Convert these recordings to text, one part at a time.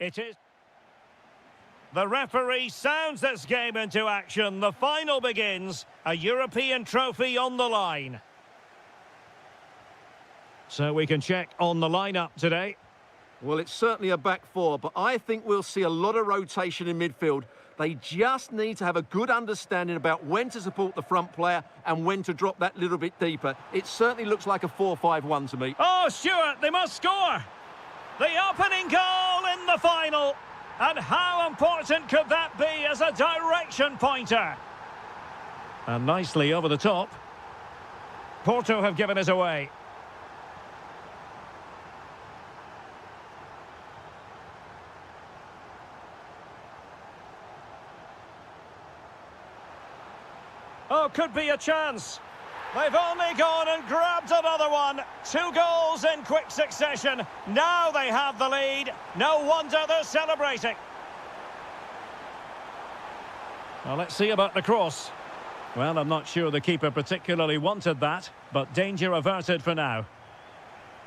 It is. The referee sounds this game into action. The final begins. A European trophy on the line. So we can check on the lineup today. Well, it's certainly a back four, but I think we'll see a lot of rotation in midfield. They just need to have a good understanding about when to support the front player and when to drop that little bit deeper. It certainly looks like a 4-5-1 to me. Oh, Stuart, they must score! The opening goal in the final! And how important could that be as a direction pointer? And nicely over the top. Porto have given us away. Oh, could be a chance. They've only gone and grabbed another one. 2 goals in quick succession. Now they have the lead. No wonder they're celebrating. Well, let's see about the cross. Well, I'm not sure the keeper particularly wanted that, but danger averted for now.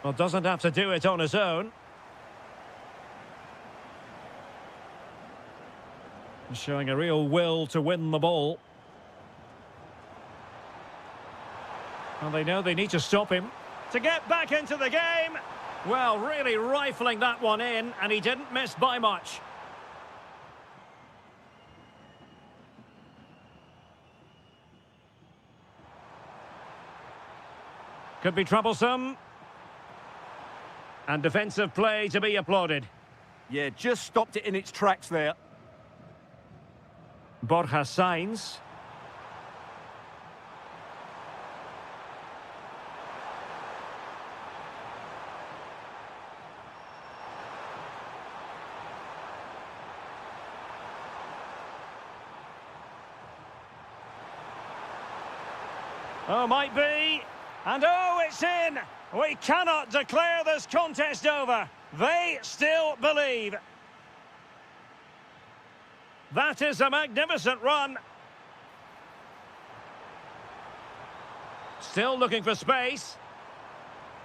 Well, doesn't have to do it on his own. Showing a real will to win the ball. Well, they know they need to stop him. To get back into the game. Well, really rifling that one in, and he didn't miss by much. Could be troublesome. And defensive play to be applauded. Yeah, just stopped it in its tracks there. Borja Sainz. Oh, might be. And oh, it's in. We cannot declare this contest over. They still believe. That is a magnificent run. Still looking for space.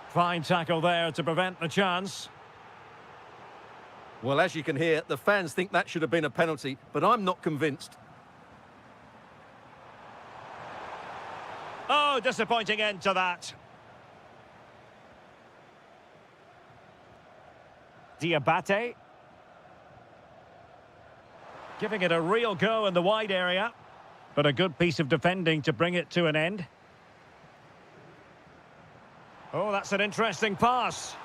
Fine tackle there to prevent the chance. Well, as you can hear, the fans think that should have been a penalty, but I'm not convinced. Oh, disappointing end to that. Diabate. Giving it a real go in the wide area. But a good piece of defending to bring it to an end. Oh, that's an interesting pass.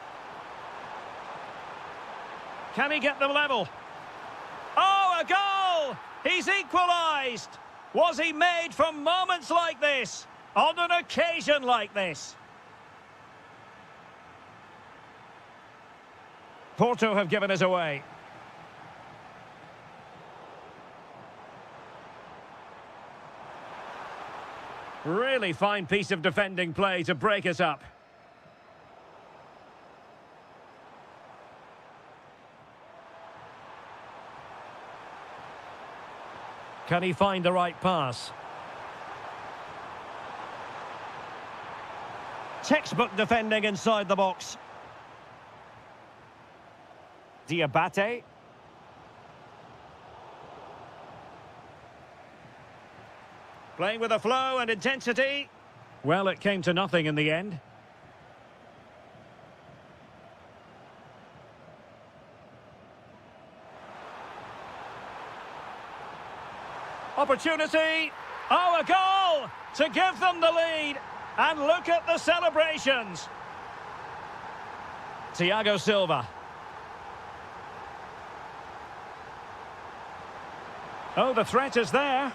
Can he get them level? Oh, a goal! He's equalised! Was he made for moments like this? On an occasion like this? Porto have given us away. Really fine piece of defending play to break us up. Can he find the right pass? Textbook defending inside the box. Diabate. Playing with a flow and intensity. Well, it came to nothing in the end. Opportunity. Oh, a goal to give them the lead. And look at the celebrations. Thiago Silva. Oh, the threat is there.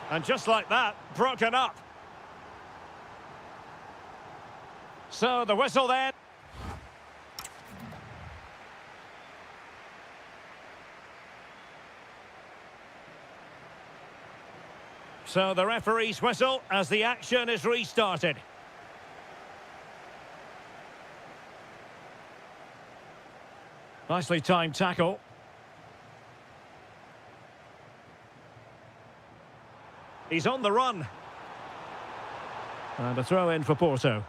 And just like that, broken up. So the whistle then. So the referee's whistle as the action is restarted. Nicely timed tackle. He's on the run. And a throw in for Porto.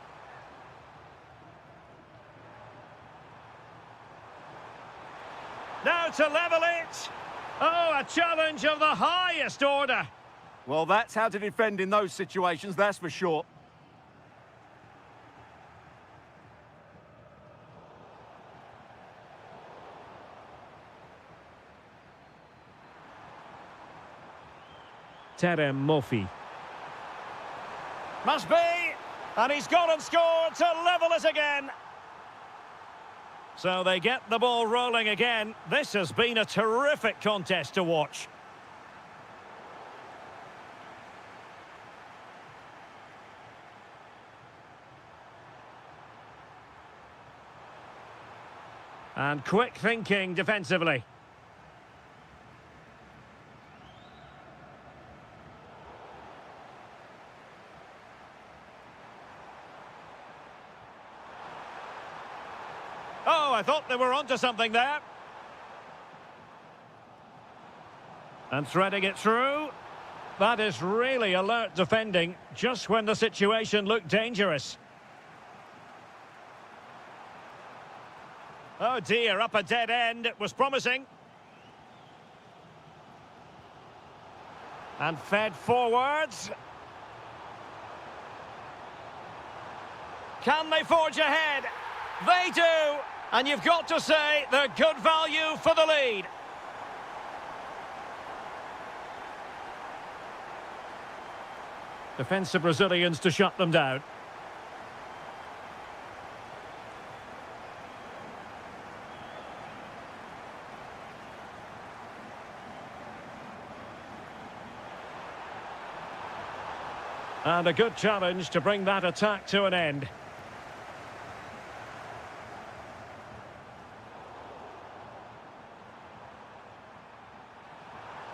Now to A challenge of the highest order. Well, that's how to defend in those situations, that's for sure. Terem Murphy. Must be. And he's gone and scored to level it again. So they get the ball rolling again. This has been a terrific contest to watch. And quick thinking defensively. Oh, I thought they were onto something there. And threading it through. That is really alert defending, just when the situation looked dangerous. Oh dear, up a dead end. It was promising. And fed forwards. Can they forge ahead? They do. And you've got to say they're good value for the lead. Defensive Brazilians to shut them down. And a good challenge to bring that attack to an end.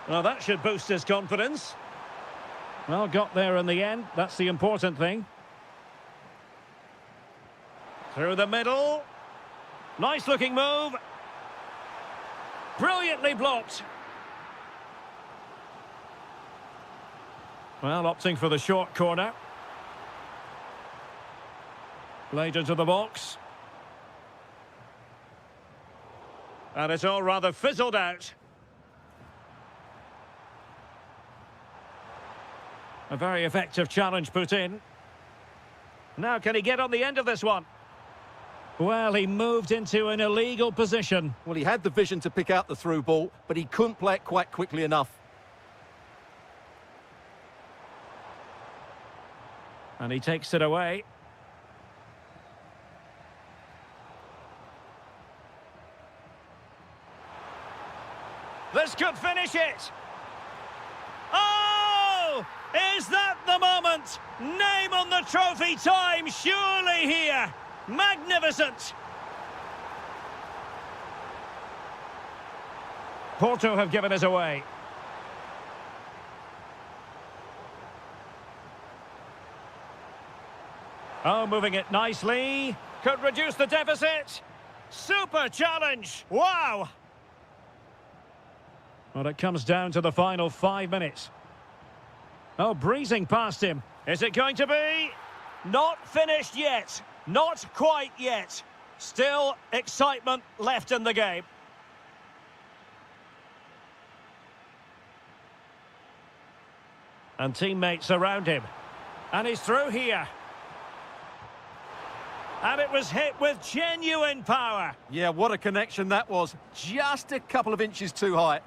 Well, that should boost his confidence. Well, got there in the end. That's the important thing. Through the middle. Nice looking move. Brilliantly blocked. Well, opting for the short corner. Played into the box. And it's all rather fizzled out. A very effective challenge put in. Now, can he get on the end of this one? Well, he moved into an illegal position. Well, he had the vision to pick out the through ball, but he couldn't play it quite quickly enough. And he takes it away. This could finish it. Oh! Is that the moment? Name on the trophy time, surely here. Magnificent. Porto have given us away. Oh, moving it nicely. Could reduce the deficit. Super challenge. Wow. Well, it comes down to the final 5 minutes. Oh, breezing past him. Is it going to be? Not finished yet. Not quite yet. Still excitement left in the game. And teammates around him. And he's through here. And it was hit with genuine power. Yeah, what a connection that was. Just a couple of inches too high.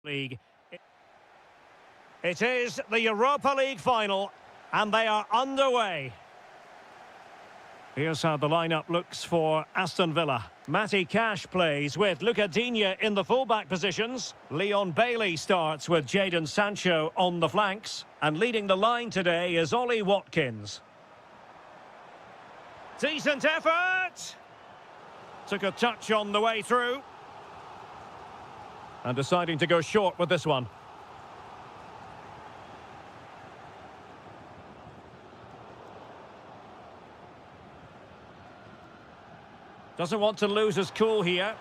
League. It is the Europa League final, and they are underway. Here's how the lineup looks for Aston Villa. Matty Cash plays with Luca Digne in the fullback positions. Leon Bailey starts with Jadon Sancho on the flanks. And leading the line today is Ollie Watkins. Decent effort! Took a touch on the way through. And deciding to go short with this one. Doesn't want to lose his cool here.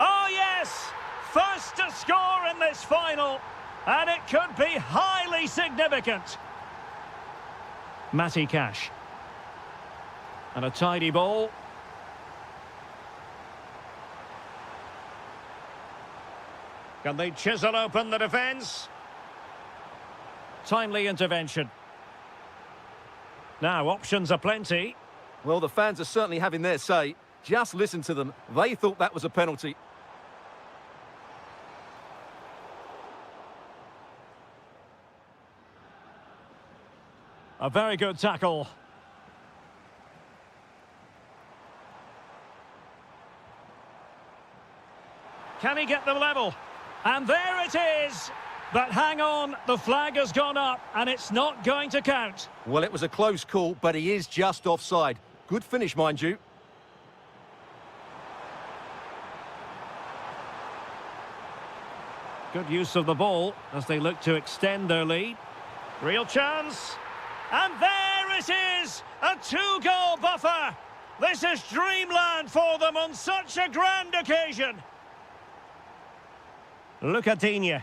Oh, yes! First to score in this final. And it could be highly significant. Matty Cash. And a tidy ball. Can they chisel open the defence? Timely intervention. Now, options are plenty. Well, the fans are certainly having their say. Just listen to them. They thought that was a penalty. A very good tackle. Can he get them level? And there it is! But hang on, the flag has gone up and it's not going to count. Well, it was a close call, but he is just offside. Good finish, mind you. Good use of the ball as they look to extend their lead. Real chance. And there it is! A two-goal buffer! This is dreamland for them on such a grand occasion. Luca Digne.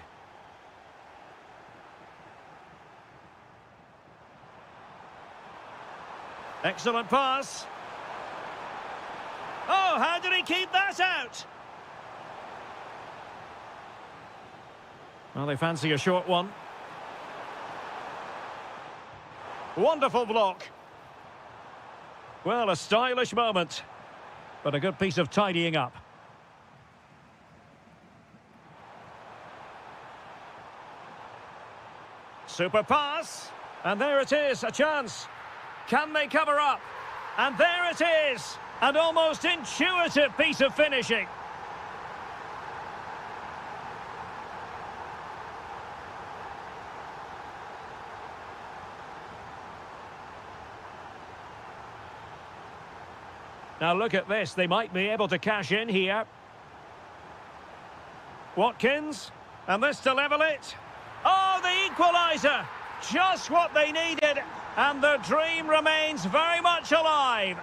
Excellent pass. Oh, how did he keep that out? Well, they fancy a short one. Wonderful block. Well, a stylish moment, but a good piece of tidying up. Super pass. And there it is, a chance. Can they cover up? And there it is, an almost intuitive piece of finishing. Now look at this, they might be able to cash in here. Watkins, and this to level it. Oh, the equalizer! Just what they needed, and the dream remains very much alive.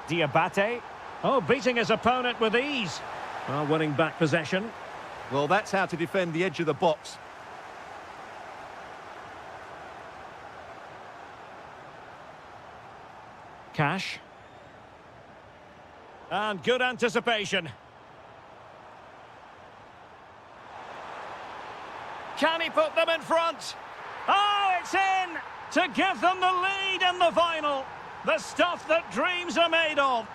Diabate, oh, beating his opponent with ease. Well, winning back possession. Well, that's how to defend the edge of the box. Cash. And good anticipation. Can he put them in front? Oh, it's in! To give them the lead in the final. The stuff that dreams are made of.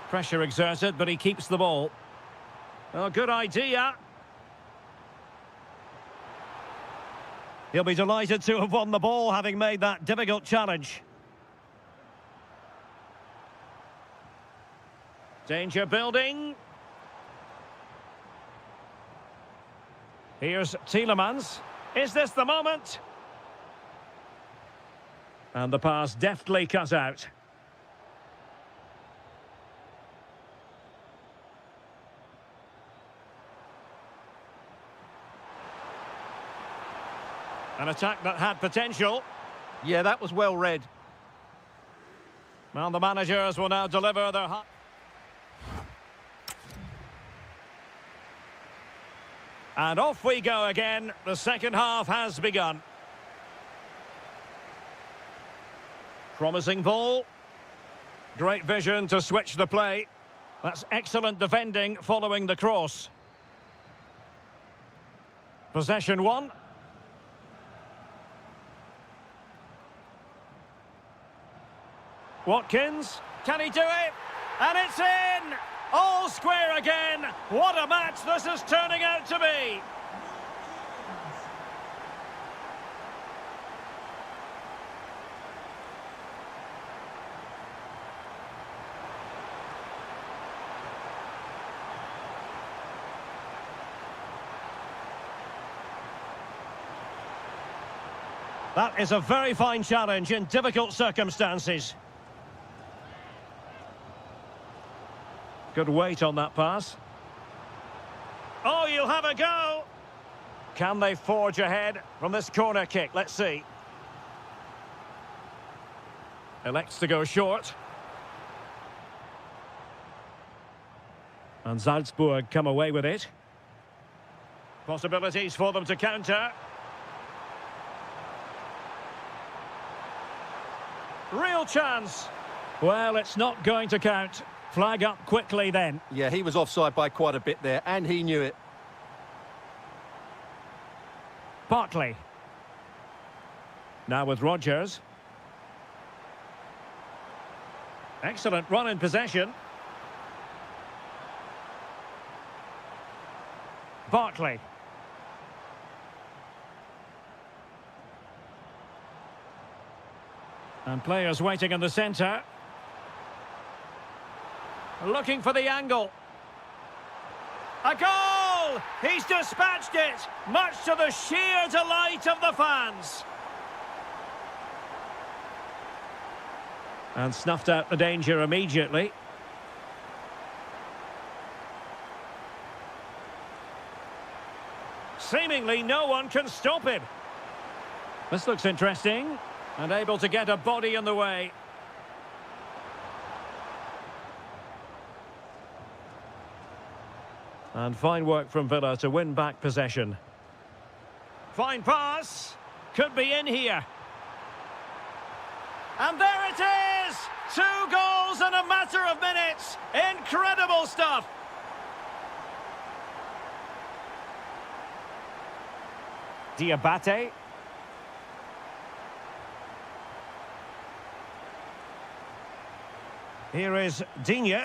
Pressure exerted, but he keeps the ball. Oh, good idea. He'll be delighted to have won the ball, having made that difficult challenge. Danger building. Here's Tielemans. Is this the moment? And the pass deftly cut out. An attack that had potential. Yeah, that was well read. Well, the managers will now deliver their... And off we go again. The second half has begun. Promising ball. Great vision to switch the play. That's excellent defending following the cross. Possession one. Watkins, can he do it? And it's in! All square again! What a match this is turning out to be! That is a very fine challenge in difficult circumstances. Good weight on that pass. Oh, you'll have a go. Can they forge ahead from this corner kick? Let's see. Elects to go short. And Salzburg come away with it. Possibilities for them to counter. Real chance. Well, it's not going to count. Flag up quickly then. Yeah, he was offside by quite a bit there, and he knew it. Barkley. Now with Rodgers. Excellent run in possession. Barkley. And players waiting in the centre. Looking for the angle. A goal! He's dispatched it, much to the sheer delight of the fans. And snuffed out the danger immediately. Seemingly no one can stop him. This looks interesting. And able to get a body in the way. And fine work from Villa to win back possession. Fine pass. Could be in here. And there it is! 2 goals in a matter of minutes. Incredible stuff. Diabate. Here is Digne.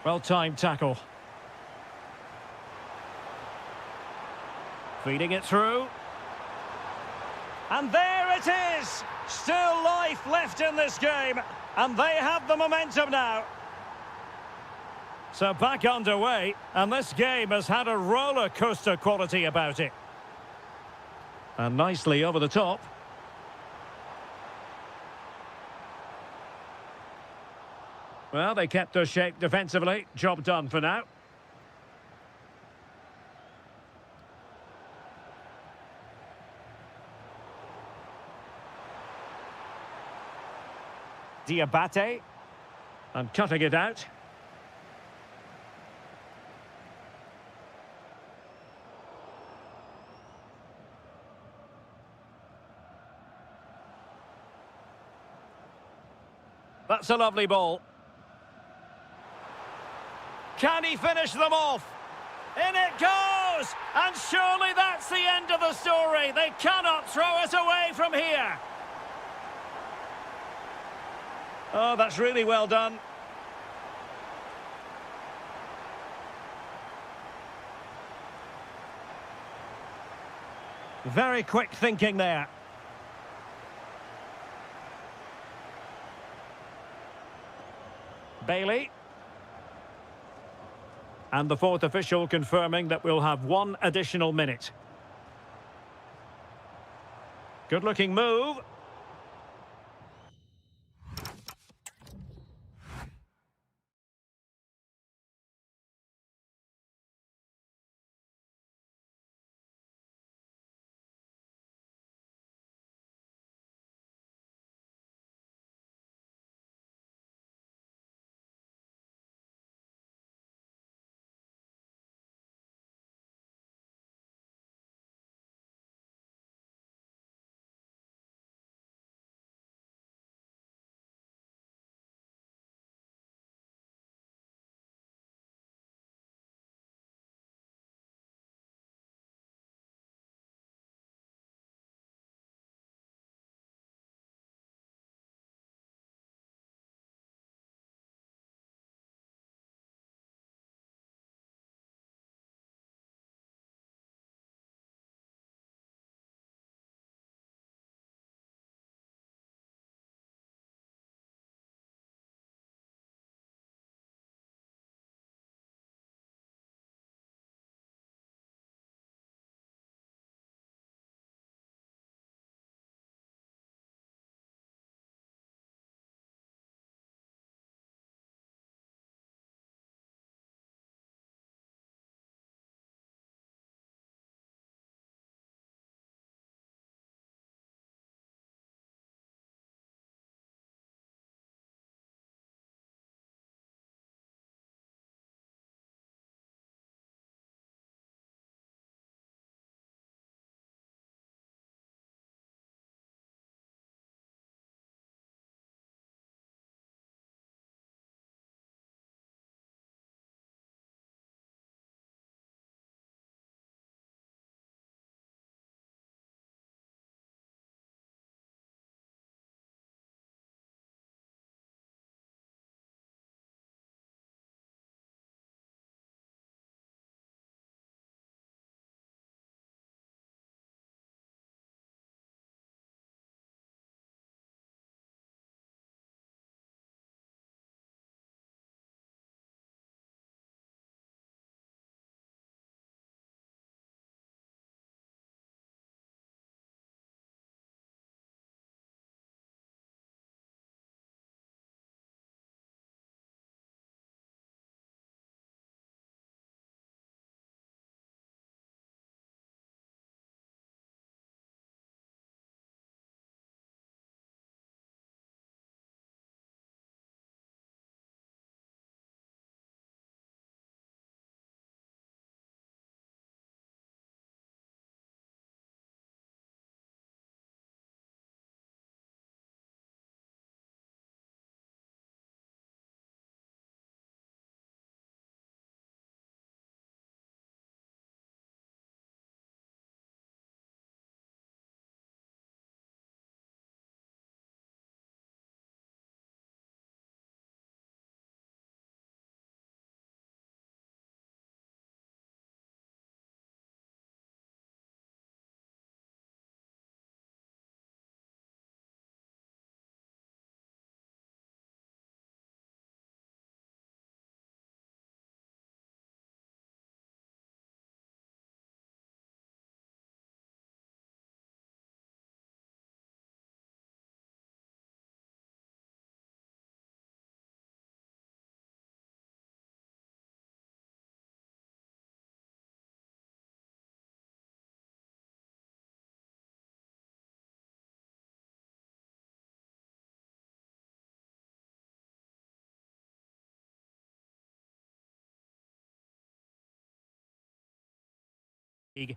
Well-timed tackle. Feeding it through. And there it is! Still life left in this game. And they have the momentum now. So back underway. And this game has had a roller coaster quality about it. And nicely over the top. Well, they kept their shape defensively. Job done for now. Diabate. And cutting it out. That's a lovely ball. Can he finish them off? In it goes! And surely that's the end of the story. They cannot throw it away from here. Oh, that's really well done. Very quick thinking there. Bailey. And the fourth official confirming that we'll have 1 additional minute. Good-looking move. League.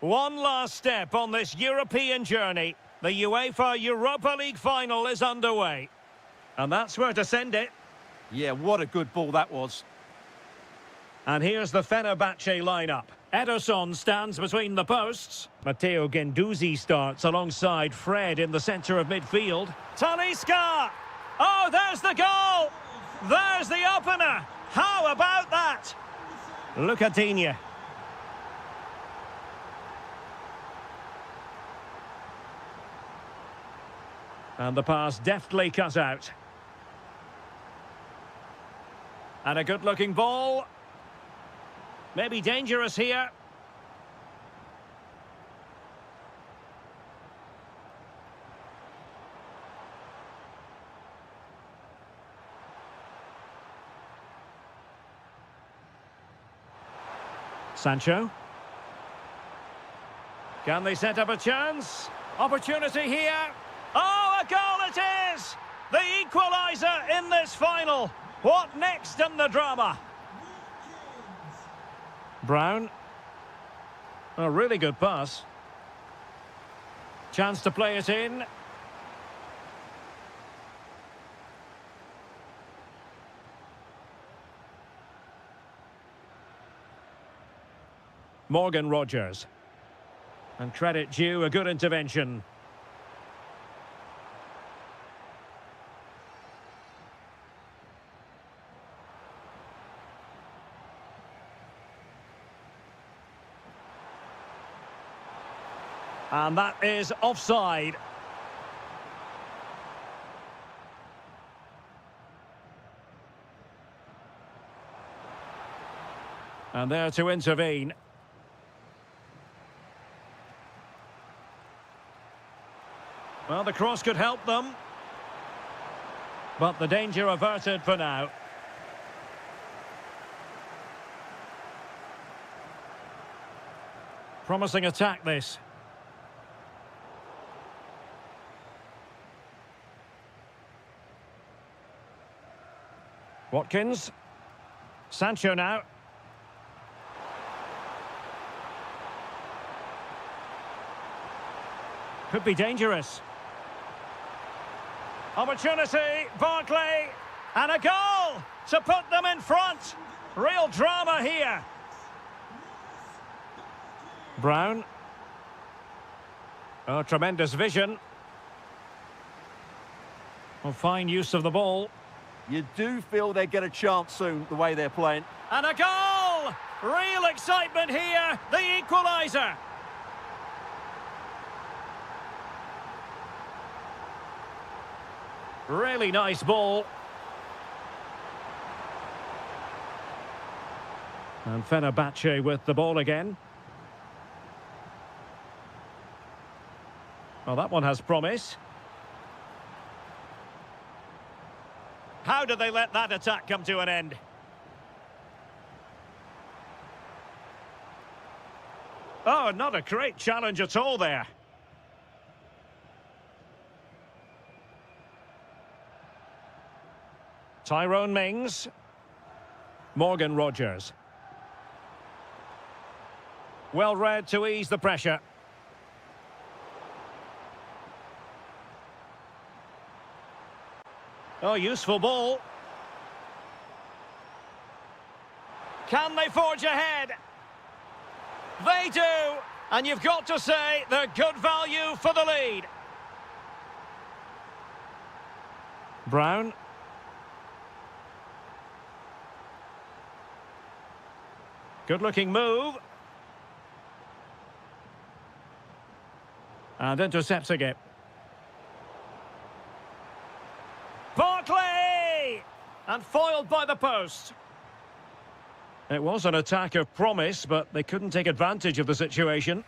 One last step on this European journey. The UEFA Europa League final is underway. And that's where to send it. Yeah, what a good ball that was. And here's the Fenerbahce lineup. Ederson stands between the posts. Matteo Guendouzi starts alongside Fred in the centre of midfield. Talisca! Oh, there's the goal! There's the opener! How about that? Lucatinia. And the pass deftly cut out. And a good-looking ball. Maybe dangerous here. Sancho. Can they set up a chance? Opportunity here. Oh, a goal it is! The equalizer in this final. What next in the drama? Brown. A really good pass. Chance to play it in. Morgan Rogers. And credit due, a good intervention. And that is offside. And there to intervene. Well, the cross could help them. But the danger averted for now. Promising attack, this. Watkins. Sancho now. Could be dangerous. Opportunity, Barkley. And a goal to put them in front. Real drama here. Brown. Oh, tremendous vision. Well, fine use of the ball. You do feel they get a chance soon, the way they're playing. And a goal! Real excitement here, the equalizer. Really nice ball. And Fenerbahce with the ball again. Well, that one has promise. How did they let that attack come to an end? Oh, not a great challenge at all there. Tyrone Mings. Morgan Rogers. Well read to ease the pressure. Oh, useful ball. Can they forge ahead? They do. And you've got to say they're good value for the lead. Brown. Good-looking move. And intercepts again. Barkley! And foiled by the post. It was an attack of promise, but they couldn't take advantage of the situation.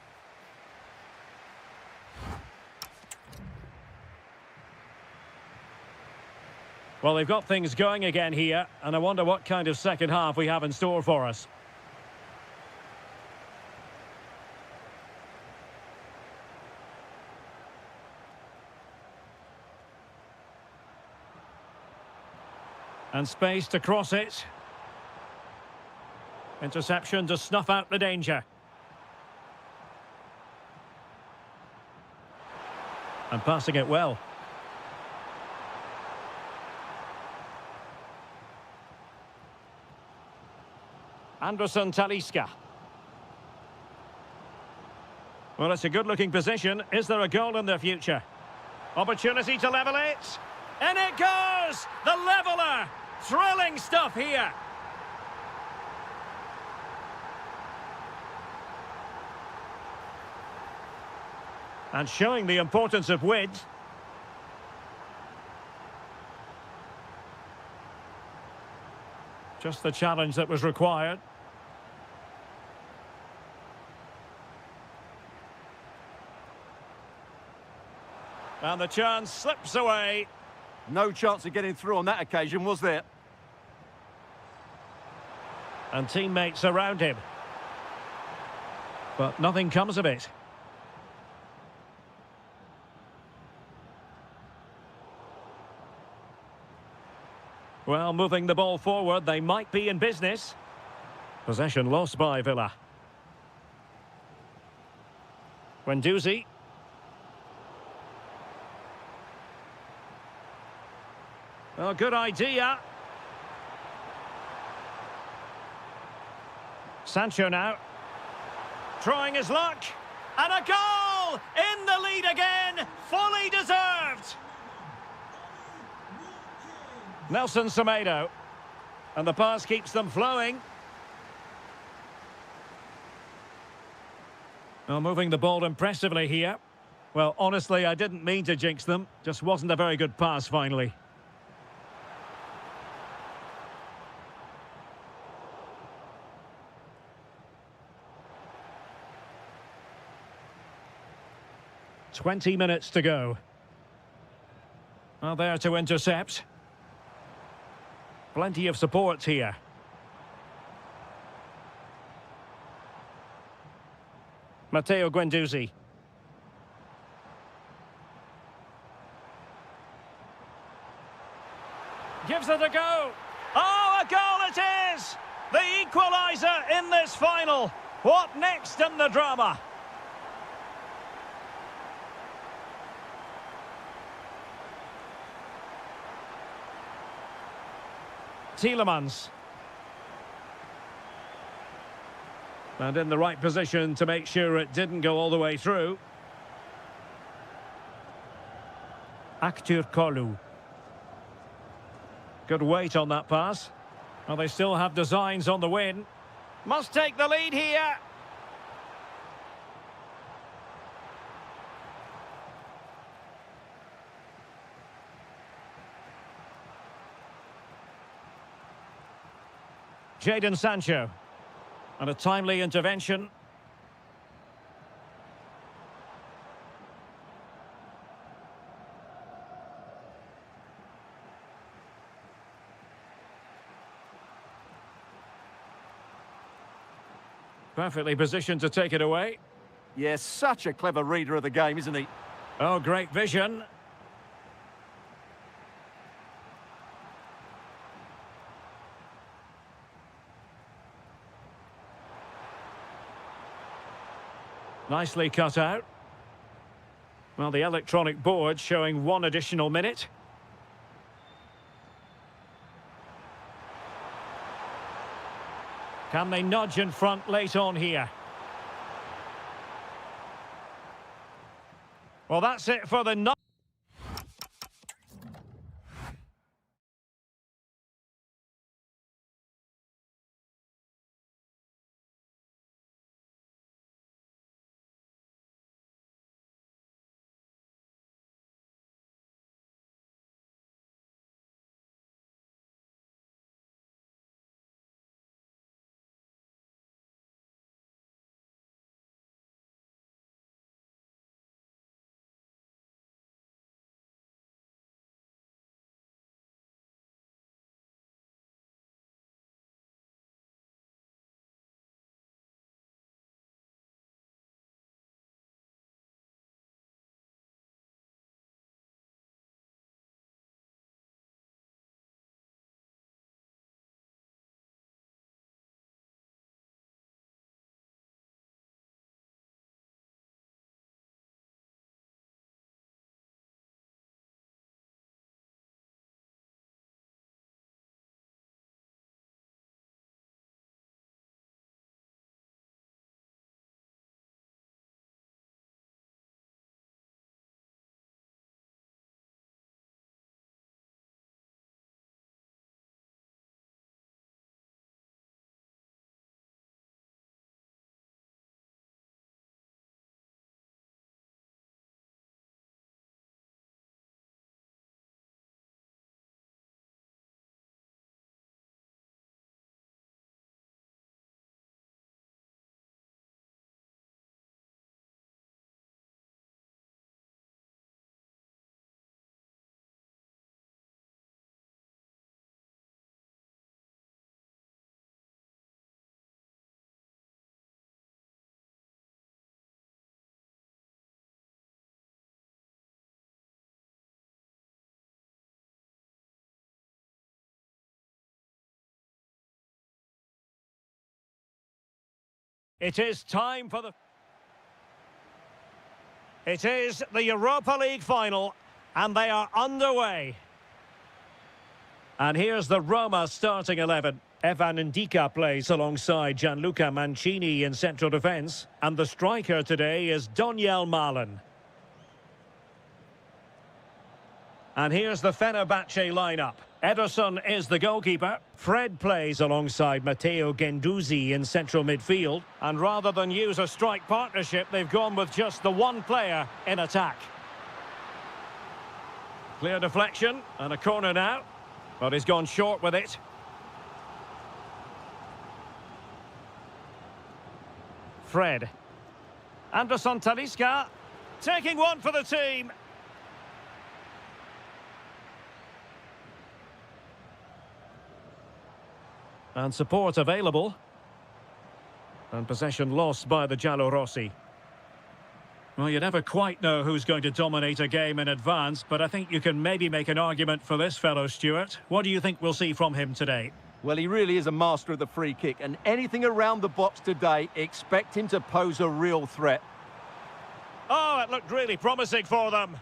Well, they've got things going again here, and I wonder what kind of second half we have in store for us. And space to cross it. Interception to snuff out the danger. And passing it well. Anderson Talisca. Well, it's a good-looking position. Is there a goal in their future? Opportunity to level it. And it goes! The leveller! Thrilling stuff here. And showing the importance of width. Just the challenge that was required. And the chance slips away. No chance of getting through on that occasion, was there? And teammates around him. But nothing comes of it. Well, moving the ball forward, they might be in business. Possession lost by Villa. Guendouzi. Oh, good idea. Sancho now. Trying his luck. And a goal! In the lead again! Fully deserved! Nelson Semedo. And the pass keeps them flowing. Oh, moving the ball impressively here. Well, honestly, I didn't mean to jinx them. Just wasn't a very good pass, finally. "20 minutes to go." Well, there to intercept. Plenty of support here. Matteo Guendouzi. Gives it a go. Oh, a goal it is! The equalizer in this final. What next in the drama? Tielemans. And in the right position to make sure it didn't go all the way through. Aktur Kolu. Good weight on that pass. Well, they still have designs on the win. Must take the lead here. Jadon Sancho. And a timely intervention. Perfectly positioned to take it away. Yes, such a clever reader of the game, isn't he? Oh, great vision. Nicely cut out. Well, the electronic board showing 1 additional minute. Can they nudge in front late on here? Well, that's it for the... It is time for the... It is the Europa League final, and they are underway. And here's the Roma starting 11. Evan Ndika plays alongside Gianluca Mancini in central defence. And the striker today is Doniel Malen. And here's the Fenerbahce lineup. Ederson is the goalkeeper. Fred plays alongside Matteo Guendouzi in central midfield. And rather than use a strike partnership, they've gone with just the one player in attack. Clear deflection and a corner now. But he's gone short with it. Fred. Anderson Talisca taking one for the team. And support available. And possession lost by the Giallorossi. Well, you never quite know who's going to dominate a game in advance, but I think you can maybe make an argument for this fellow, Stuart. What do you think we'll see from him today? Well, he really is a master of the free kick, and anything around the box today, expect him to pose a real threat. Oh, it looked really promising for them.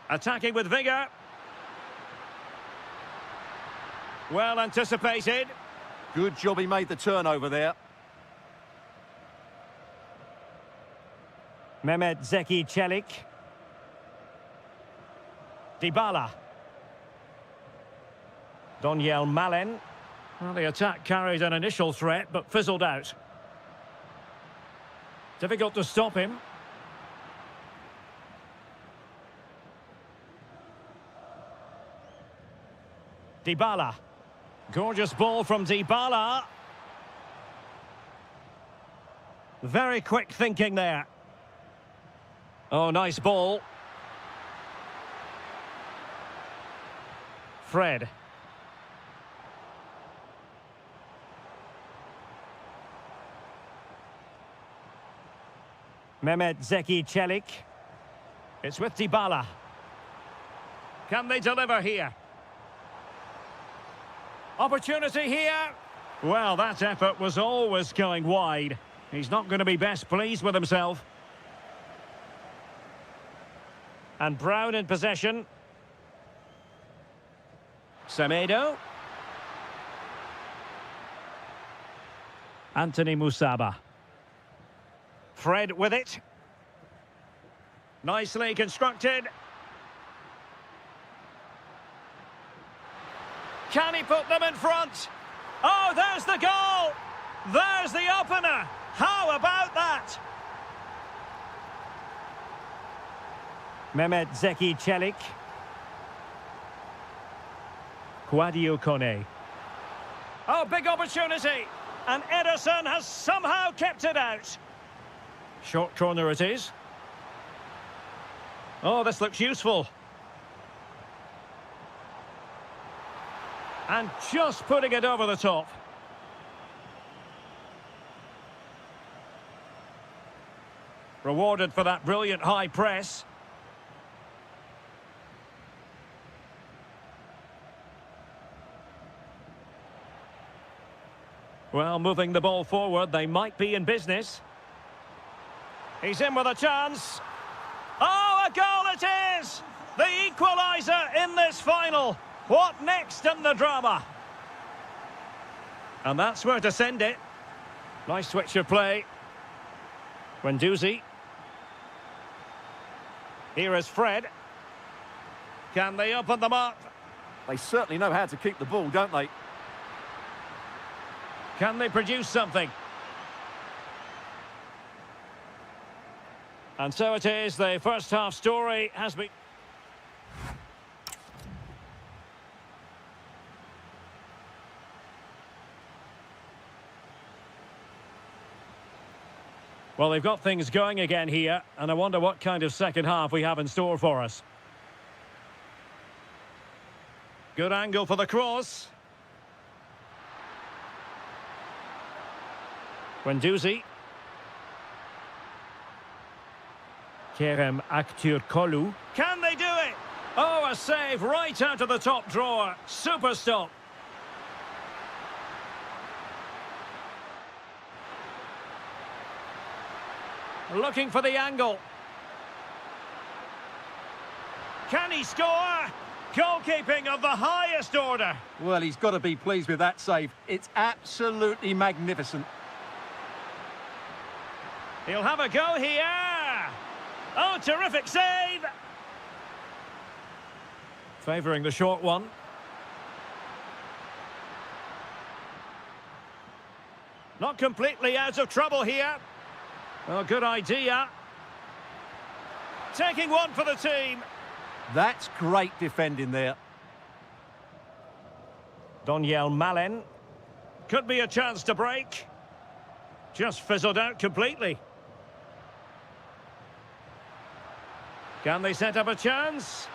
Attacking with vigour. Well anticipated. Good job he made the turnover there. Mehmet Zeki Çelik. Dybala. Doniel Malen. Well, the attack carried an initial threat, but fizzled out. Difficult to stop him. Dybala. Gorgeous ball from Dybala. Very quick thinking there. Oh, nice ball. Fred. Mehmet Zeki Çelik. It's with Dybala. Can they deliver here? Opportunity here. Well, that effort was always going wide. He's not going to be best pleased with himself. And Brown in possession. Semedo. Anthony Musaba. Fred with it. Nicely constructed. Can he put them in front? Oh, there's the goal! There's the opener! How about that? Mehmet Zeki Çelik. Kouadio Kone. Oh, big opportunity! And Ederson has somehow kept it out. Short corner it is. Oh, this looks useful. And just putting it over the top. Rewarded for that brilliant high press. Well, moving the ball forward, they might be in business. He's in with a chance. Oh, a goal it is! The equalizer in this final. What next in the drama? And that's where to send it. Nice switch of play. Guendouzi. Here is Fred. Can they open them up? They certainly know how to keep the ball, don't they? Can they produce something? And so it is, the first half story has been... Well, they've got things going again here, and I wonder what kind of second half we have in store for us. Good angle for the cross. Guendouzi. Kerem Aktürkoğlu. Can they do it? Oh, a save right out of the top drawer. Super stop. Looking for the angle. Can he score? Goalkeeping of the highest order. Well, he's got to be pleased with that save. It's absolutely magnificent. He'll have a go here. Oh, terrific save. Favouring the short one. Not completely out of trouble here. Oh, good idea. Taking one for the team. That's great defending there. Doniel Malen. Could be a chance to break. Just fizzled out completely. Can they set up a chance?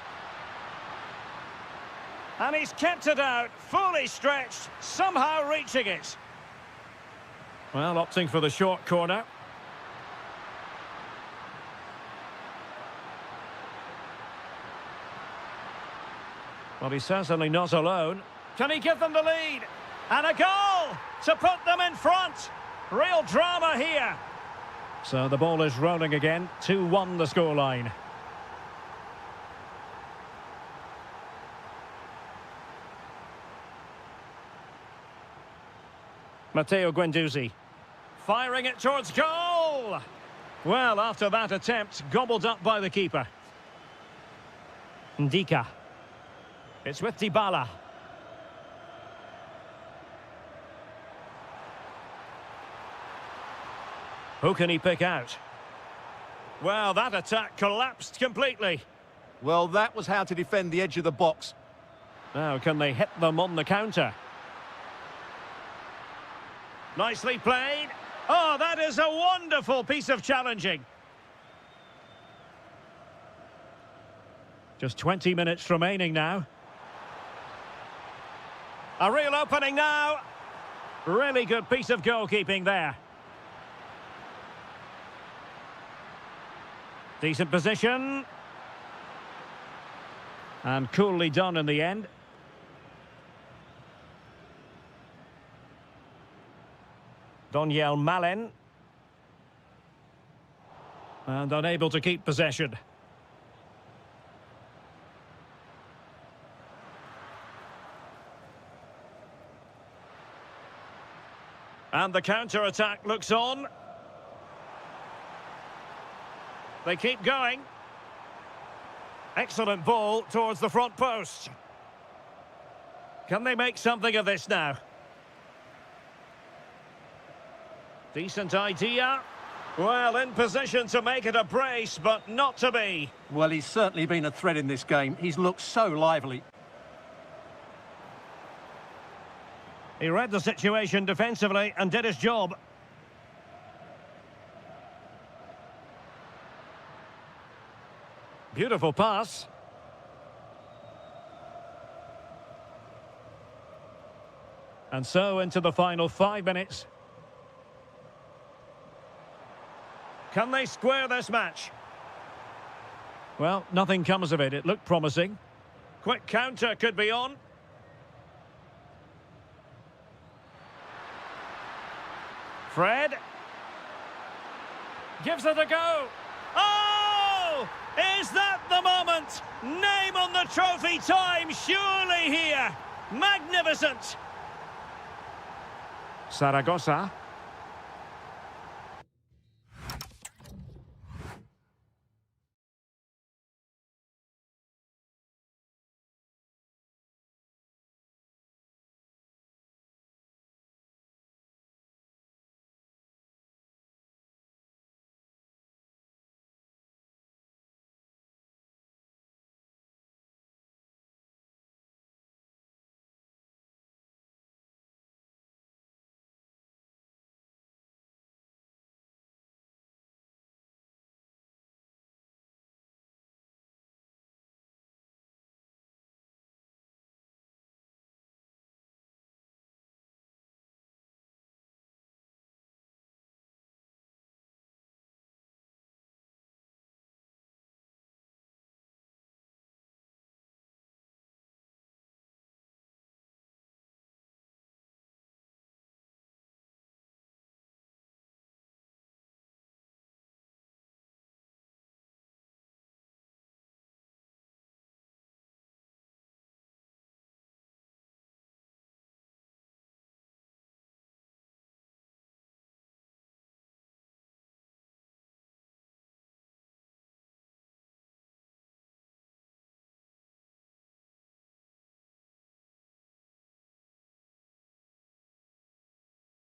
And he's kept it out, fully stretched, somehow reaching it. Well, opting for the short corner. Well, he's certainly not alone. Can he give them the lead? And a goal to put them in front. Real drama here. So the ball is rolling again. 2-1 the scoreline. Matteo Guendouzi. Firing it towards goal. Well, after that attempt, gobbled up by the keeper. Ndika. It's with Dybala. Who can he pick out? Well, that attack collapsed completely. Well, that was how to defend the edge of the box. Now, can they hit them on the counter? Nicely played. Oh, that is a wonderful piece of challenging. Just 20 minutes remaining now. A real opening now. Really good piece of goalkeeping there. Decent position. And coolly done in the end. Doniel Malen. And unable to keep possession. And the counter-attack looks on. They keep going. Excellent ball towards the front post. Can they make something of this now? Decent idea. Well, in position to make it a brace, but not to be. Well, he's certainly been a threat in this game. He's looked so lively. He read the situation defensively and did his job. Beautiful pass. And so into the final 5 minutes. Can they square this match? Well, nothing comes of it. It looked promising. Quick counter could be on. Fred. Gives it a go. Oh! Is that the moment? Name on the trophy time surely here. Magnificent. Zaragoza.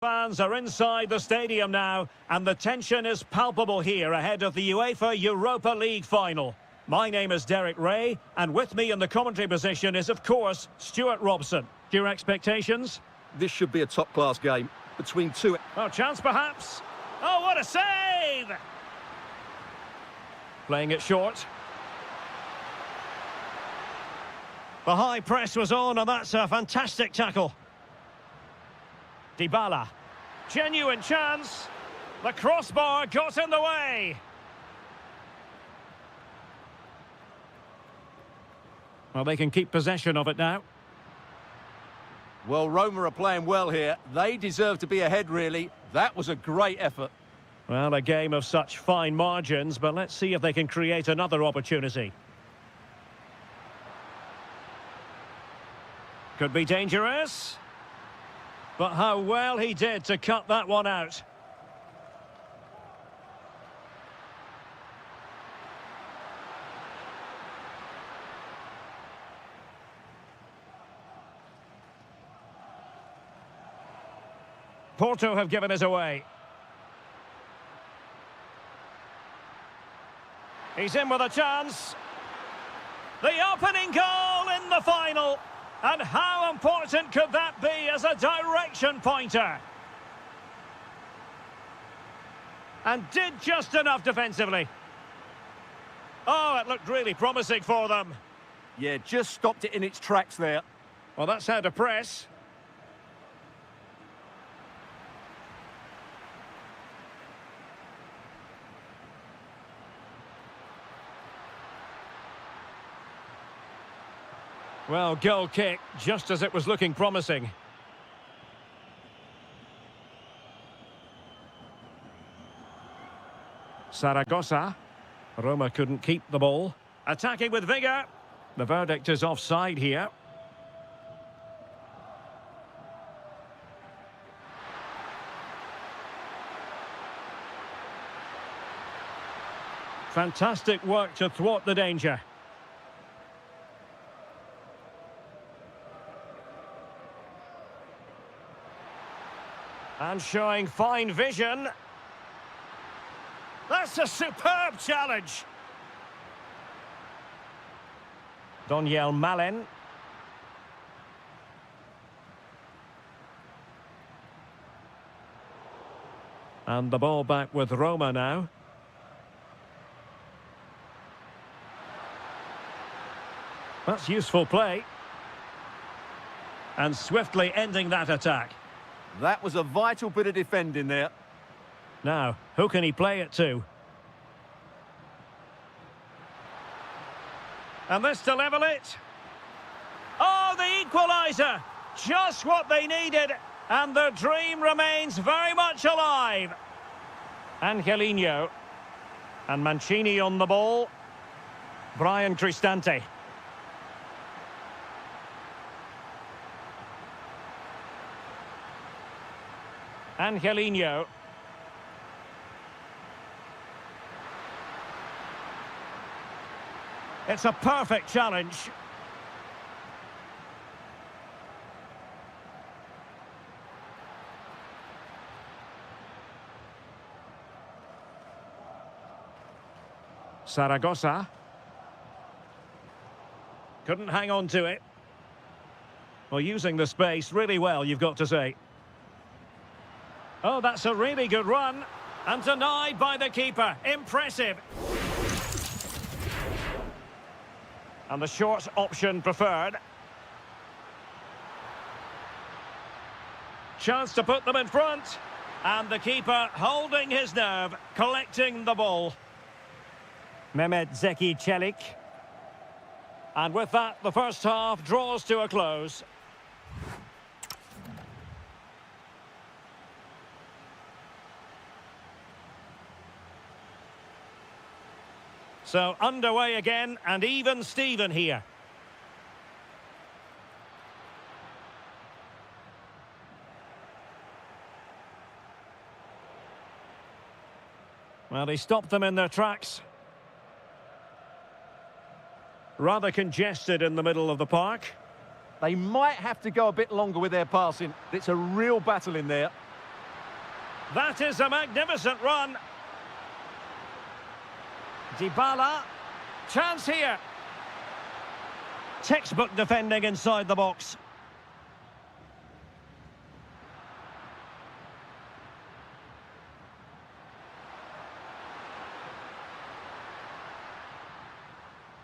Fans are inside the stadium now, and the tension is palpable here ahead of the UEFA Europa League final. My name is Derek Ray, and with me in the commentary position is, of course, Stuart Robson. Your expectations? This should be a top-class game between two... Oh, chance perhaps. Oh, what a save! Playing it short. The high press was on, and that's a fantastic tackle. Dybala. Genuine chance. The crossbar got in the way. Well, they can keep possession of it now. Well, Roma are playing well here. They deserve to be ahead, really. That was a great effort. Well, a game of such fine margins, but let's see if they can create another opportunity. Could be dangerous. But how well he did to cut that one out. Porto have given us away. He's in with a chance. The opening goal in the final. And how important could that be as a direction pointer? And did just enough defensively. Oh, it looked really promising for them. Yeah, just stopped it in its tracks there. Well, that's how to press. Well, goal kick, just as it was looking promising. Saragossa. Roma couldn't keep the ball. Attacking with vigour. The verdict is offside here. Fantastic work to thwart the danger. And showing fine vision. That's a superb challenge. Daniel Malin. And the ball back with Roma now. That's useful play. And swiftly ending that attack. That was a vital bit of defending there. Now, who can he play it to? And this to level it. Oh, the equalizer! Just what they needed, and their dream remains very much alive. Angelino. And Mancini on the ball. Brian Cristante. Angelino. It's a perfect challenge. Saragossa. Couldn't hang on to it. Well, using the space really well, you've got to say. Oh, that's a really good run. And denied by the keeper. Impressive. And the short option preferred. Chance to put them in front. And the keeper holding his nerve, collecting the ball. Mehmet Zeki Çelik. And with that, the first half draws to a close. So underway again, and even Steven here. Well, they stopped them in their tracks. Rather congested in the middle of the park. They might have to go a bit longer with their passing. It's a real battle in there. That is a magnificent run. Dybala. Chance here. Textbook defending inside the box.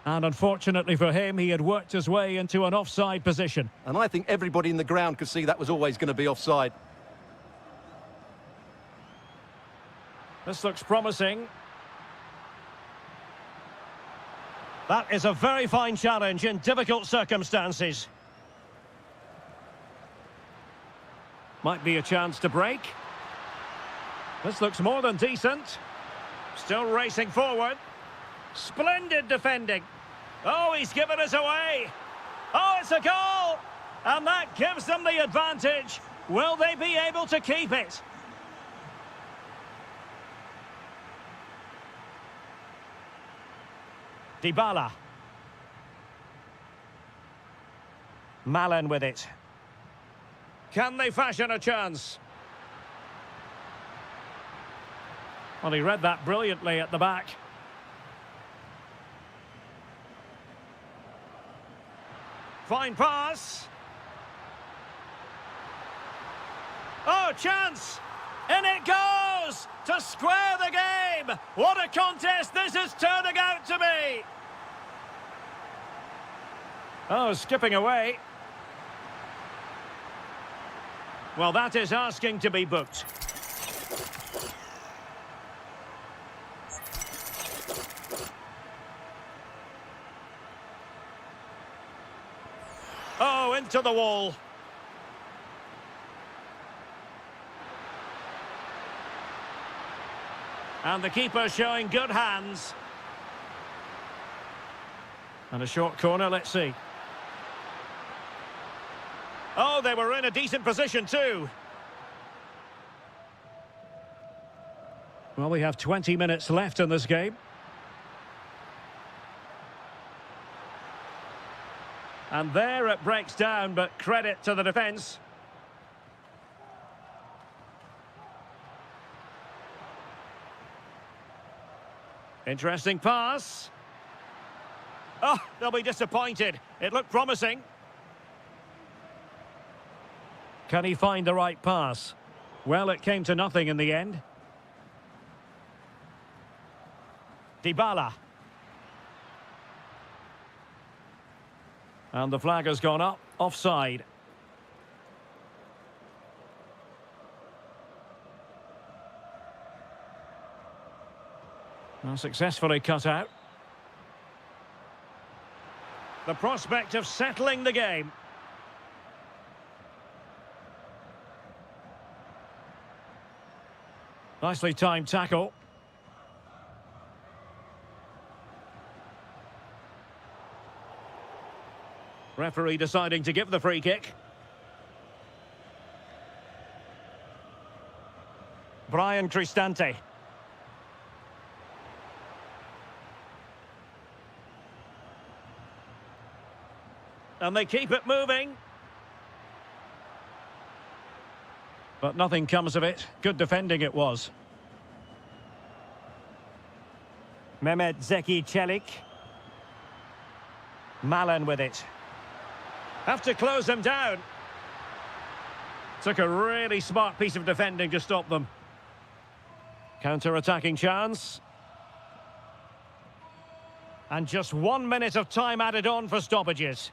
And unfortunately for him, he had worked his way into an offside position. And I think everybody in the ground could see that was always going to be offside. This looks promising. That is a very fine challenge in difficult circumstances. Might be a chance to break. This looks more than decent. Still racing forward. Splendid defending. Oh, he's given us away. Oh, it's a goal! And that gives them the advantage. Will they be able to keep it? Dybala. Malen with it. Can they fashion a chance? Well, he read that brilliantly at the back. Fine pass. Oh, chance! And it goes! To square the game! What a contest this is turning out to be! Oh, skipping away. Well, that is asking to be booked. Oh, into the wall. And the keeper showing good hands. And a short corner, let's see. Oh, they were in a decent position too. Well, we have 20 minutes left in this game. And there it breaks down, but credit to the defence. Interesting pass. Oh, they'll be disappointed. It looked promising. Can he find the right pass? Well, it came to nothing in the end. Dybala. And the flag has gone up, offside. Well, successfully cut out. The prospect of settling the game. Nicely timed tackle. Referee deciding to give the free kick. Brian Cristante. And they keep it moving. But nothing comes of it. Good defending it was. Mehmet Zeki Çelik. Malen with it. Have to close them down. Took a really smart piece of defending to stop them. Counter-attacking chance. And just 1 minute of time added on for stoppages.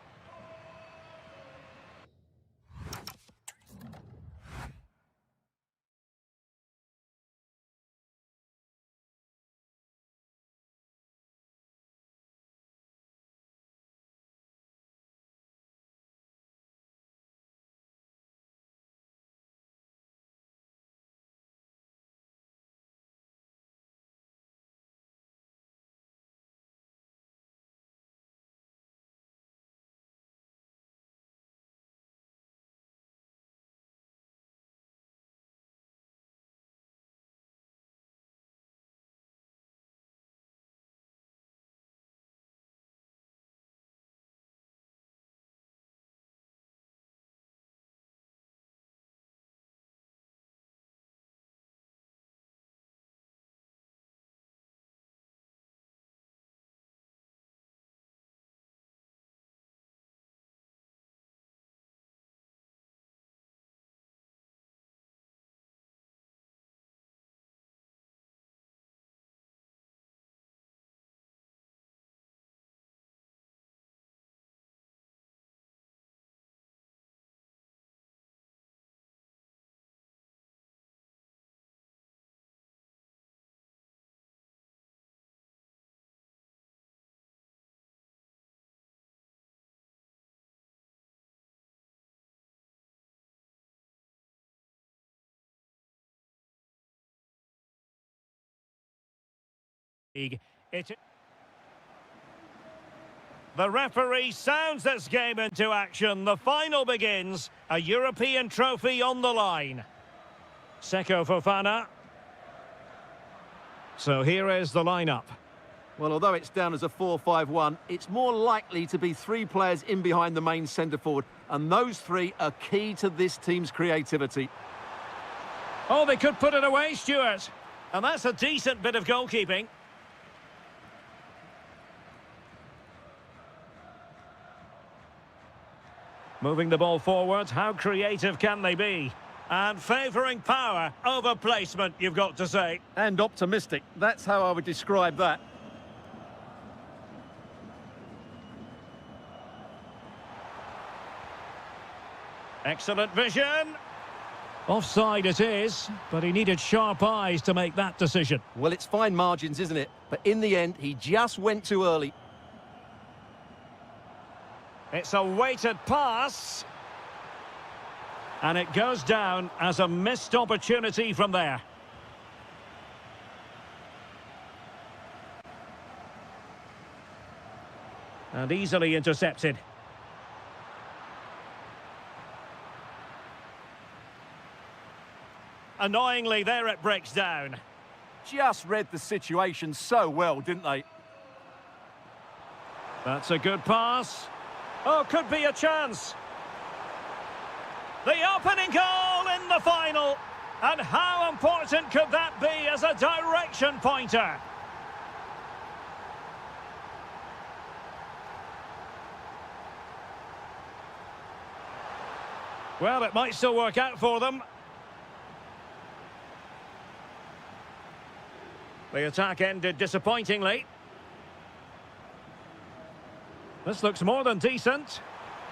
League. The referee sounds this game into action. The final begins. A European trophy on the line. Seko Fofana. So here is the lineup. Well, although it's down as a 4-5-1, it's more likely to be three players in behind the main centre-forward, and those three are key to this team's creativity. Oh, they could put it away, Stuart. And that's a decent bit of goalkeeping. Moving the ball forward, how creative can they be? And favouring power over placement, you've got to say. And optimistic. That's how I would describe that. Excellent vision. Offside it is, but he needed sharp eyes to make that decision. Well, it's fine margins, isn't it? But in the end, he just went too early. It's a weighted pass. And it goes down as a missed opportunity from there. And easily intercepted. Annoyingly, there it breaks down. Just read the situation so well, didn't they? That's a good pass. Oh, could be a chance. The opening goal in the final. And how important could that be as a direction pointer? Well, it might still work out for them. The attack ended disappointingly. This looks more than decent.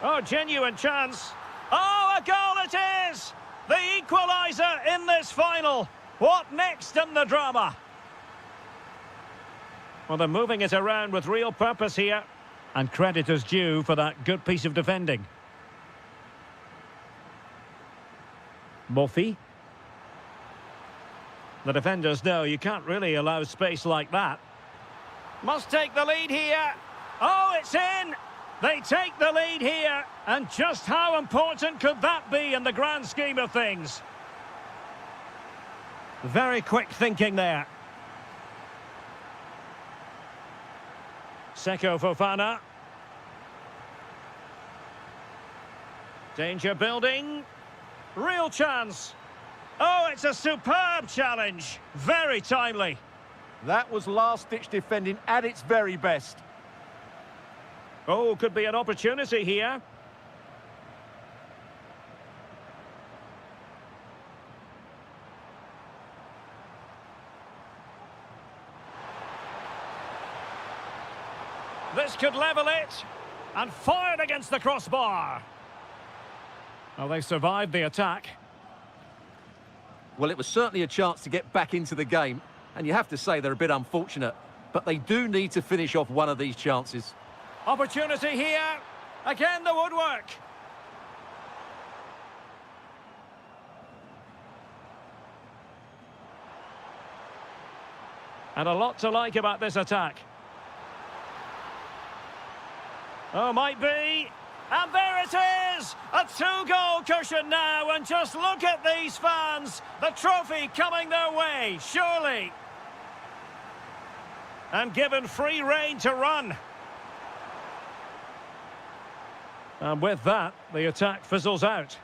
Oh, genuine chance. Oh, a goal it is! The equalizer in this final. What next in the drama? Well, they're moving it around with real purpose here. And credit is due for that good piece of defending. Murphy. The defenders know you can't really allow space like that. Must take the lead here. Oh, it's in! They take the lead here. And just how important could that be in the grand scheme of things? Very quick thinking there. Seko Fofana. Danger building. Real chance. Oh, it's a superb challenge. Very timely. That was last-ditch defending at its very best. Oh, could be an opportunity here. This could level it. And fired against the crossbar. Well, they survived the attack. Well, it was certainly a chance to get back into the game. And you have to say they're a bit unfortunate. But they do need to finish off one of these chances. Opportunity here. Again, the woodwork. And a lot to like about this attack. Oh, might be. And there it is! A two-goal cushion now, and just look at these fans. The trophy coming their way, surely. And given free rein to run. And with that, the attack fizzles out.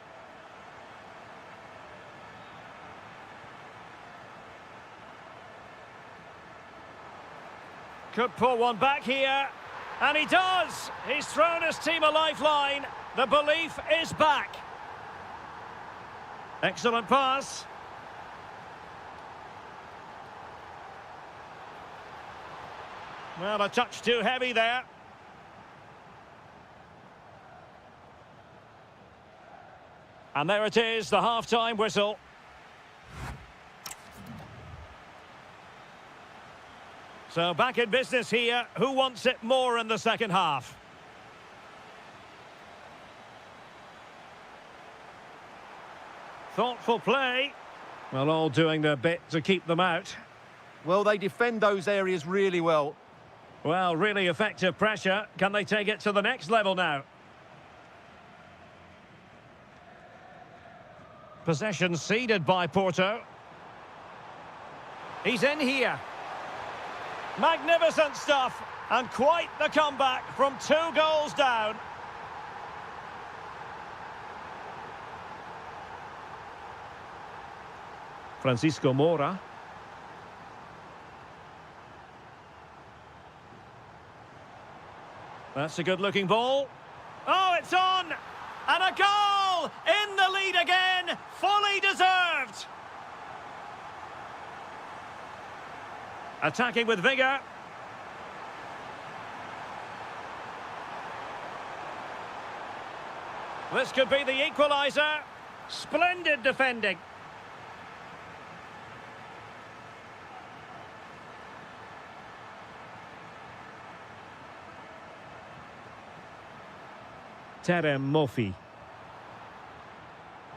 Could pull one back here. And he does! He's thrown his team a lifeline. The belief is back. Excellent pass. Well, a touch too heavy there. And there it is, the half-time whistle. So back in business here. Who wants it more in the second half? Thoughtful play. Well, all doing their bit to keep them out. Well, they defend those areas really well. Well, really effective pressure. Can they take it to the next level now? Possession ceded by Porto. He's in here. Magnificent stuff. And quite the comeback from 2 goals down. Francisco Moura. That's a good-looking ball. Oh, it's on! And a goal! In the lead again! Fully deserved! Attacking with vigour. This could be the equalizer. Splendid defending. Terem Moffi.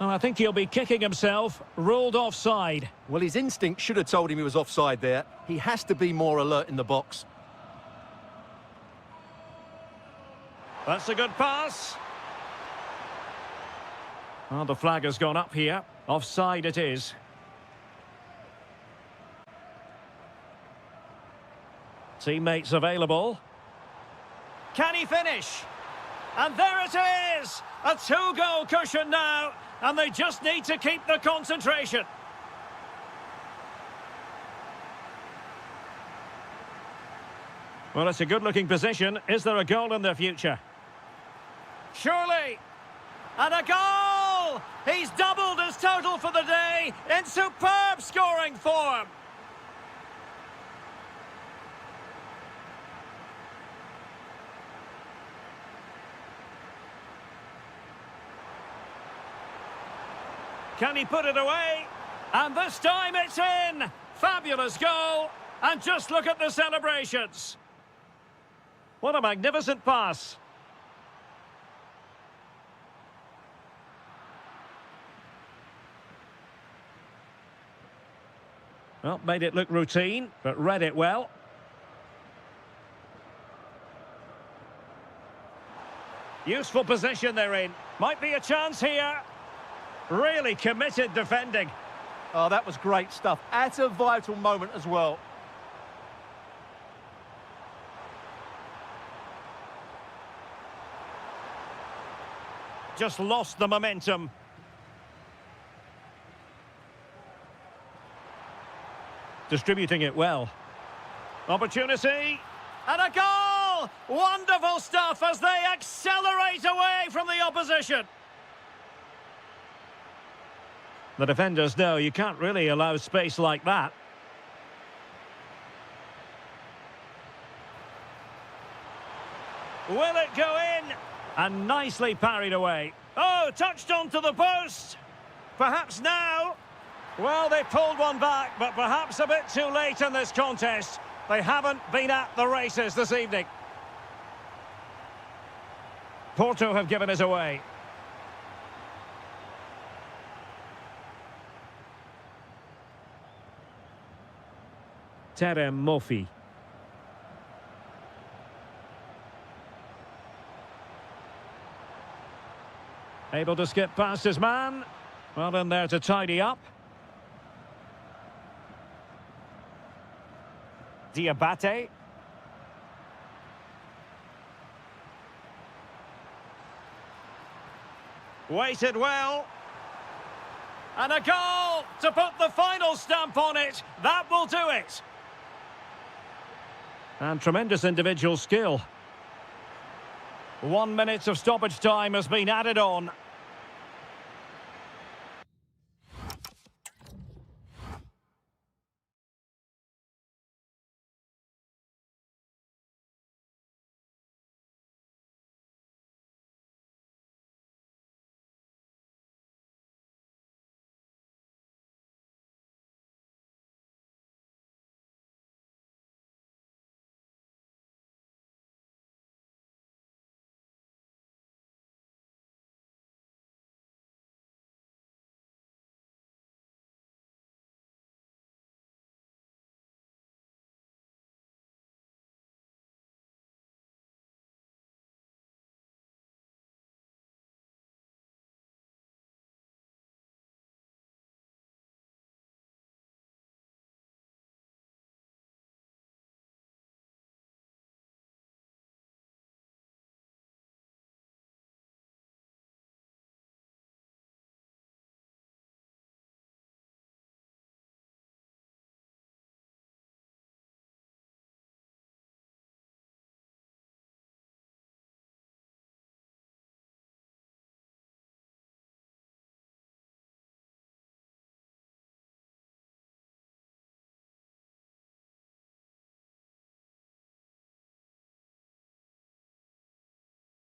Oh, I think he'll be kicking himself. Ruled offside. Well, his instinct should have told him he was offside there. He has to be more alert in the box. That's a good pass. Oh, the flag has gone up here. Offside it is. Teammates available. Can he finish? And there it is! A 2-goal cushion now, and they just need to keep the concentration. Well, it's a good-looking position. Is there a goal in the future? Surely! And a goal! He's doubled his total for the day in superb scoring form. Can he put it away? And this time it's in! Fabulous goal! And just look at the celebrations. What a magnificent pass. Well, made it look routine, but read it well. Useful position they're in. Might be a chance here. Really committed defending. Oh, that was great stuff. At a vital moment as well. Just lost the momentum. Distributing it well. Opportunity. And a goal! Wonderful stuff as they accelerate away from the opposition. The defenders know you can't really allow space like that. Will it go in? And nicely parried away. Oh, touched onto the post. Perhaps now. Well, they pulled one back, but perhaps a bit too late in this contest. They haven't been at the races this evening. Porto have given us away. Terem Moffi. Able to skip past his man. Well in there to tidy up. Diabate. Waited well. And a goal to put the final stamp on it. That will do it. And tremendous individual skill. 1 minute of stoppage time has been added on.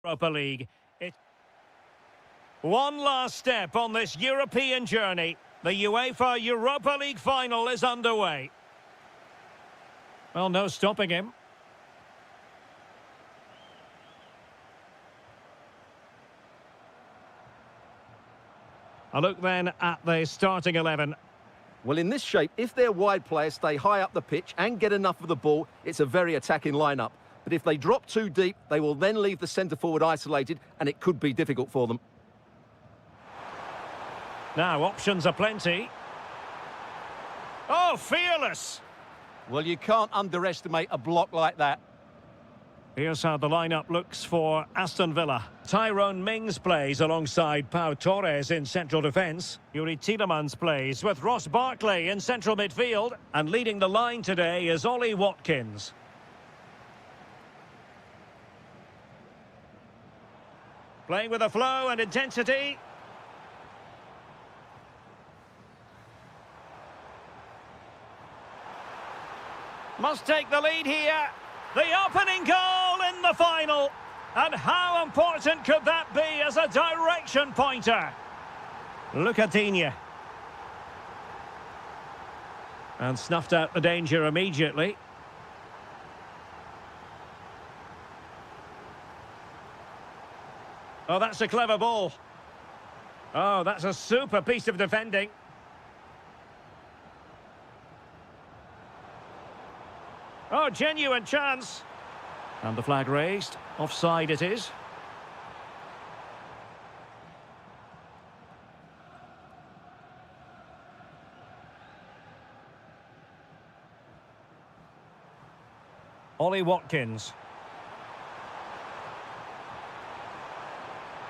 Europa League. One last step on this European journey. The UEFA Europa League final is underway. Well, no stopping him. A look then at the starting 11. Well, in this shape, if their wide players stay high up the pitch and get enough of the ball, it's a very attacking lineup. But if they drop too deep, they will then leave the centre-forward isolated, and it could be difficult for them. Now, options are plenty. Oh, fearless! Well, you can't underestimate a block like that. Here's how the lineup looks for Aston Villa. Tyrone Mings plays alongside Pau Torres in central defence. Yuri Tielemans plays with Ross Barkley in central midfield. And leading the line today is Ollie Watkins. Playing with a flow and intensity. Must take the lead here. The opening goal in the final. And how important could that be as a direction pointer? Lucatinha. And snuffed out the danger immediately. Oh, that's a clever ball. Oh, that's a super piece of defending. Oh, genuine chance. And the flag raised. Offside it is. Ollie Watkins.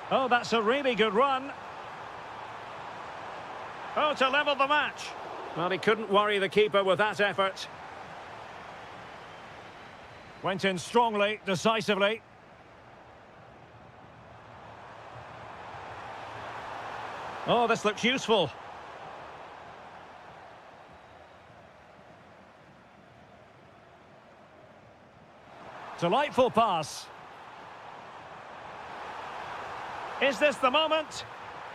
Oh, that's a really good run. Oh, to level the match. Well, he couldn't worry the keeper with that effort. Went in strongly, decisively. Oh, this looks useful. Delightful pass. Is this the moment?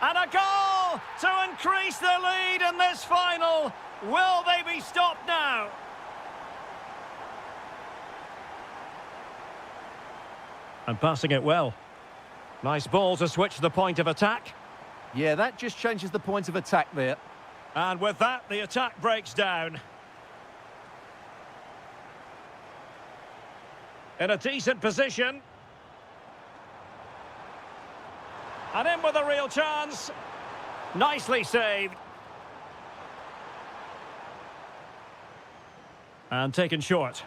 And a goal to increase the lead in this final. Will they be stopped now? And passing it well. Nice ball to switch the point of attack. Yeah, that just changes the point of attack there. And with that, the attack breaks down. In a decent position. And in with a real chance. Nicely saved. And taken short.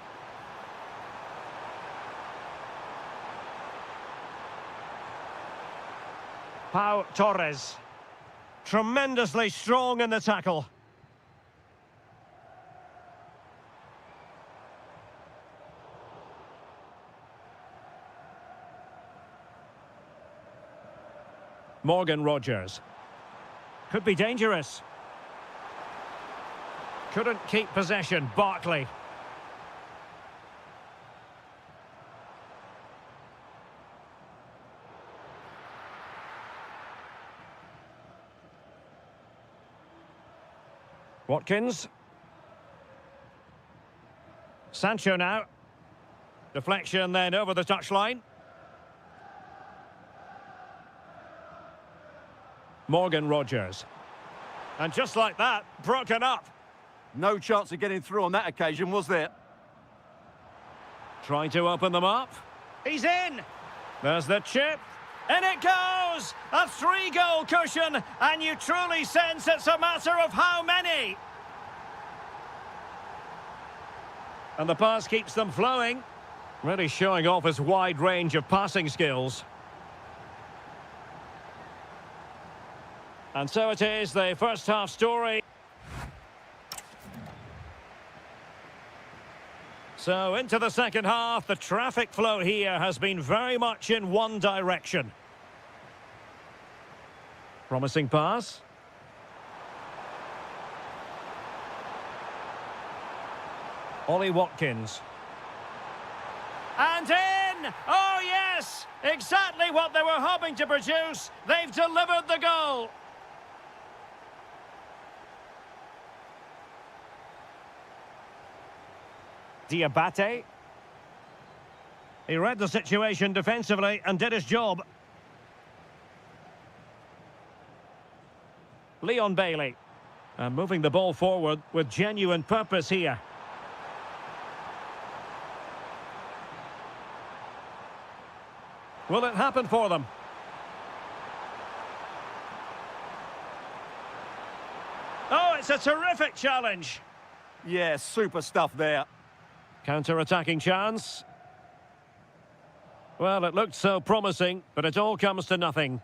Pau Torres. Tremendously strong in the tackle. Morgan Rogers. Could be dangerous. Couldn't keep possession. Barkley. Watkins. Sancho now. Deflection then over the touchline. Morgan Rogers. And just like that, broken up. No chance of getting through on that occasion, was there? Trying to open them up. He's in. There's the chip. In it goes! A 3-goal cushion, and you truly sense it's a matter of how many. And the pass keeps them flowing. Really showing off his wide range of passing skills. And so it is, the first half story. So into the second half, the traffic flow here has been very much in one direction. Promising pass. Ollie Watkins. And in! Oh yes! Yes, exactly what they were hoping to produce. They've delivered the goal. Diabate. He read the situation defensively and did his job. Leon Bailey. And moving the ball forward with genuine purpose here. Will it happen for them? Oh, it's a terrific challenge. Yeah, super stuff there. Counter-attacking chance. Well, it looked so promising, but it all comes to nothing.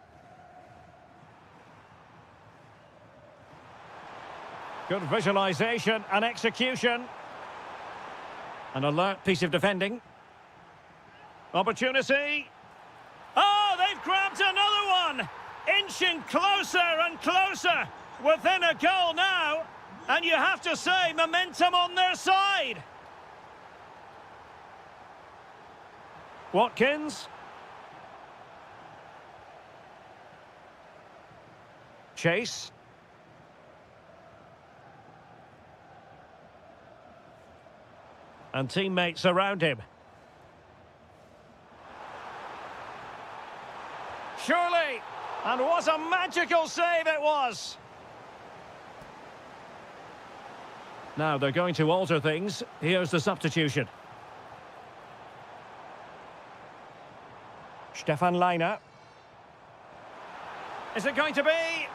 Good visualisation and execution. An alert piece of defending. Opportunity. Oh, they've grabbed another one! Inching closer and closer. Within a goal now. And you have to say, momentum on their side. Watkins. Chase. And teammates around him. Surely. And what a magical save it was. Now they're going to alter things. Here's the substitution. Stefan Leiner. Is it going to be?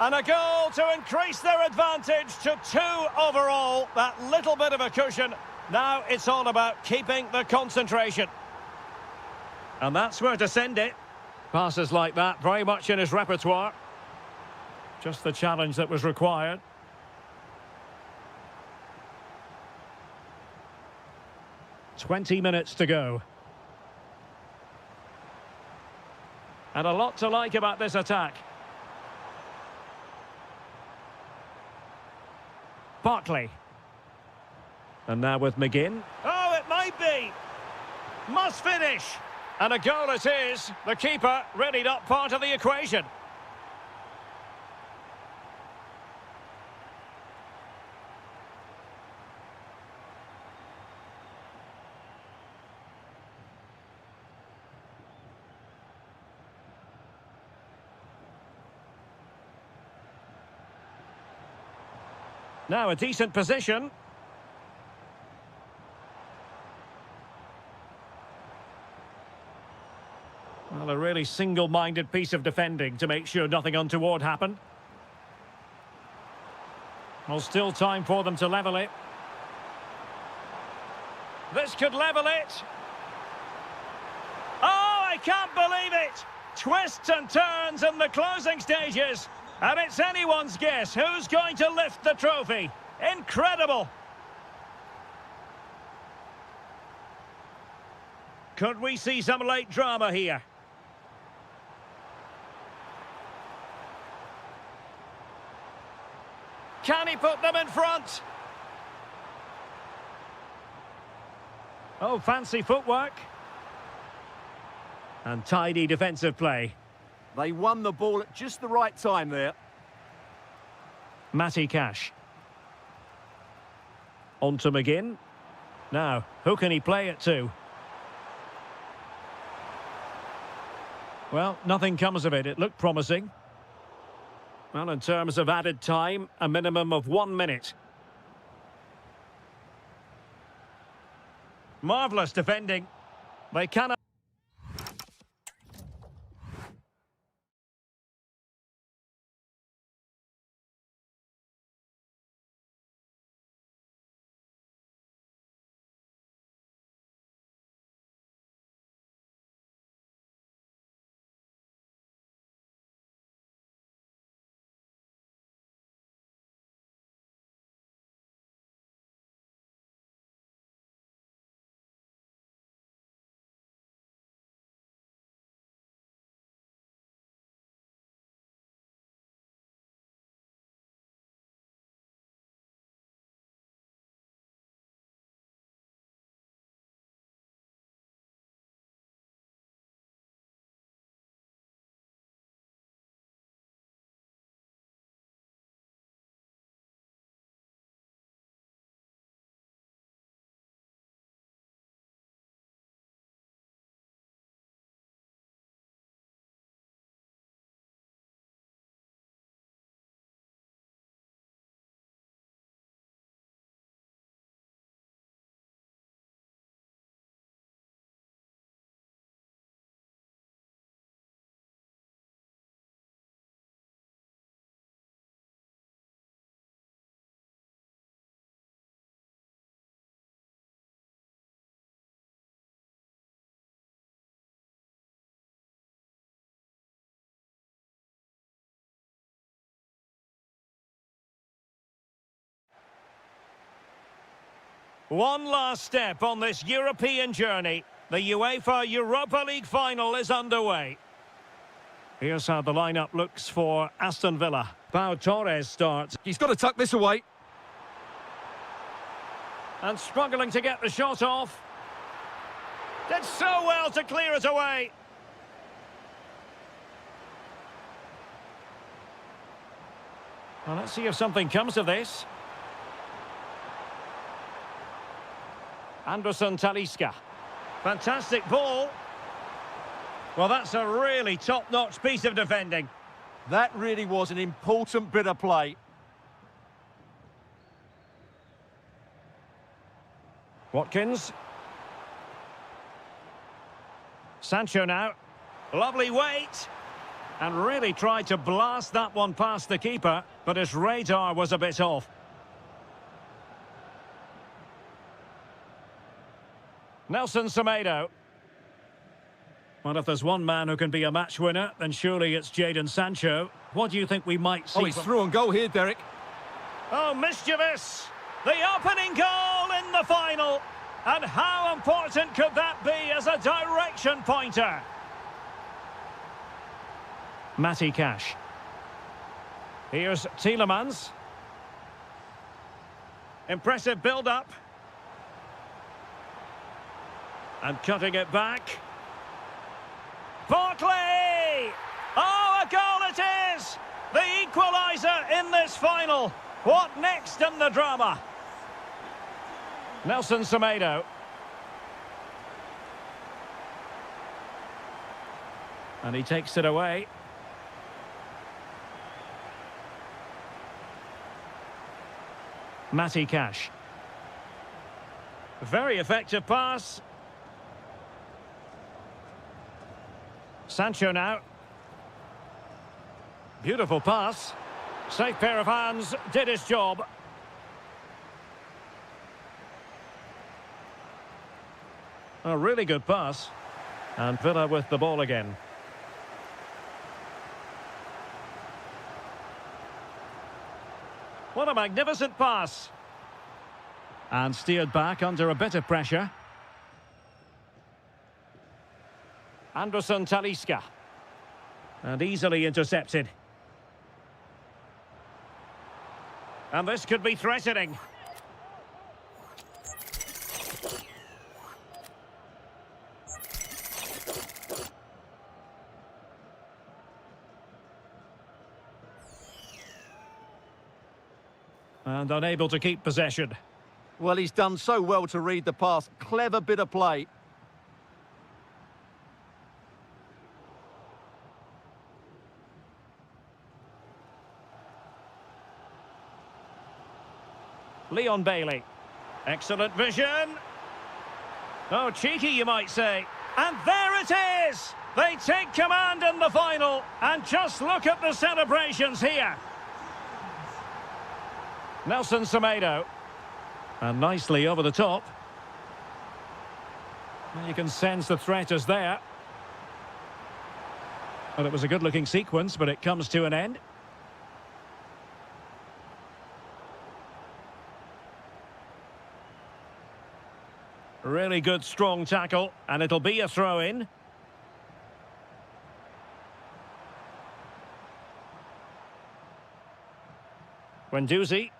And a goal to increase their advantage to 2 overall. That little bit of a cushion. Now it's all about keeping the concentration. And that's where to send it. Passes like that, very much in his repertoire. Just the challenge that was required. "20 minutes to go. And a lot to like about this attack. Bartley. And now with McGinn. Oh, it might be. Must finish. And a goal it is. The keeper really not part of the equation. Now a decent position. Well, a really single-minded piece of defending to make sure nothing untoward happened. Well, still time for them to level it. This could level it. Oh, I can't believe it! Twists and turns in the closing stages. And it's anyone's guess who's going to lift the trophy. Incredible! Could we see some late drama here? Can he put them in front? Oh, fancy footwork. And tidy defensive play. They won the ball at just the right time there. Matty Cash. On to McGinn. Now, who can he play it to? Well, nothing comes of it. It looked promising. Well, in terms of added time, a minimum of 1 minute. Marvellous defending. They cannot... One last step on this European journey. The UEFA Europa League final is underway. Here's how the lineup looks for Aston Villa. Pau Torres starts. He's got to tuck this away. And struggling to get the shot off. Did so well to clear it away. Well, let's see if something comes of this. Anderson Talisca. Fantastic ball. Well, that's a really top-notch piece of defending. That really was an important bit of play. Watkins. Sancho now. Lovely weight. And really tried to blast that one past the keeper, but his radar was a bit off. Nelson Semedo. Well, if there's one man who can be a match winner, then surely it's Jadon Sancho. What do you think we might see? Oh, he's through on goal here, Derek. Oh, mischievous. The opening goal in the final. And how important could that be as a direction pointer? Matty Cash. Here's Tielemans. Impressive build-up. And cutting it back. Barkley! Oh, a goal it is! The equalizer in this final. What next in the drama? Nelson Semedo. And he takes it away. Matty Cash. Very effective pass. Sancho now. Beautiful pass. Safe pair of hands, did his job. A really good pass. And Villa with the ball again. What a magnificent pass. And steered back under a bit of pressure. Anderson Talisca. And easily intercepted. And this could be threatening. And unable to keep possession. Well, he's done so well to read the pass. Clever bit of play. Leon Bailey. Excellent vision. Oh, cheeky, you might say. And there it is! They take command in the final. And just look at the celebrations here. Nelson Semedo. And nicely over the top. And you can sense the threat is there. Well, it was a good-looking sequence, but it comes to an end. Really good, strong tackle, and it'll be a throw-in. Guendouzi.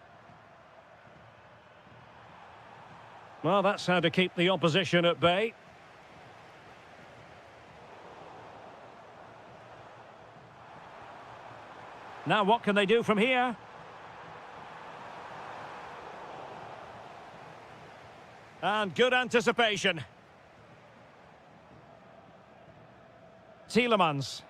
Well, that's how to keep the opposition at bay. Now what can they do from here? And good anticipation. Tielemans.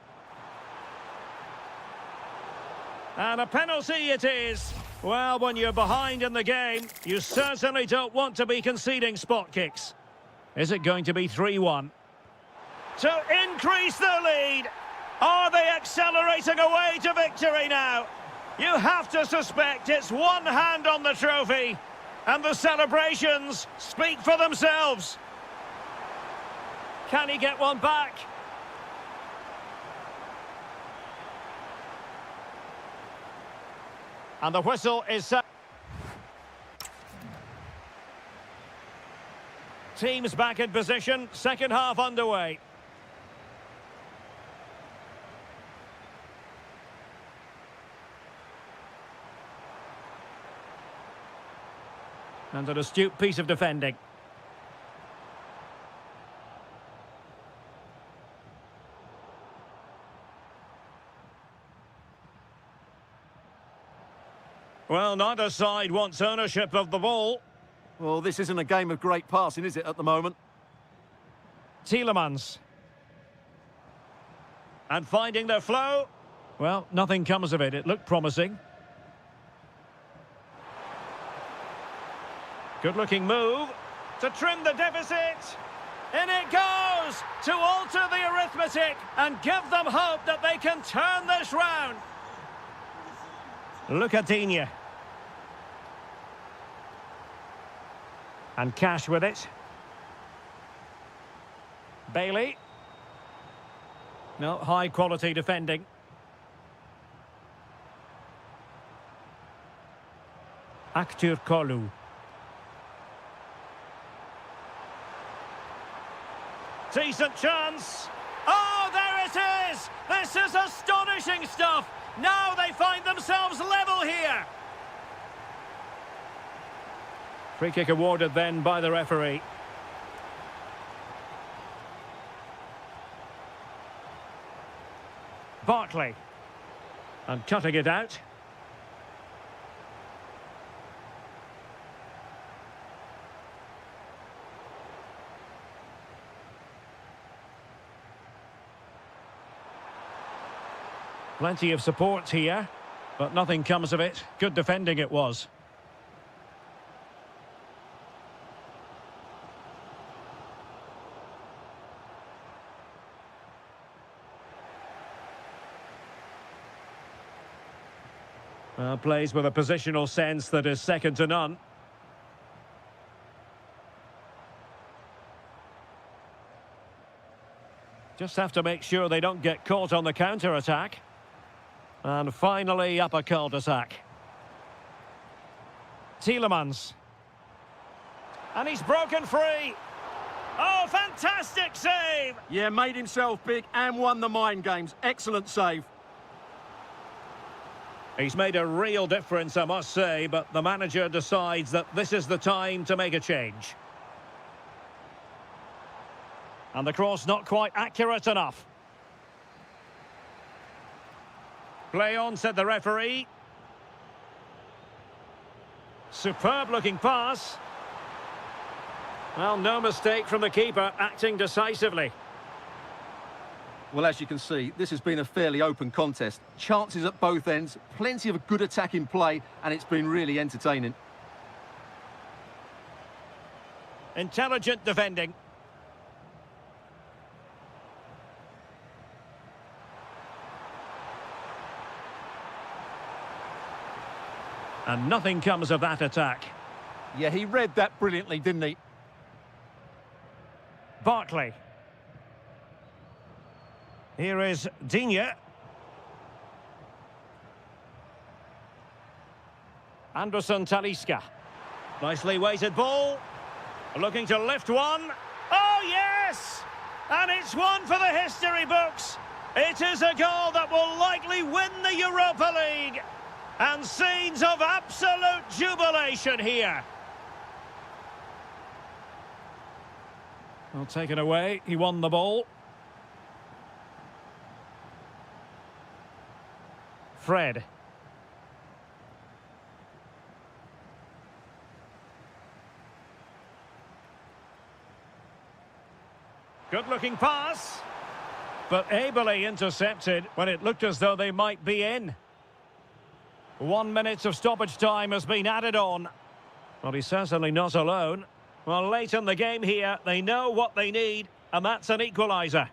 And a penalty it is. Well, when you're behind in the game, you certainly don't want to be conceding spot kicks. Is it going to be 3-1? To increase the lead. Are they accelerating away to victory now? You have to suspect it's one hand on the trophy. And the celebrations speak for themselves. Can he get one back? And the whistle is set. teams back in position. Second half underway. And an astute piece of defending. Well, neither side wants ownership of the ball. Well, this isn't a game of great passing, is it, at the moment? Tielemans. And finding their flow. Well, nothing comes of it. It looked promising. Good-looking move to trim the deficit. In it goes to alter the arithmetic and give them hope that they can turn this round. Look at Digne. And Cash with it. Bailey. No, high-quality defending. Aktürkoğlu. Decent chance. Oh, there it is! This is astonishing stuff! Now they find themselves level here. Free kick awarded then by the referee. Barkley. And cutting it out. Plenty of support here, but nothing comes of it. Good defending it was. Plays with a positional sense that is second to none. Just have to make sure they don't get caught on the counter-attack. And finally up a cul-de-sac. Tielemans. And he's broken free. Oh, fantastic save! Yeah, made himself big and won the mind games. Excellent save. He's made a real difference, I must say, but the manager decides that this is the time to make a change. And the cross not quite accurate enough. Play on, said the referee. Superb-looking pass. Well, no mistake from the keeper, acting decisively. Well, as you can see, this has been a fairly open contest. Chances at both ends, plenty of good attacking play, and it's been really entertaining. Intelligent defending. And nothing comes of that attack. Yeah, he read that brilliantly, didn't he? Barkley. Here is Digne. Anderson Talisca. Nicely weighted ball. Looking to lift one. Oh, yes! And it's one for the history books. It is a goal that will likely win the Europa League. And scenes of absolute jubilation here. Well, taken away. He won the ball. Fred. Good-looking pass. But ably intercepted when it looked as though they might be in. 1 minute of stoppage time has been added on. Well, he's certainly not alone. Well, late in the game here, they know what they need, and that's an equalizer.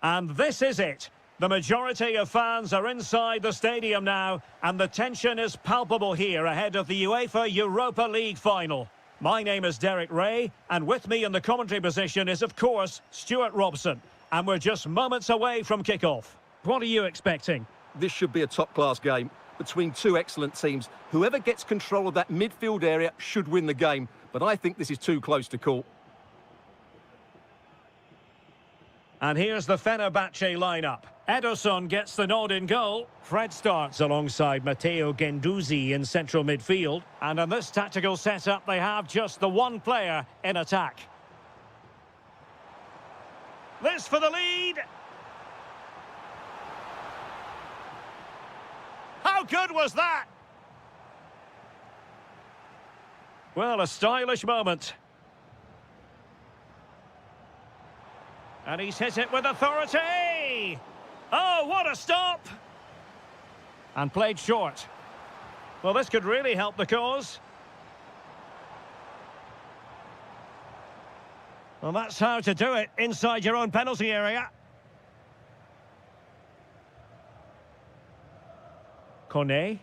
And this is it. The majority of fans are inside the stadium now, and the tension is palpable here ahead of the UEFA Europa League final. My name is Derek Ray, and with me in the commentary position is, of course, Stuart Robson. And we're just moments away from kickoff. What are you expecting? This should be a top-class game between two excellent teams. Whoever gets control of that midfield area should win the game, but I think this is too close to call. And here's the Fenerbahce lineup. Ederson gets the nod in goal. Fred starts alongside Matteo Guendouzi in central midfield. And in this tactical setup, they have just the one player in attack. This for the lead. How good was that? Well, a stylish moment. And he's hit it with authority! Oh, what a stop! And played short. Well, this could really help the cause. Well, that's how to do it inside your own penalty area. Kone.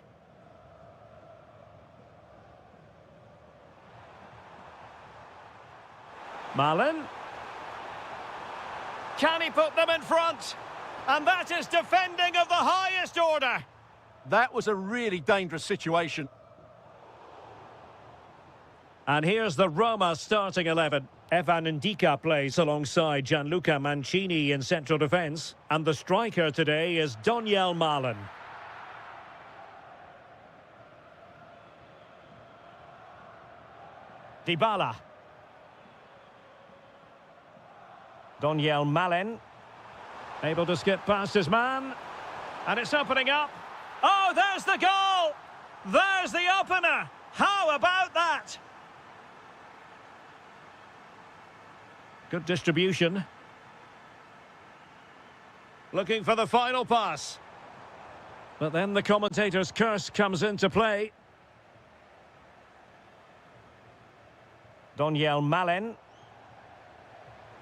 Malen. Can he put them in front? And that is defending of the highest order. That was a really dangerous situation. And here's the Roma starting 11. Evan Ndika plays alongside Gianluca Mancini in central defence. And the striker today is Donyell Malen. Dybala. Donyell Malen. Able to skip past his man. And it's opening up. Oh, there's the goal! There's the opener! How about that? Good distribution. Looking for the final pass. But then the commentator's curse comes into play. Donyell Malen.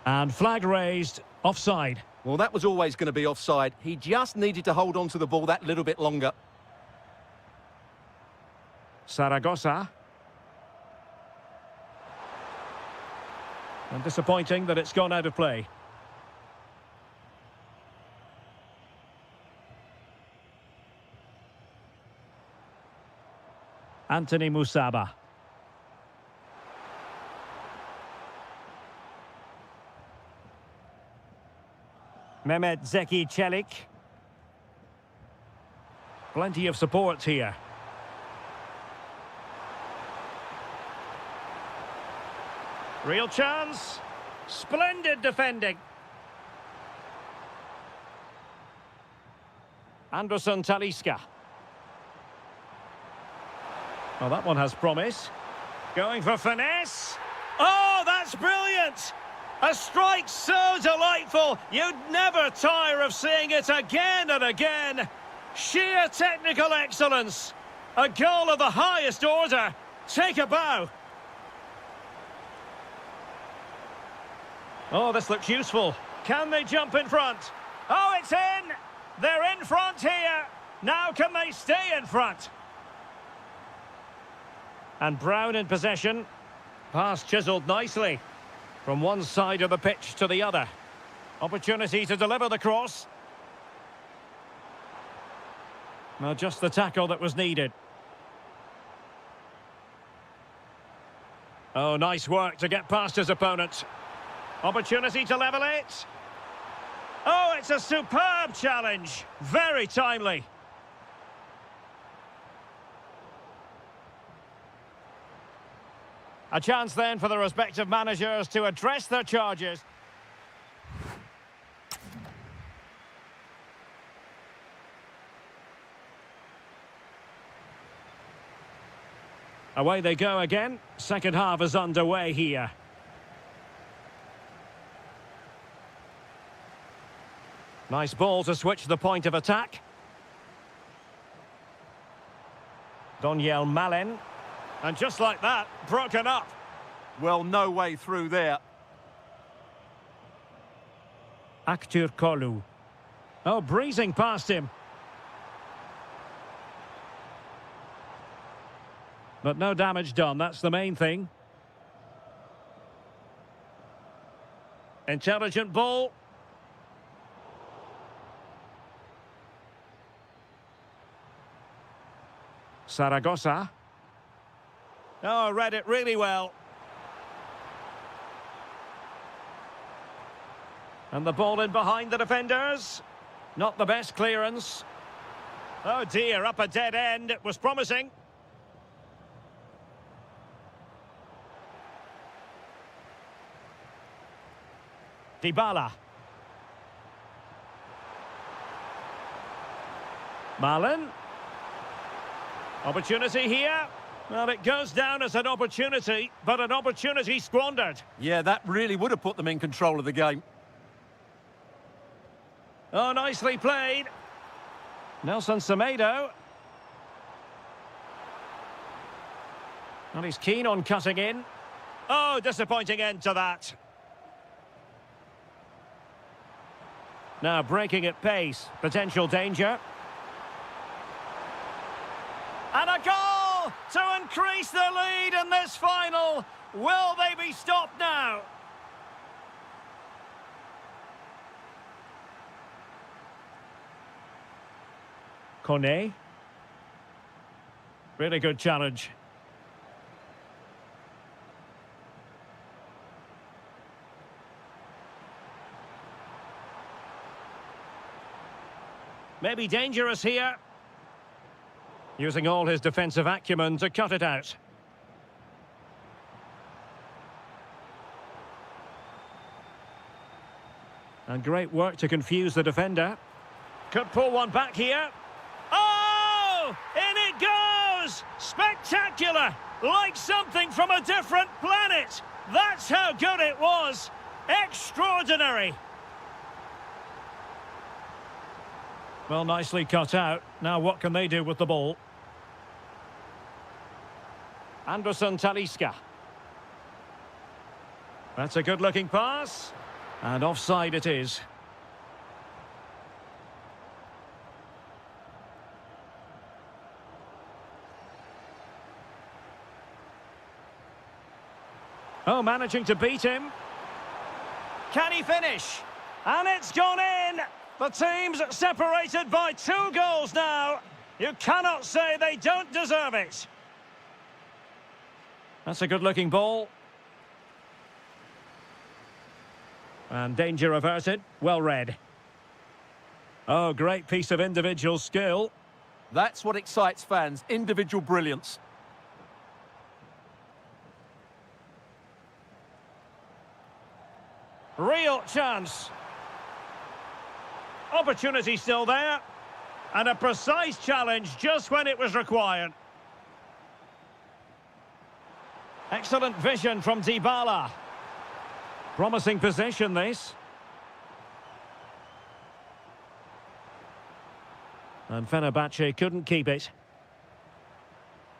And flag raised, offside. Well, that was always going to be offside. He just needed to hold on to the ball that little bit longer. Zaragoza. And disappointing that it's gone out of play. Anthony Musaba. Mehmet Zeki Çelik. Plenty of support here. Real chance. Splendid defending. Anderson Talisca. Well, that one has promise. Going for finesse. Oh, that's brilliant! A strike so delightful, you'd never tire of seeing it again and again. Sheer technical excellence. A goal of the highest order. Take a bow. Oh, this looks useful. Can they jump in front? Oh, it's in! They're in front here. Now can they stay in front? And Brown in possession. Pass chiselled nicely. From one side of the pitch to the other. Opportunity to deliver the cross. Well, just the tackle that was needed. Oh, nice work to get past his opponent. Opportunity to level it. Oh, it's a superb challenge. Very timely. A chance then for the respective managers to address their charges. Away they go again. Second half is underway here. Nice ball to switch the point of attack. Donyell Malen. And just like that, broken up. Well, no way through there. Actur Kolu. Oh, breezing past him. But no damage done, that's the main thing. Intelligent ball. Saragossa. Oh, read it really well. And the ball in behind the defenders. Not the best clearance. Oh dear, up a dead end. It was promising. Dybala. Malen. Opportunity here. Well, it goes down as an opportunity, but an opportunity squandered. Yeah, that really would have put them in control of the game. Oh, nicely played. Nelson Semedo. And he's keen on cutting in. Oh, disappointing end to that. Now breaking at pace. Potential danger. And a goal to increase the lead in this final. Will they be stopped now? Kone. Really good challenge. Maybe dangerous here. Using all his defensive acumen to cut it out. And great work to confuse the defender. Could pull one back here. Oh! In it goes! Spectacular! Like something from a different planet! That's how good it was! Extraordinary! Well, nicely cut out. Now what can they do with the ball? Anderson Talisca. That's a good-looking pass. And offside it is. Oh, managing to beat him. Can he finish? And it's gone in! The team's separated by 2 goals now. You cannot say they don't deserve it. That's a good-looking ball. And danger averted. Well read. Oh, great piece of individual skill. That's what excites fans, individual brilliance. Real chance. Opportunity still there. And a precise challenge just when it was required. Excellent vision from Dybala. Promising possession, this. And Fenerbahce couldn't keep it.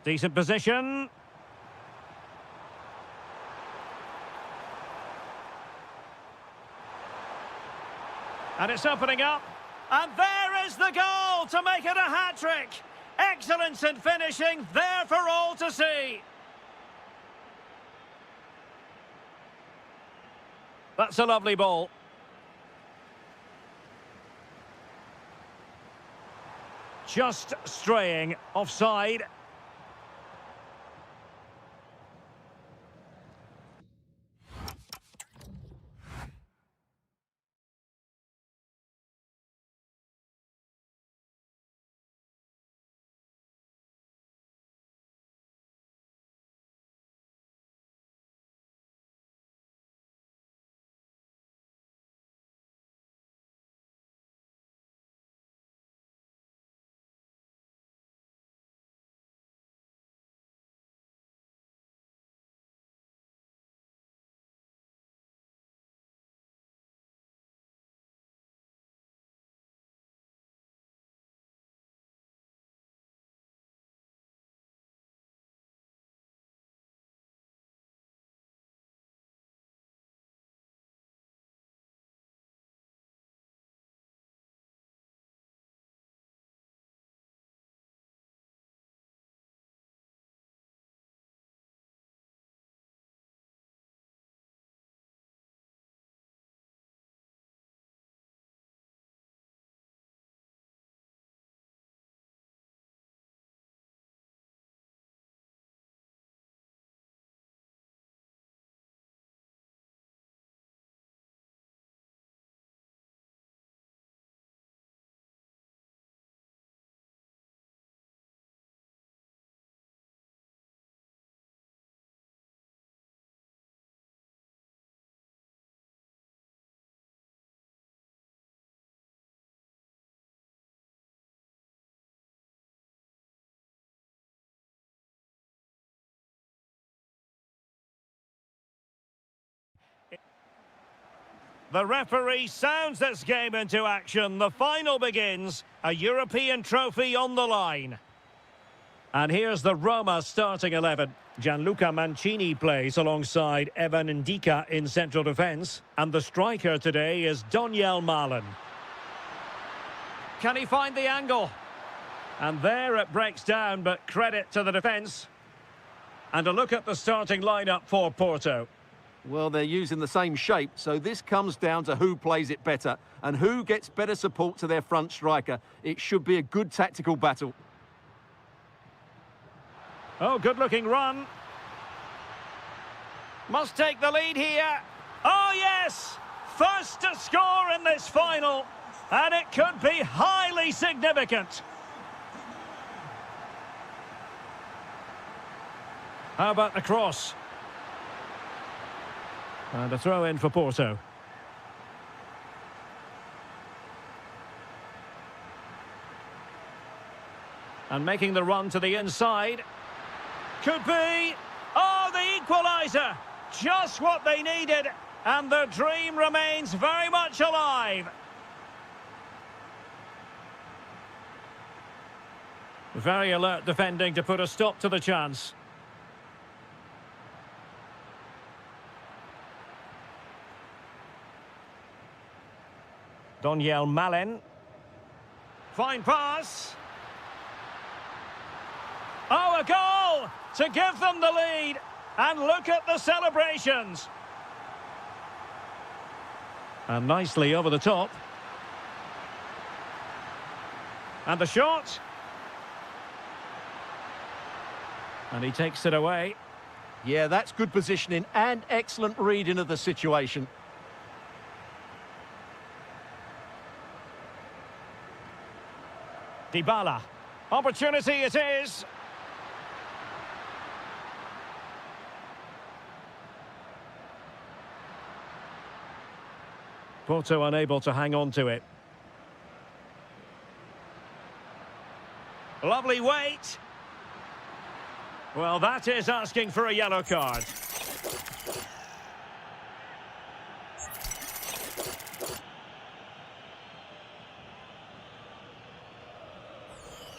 Decent position. And it's opening up. And there is the goal to make it a hat-trick. Excellence in finishing, there for all to see. That's a lovely ball. Just straying offside. The referee sounds this game into action. The final begins. A European trophy on the line. And here's the Roma starting 11. Gianluca Mancini plays alongside Evan Ndika in central defence. And the striker today is Doniel Malen. Can he find the angle? And there it breaks down, but credit to the defence. And a look at the starting lineup for Porto. Well, they're using the same shape, so this comes down to who plays it better and who gets better support to their front striker. It should be a good tactical battle. Oh, good-looking run. Must take the lead here. Oh, yes! First to score in this final. And it could be highly significant. How about the cross? And a throw in for Porto. And making the run to the inside. Could be. Oh, the equalizer. Just what they needed. And the dream remains very much alive. Very alert defending to put a stop to the chance. Doniel Malen. Fine pass. Oh, a goal to give them the lead. And look at the celebrations. And nicely over the top. And the shot. And he takes it away. Yeah, that's good positioning and excellent reading of the situation. Dybala. Opportunity it is. Porto unable to hang on to it. Lovely weight. Well, that is asking for a yellow card.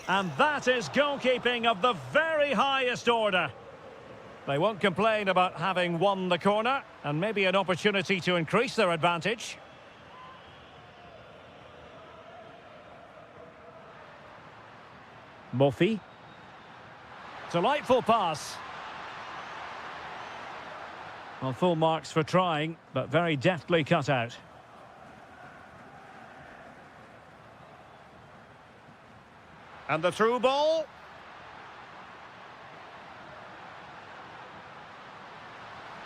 And that is goalkeeping of the very highest order. They won't complain about having won the corner, and maybe an opportunity to increase their advantage. Murphy. Delightful pass. Well, full marks for trying, but very deftly cut out. And the through ball.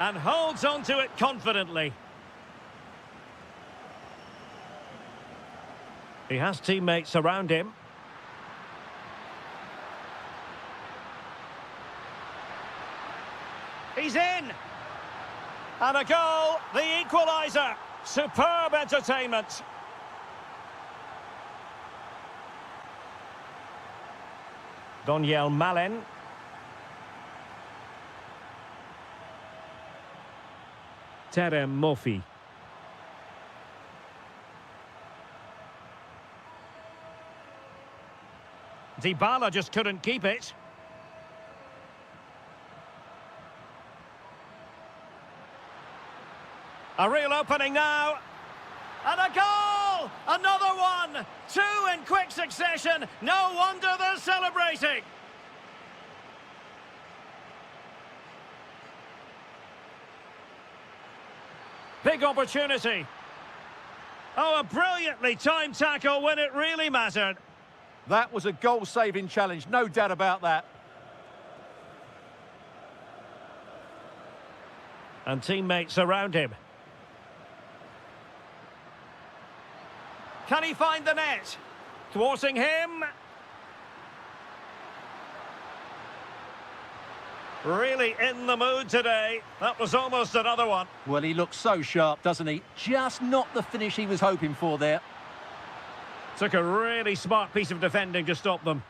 And holds on to it confidently. He has teammates around him. He's in. And a goal, the equalizer. Superb entertainment. Doniel Malen. Terem Murphy. Dybala just couldn't keep it. A real opening now. And a goal! Another one! Two in quick succession. No wonder they're celebrating. Big opportunity. Oh, a brilliantly timed tackle when it really mattered. That was a goal-saving challenge, no doubt about that. And teammates around him. Can he find the net? Thwarting him. Really in the mood today. That was almost another one. Well, he looks so sharp, doesn't he? Just not the finish he was hoping for there. Took a really smart piece of defending to stop them.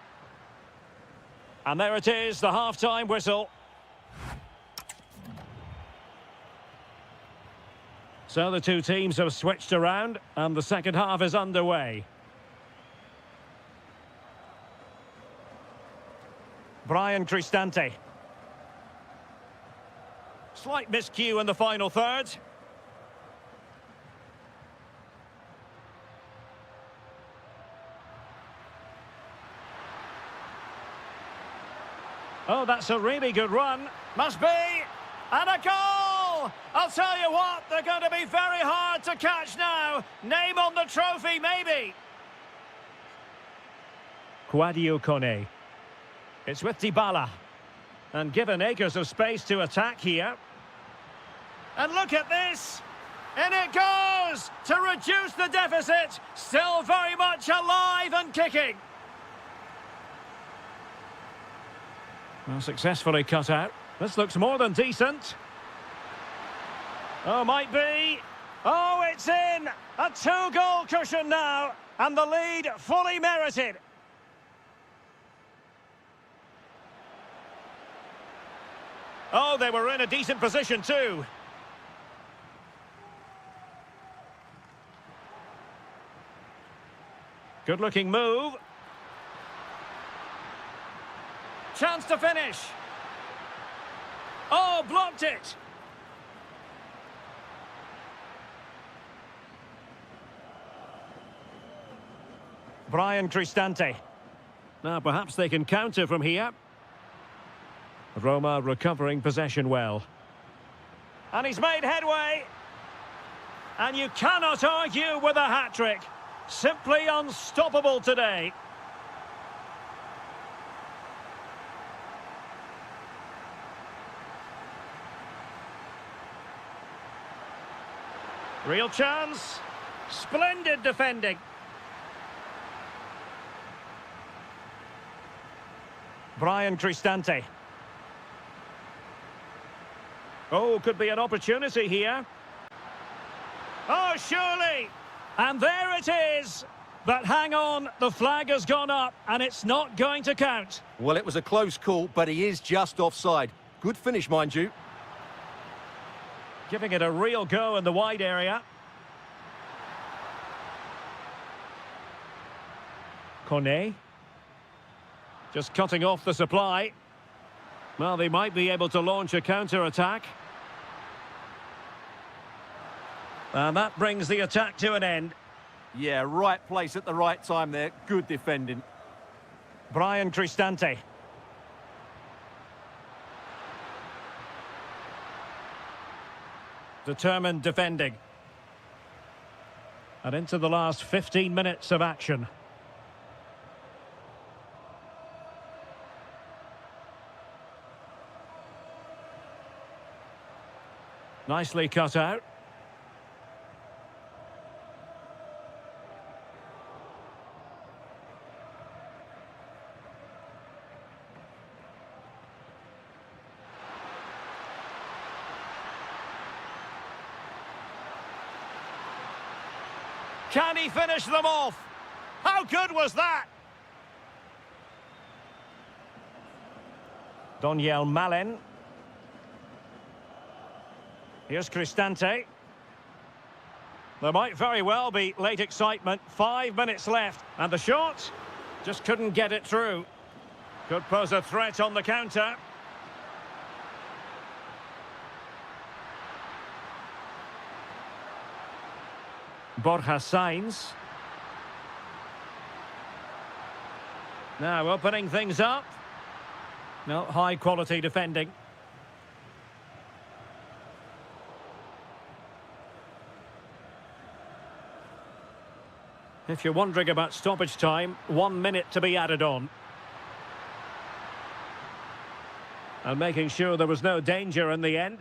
And there it is, the half-time whistle. So the two teams have switched around and the second half is underway. Brian Cristante. Slight miscue in the final third. Oh, that's a really good run. Must be. And a goal! I'll tell you what, they're going to be very hard to catch now. Name on the trophy, maybe. Quadio Kone. It's with Dybala. And given acres of space to attack here. And look at this. In it goes to reduce the deficit. Still very much alive and kicking. Well, successfully cut out. This looks more than decent. Oh, might be. Oh, it's in. A two-goal cushion now. And the lead fully merited. Oh, they were in a decent position too. Good-looking move. Chance to finish. Oh, blocked it. Brian Cristante. Now, perhaps they can counter from here. Roma recovering possession well. And he's made headway. And you cannot argue with a hat-trick. Simply unstoppable today. Real chance. Splendid defending. Brian Cristante. Oh, could be an opportunity here. Oh, surely. And there it is. But hang on, the flag has gone up and it's not going to count. Well, it was a close call, but he is just offside. Good finish, mind you. Giving it a real go in the wide area. Kone. Just cutting off the supply. Well, they might be able to launch a counter-attack. And that brings the attack to an end. Yeah, right place at the right time there. Good defending. Brian Cristante. Determined defending. And into the last 15 minutes of action. Nicely cut out. Can he finish them off? How good was that? Doniel Malen. Here's Cristante. There might very well be late excitement. 5 minutes left. And the shot just couldn't get it through. Could pose a threat on the counter. Borja Sainz. Now opening things up. No, high quality defending. If you're wondering about stoppage time, 1 minute to be added on. And making sure there was no danger in the end.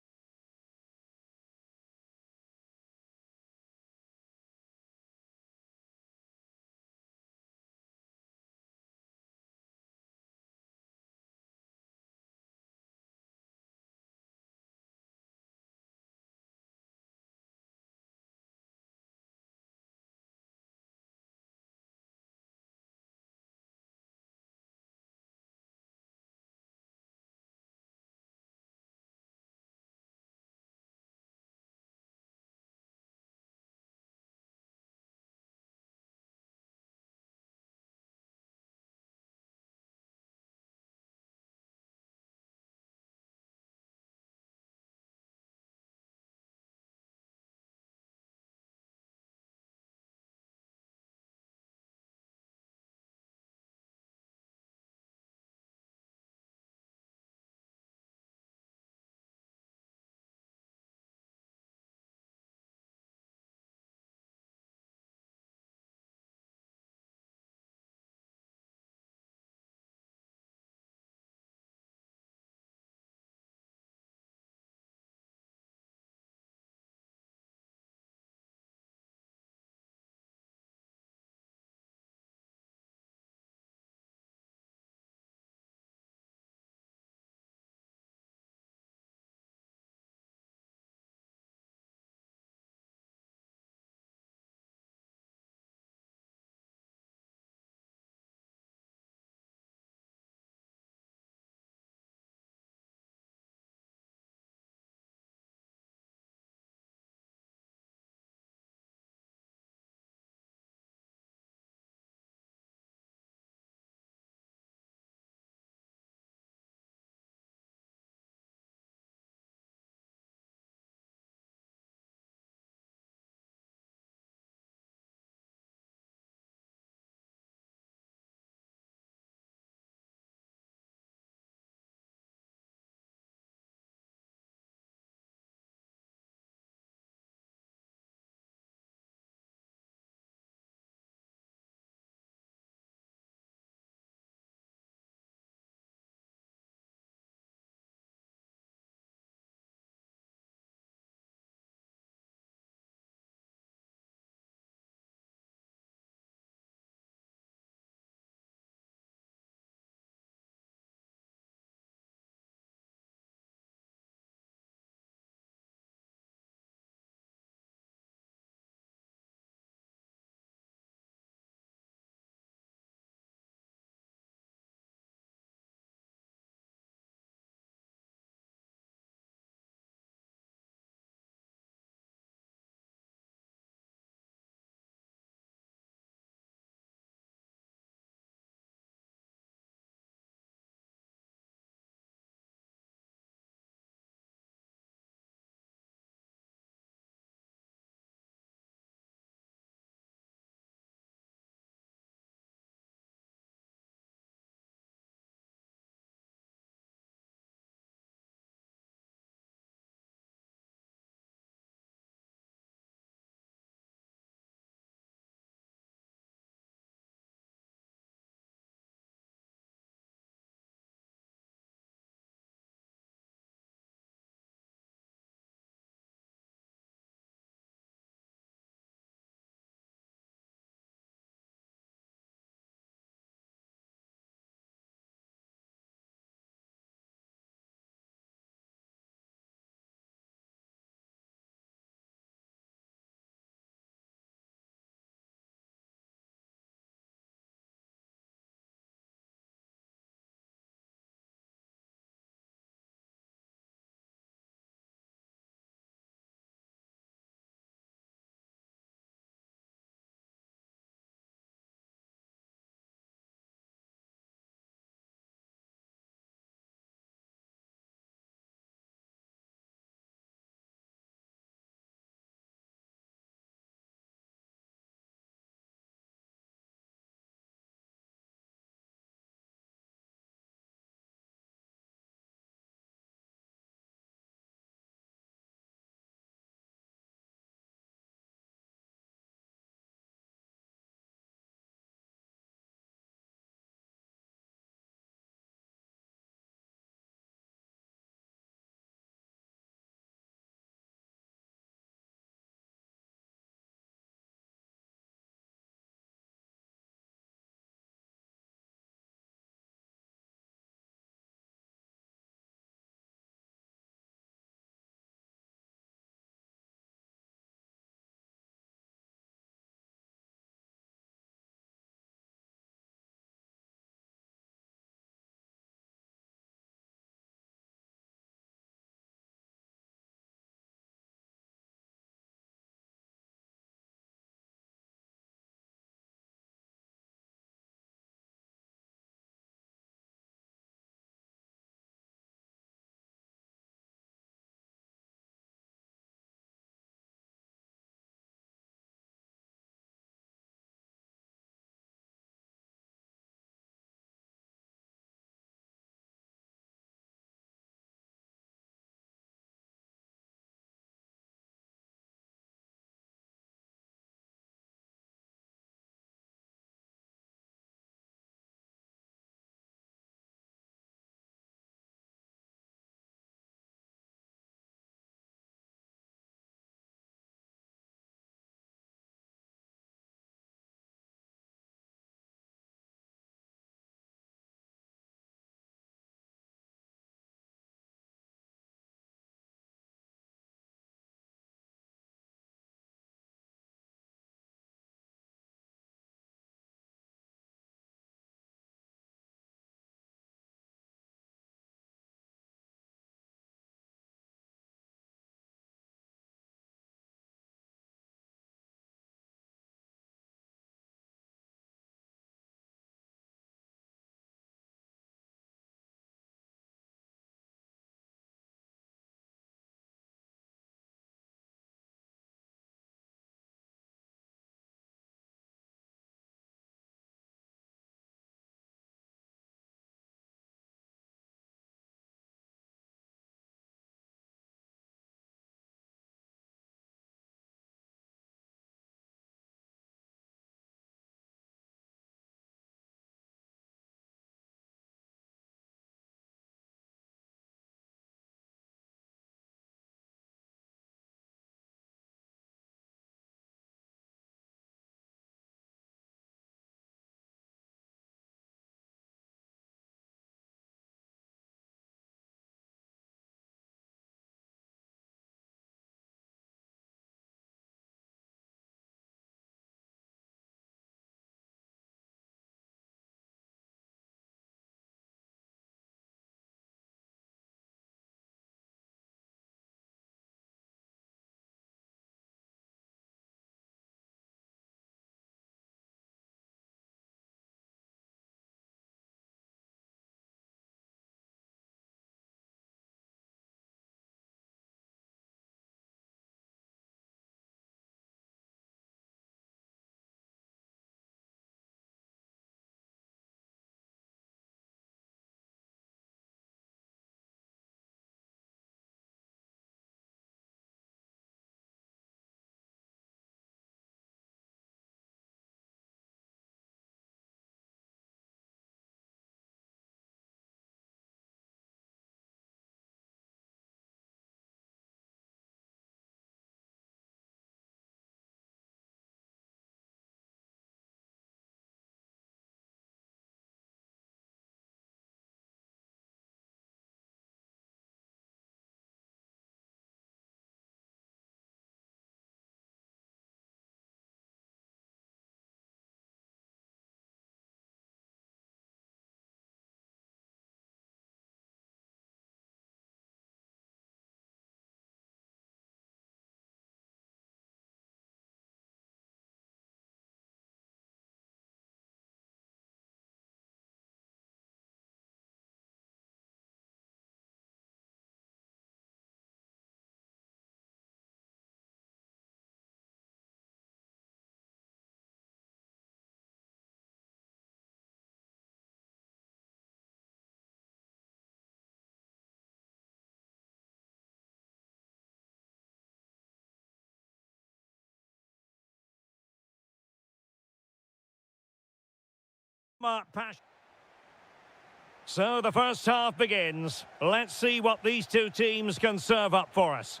So the first half begins. Let's see what these two teams can serve up for us.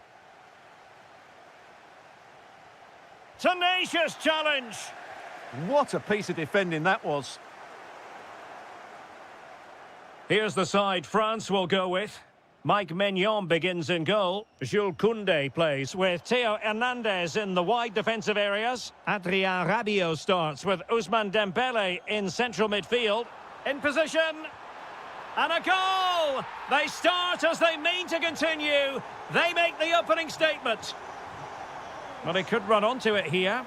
Tenacious challenge. What a piece of defending that was. Here's the side France will go with. Mike Maignan begins in goal. Jules Koundé plays with Theo Hernandez in the wide defensive areas. Adrien Rabiot starts with Ousmane Dembele in central midfield. In position. And a goal! They start as they mean to continue. They make the opening statement. Well, he could run onto it here.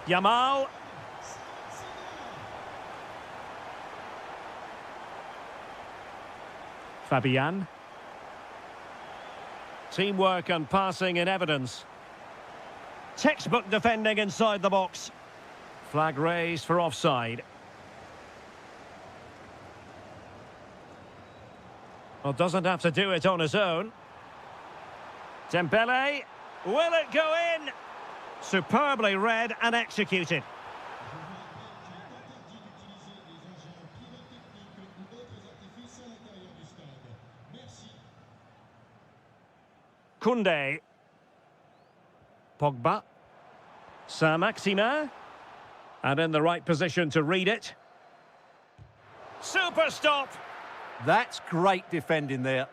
Yamal. Fabian. Teamwork and passing in evidence. Textbook defending inside the box. Flag raised for offside. Well, doesn't have to do it on his own. Dembele. Will it go in? Superbly read and executed. Koundé. Pogba. Saint-Maximin. And in the right position to read it. Super stop. That's great defending there.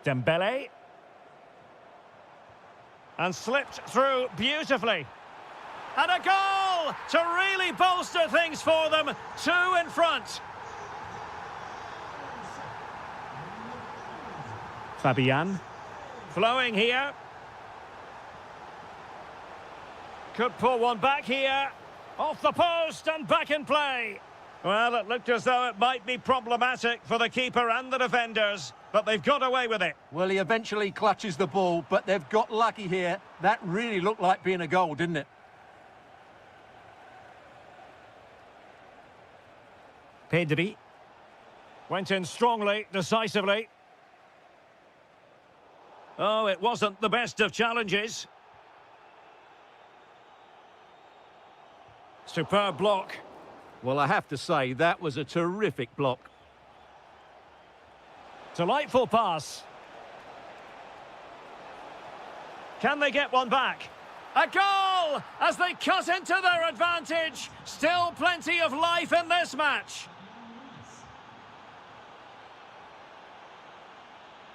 Dembele. And slipped through beautifully. And a goal to really bolster things for them. Two in front. Fabian. Flowing here. Could pull one back here. Off the post and back in play. Well, it looked as though it might be problematic for the keeper and the defenders, but they've got away with it. Well, he eventually clutches the ball, but they've got lucky here. That really looked like being a goal, didn't it? Pedri. Went in strongly, decisively. Oh, it wasn't the best of challenges. Superb block. Well, I have to say, that was a terrific block. Delightful pass. Can they get one back? A goal as they cut into their advantage. Still plenty of life in this match.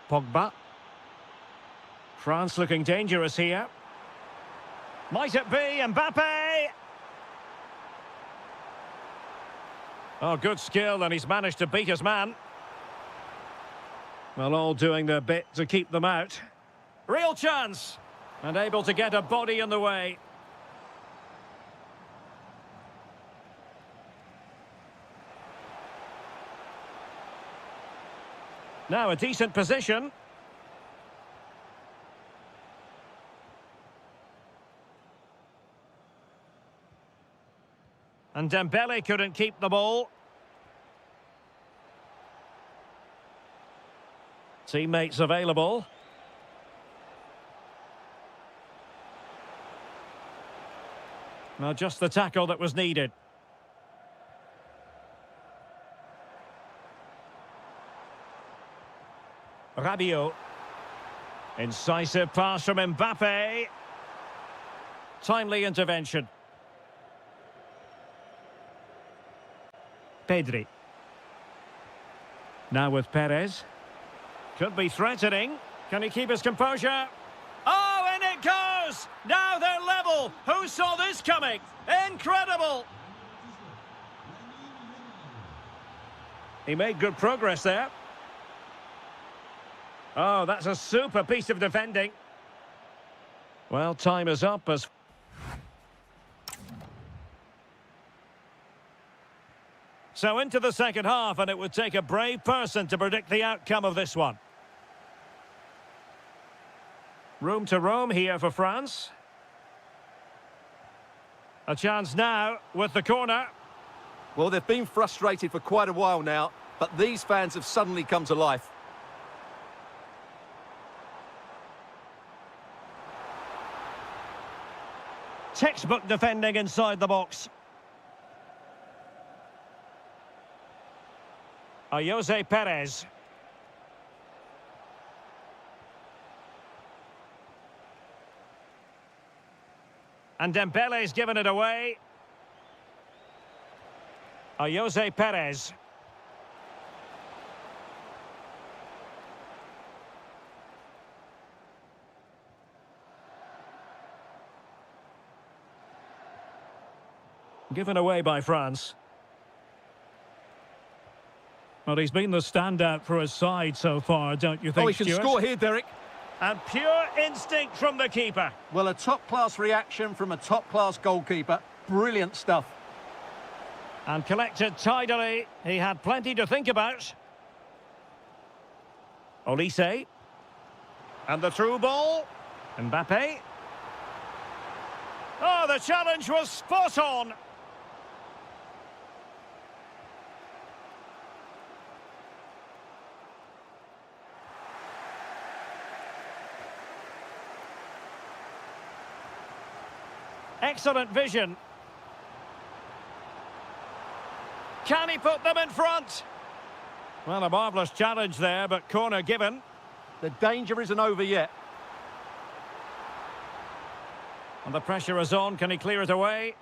Pogba. France looking dangerous here. Might it be Mbappe? Oh, good skill, and he's managed to beat his man. Well, all doing their bit to keep them out. Real chance. And able to get a body in the way. Now a decent position. And Dembele couldn't keep the ball. Teammates available. Now just the tackle that was needed. Rabiot. Incisive pass from Mbappe. Timely intervention. Pedri. Now with Perez. Could be threatening. Can he keep his composure? Oh, and it goes! Now they're level. Who saw this coming? Incredible! He made good progress there. Oh, that's a super piece of defending. Well, time is up as... So into the second half, and it would take a brave person to predict the outcome of this one. Room to roam here for France. A chance now with the corner. Well, they've been frustrated for quite a while now, but these fans have suddenly come to life. Textbook defending inside the box. Jose Perez. And Dembele's given it away. Jose Perez. Given away by France. Well, he's been the standout for his side so far, don't you think, Oh, he can Stuart? score here, Derek. And pure instinct from the keeper. Well, a top-class reaction from a top-class goalkeeper. Brilliant stuff. And collected tidily. He had plenty to think about. Olise. And the through ball. Mbappe. Oh, the challenge was spot on. Excellent vision. Can he put them in front? Well, a marvellous challenge there, but corner given. The danger isn't over yet. And the pressure is on. Can he clear it away?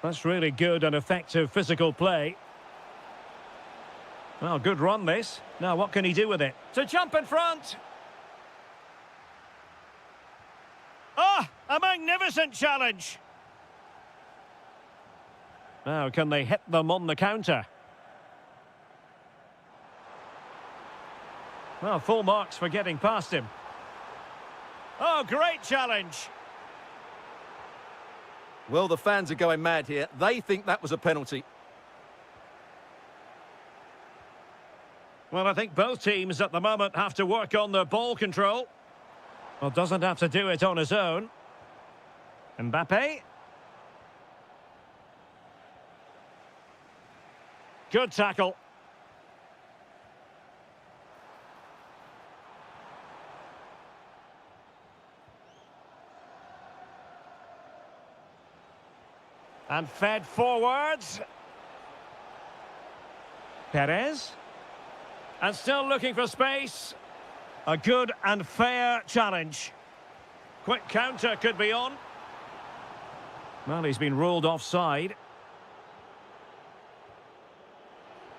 That's really good and effective physical play. Well, good run this. Now, what can he do with it? To jump in front. Ah, a magnificent challenge. Now, can they hit them on the counter? Well, full marks for getting past him. Oh, great challenge. Well, the fans are going mad here. They think that was a penalty. Well, I think both teams at the moment have to work on their ball control. Well, doesn't have to do it on his own. Mbappe. Good tackle. And fed forwards. Perez. And still looking for space. A good and fair challenge. Quick counter could be on. Well, he's been ruled offside.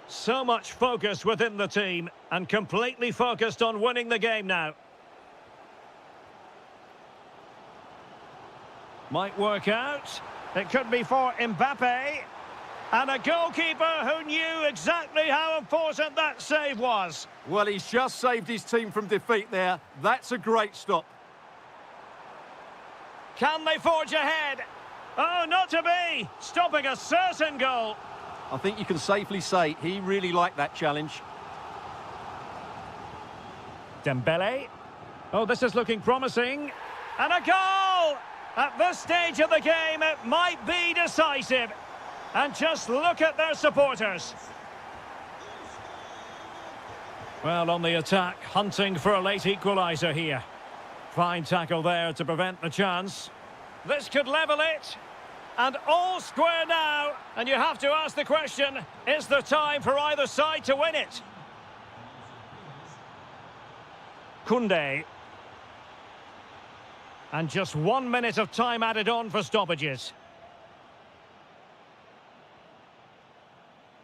So much focus within the team and completely focused on winning the game now. Might work out. It could be for Mbappe. And a goalkeeper who knew exactly how important that save was. Well, he's just saved his team from defeat there. That's a great stop. Can they forge ahead? Oh, not to be. Stopping a certain goal. I think you can safely say he really liked that challenge. Dembele. Oh, this is looking promising. And a goal! At this stage of the game, it might be decisive. And just look at their supporters. Well, on the attack, hunting for a late equalizer here. Fine tackle there to prevent the chance. This could level it. And all square now. And you have to ask the question, is there time for either side to win it? Koundé. And just 1 minute of time added on for stoppages.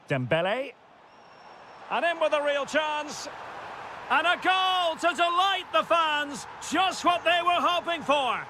Dembele. And in with a real chance. And a goal to delight the fans. Just what they were hoping for.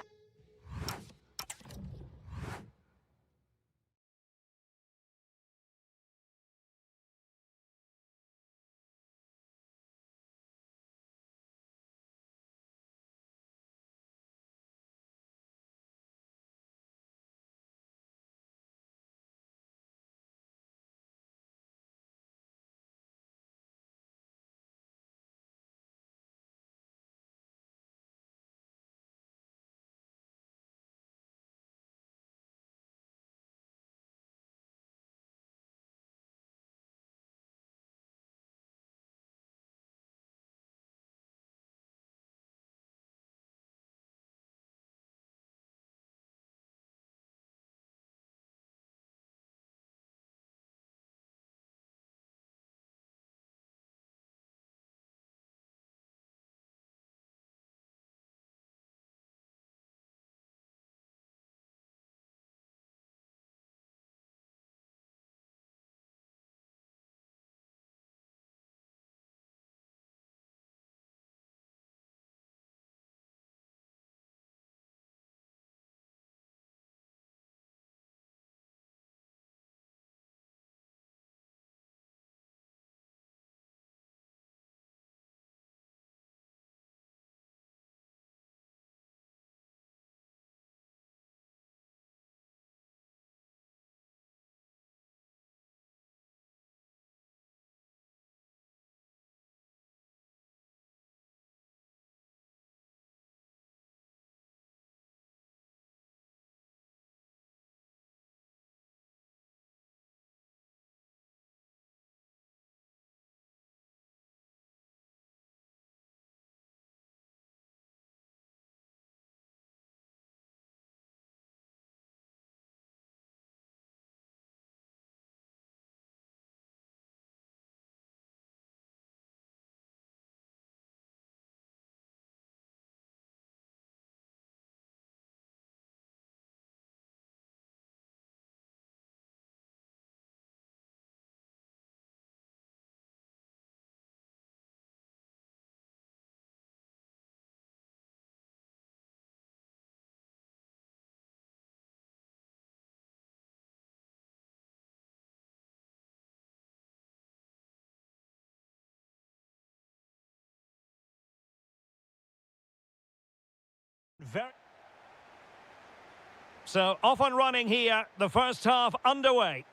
So off and running here, the first half underway.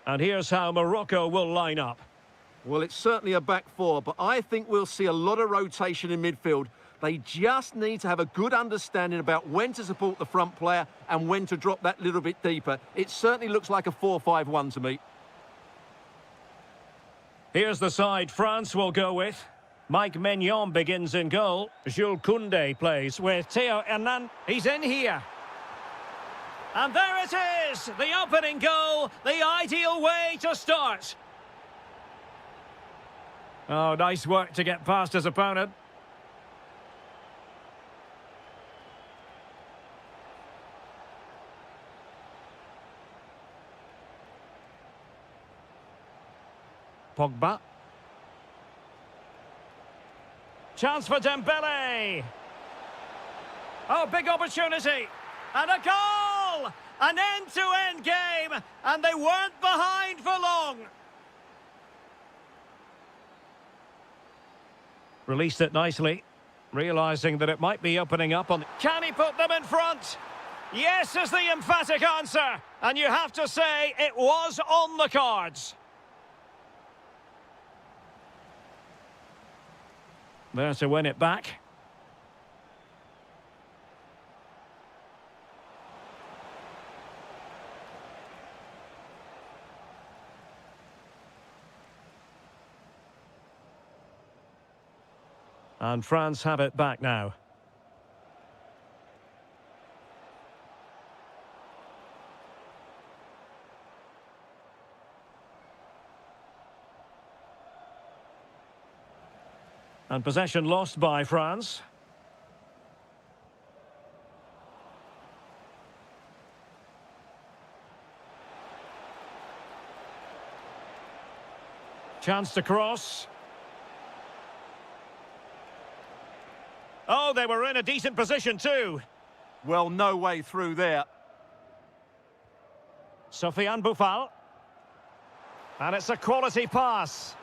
And here's how Morocco will line up. Well, it's certainly a back four, but I think we'll see a lot of rotation in midfield. They just need to have a good understanding about when to support the front player and when to drop that little bit deeper. It certainly looks like a 4-5-1 to me. Here's the side France will go with. Mike Maignan begins in goal. Jules Koundé plays with Theo Hernan. He's in here. And there it is! The opening goal, the ideal way to start. Oh, nice work to get past his opponent. Pogba. Chance for Dembele. Oh, big opportunity. And a goal! An end-to-end game, and they weren't behind for long. Released it nicely, realising that it might be opening up on... Can he put them in front? Yes is the emphatic answer. And you have to say it was on the cards. There to win it back. And France have it back now. And possession lost by France. Chance to cross. Oh, they were in a decent position too. Well, no way through there. Sofiane Boufal. And it's a quality pass.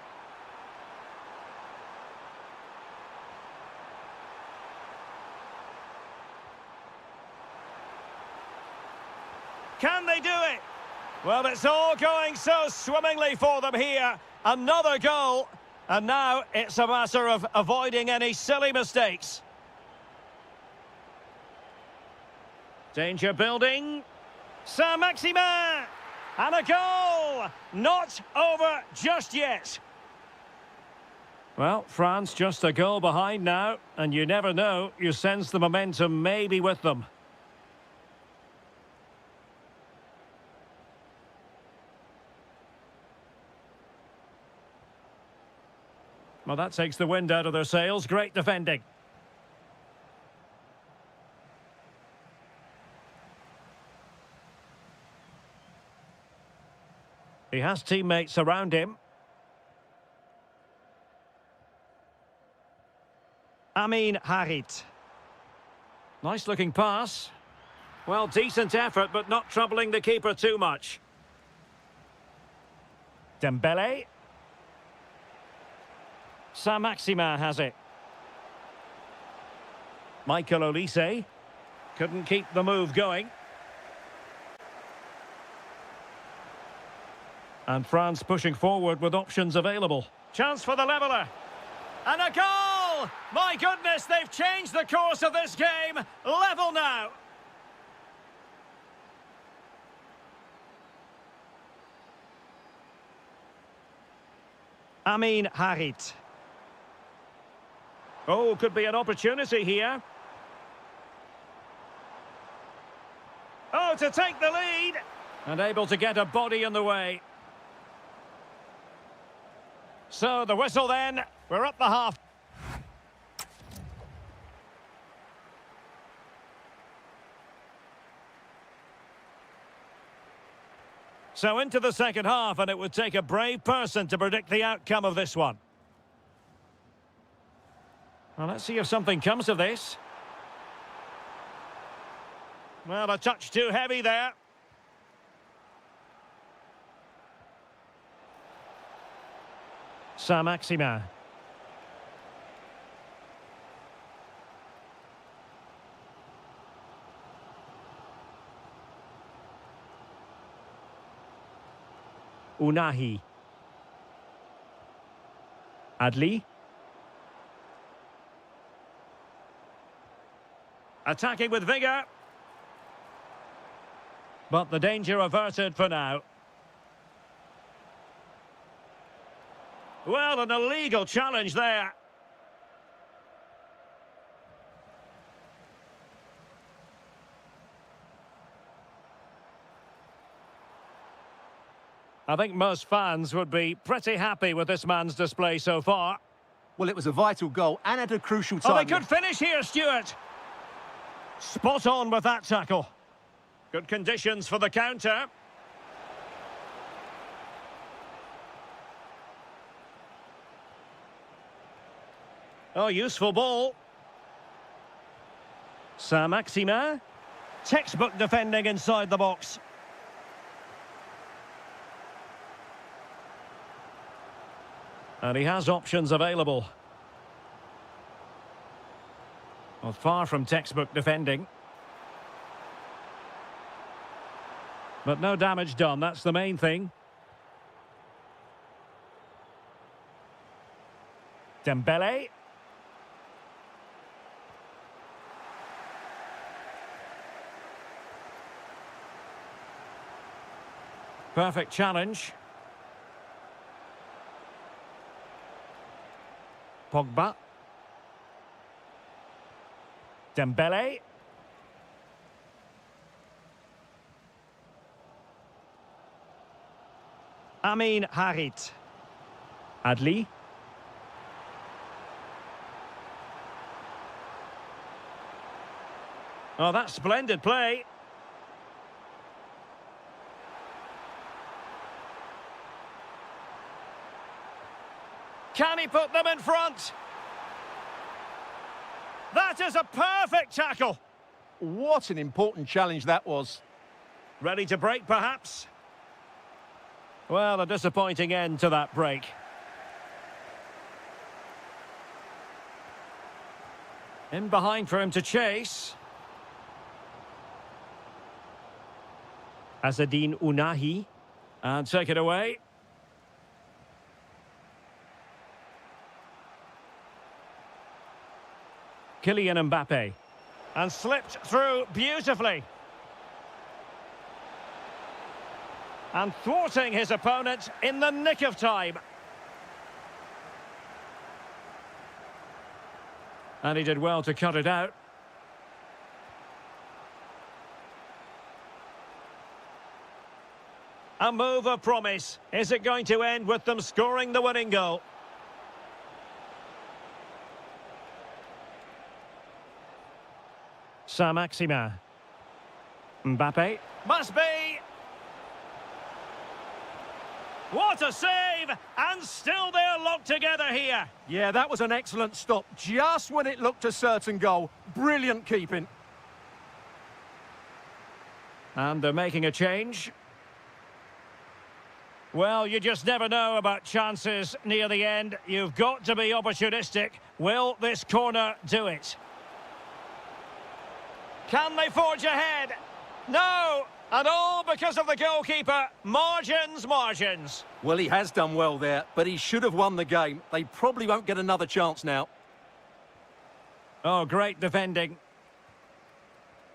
Can they do it? Well, it's all going so swimmingly for them here. Another goal. And now it's a matter of avoiding any silly mistakes. Danger building. Saint-Maximin. And a goal. Not over just yet. Well, France just a goal behind now. And you never know. You sense the momentum may be with them. Well, that takes the wind out of their sails. Great defending. He has teammates around him. Amin Harit. Nice looking pass. Well, decent effort, but not troubling the keeper too much. Dembele. Saint-Maximin has it. Michael Olise couldn't keep the move going. And France pushing forward with options available. Chance for the leveller. And a goal! My goodness, they've changed the course of this game. Level now. Amin Harit. Oh, could be an opportunity here. Oh, to take the lead. And able to get a body in the way. So, the whistle then. We're up the half. So, into the second half, and it would take a brave person to predict the outcome of this one. Well, let's see if something comes of this. Well, a touch too heavy there. Saint-Maximin. Unahi. Adli. Attacking with vigour. But the danger averted for now. Well, an illegal challenge there. I think most fans would be pretty happy with this man's display so far. Well, it was a vital goal and at a crucial Oh, time. they could finish here, Stuart. Spot on with that tackle. Good conditions for the counter. Oh, useful ball. Saint-Maximin. Textbook defending inside the box. And he has options available. Well, far from textbook defending. But no damage done, that's the main thing. Dembele. Perfect challenge. Pogba. Dembele. Amin Harit. Adli. Oh, that's splendid play. Can he put them in front? That is a perfect tackle. What an important challenge that was. Ready to break, perhaps? Well, a disappointing end to that break. In behind for him to chase. Azzedine Unahi. And take it away. Kylian Mbappe. And slipped through beautifully. And thwarting his opponent in the nick of time. And he did well to cut it out. A move of promise. Is it going to end with them scoring the winning goal? Saint-Maximin. Mbappe. Must be! What a save! And still they're locked together here. Yeah, that was an excellent stop. Just when it looked a certain goal. Brilliant keeping. And they're making a change. Well, you just never know about chances near the end. You've got to be opportunistic. Will this corner do it? Can they forge ahead? No! And all because of the goalkeeper. Margins, margins. Well, he has done well there, but he should have won the game. They probably won't get another chance now. Oh, great defending.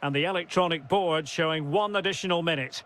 And the electronic board showing 1 additional minute.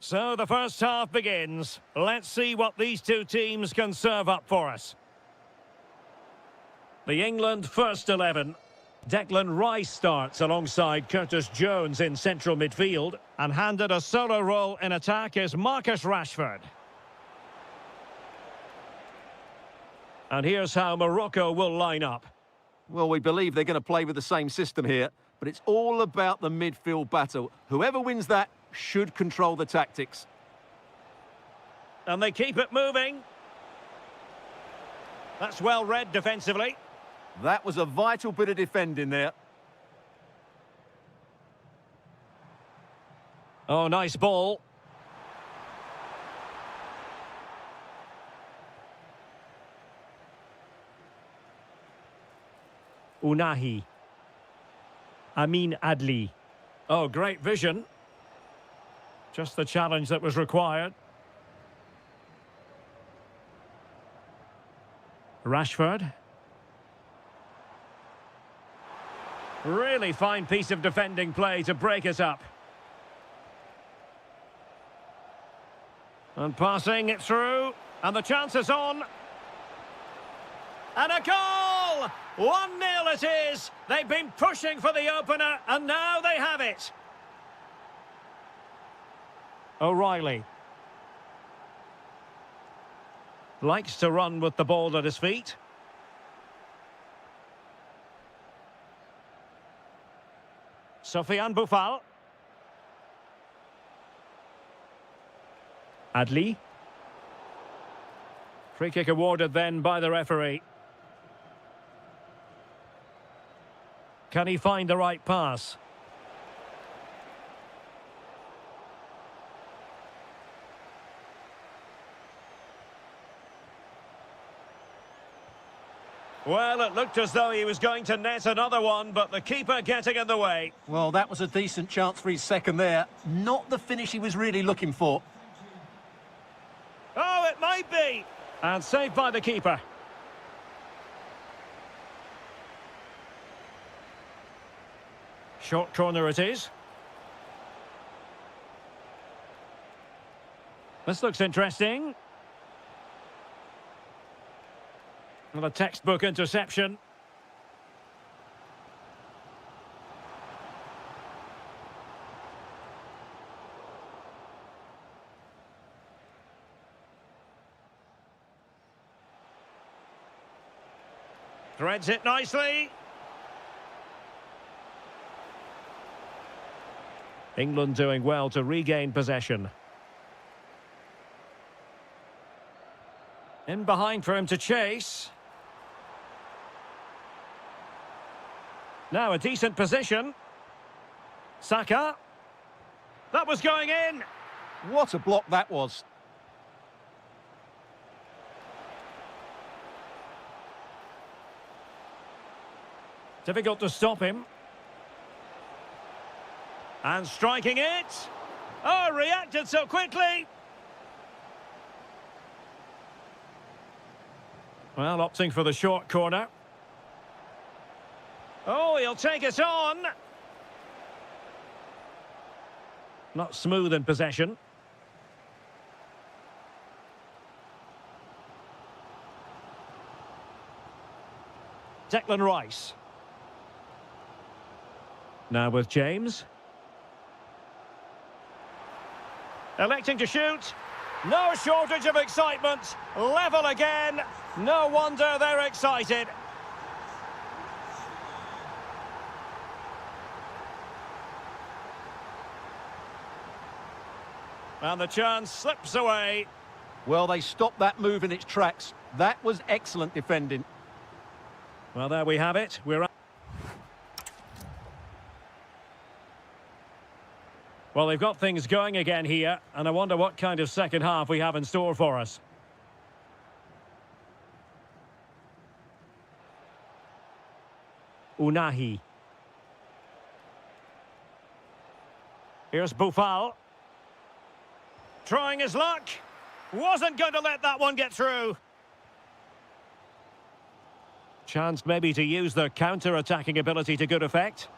So the first half begins. Let's see what these two teams can serve up for us. The England first 11. Declan Rice starts alongside Curtis Jones in central midfield. And handed a solo role in attack is Marcus Rashford. And here's how Morocco will line up. Well, we believe they're going to play with the same system here, but it's all about the midfield battle. Whoever wins that should control the tactics. And they keep it moving. That's well read defensively. That was a vital bit of defending there. Oh, nice ball. Unahi. Amin Adli. Oh, great vision. Just the challenge that was required. Rashford. Really fine piece of defending play to break us up. And passing it through. And the chance is on. And a goal! 1-0 it is. They've been pushing for the opener, and now they have it. O'Reilly. Likes to run with the ball at his feet. Sofiane Boufal. Adli. Free kick awarded then by the referee. Can he find the right pass? Well, it looked as though he was going to net another one, but the keeper getting in the way. Well, that was a decent chance for his second there. Not the finish he was really looking for. Oh, it might be. And saved by the keeper. Short corner it is. This looks interesting. Well, a textbook interception. Threads it nicely. England doing well to regain possession. In behind for him to chase. Now a decent position. Saka. That was going in. What a block that was. Difficult to stop him. And striking it. Oh, reacted so quickly. Well, opting for the short corner. Oh, he'll take it on. Not smooth in possession. Declan Rice. Now with James. Electing to shoot. No shortage of excitement. Level again. No wonder they're excited. And the chance slips away. Well, they stopped that move in its tracks. That was excellent defending. Well, there we have it. Well, they've got things going again here, and I wonder what kind of second half we have in store for us. Unahi. Here's Boufal. Trying his luck. Wasn't going to let that one get through. Chance maybe to use their counter-attacking ability to good effect.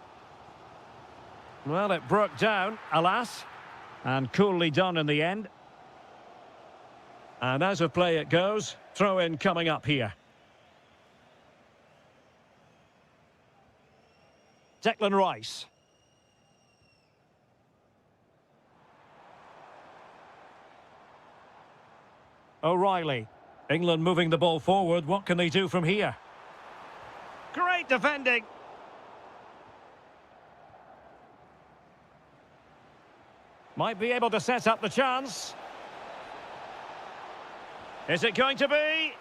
Well, it broke down, alas. And coolly done in the end. And out of play it goes. Throw in coming up here. Declan Rice. O'Reilly. England moving the ball forward. What can they do from here? Great defending. Might be able to set up the chance. Is it going to be?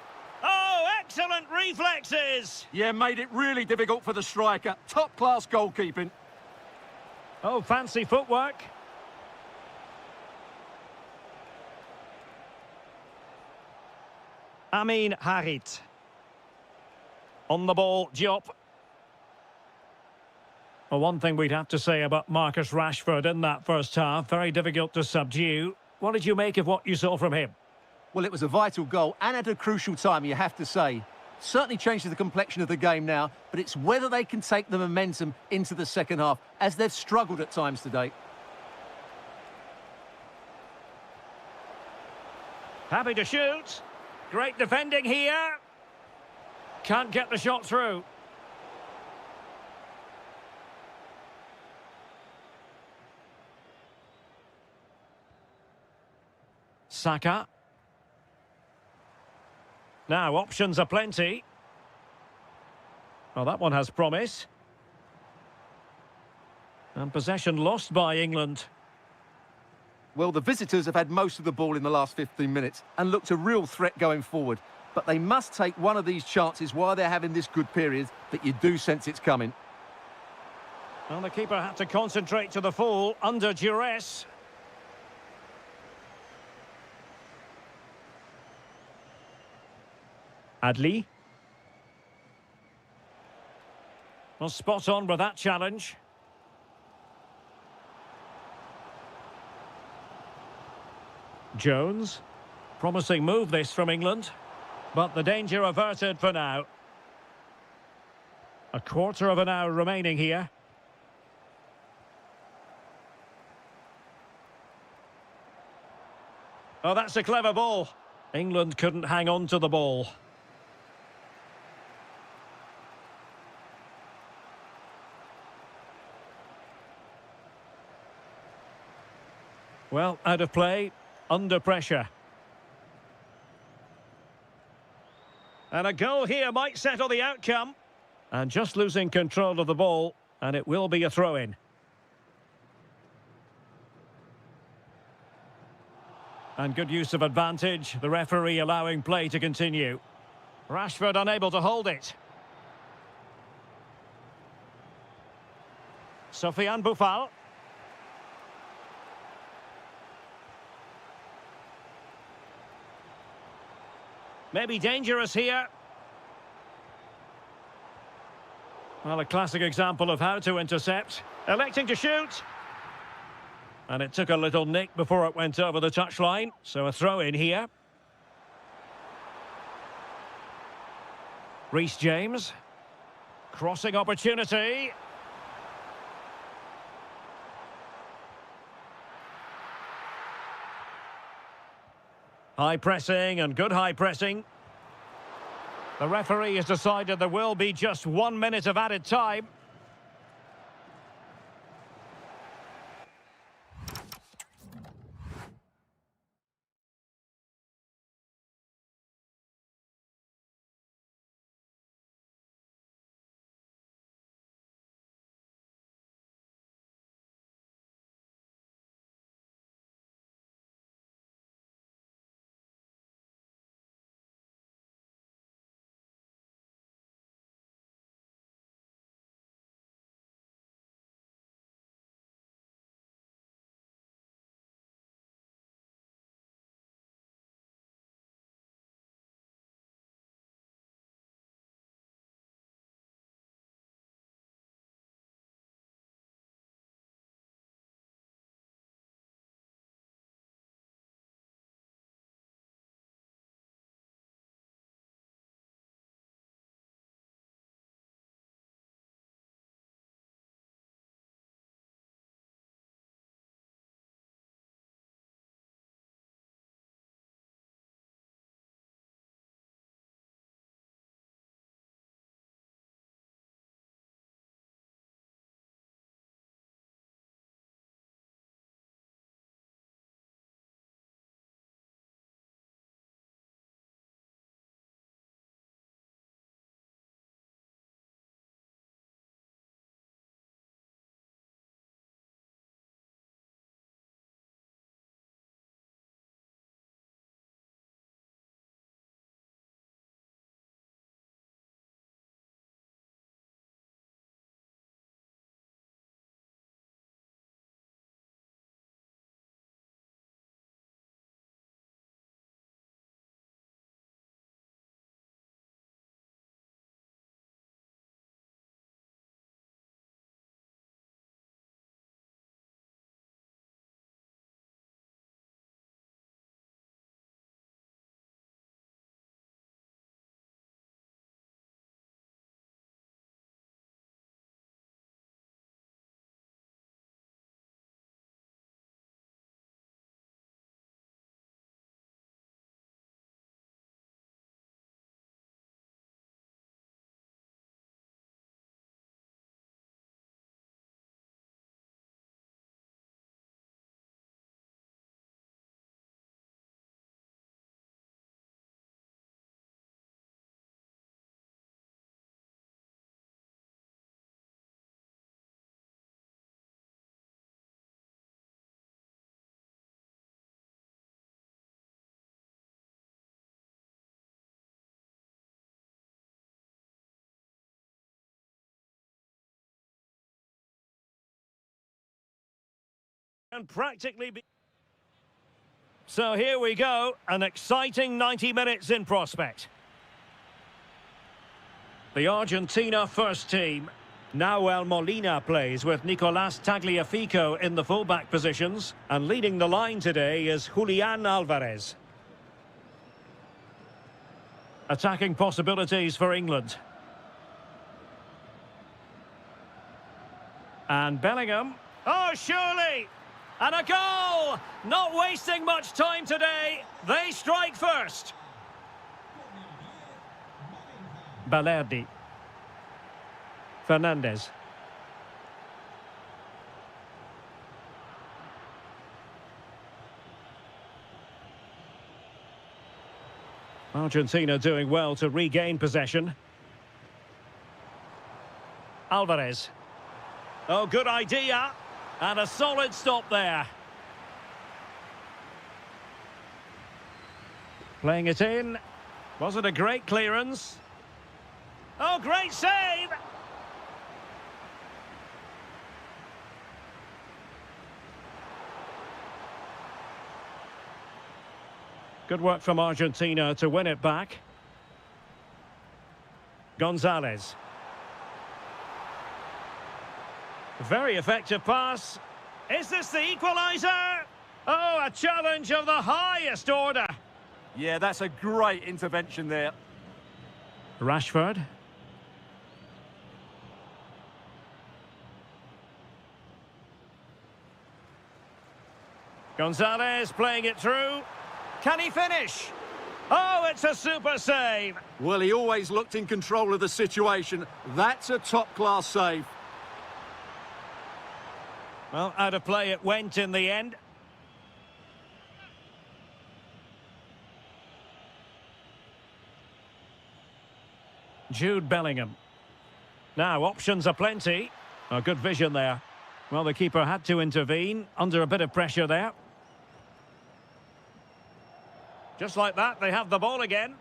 Oh, excellent reflexes! Yeah, made it really difficult for the striker. Top-class goalkeeping. Oh, fancy footwork. Amin Harit. On the ball, Diop. Well, one thing we'd have to say about Marcus Rashford in that first half, very difficult to subdue. What did you make of what you saw from him? Well, it was a vital goal and at a crucial time, you have to say. Certainly changes the complexion of the game now, but it's whether they can take the momentum into the second half, as they've struggled at times today. Happy to shoot. Great defending here. Can't get the shot through. Saka. Now, options are plenty. Well, that one has promise. And possession lost by England. Well, the visitors have had most of the ball in the last 15 minutes and looked a real threat going forward. But they must take one of these chances while they're having this good period, but you do sense it's coming. Well, the keeper had to concentrate to the full under duress. Adli. Well, spot on with that challenge. Jones. Promising move this from England. But the danger averted for now. A quarter of an hour remaining here. Oh, that's a clever ball. England couldn't hang on to the ball. Well, out of play, under pressure. And a goal here might settle the outcome. And just losing control of the ball, and it will be a throw-in. And good use of advantage, the referee allowing play to continue. Rashford unable to hold it. Sofiane Boufal. Maybe dangerous here. Well, a classic example of how to intercept. Electing to shoot. And it took a little nick before it went over the touchline. So a throw in here. Reece James. Crossing opportunity. High pressing and good high pressing. The referee has decided there will be just 1 minute of added time. And practically So here we go, an exciting 90 minutes in prospect. The Argentina first team. Nahuel Molina plays with Nicolás Tagliafico in the fullback positions, and leading the line today is Julián Álvarez. Attacking possibilities for England. And Bellingham. Oh, surely! And a goal! Not wasting much time today. They strike first. Balerdi. Fernandez. Argentina doing well to regain possession. Alvarez. Oh, good idea. And a solid stop there. Playing it in. Was it a great clearance? Oh, great save! Good work from Argentina to win it back. Gonzalez. Very effective pass. Is this the equalizer? Oh, a challenge of the highest order. Yeah, that's a great intervention there. Rashford. Gonzalez playing it through. Can he finish? Oh, it's a super save. Well, he always looked in control of the situation. That's a top-class save. Well, out of play it went in the end. Jude Bellingham. Now, options are plenty. Oh, good vision there. Well, the keeper had to intervene under a bit of pressure there. Just like that, they have the ball again.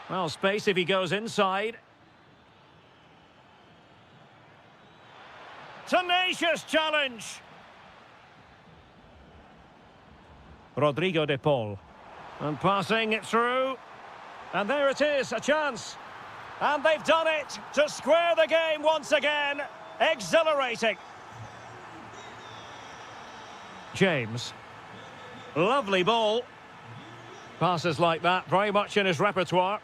Well, space if he goes inside. Tenacious challenge. Rodrigo de Paul. And passing it through. And there it is, a chance. And they've done it to square the game once again. Exhilarating. James. Lovely ball. Passes like that, very much in his repertoire.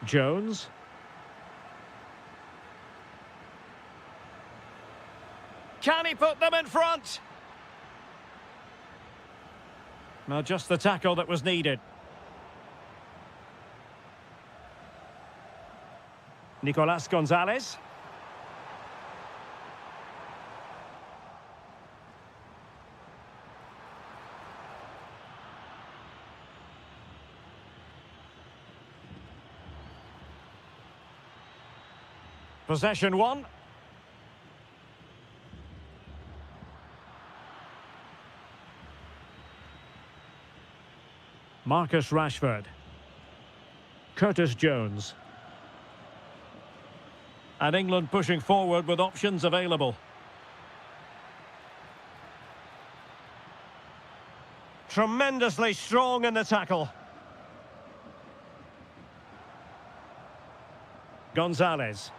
Jones. Can he put them in front? Now just the tackle that was needed. Nicolás Gonzalez. Possession one. Marcus Rashford. Curtis Jones. And England pushing forward with options available. Tremendously strong in the tackle. Gonzalez.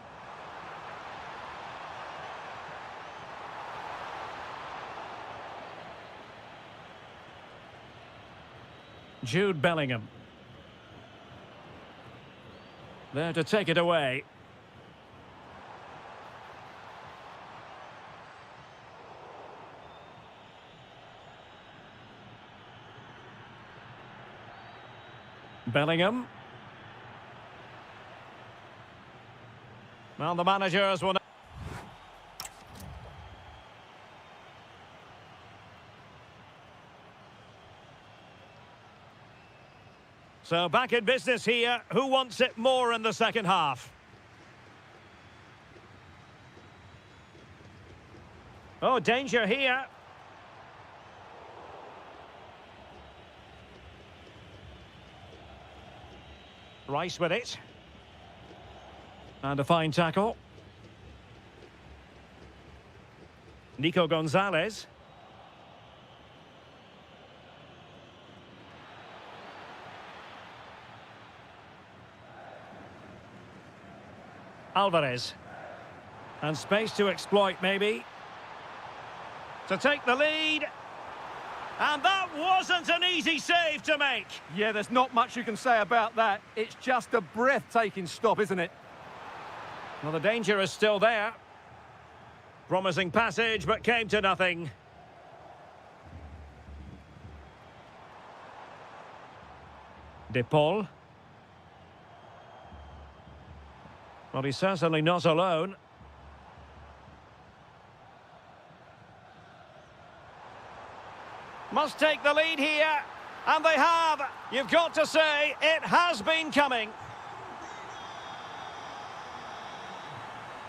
Jude Bellingham. There to take it away. Bellingham. Well, the managers will... So back in business here. Who wants it more in the second half? Oh, danger here. Rice with it. And a fine tackle. Nico Gonzalez. Alvarez. And space to exploit, maybe. To take the lead. And that wasn't an easy save to make. Yeah, there's not much you can say about that. It's just a breathtaking stop, isn't it? Well, the danger is still there. Promising passage, but came to nothing. De Paul. Well, he's certainly not alone. Must take the lead here. And they have. You've got to say, it has been coming.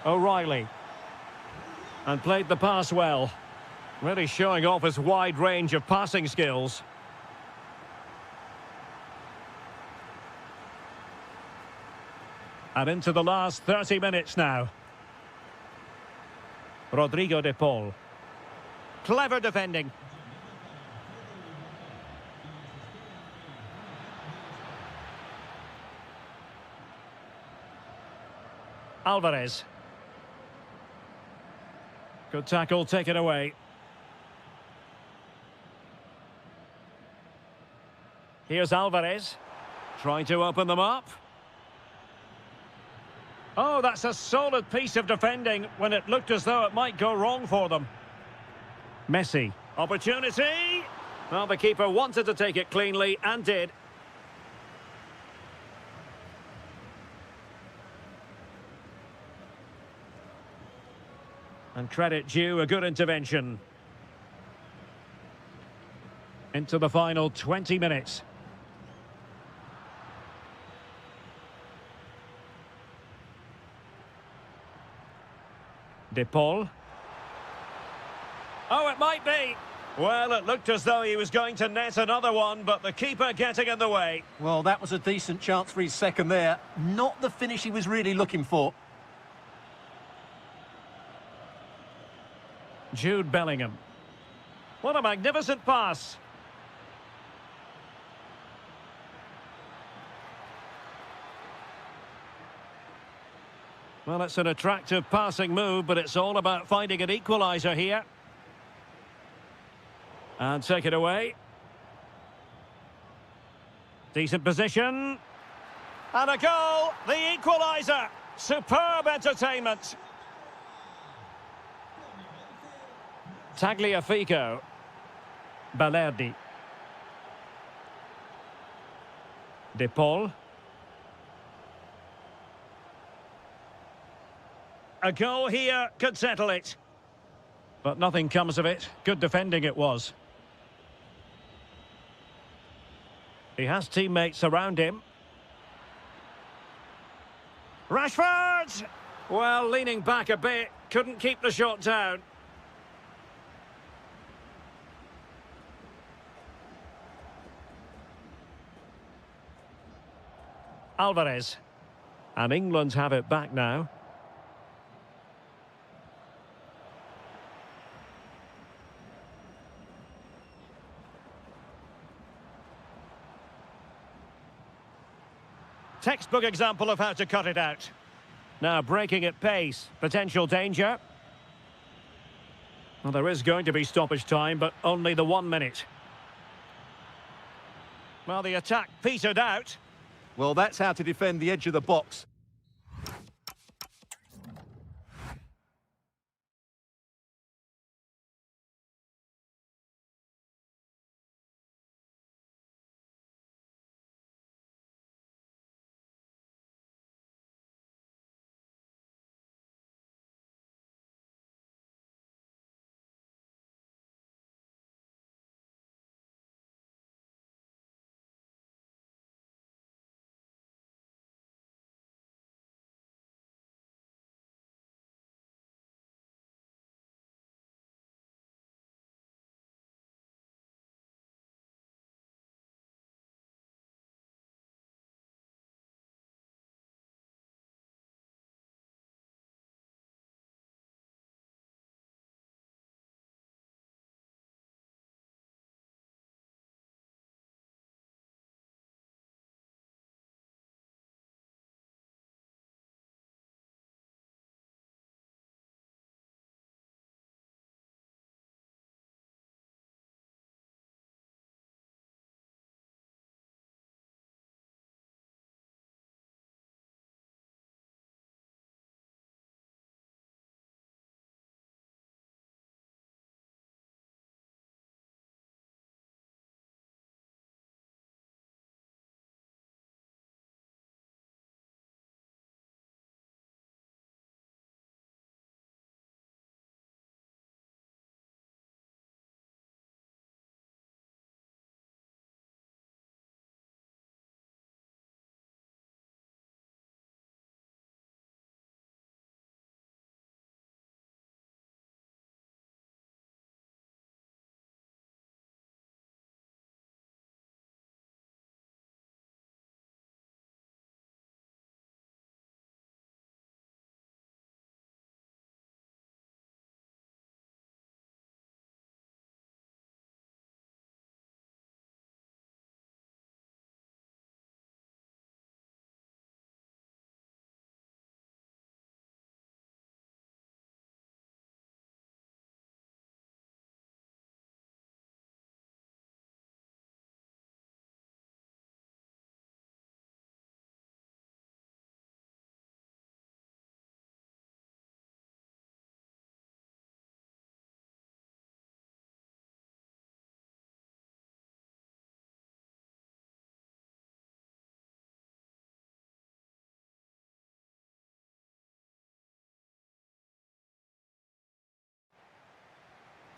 O'Reilly. And played the pass well. Really showing off his wide range of passing skills. And into the last 30 minutes now. Rodrigo de Paul. Clever defending. Alvarez. Good tackle, take it away. Here's Alvarez. Trying to open them up. Oh, that's a solid piece of defending when it looked as though it might go wrong for them. Messi. Opportunity. Well, the keeper wanted to take it cleanly and did. And credit due, a good intervention. Into the final 20 minutes. De Paul. Oh, it might be. Well, it looked as though he was going to net another one, but the keeper getting in the way. Well, that was a decent chance for his second there. Not the finish he was really looking for. Jude Bellingham. What a magnificent pass. Well, it's an attractive passing move, but it's all about finding an equalizer here. And take it away. Decent position. And a goal, the equalizer. Superb entertainment. Tagliafico. Balerdi. De Paul. A goal here could settle it. But nothing comes of it. Good defending it was. He has teammates around him. Rashford! Well, leaning back a bit. Couldn't keep the shot down. Alvarez. And England have it back now. Textbook example of how to cut it out. Now breaking at pace. Potential danger. Well, there is going to be stoppage time, but only the 1 minute. Well, the attack petered out. Well, that's how to defend the edge of the box.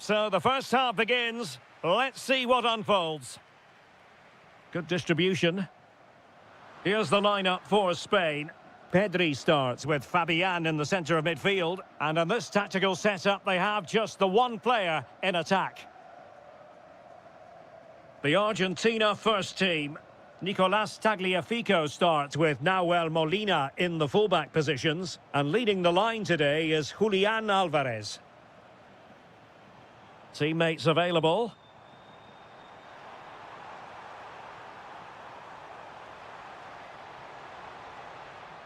So the first half begins. Let's see what unfolds. Good distribution. Here's the lineup for Spain. Pedri starts with Fabian in the centre of midfield. And in this tactical setup, they have just the one player in attack. The Argentina first team. Nicolas Tagliafico starts with Nahuel Molina in the fullback positions. And leading the line today is Julian Alvarez. Teammates available.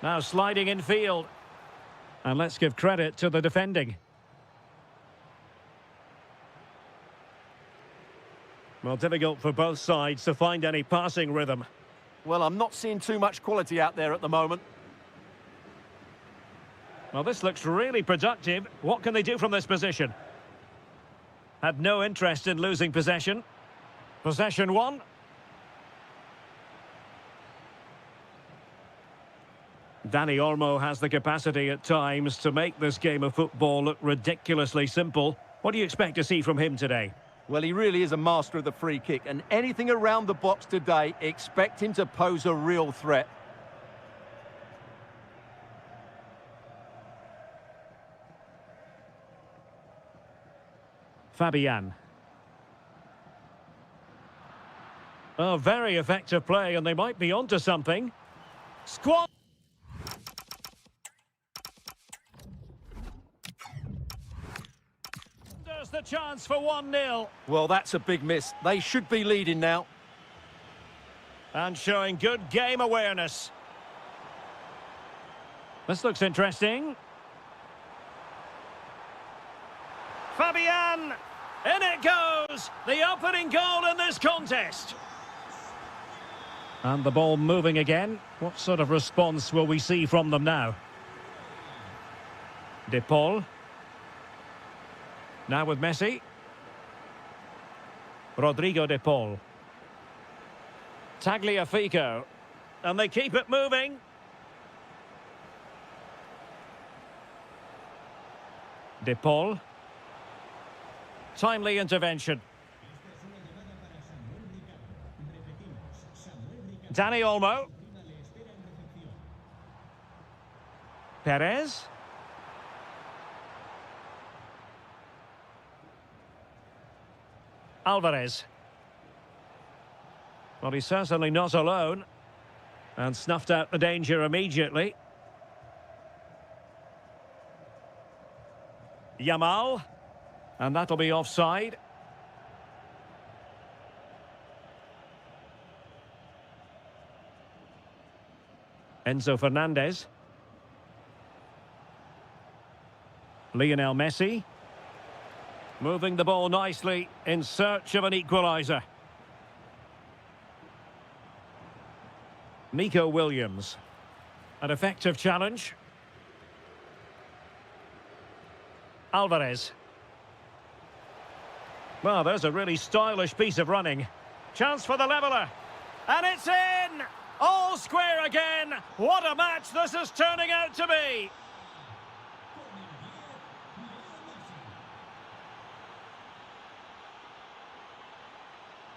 Now sliding in field. And let's give credit to the defending. Well, difficult for both sides to find any passing rhythm. Well, I'm not seeing too much quality out there at the moment. Well, this looks really productive. What can they do from this position? Had no interest in losing possession. Possession one. Dani Olmo has the capacity at times to make this game of football look ridiculously simple. What do you expect to see from him today? Well, he really is a master of the free kick, and anything around the box today, expect him to pose a real threat. Fabian. Oh, very effective play, and they might be onto something. Squad. There's the chance for 1-0. Well, that's a big miss. They should be leading now. And showing good game awareness. This looks interesting. Fabian! In it goes! The opening goal in this contest. And the ball moving again. What sort of response will we see from them now? De Paul. Now with Messi. Rodrigo De Paul. Tagliafico. And they keep it moving. De Paul. Timely intervention. Dani Olmo. Perez. Alvarez. Well, he's certainly not alone. And snuffed out the danger immediately. Yamal. And that'll be offside. Enzo Fernandez. Lionel Messi. Moving the ball nicely in search of an equalizer. Nico Williams. An effective challenge. Alvarez. Well, there's a really stylish piece of running. Chance for the leveller. And it's in! All square again. What a match this is turning out to be.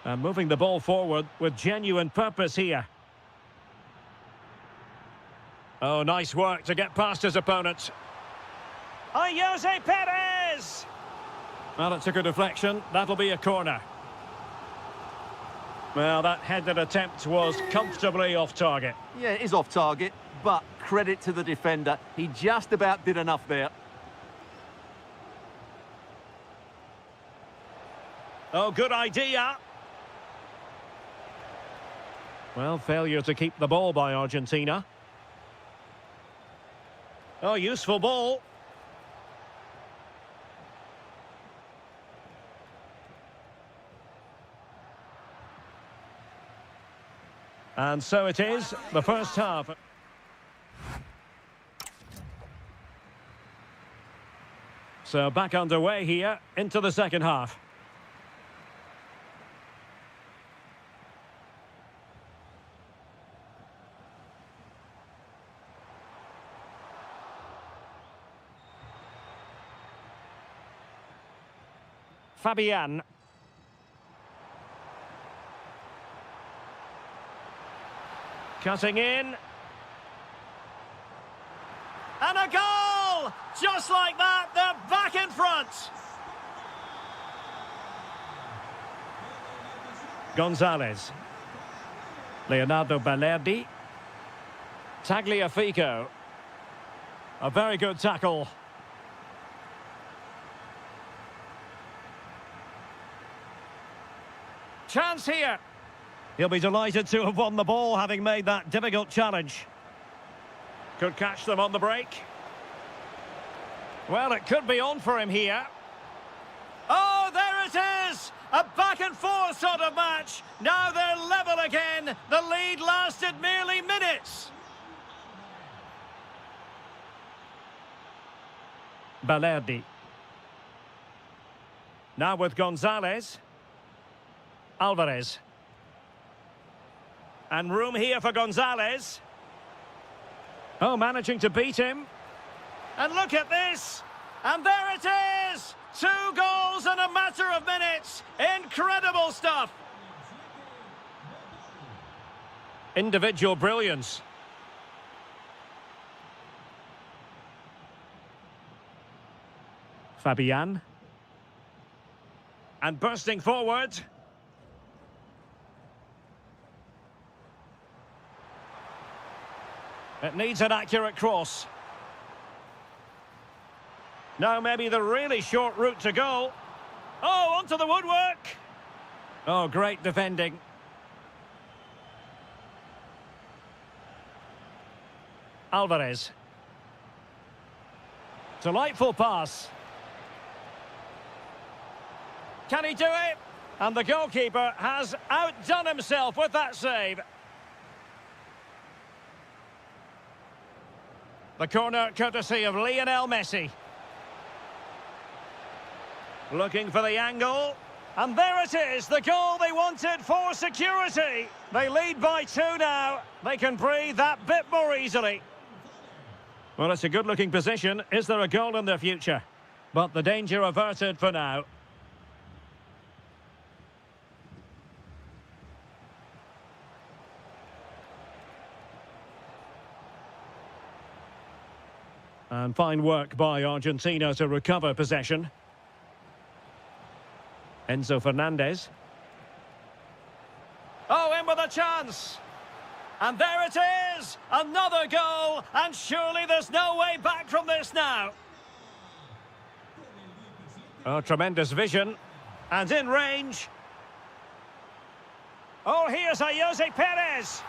And moving the ball forward with genuine purpose here. Oh, nice work to get past his opponent. Jose Perez! Well, it took a deflection. That'll be a corner. Well, that headed attempt was comfortably off target. Yeah, it is off target, but credit to the defender. He just about did enough there. Oh, good idea. Well, failure to keep the ball by Argentina. Oh, useful ball. And so it is, the first half. So back underway here, into the second half. Fabian. Cutting in. And a goal! Just like that, they're back in front. Gonzalez. Leonardo Balerdi. Tagliafico. A very good tackle. Chance here. He'll be delighted to have won the ball, having made that difficult challenge. Could catch them on the break. Well, it could be on for him here. Oh, there it is! A back-and-forth sort of match. Now they're level again. The lead lasted merely minutes. Balerdi. Now with Gonzalez. Alvarez. And room here for Gonzalez. Oh, managing to beat him. And look at this. And there it is. 2 goals in a matter of minutes. Incredible stuff. Individual brilliance. Fabian. And bursting forward. It needs an accurate cross. Now maybe the really short route to goal. Oh, onto the woodwork. Oh, great defending. Alvarez. Delightful pass. Can he do it? And the goalkeeper has outdone himself with that save. The corner courtesy of Lionel Messi. Looking for the angle. And there it is, the goal they wanted for security. They lead by 2 now. They can breathe that bit more easily. Well, it's a good-looking position. Is there a goal in their future? But the danger averted for now. And fine work by Argentina to recover possession. Enzo Fernandez. Oh, in with a chance. And there it is. Another goal. And surely there's no way back from this now. Oh, tremendous vision. And in range. Oh, here's a Jose Perez.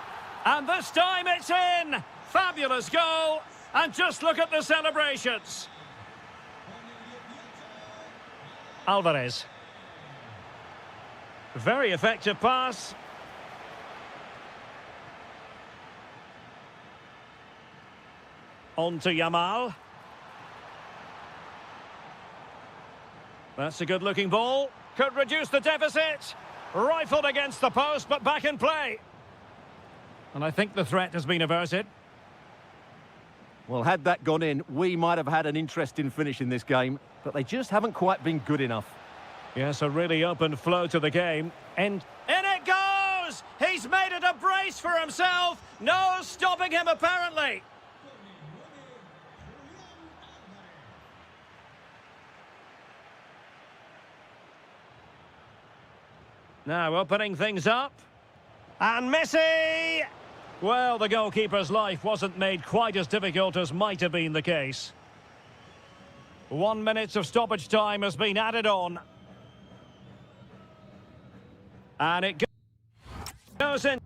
And this time it's in. Fabulous goal. And just look at the celebrations. Alvarez. Very effective pass. On to Yamal. That's a good-looking ball. Could reduce the deficit. Rifled against the post, but back in play. And I think the threat has been averted. Well, had that gone in, we might have had an interesting finish in this game, but they just haven't quite been good enough. Yes, a really open flow to the game. And in it goes! He's made it a brace for himself. No stopping him, apparently. Now opening things up. And Messi! Well, the goalkeeper's life wasn't made quite as difficult as might have been the case. 1 minute of stoppage time has been added on. And it goes in.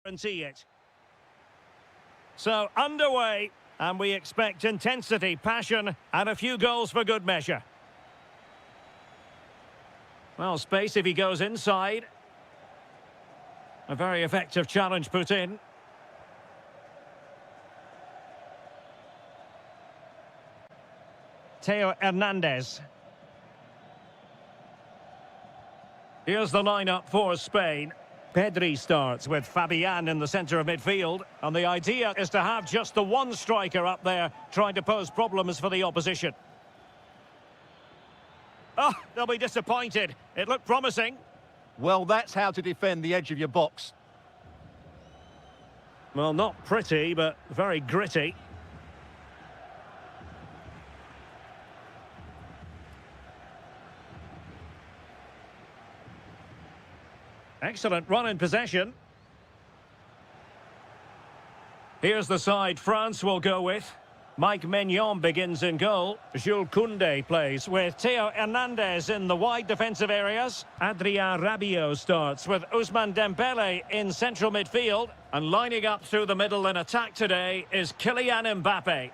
guarantee it. So, underway, and we expect intensity, passion, and a few goals for good measure. Well, space if he goes inside. A very effective challenge put in. Theo Hernandez. Here's the lineup for Spain. Pedri starts with Fabian in the centre of midfield. And the idea is to have just the one striker up there trying to pose problems for the opposition. Oh, they'll be disappointed. It looked promising. Well, that's how to defend the edge of your box. Well, not pretty, but very gritty. Excellent run in possession. Here's the side France will go with. Mike Maignan begins in goal. Jules Koundé plays with Theo Hernandez in the wide defensive areas. Adrien Rabiot starts with Ousmane Dembele in central midfield. And lining up through the middle in attack today is Kylian Mbappe.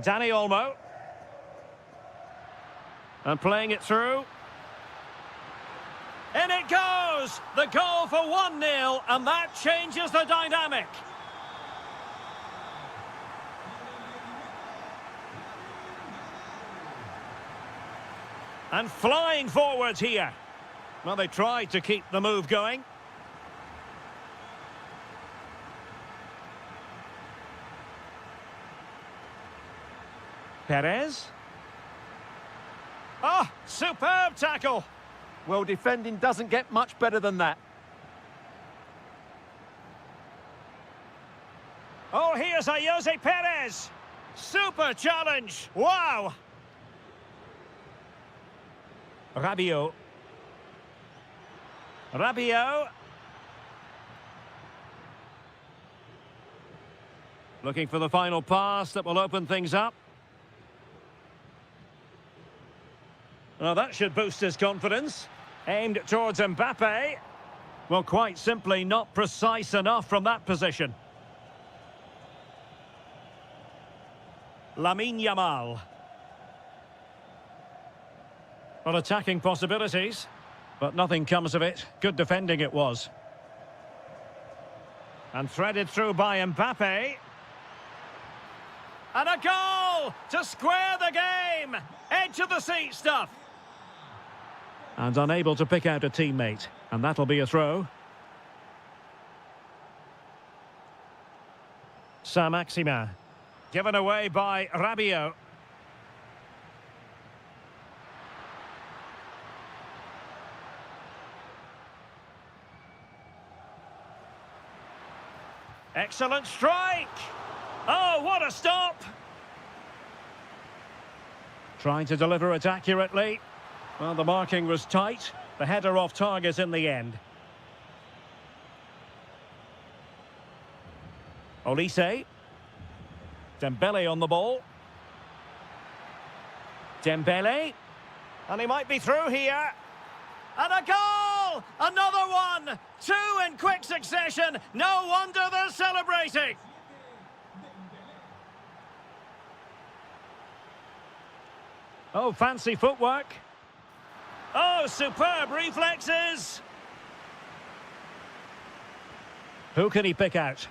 Dani Olmo. And playing it through. In it goes! The goal for 1-0, and that changes the dynamic. And flying forwards here. Well, they tried to keep the move going. Perez. Oh, superb tackle. Well, defending doesn't get much better than that. Oh, here's a Jose Perez. Super challenge. Wow. Rabiot. Rabiot. Looking for the final pass that will open things up. Well, that should boost his confidence. Aimed towards Mbappe. Well, quite simply not precise enough from that position. Lamine Yamal. Well, attacking possibilities, but nothing comes of it. Good defending it was. And threaded through by Mbappe. And a goal to square the game. Edge of the seat stuff. And unable to pick out a teammate. And that'll be a throw. Saint-Maximin. Given away by Rabiot. Excellent strike! Oh, what a stop! Trying to deliver it accurately. Well, the marking was tight. The header off target in the end. Olise. Dembele on the ball. Dembele. And he might be through here. And a goal! Another one! Two in quick succession. No wonder they're celebrating. Oh, fancy footwork. Oh, superb reflexes. Who can he pick out?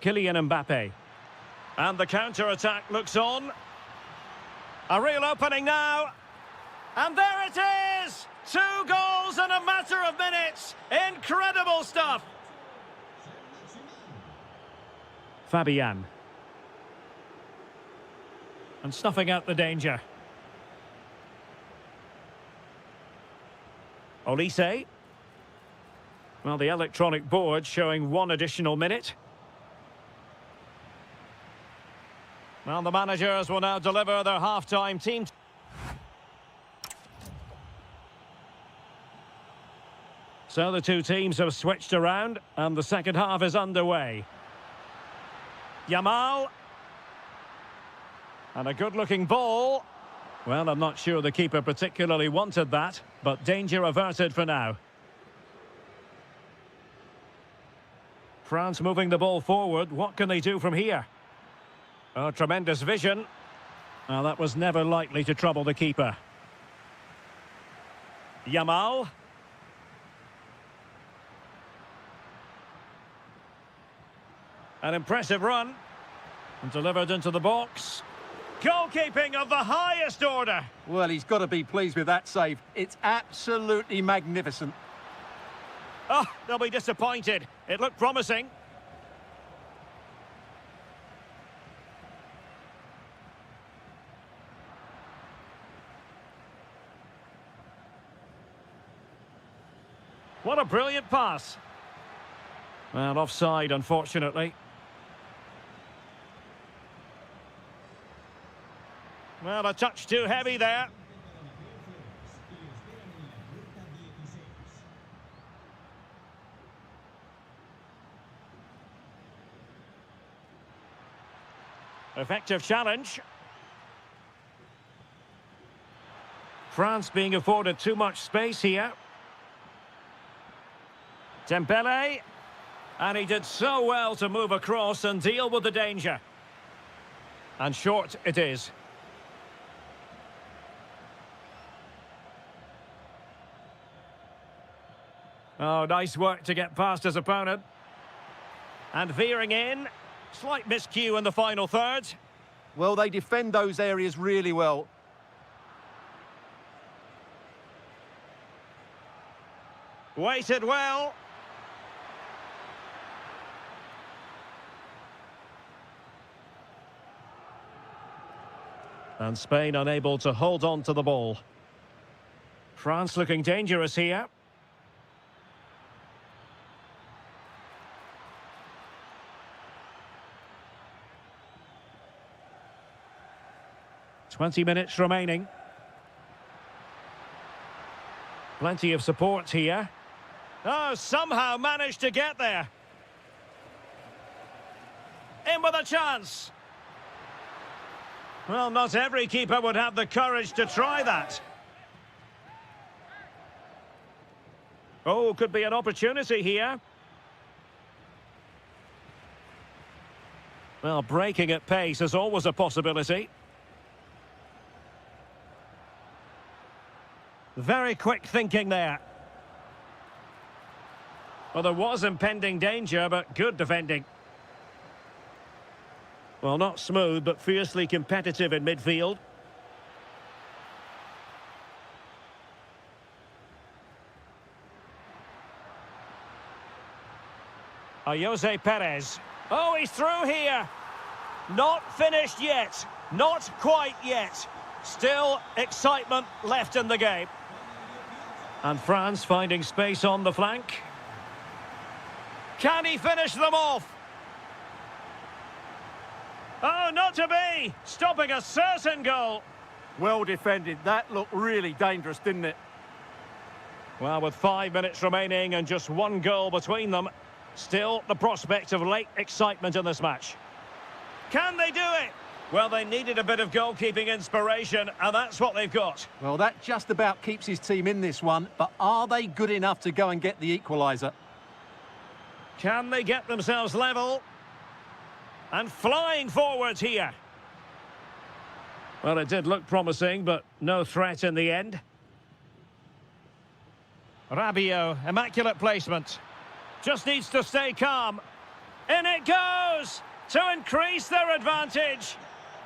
Kylian Mbappe. And the counter-attack looks on. A real opening now. And there it is! 2 goals in a matter of minutes. Incredible stuff. Fabian. And snuffing out the danger. Olise. Well, the electronic board showing 1 additional minute. Well, the managers will now deliver their half-time team. So the two teams have switched around, and the second half is underway. Yamal. And a good-looking ball. Well, I'm not sure the keeper particularly wanted that, but danger averted for now. France moving the ball forward. What can they do from here? Oh, tremendous vision. Well, that was never likely to trouble the keeper. Yamal. An impressive run. And delivered into the box. Goalkeeping of the highest order. Well, he's got to be pleased with that save. It's absolutely magnificent. Oh, they'll be disappointed. It looked promising. What a brilliant pass. Well, offside, unfortunately. Well, a touch too heavy there. Effective challenge. France being afforded too much space here. Dembele. And he did so well to move across and deal with the danger. And short it is. Oh, nice work to get past his opponent. And veering in. Slight miscue in the final third. Well, they defend those areas really well. Weighted well. And Spain unable to hold on to the ball. France looking dangerous here. "20 minutes remaining. Plenty of support here. Oh, somehow managed to get there. In with a chance. Well, not every keeper would have the courage to try that. Oh, could be an opportunity here. Well, breaking at pace is always a possibility. Very quick thinking there. Well, there was impending danger, but good defending. Well, not smooth, but fiercely competitive in midfield. Jose Perez. Oh, he's through here. Not finished yet. Not quite yet. Still excitement left in the game. And France finding space on the flank. Can he finish them off? Oh, not to be! Stopping a certain goal. Well defended. That looked really dangerous, didn't it? Well, with 5 minutes remaining and just one goal between them, still the prospect of late excitement in this match. Can they do it? Well, they needed a bit of goalkeeping inspiration, and that's what they've got. Well, that just about keeps his team in this one, but are they good enough to go and get the equalizer? Can they get themselves level? And flying forwards here. Well, it did look promising, but no threat in the end. Rabiot, immaculate placement. Just needs to stay calm. In it goes! To increase their advantage.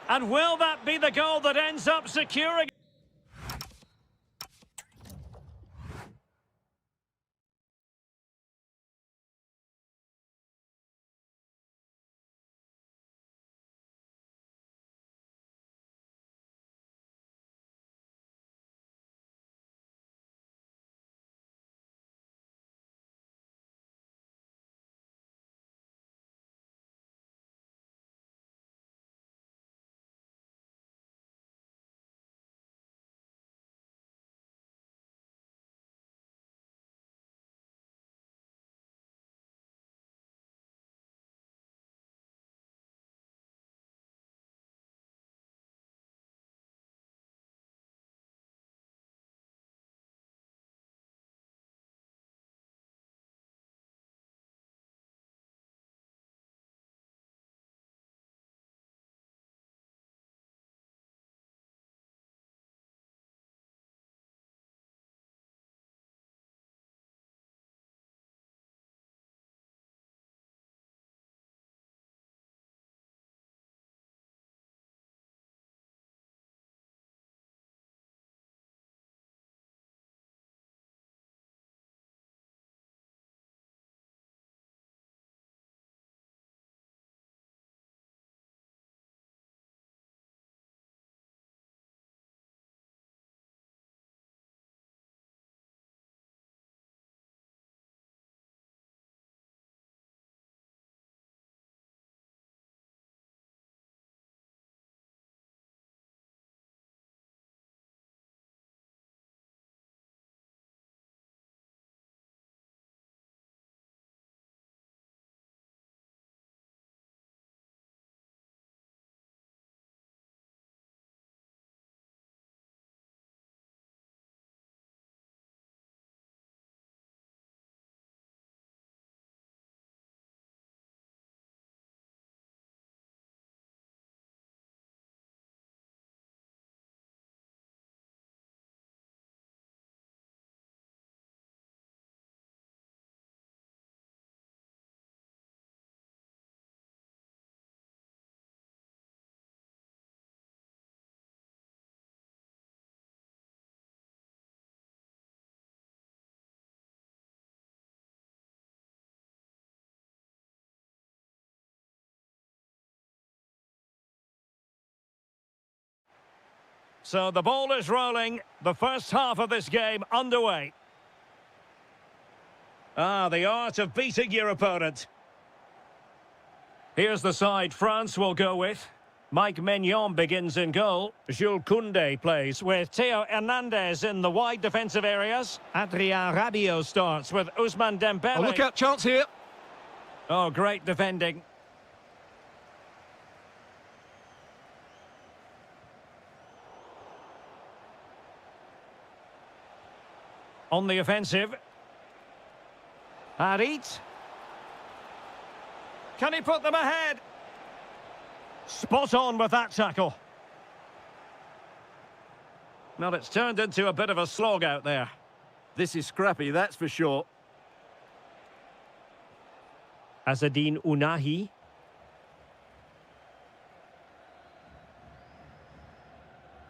And will that be the goal that ends up securing... So the ball is rolling. The first half of this game underway. Ah, the art of beating your opponent. Here's the side France will go with. Mike Maignan begins in goal. Jules Koundé plays with Theo Hernandez in the wide defensive areas. Adrien Rabiot starts with Ousmane Dembele. Oh, look out, chance here. Oh, great defending. On the offensive. Harit. Can he put them ahead? Spot on with that tackle. Well, it's turned into a bit of a slog out there. This is scrappy, that's for sure. Azzedine Ounahi.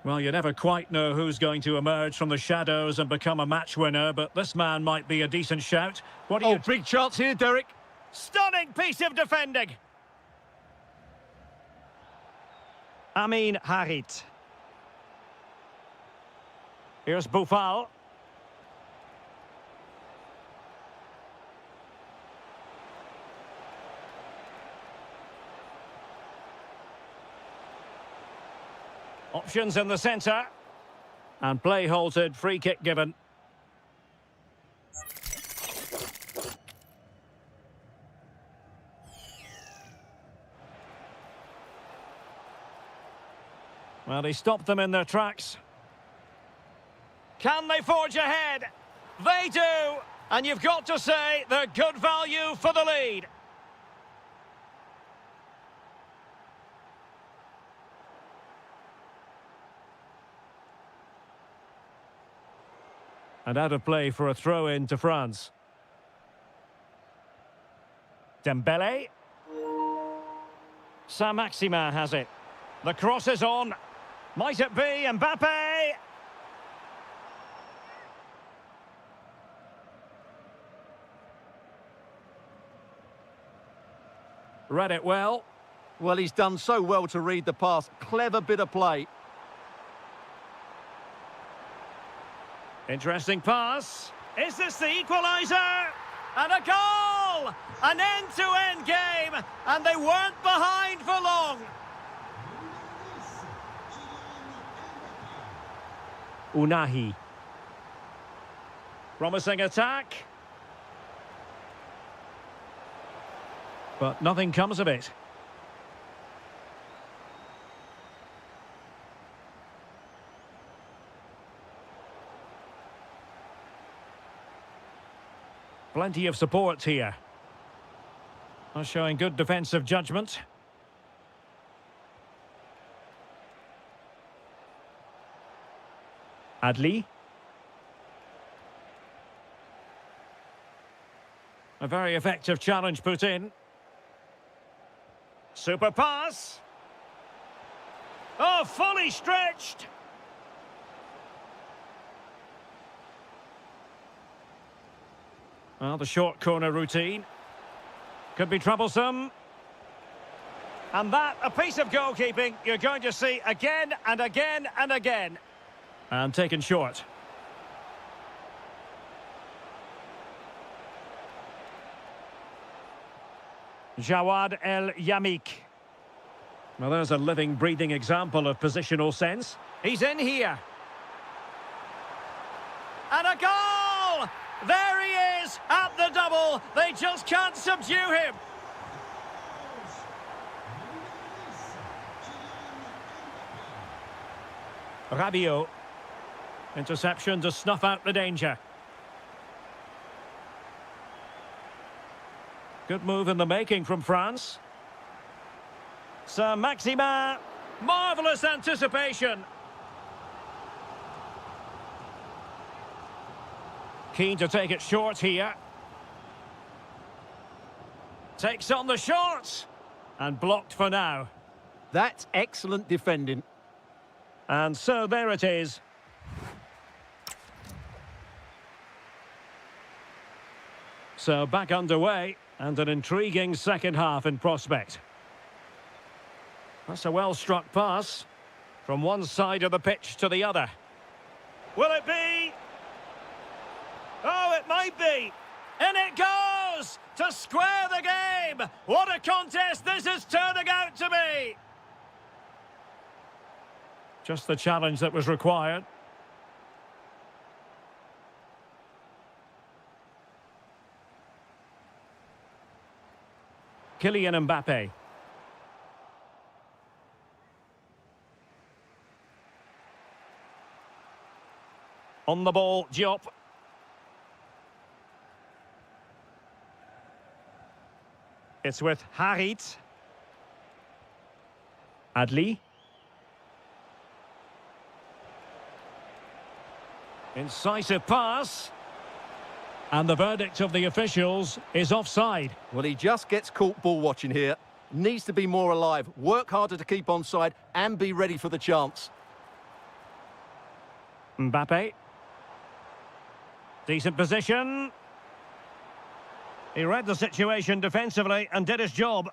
Well, you never quite know who's going to emerge from the shadows and become a match winner, but this man might be a decent shout. What do you... big chance here, Derek. Stunning piece of defending. Amin Harit. Here's Boufal. Options in the centre. And play halted, free kick given. Well, he stopped them in their tracks. Can they forge ahead? They do! And you've got to say they're good value for the lead. And out of play for a throw-in to France. Dembele. Saint-Maximin has it. The cross is on. Might it be Mbappe? Read it well. Well, he's done so well to read the pass. Clever bit of play. Interesting pass. Is this the equalizer? And a goal! An end-to-end game, and they weren't behind for long. Ounahi. Promising attack. But nothing comes of it. Plenty of support here. Showing good defensive judgment. Adli. A very effective challenge put in. Super pass. Oh, fully stretched. Well, the short corner routine. Could be troublesome. And that, a piece of goalkeeping you're going to see again and again and again. And taken short. Jawad El Yamik. Well, there's a living, breathing example of positional sense. He's in here. And a goal! There he is at the double. They just can't subdue him. Rabiot. Interception to snuff out the danger. Good move in the making from France. Saint-Maximin. Marvellous anticipation. Keen to take it short here. Takes on the short. And blocked for now. That's excellent defending. And so there it is. So back underway, and an intriguing second half in prospect. That's a well-struck pass. From one side of the pitch to the other. Will it be? Oh, it might be. And it goes to square the game. What a contest this is turning out to be. Just the challenge that was required. Kylian Mbappe. On the ball, Diop. It's with Harit. Adli. Incisive pass. And the verdict of the officials is offside. Well, he just gets caught ball watching here. Needs to be more alive, work harder to keep onside and be ready for the chance. Mbappe. Decent position. He read the situation defensively and did his job.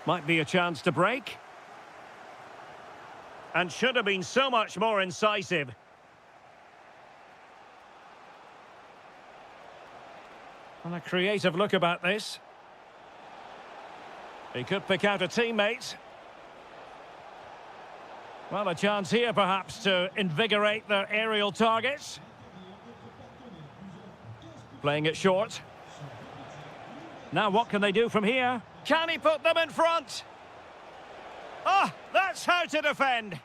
Might be a chance to break. And should have been so much more incisive. And a creative look about this. He could pick out a teammate. Well, a chance here perhaps to invigorate their aerial targets. Playing it short. Now what can they do from here? Can he put them in front? Oh, that's how to defend.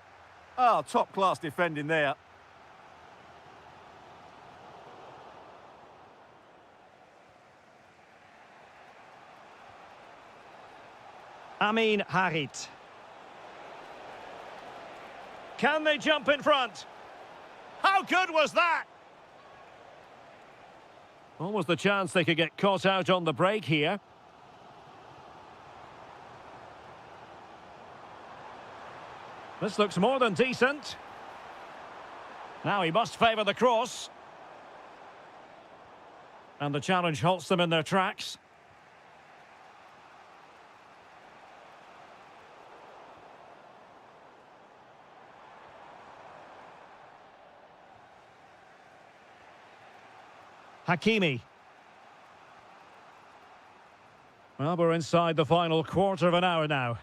Oh, top-class defending there. Amin Harit. Can they jump in front? How good was that? What was the chance they could get caught out on the break here? This looks more than decent. Now he must favour the cross. And the challenge halts them in their tracks. Hakimi. Well, we're inside the final quarter of an hour now.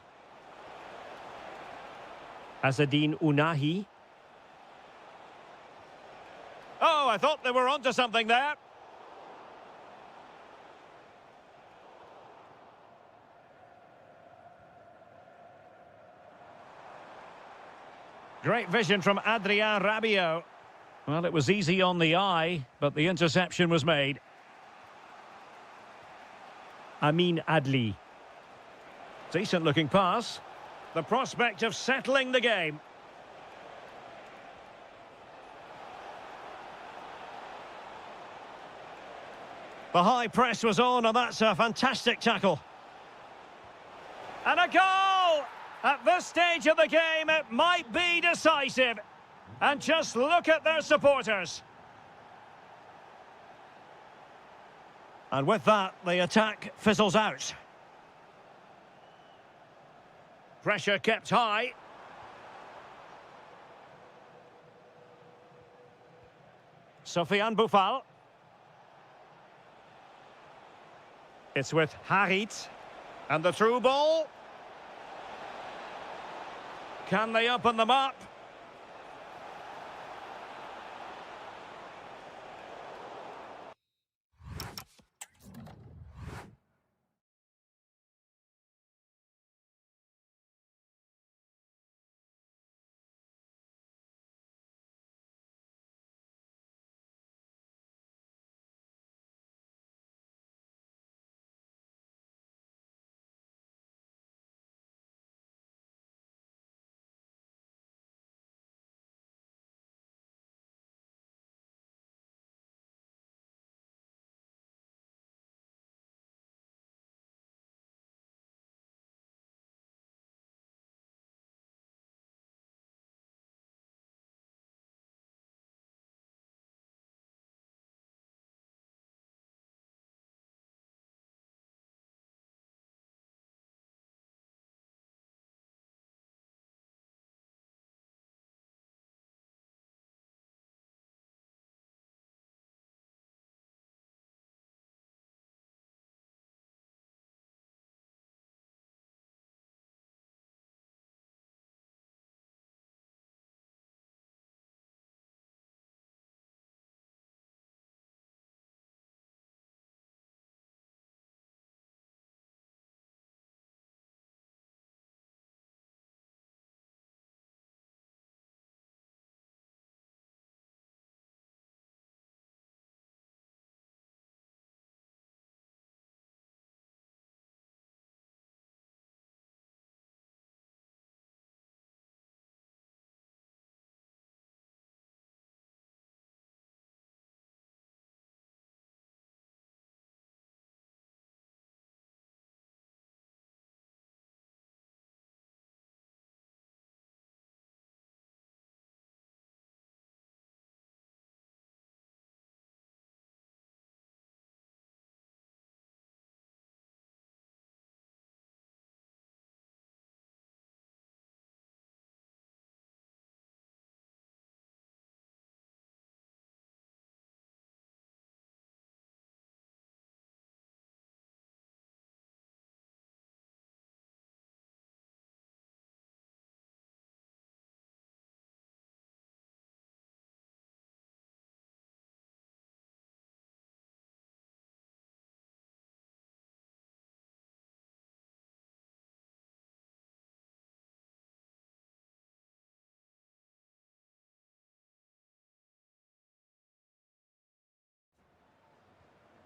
Azadine Unahi. Oh, I thought they were onto something there. Great vision from Adrien Rabiot. Well, it was easy on the eye, but the interception was made. Amin Adli. Decent-looking pass. The prospect of settling the game. The high press was on, and that's a fantastic tackle. And a goal! At this stage of the game, it might be decisive. And just look at their supporters. And with that, the attack fizzles out. Pressure kept high. Sofiane Boufal. It's with Harit. And the through ball. Can they open them up?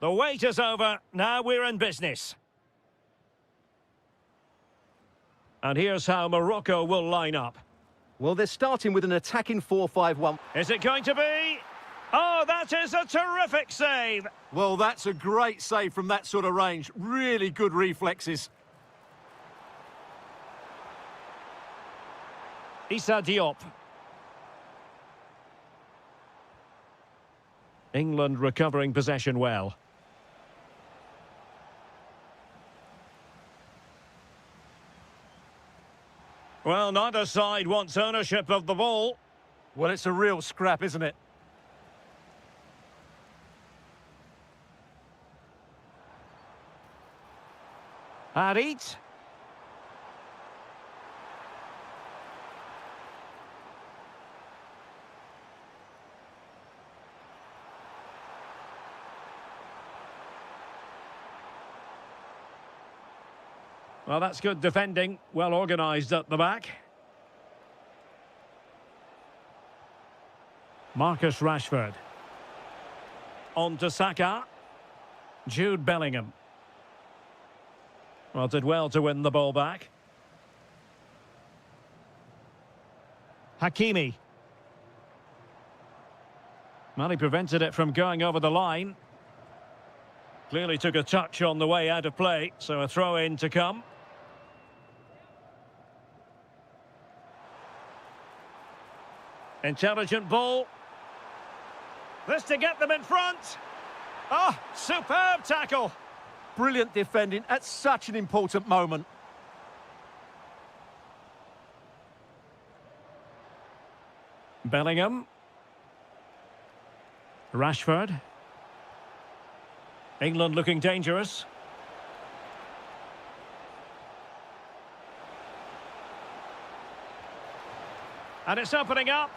The wait is over. Now we're in business. And here's how Morocco will line up. Well, they're starting with an attacking 4-5-1. Is it going to be? Oh, that is a terrific save. Well, that's a great save from that sort of range. Really good reflexes. Issa Diop. England recovering possession well. Well, neither side wants ownership of the ball. Well, it's a real scrap, isn't it? Harit. Well, that's good defending. Well organised at the back. Marcus Rashford. On to Saka. Jude Bellingham. Well, did well to win the ball back. Hakimi. Well, he prevented it from going over the line. Clearly took a touch on the way out of play, so a throw-in to come. Intelligent ball. This to get them in front. Oh, superb tackle. Brilliant defending at such an important moment. Bellingham. Rashford. England looking dangerous. And it's opening up.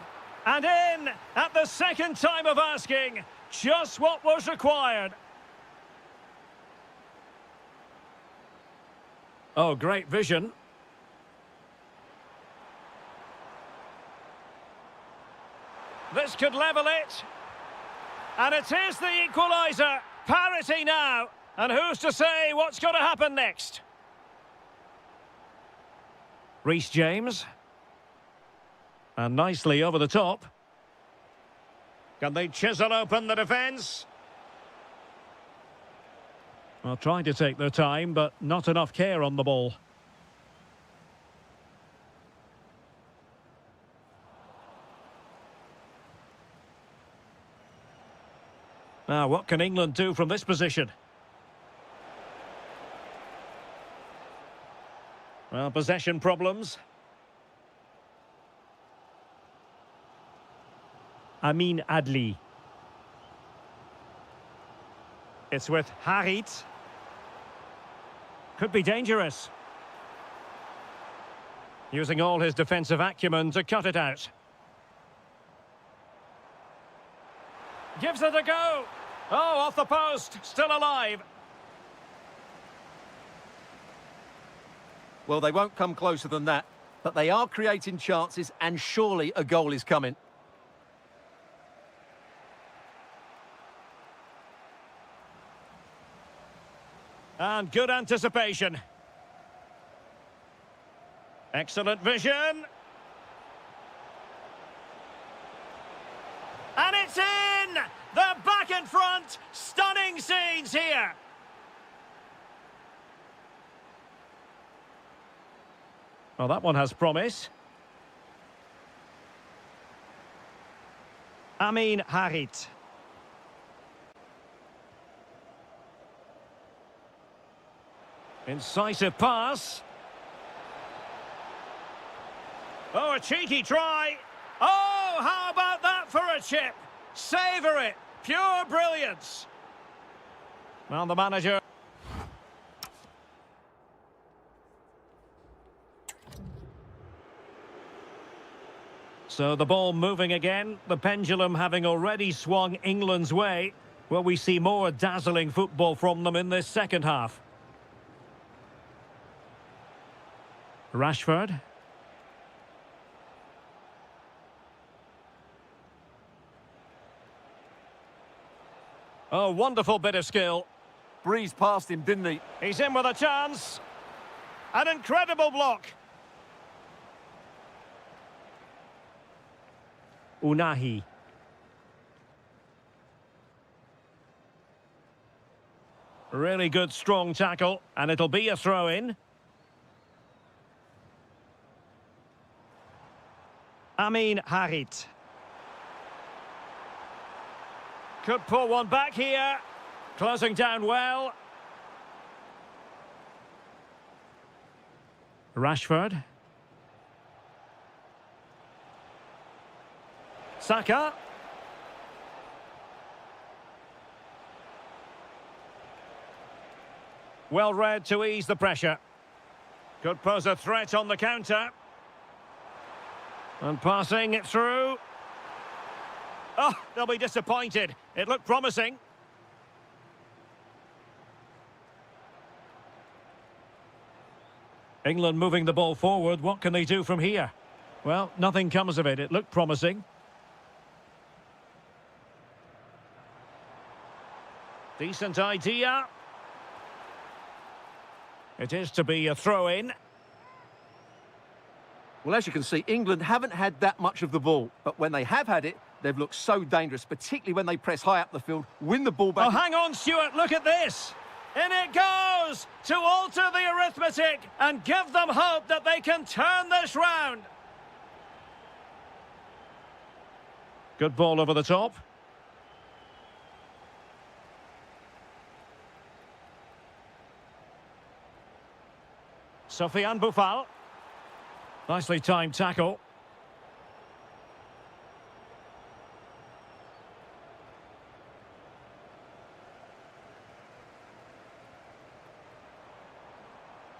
And in at the second time of asking. Just what was required. Oh, great vision. This could level it. And it is the equalizer. Parity now. And who's to say what's going to happen next? Reece James. And nicely over the top. Can they chisel open the defence? Well, trying to take their time, but not enough care on the ball. Now, what can England do from this position? Well, possession problems. Amin Adli. It's with Harit. Could be dangerous. Using all his defensive acumen to cut it out. Gives it a go. Oh, off the post. Still alive. Well, they won't come closer than that, but they are creating chances, and surely a goal is coming. And good anticipation. Excellent vision. And it's in! They're back in front. Stunning scenes here. Well, that one has promise. Amin Harit. Incisive pass. Oh, a cheeky try. Oh, how about that for a chip? Savour it. Pure brilliance. Well, the manager. So the ball moving again. The pendulum having already swung England's way. Will we see more dazzling football from them in this second half? Rashford. Oh, wonderful bit of skill. Breezed past him, didn't he? He's in with a chance. An incredible block. Unahi. Really good, strong tackle, and it'll be a throw-in. Amin Harit. Could pull one back here. Closing down well. Rashford. Saka. Well read to ease the pressure. Could pose a threat on the counter. And passing it through. Oh, they'll be disappointed. It looked promising. England moving the ball forward. What can they do from here? Well, nothing comes of it. It looked promising. Decent idea. It is to be a throw-in. Well, as you can see, England haven't had that much of the ball. But when they have had it, they've looked so dangerous, particularly when they press high up the field, win the ball back. Oh, hang on, Stuart. Look at this. In it goes to alter the arithmetic and give them hope that they can turn this round. Good ball over the top. Sofiane Boufal. Nicely timed tackle.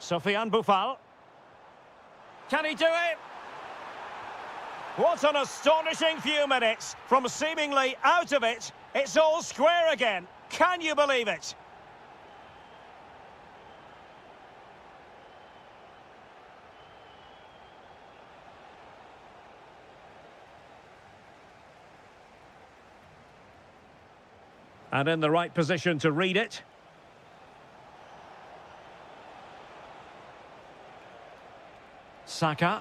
Sofiane Boufal. Can he do it? What an astonishing few minutes. From seemingly out of it, it's all square again. Can you believe it? And in the right position to read it. Saka.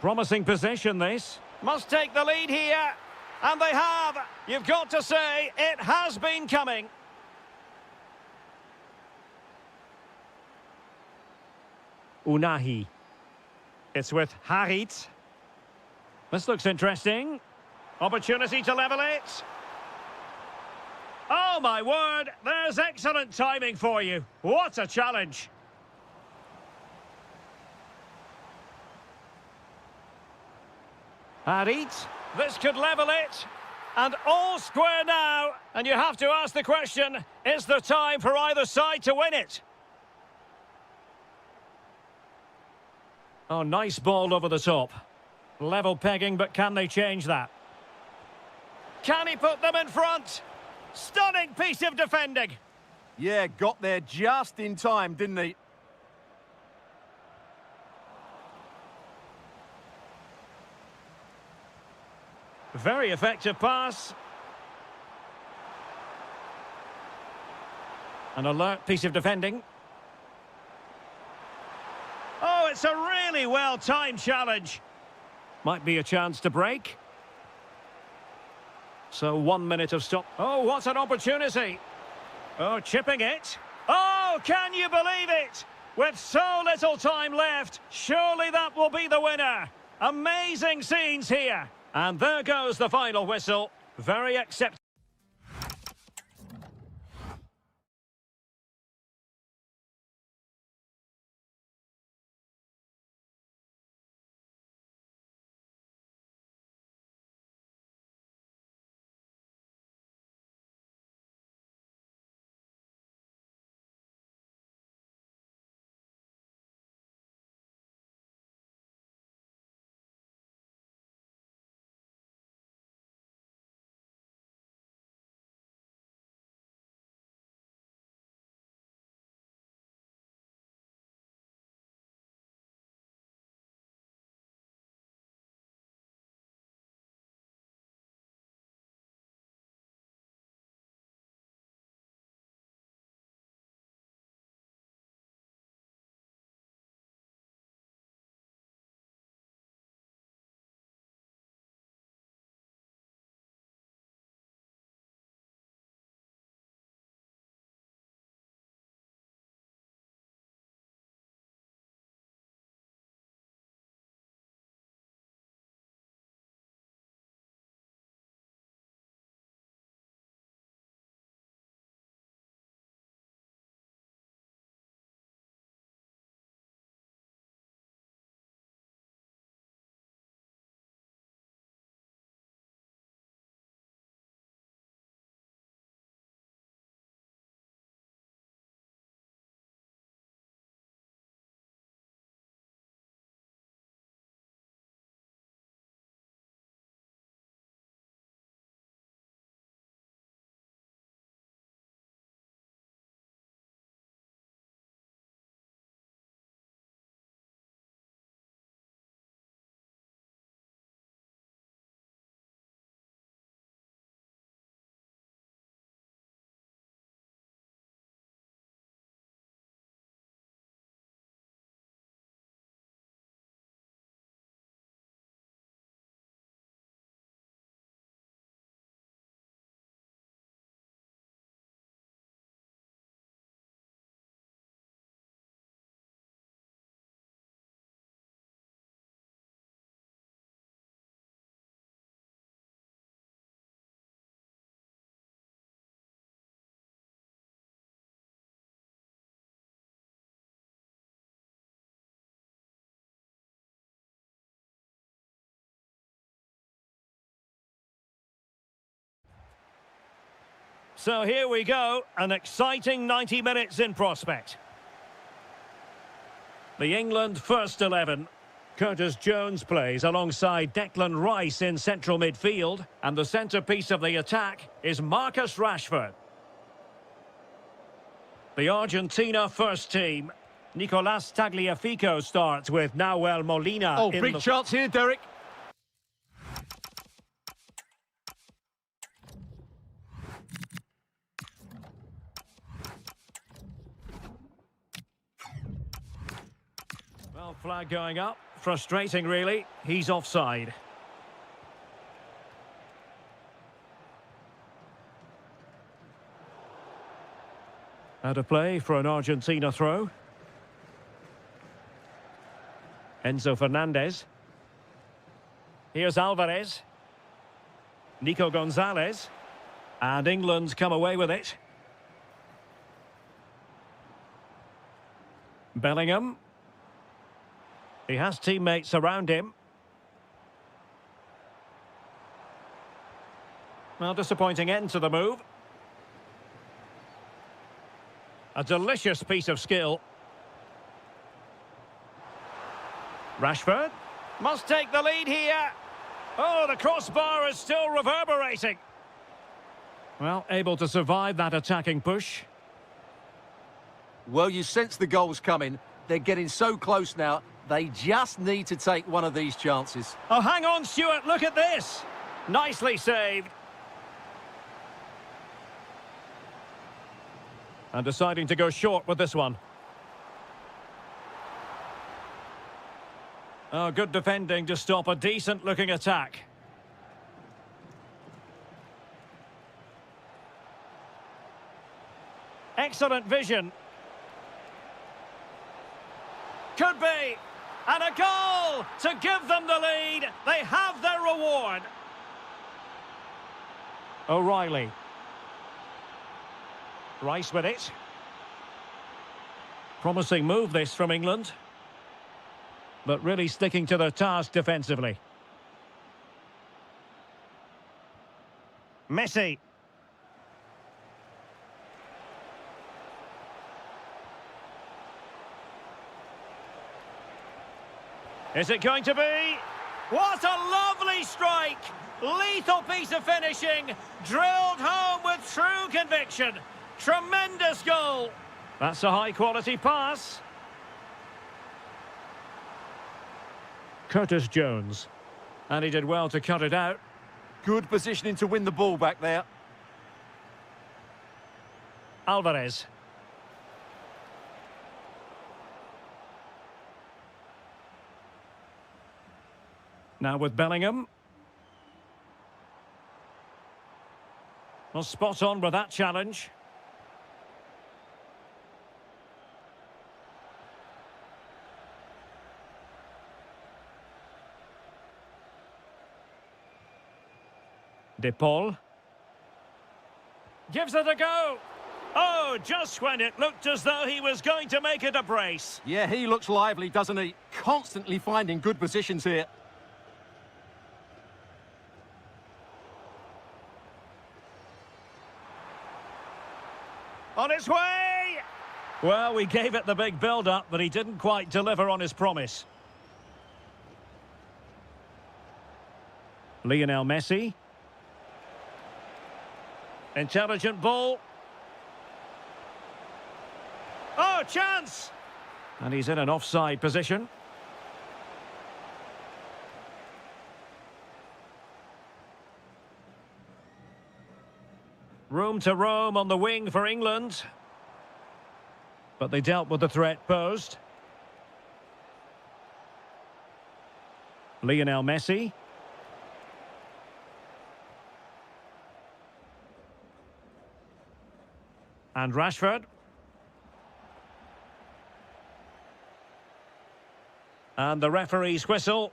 Promising position, this. Must take the lead here. And they have. You've got to say, it has been coming. Unahi. It's with Harit. This looks interesting. Opportunity to level it. Oh, my word. There's excellent timing for you. What a challenge. Harit. This could level it. And all square now. And you have to ask the question, is there time for either side to win it? Oh, nice ball over the top. Level pegging, but can they change that? Can he put them in front? Stunning piece of defending. Yeah, got there just in time, didn't he? Very effective pass. An alert piece of defending. Oh, it's a really well-timed challenge. Might be a chance to break. So 1 minute of stop. Oh, what an opportunity. Oh, chipping it. Oh, can you believe it? With so little time left, surely that will be the winner. Amazing scenes here. And there goes the final whistle. Very acceptable. So here we go, an exciting 90 minutes in prospect. The England first 11. Curtis Jones plays alongside Declan Rice in central midfield, and the centrepiece of the attack is Marcus Rashford. The Argentina first team. Nicolas Tagliafico starts with Nahuel Molina. Oh, big chance here, Derek. Well, flag going up. Frustrating, really. He's offside. Out of play for an Argentina throw. Enzo Fernandez. Here's Alvarez. Nico Gonzalez. And England come away with it. Bellingham. He has teammates around him. Well, disappointing end to the move. A delicious piece of skill. Rashford must take the lead here. Oh, the crossbar is still reverberating. Well, able to survive that attacking push. Well, you sense the goal's coming. They're getting so close now. They just need to take one of these chances. Oh, hang on, Stuart. Look at this. Nicely saved. And deciding to go short with this one. Oh, good defending to stop a decent-looking attack. Excellent vision. Could be. And a goal to give them the lead. They have their reward. O'Reilly. Rice with it. Promising move this from England. But really sticking to their task defensively. Messi. Is it going to be? What a lovely strike! Lethal piece of finishing, drilled home with true conviction. Tremendous goal. That's a high-quality pass. Curtis Jones. And he did well to cut it out. Good positioning to win the ball back there. Alvarez. Now with Bellingham. Well, spot on with that challenge. De Paul. Gives it a go. Oh, just when it looked as though he was going to make it a brace. Yeah, he looks lively, doesn't he? Constantly finding good positions here. On its way! Well, we gave it the big build-up, but he didn't quite deliver on his promise. Lionel Messi. Intelligent ball. Oh, chance! And he's in an offside position. Room to roam on the wing for England. But they dealt with the threat posed. Lionel Messi. And Rashford. And the referee's whistle.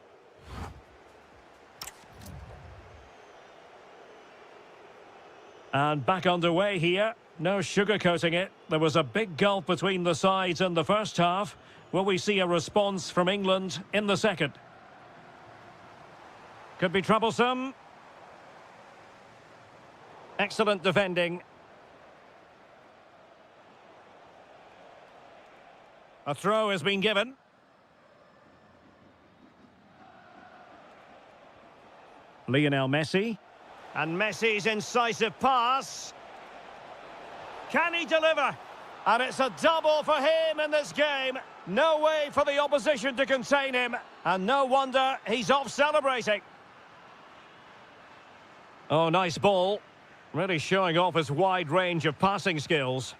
And back underway here. No sugarcoating it. There was a big gulf between the sides in the first half. Will we see a response from England in the second? Could be troublesome. Excellent defending. A throw has been given. Lionel Messi. And Messi's incisive pass. Can he deliver? And it's a double for him in this game. No way for the opposition to contain him. And no wonder he's off celebrating. Oh, nice ball. Really showing off his wide range of passing skills.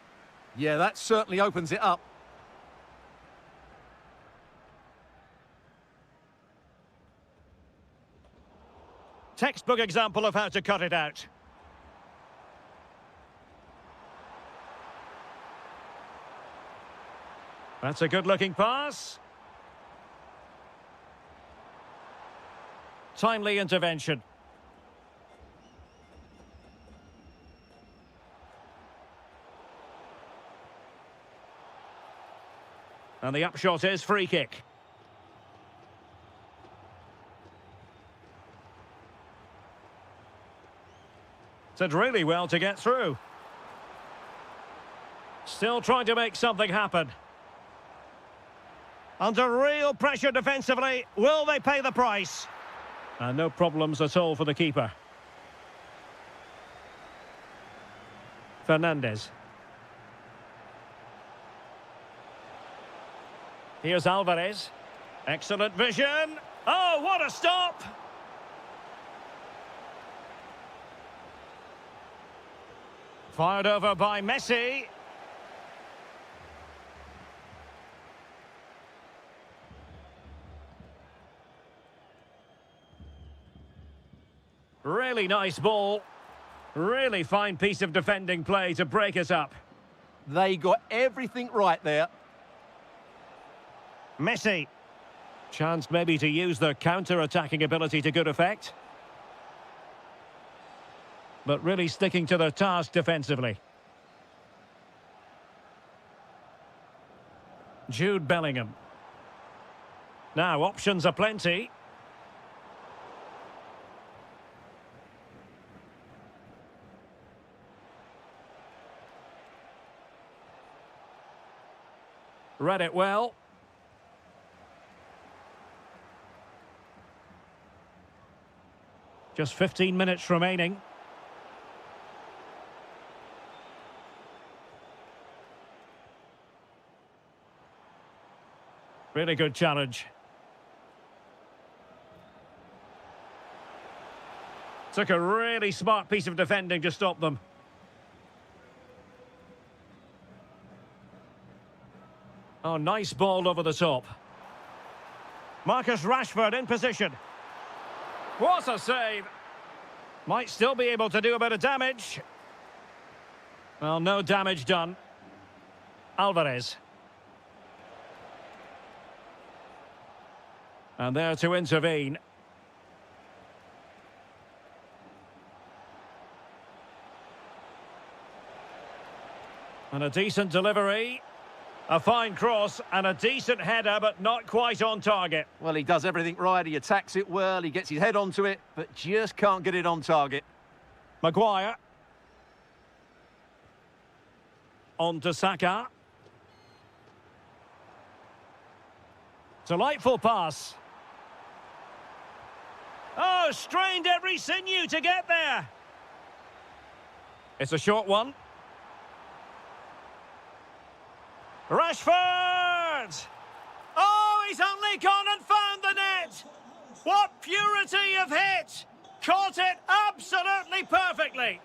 Yeah, that certainly opens it up. Textbook example of how to cut it out. That's a good-looking pass. Timely intervention. And the upshot is free kick. Did really well to get through. Still trying to make something happen. Under real pressure defensively, will they pay the price? And no problems at all for the keeper. Fernandez. Here's Alvarez. Excellent vision. Oh, what a stop! Fired over by Messi. Really nice ball. Really fine piece of defending play to break us up. They got everything right there. Messi. Chance maybe to use their counter-attacking ability to good effect. But really sticking to their task defensively. Jude Bellingham. Now, options are plenty. Read it well. Just 15 minutes remaining. Really good challenge. Took a really smart piece of defending to stop them. Oh, nice ball over the top. Marcus Rashford in position. What a save! Might still be able to do a bit of damage. Well, no damage done. Alvarez. And there to intervene. And a decent delivery. A fine cross and a decent header, but not quite on target. Well, he does everything right. He attacks it well. He gets his head onto it, but just can't get it on target. Maguire. On to Saka. Delightful pass. Oh, strained every sinew to get there. It's a short one. Rashford! Oh, he's only gone and found the net! What purity of hit! Caught it absolutely perfectly!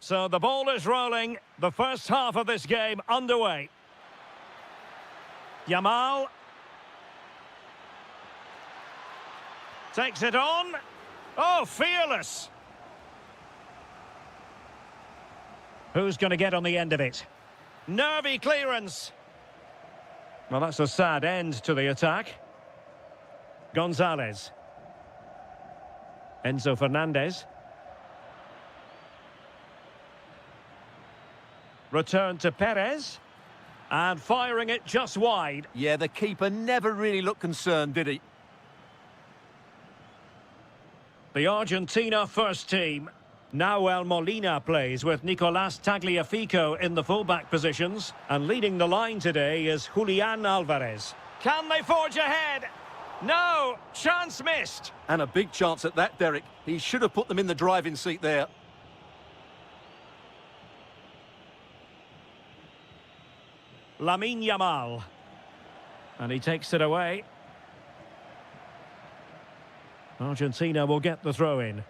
So the ball is rolling. The first half of this game underway. Yamal. Takes it on. Oh, fearless. Who's going to get on the end of it? Nervy clearance. Well, that's a sad end to the attack. Gonzalez. Enzo Fernandez. Return to Perez. And firing it just wide. Yeah, the keeper never really looked concerned, did he? The Argentina first team. Nahuel Molina plays with Nicolás Tagliafico in the fullback positions. And leading the line today is Julián Alvarez. Can they forge ahead? No, chance missed. And a big chance at that, Derek. He should have put them in the driving seat there. Lamine Yamal. And he takes it away. Argentina will get the throw in.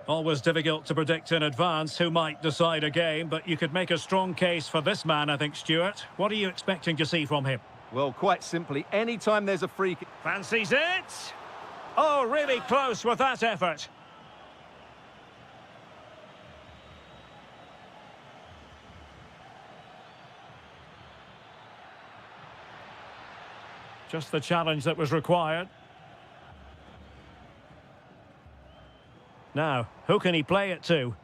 Always difficult to predict in advance who might decide a game, but you could make a strong case for this man, I think, Stuart. What are you expecting to see from him? Well, quite simply, anytime there's a free kick... Fancies it? Oh, really close with that effort. Just the challenge that was required. Now, who can he play it to?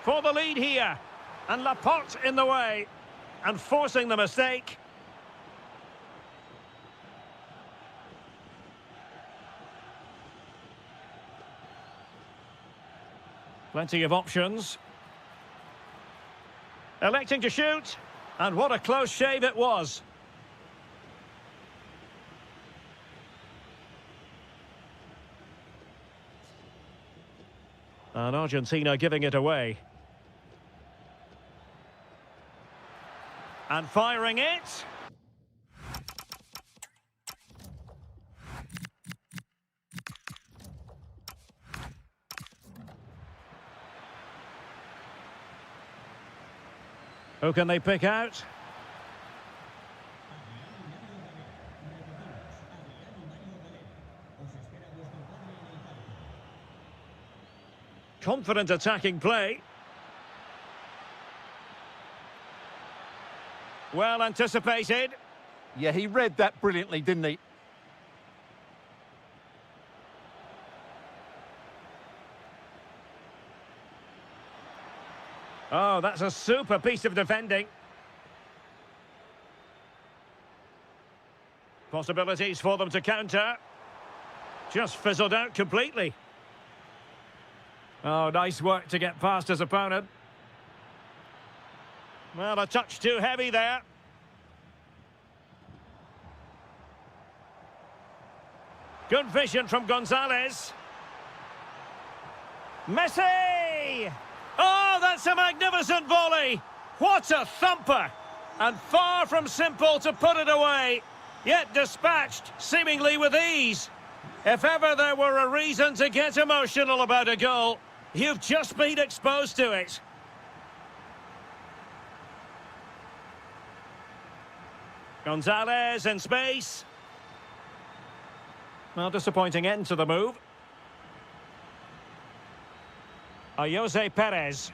For the lead here. And Laporte in the way. And forcing the mistake. Plenty of options. Electing to shoot. And what a close shave it was. And Argentina giving it away. And firing it. Who can they pick out? Confident attacking play. Well anticipated. Yeah, he read that brilliantly, didn't he? Oh, that's a super piece of defending. Possibilities for them to counter. Just fizzled out completely. Oh, nice work to get past his opponent. Well, a touch too heavy there. Good vision from Gonzalez. Messi! Oh, that's a magnificent volley! What a thumper! And far from simple to put it away, yet dispatched seemingly with ease. If ever there were a reason to get emotional about a goal, you've just been exposed to it. Gonzalez in space. Well, disappointing end to the move. Jose Perez.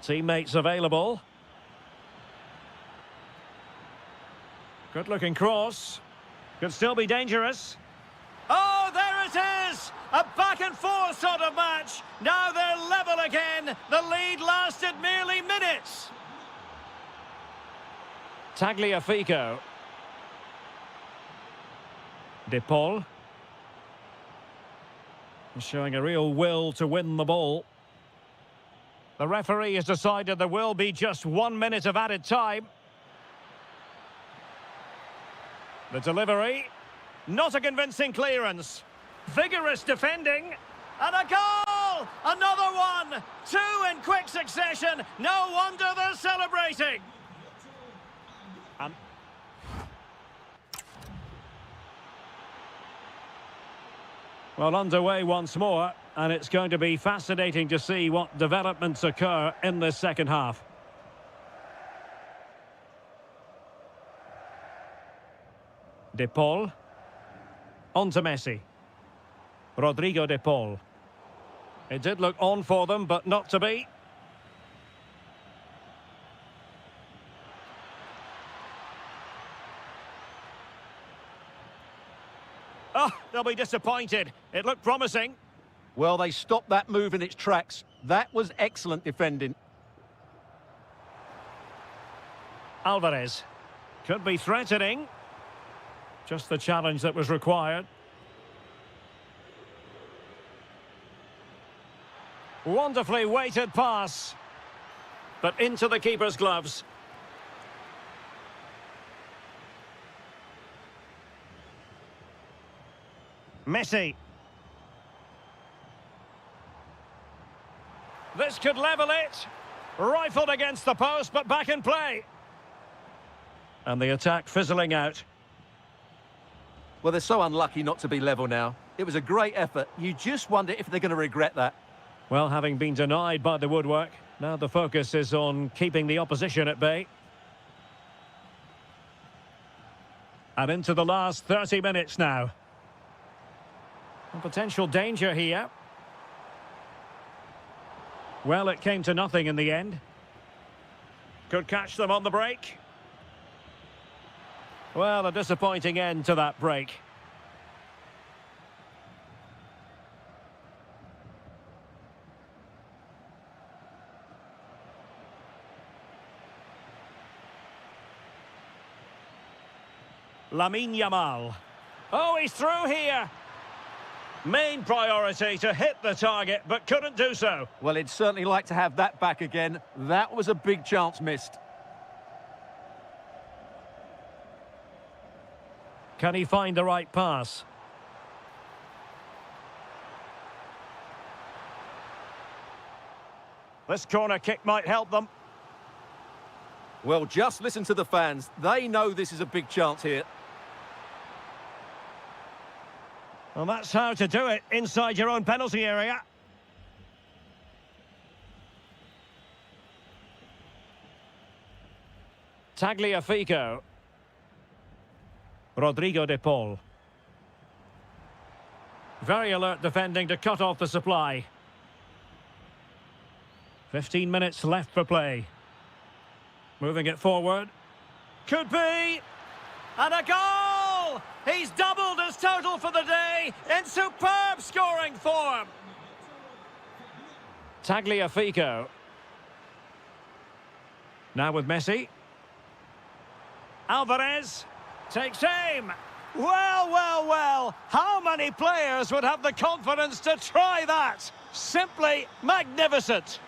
Teammates available. Good-looking cross. Could still be dangerous. Oh, there it is! A back-and-forth sort of match. Now they're level again. The lead lasted merely minutes. Tagliafico. De Paul. Showing a real will to win the ball. The referee has decided there will be just 1 minute of added time. The delivery. Not a convincing clearance. Vigorous defending. And a goal! Another one! Two in quick succession. No wonder they're celebrating. Well, underway once more, and it's going to be fascinating to see what developments occur in this second half. De Paul. On to Messi. Rodrigo De Paul. It did look on for them, but not to be. Oh, they'll be disappointed. It looked promising. Well, they stopped that move in its tracks. That was excellent defending. Alvarez. Could be threatening. Just the challenge that was required. Wonderfully weighted pass. But into the keeper's gloves. Messi. This could level it. Rifled against the post, but back in play. And the attack fizzling out. Well, they're so unlucky not to be level now. It was a great effort. You just wonder if they're going to regret that. Well, having been denied by the woodwork, now the focus is on keeping the opposition at bay. And into the last 30 minutes now. A potential danger here. Well, it came to nothing in the end. Could catch them on the break. Well, a disappointing end to that break. Lamine Yamal. Oh, he's through here. Main priority to hit the target, but couldn't do so. Well, he'd certainly like to have that back again. That was a big chance missed. Can he find the right pass? This corner kick might help them. Well, just listen to the fans. They know this is a big chance here. Well, that's how to do it inside your own penalty area. Tagliafico. Rodrigo De Paul. Very alert defending to cut off the supply. 15 minutes left for play. Moving it forward. Could be! And a goal! He's doubled his total for the day in superb scoring form. Tagliafico. Now with Messi. Alvarez takes aim. Well, well, well. How many players would have the confidence to try that? Simply magnificent.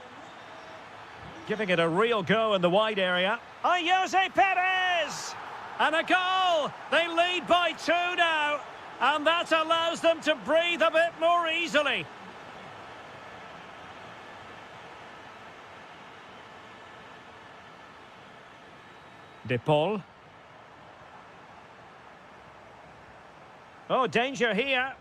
Giving it a real go in the wide area. Jose Perez! And a goal! They lead by 2 now. And that allows them to breathe a bit more easily. De Paul. Oh, danger here.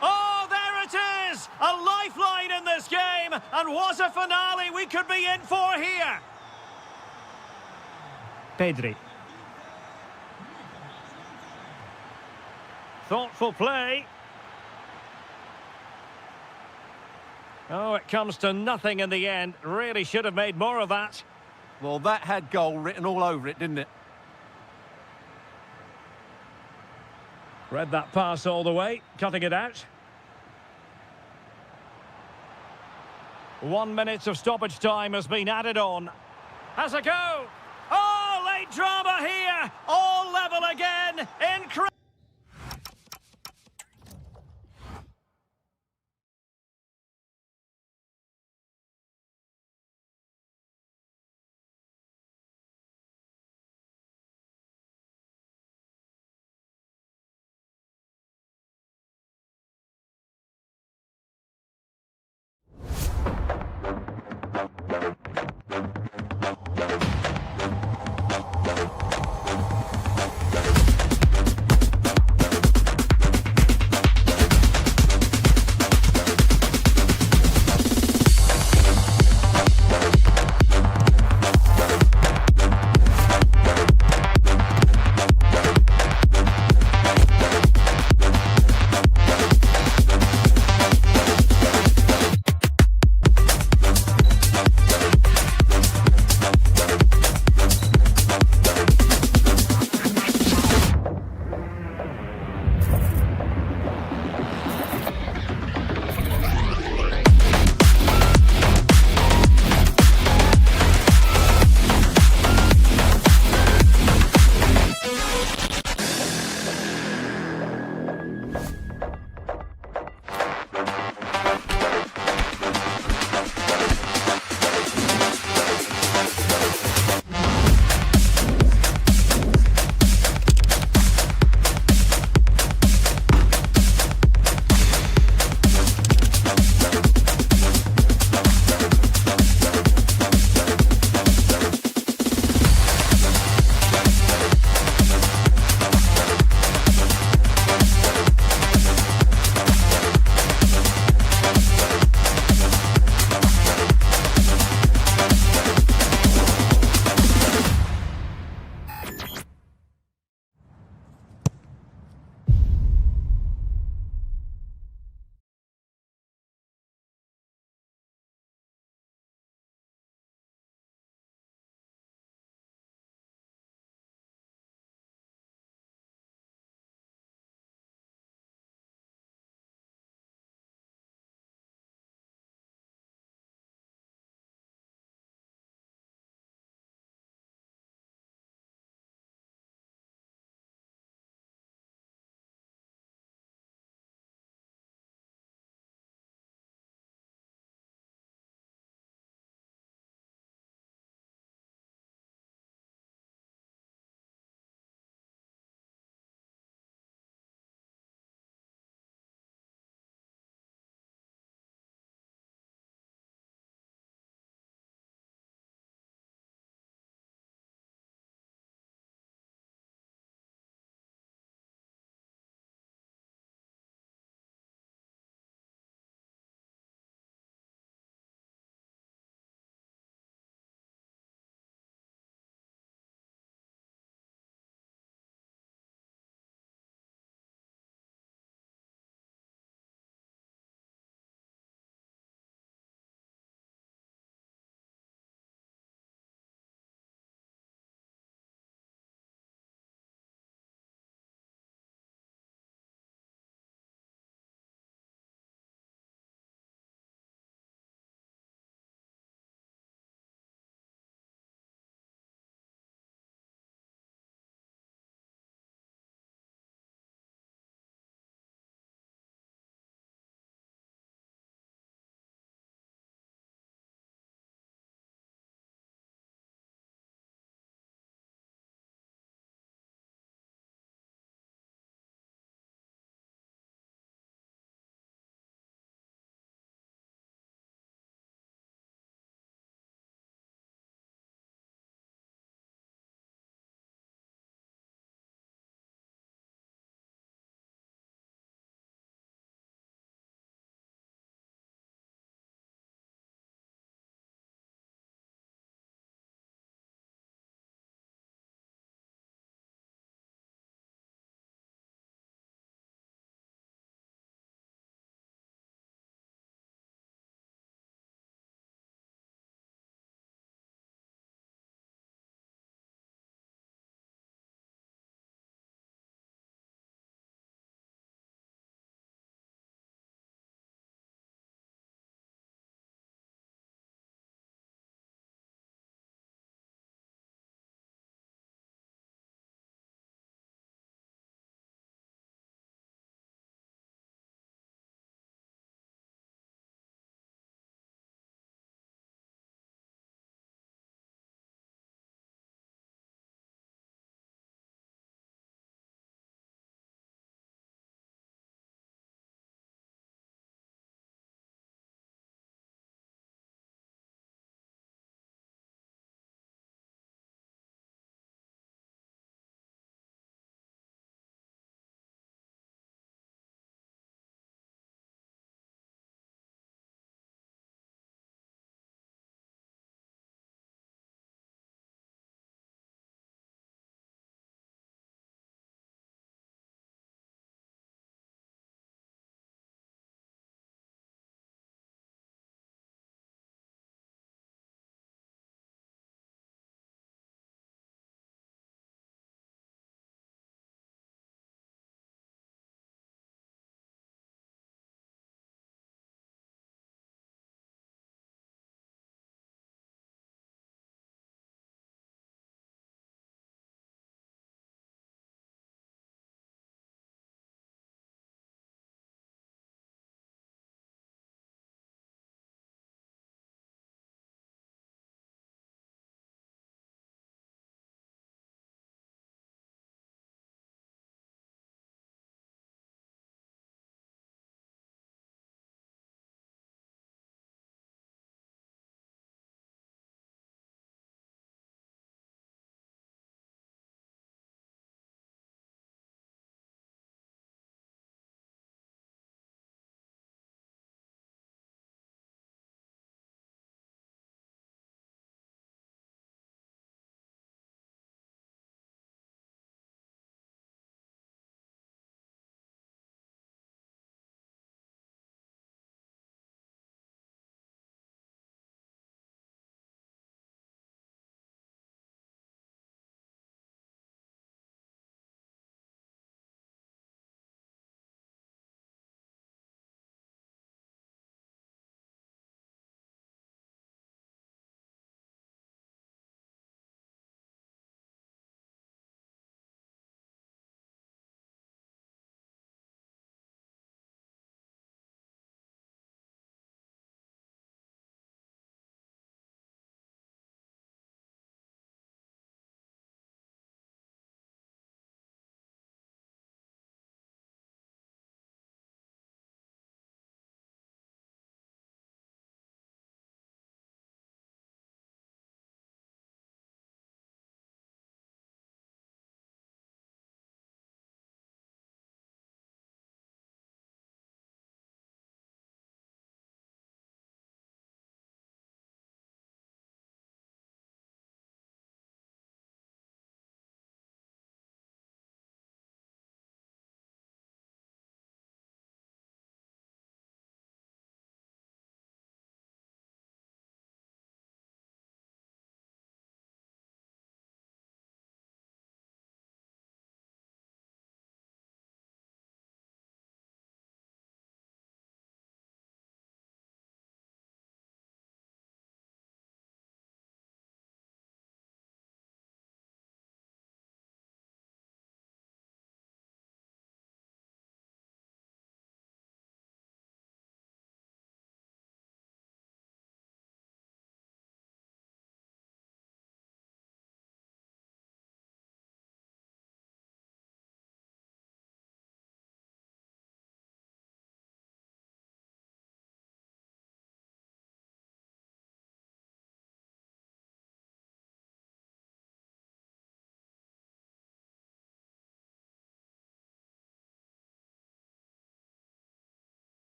Oh, there it is! A lifeline in this game. And what a finale we could be in for here. Pedri. Thoughtful play. Oh, it comes to nothing in the end. Really should have made more of that. Well, that had goal written all over it, didn't it? Read that pass all the way, cutting it out. 1 minute of stoppage time has been added on. Has a go. Oh, late drama here. All level again. Incredible.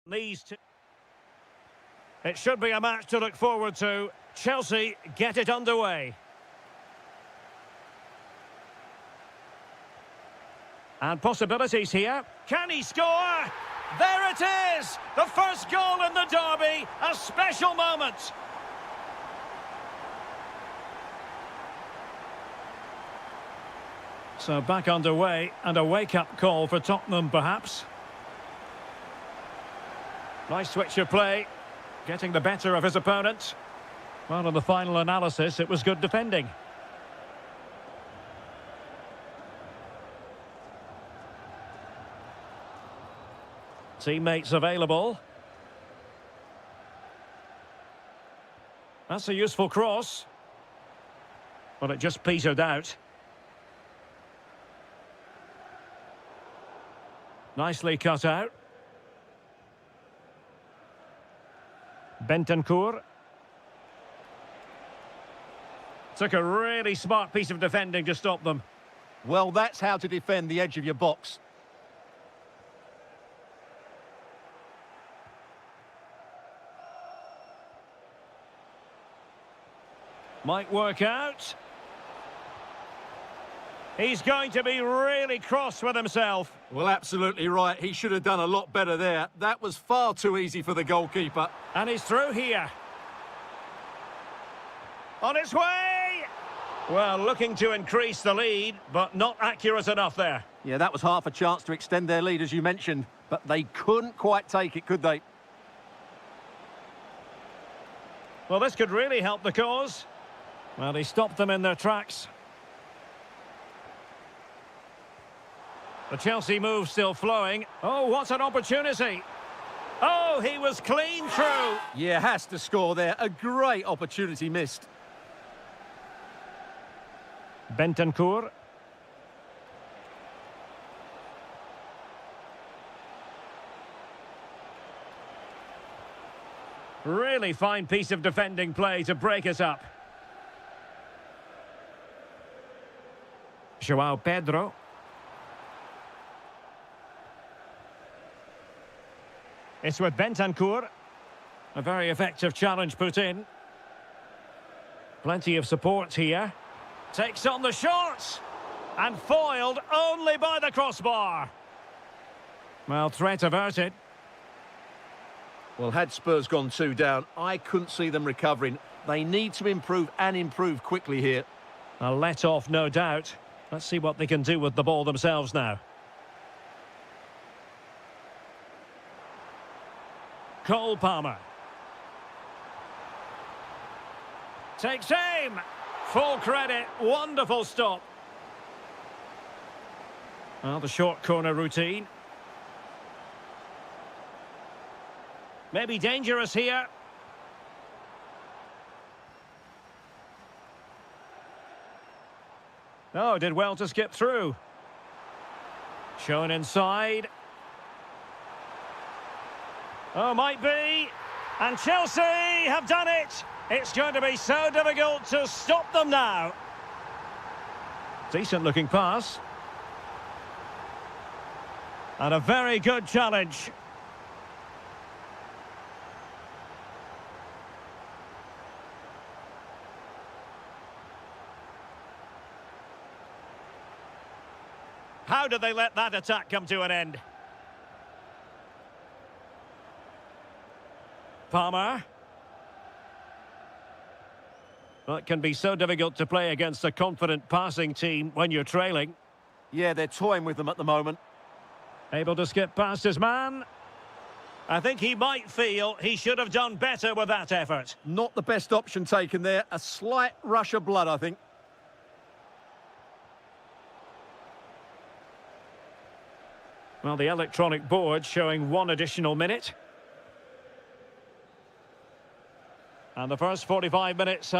These two. It should be a match to look forward to. Chelsea get it underway. And possibilities here. Can he score? There it is! The first goal in the derby. A special moment. So back underway, and a wake-up call for Tottenham, perhaps. Nice switch of play, getting the better of his opponent. Well, in the final analysis, it was good defending. Teammates available. That's a useful cross. But it just petered out. Nicely cut out. Bentancur. Took a really smart piece of defending to stop them. Well, that's how to defend the edge of your box. Might work out. He's going to be really cross with himself. Well, absolutely right. He should have done a lot better there. That was far too easy for the goalkeeper. And he's through here. On its way! Well, looking to increase the lead, but not accurate enough there. Yeah, that was half a chance to extend their lead, as you mentioned. But they couldn't quite take it, could they? Well, this could really help the cause. Well, he stopped them in their tracks. The Chelsea move still flowing. Oh, what an opportunity. Oh, he was clean through. Yeah, has to score there. A great opportunity missed. Bentancur. Really fine piece of defending play to break us up. João Pedro. It's with Bentancur. A very effective challenge put in. Plenty of support here. Takes on the shots. And foiled only by the crossbar. Well, threat averted. Well, had Spurs gone 2 down, I couldn't see them recovering. They need to improve and improve quickly here. A let-off, no doubt. Let's see what they can do with the ball themselves now. Cole Palmer. Takes aim. Full credit. Wonderful stop. Well, the short corner routine. Maybe dangerous here. Oh, did well to skip through. Shown inside. Oh, might be. And Chelsea have done it. It's going to be so difficult to stop them now. Decent looking pass. And a very good challenge. How did they let that attack come to an end? Palmer. Well, it can be so difficult to play against a confident passing team when you're trailing. Yeah, they're toying with them at the moment. Able to skip past his man. I think he might feel he should have done better with that effort. Not the best option taken there. A slight rush of blood, I think. Well, the electronic board showing 1 additional minute. And the first 45 minutes...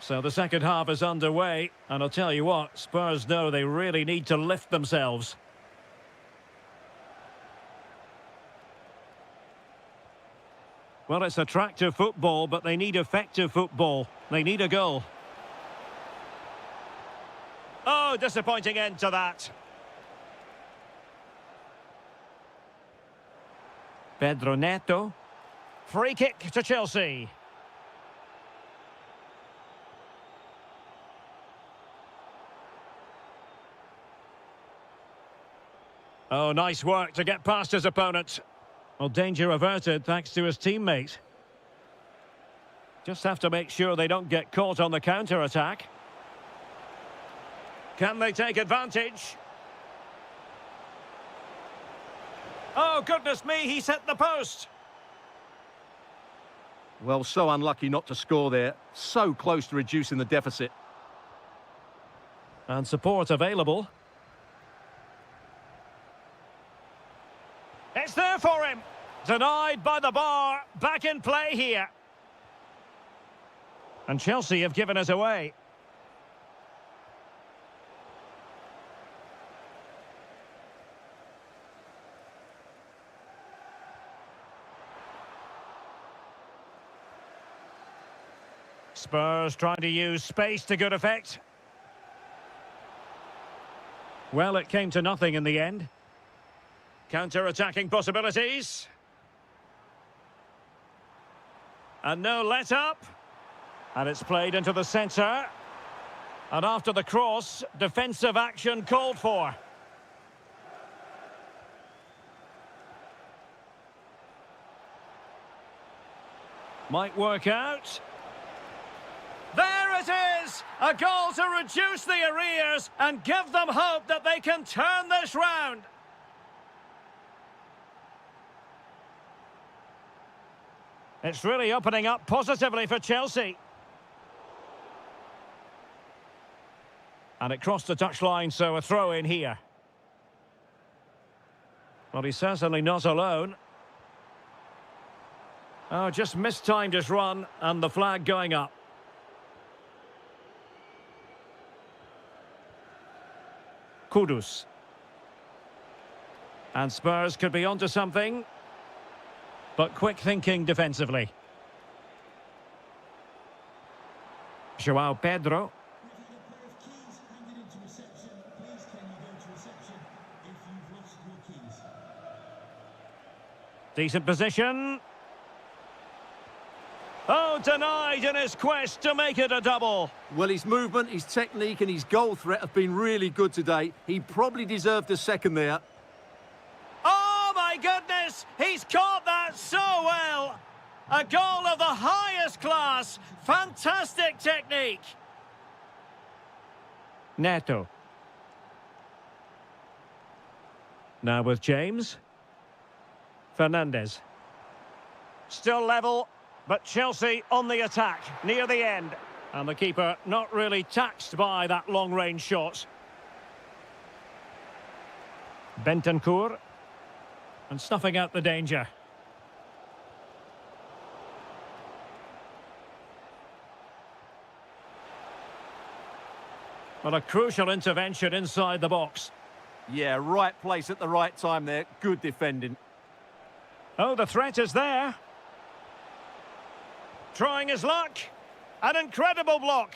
So the second half is underway, and I'll tell you what, Spurs know they really need to lift themselves. Well, it's attractive football, but they need effective football. They need a goal. Oh, disappointing end to that. Pedro Neto. Free kick to Chelsea. Oh, nice work to get past his opponent. Well, danger averted thanks to his teammate. Just have to make sure they don't get caught on the counter-attack. Can they take advantage? Oh, goodness me, he's hit the post. Well, so unlucky not to score there. So close to reducing the deficit. And support available. It's there for him. Denied by the bar. Back in play here. And Chelsea have given us away. Spurs trying to use space to good effect. Well, it came to nothing in the end. Counter-attacking possibilities. And no let-up. And it's played into the centre. And after the cross, defensive action called for. Might work out. There it is! A goal to reduce the arrears and give them hope that they can turn this round. It's really opening up positively for Chelsea. And it crossed the touchline, so a throw in here. Well, he's certainly not alone. Oh, just mistimed his run, and the flag going up. Kudus. And Spurs could be onto something. But quick thinking defensively. João Pedro. Decent position. Oh, denied in his quest to make it a double. Well, his movement, his technique and his goal threat have been really good today. He probably deserved a second there. Oh, my goodness! He's caught that so well! A goal of the highest class. Fantastic technique. Neto. Now with James. Fernandez. Still level. But Chelsea on the attack, near the end. And the keeper not really taxed by that long-range shot. Bentancur. And snuffing out the danger. Well, a crucial intervention inside the box. Yeah, right place at the right time there. Good defending. Oh, the threat is there. Trying his luck. An incredible block.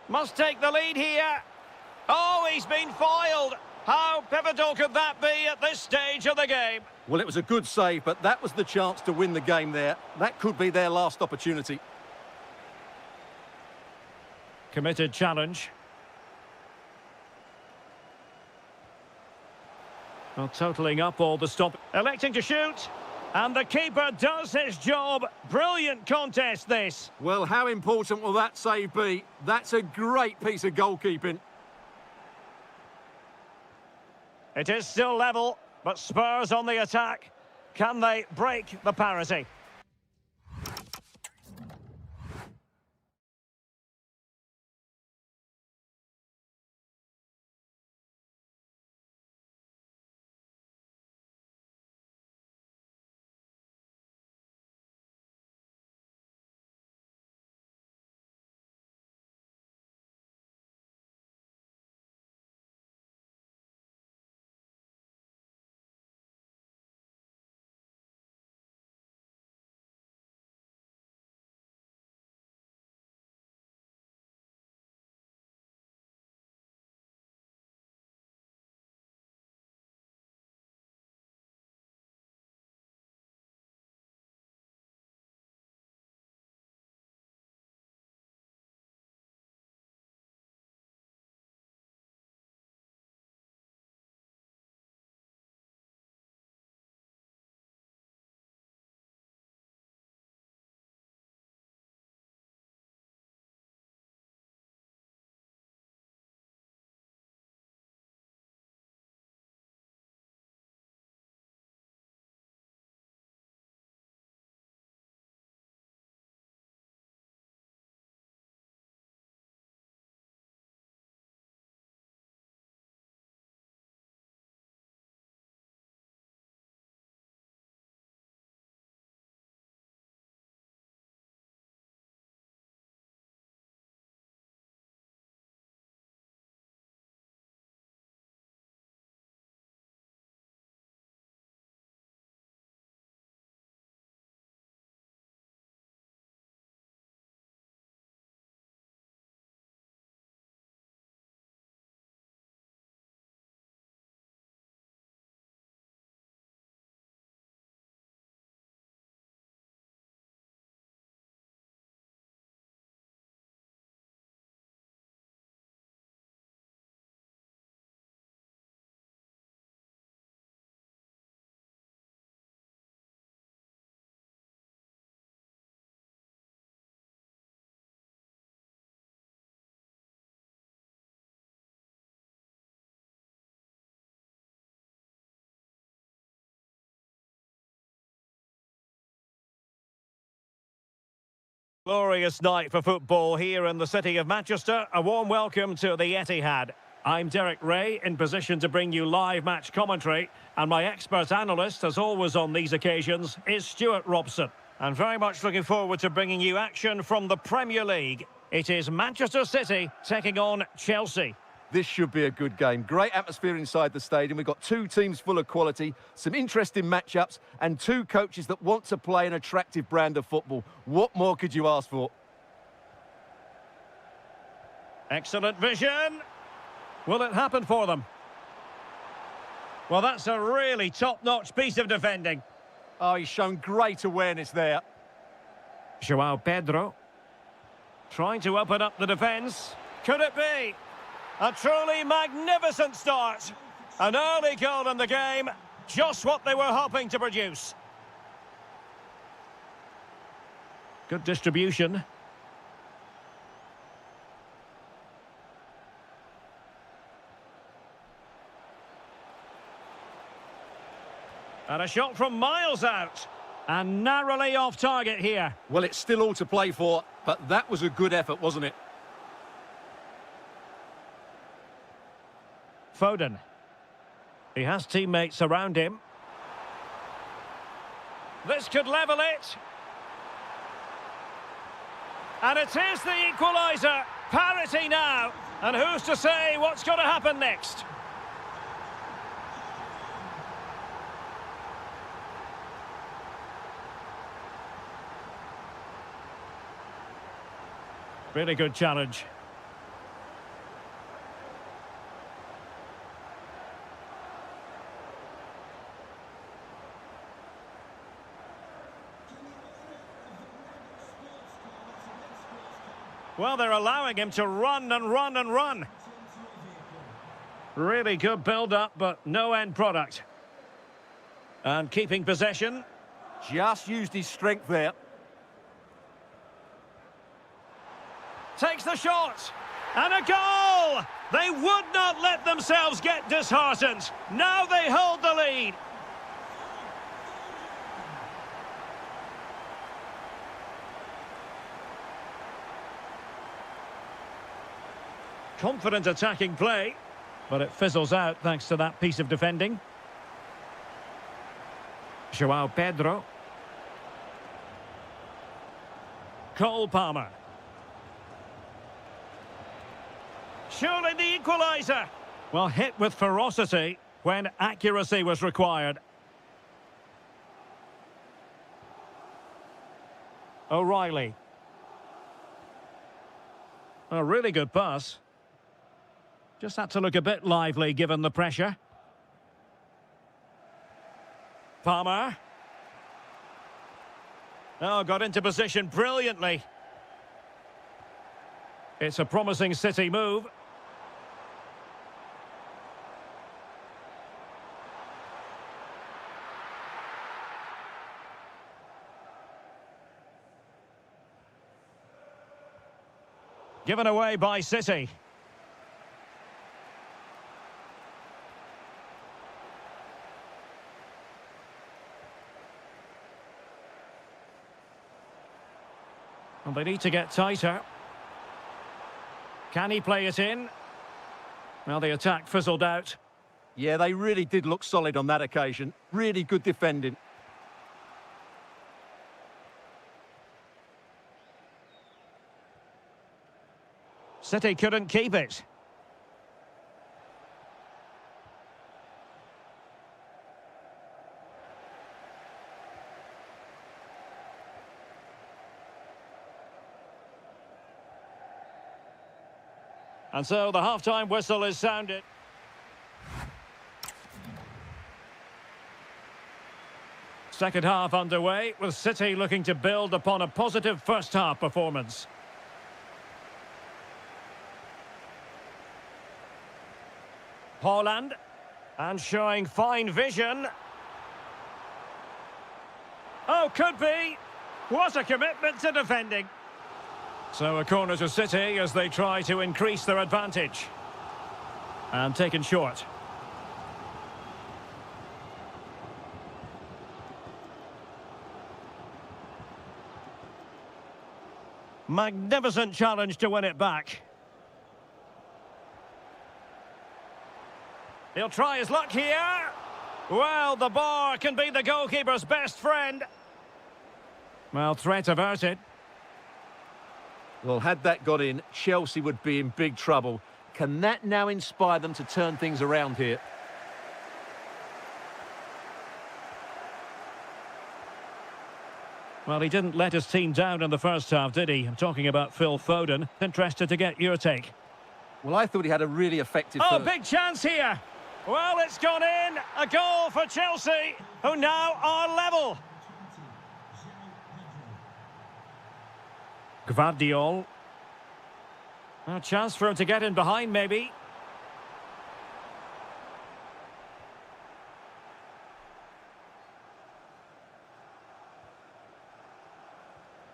Must take the lead here. Oh, he's been foiled. How pivotal could that be at this stage of the game? Well, it was a good save, but that was the chance to win the game there. That could be their last opportunity. Committed challenge. Well, totalling up all the stop. Electing to shoot. And the keeper does his job. Brilliant contest, this. Well, how important will that save be? That's a great piece of goalkeeping. It is still level, but Spurs on the attack. Can they break the parity? Glorious night for football here in the city of Manchester. A warm welcome to the Etihad. I'm Derek Ray, in position to bring you live match commentary, and my expert analyst, as always on these occasions, is Stuart Robson. And very much looking forward to bringing you action from the Premier League. It is Manchester City taking on Chelsea. This should be a good game. Great atmosphere inside the stadium. We've got two teams full of quality, some interesting matchups, and two coaches that want to play an attractive brand of football. What more could you ask for? Excellent vision. Will it happen for them? Well, that's a really top-notch piece of defending. Oh, he's shown great awareness there. João Pedro. Trying to open up the defence. Could it be? A truly magnificent start. An early goal in the game. Just what they were hoping to produce. Good distribution. And a shot from miles out. And narrowly off target here. Well, it's still all to play for, but that was a good effort, wasn't it? Foden. He has teammates around him. This could level it. And it is the equalizer. Parity now. And who's to say what's going to happen next? Really good challenge. Well, they're allowing him to run and run and run. Really good build-up, but no end product. And keeping possession. Just used his strength there. Takes the shot. And a goal! They would not let themselves get disheartened. Now they hold the lead. Confident attacking play, but it fizzles out thanks to that piece of defending. João Pedro. Cole Palmer. Surely the equaliser. Well, hit with ferocity when accuracy was required. O'Reilly. A really good pass. Just had to look a bit lively given the pressure. Palmer. Oh, got into position brilliantly. It's a promising City move. Given away by City. And they need to get tighter. Can he play it in? Well, the attack fizzled out. Yeah, they really did look solid on that occasion. Really good defending. City couldn't keep it. And so the half-time whistle is sounded. Second half underway, with City looking to build upon a positive first-half performance. Haaland, and showing fine vision. Oh, could be. What a commitment to defending. So a corner to City as they try to increase their advantage. And taken short. Magnificent challenge to win it back. He'll try his luck here. Well, the bar can be the goalkeeper's best friend. Well, threat averted. Well, had that got in, Chelsea would be in big trouble. Can that now inspire them to turn things around here? Well, he didn't let his team down in the first half, did he? I'm talking about Phil Foden. Interested to get your take. Well, I thought he had a really effective... Oh, big chance here. Well, it's gone in. A goal for Chelsea, who now are level. Gvardiol. A chance for him to get in behind, maybe.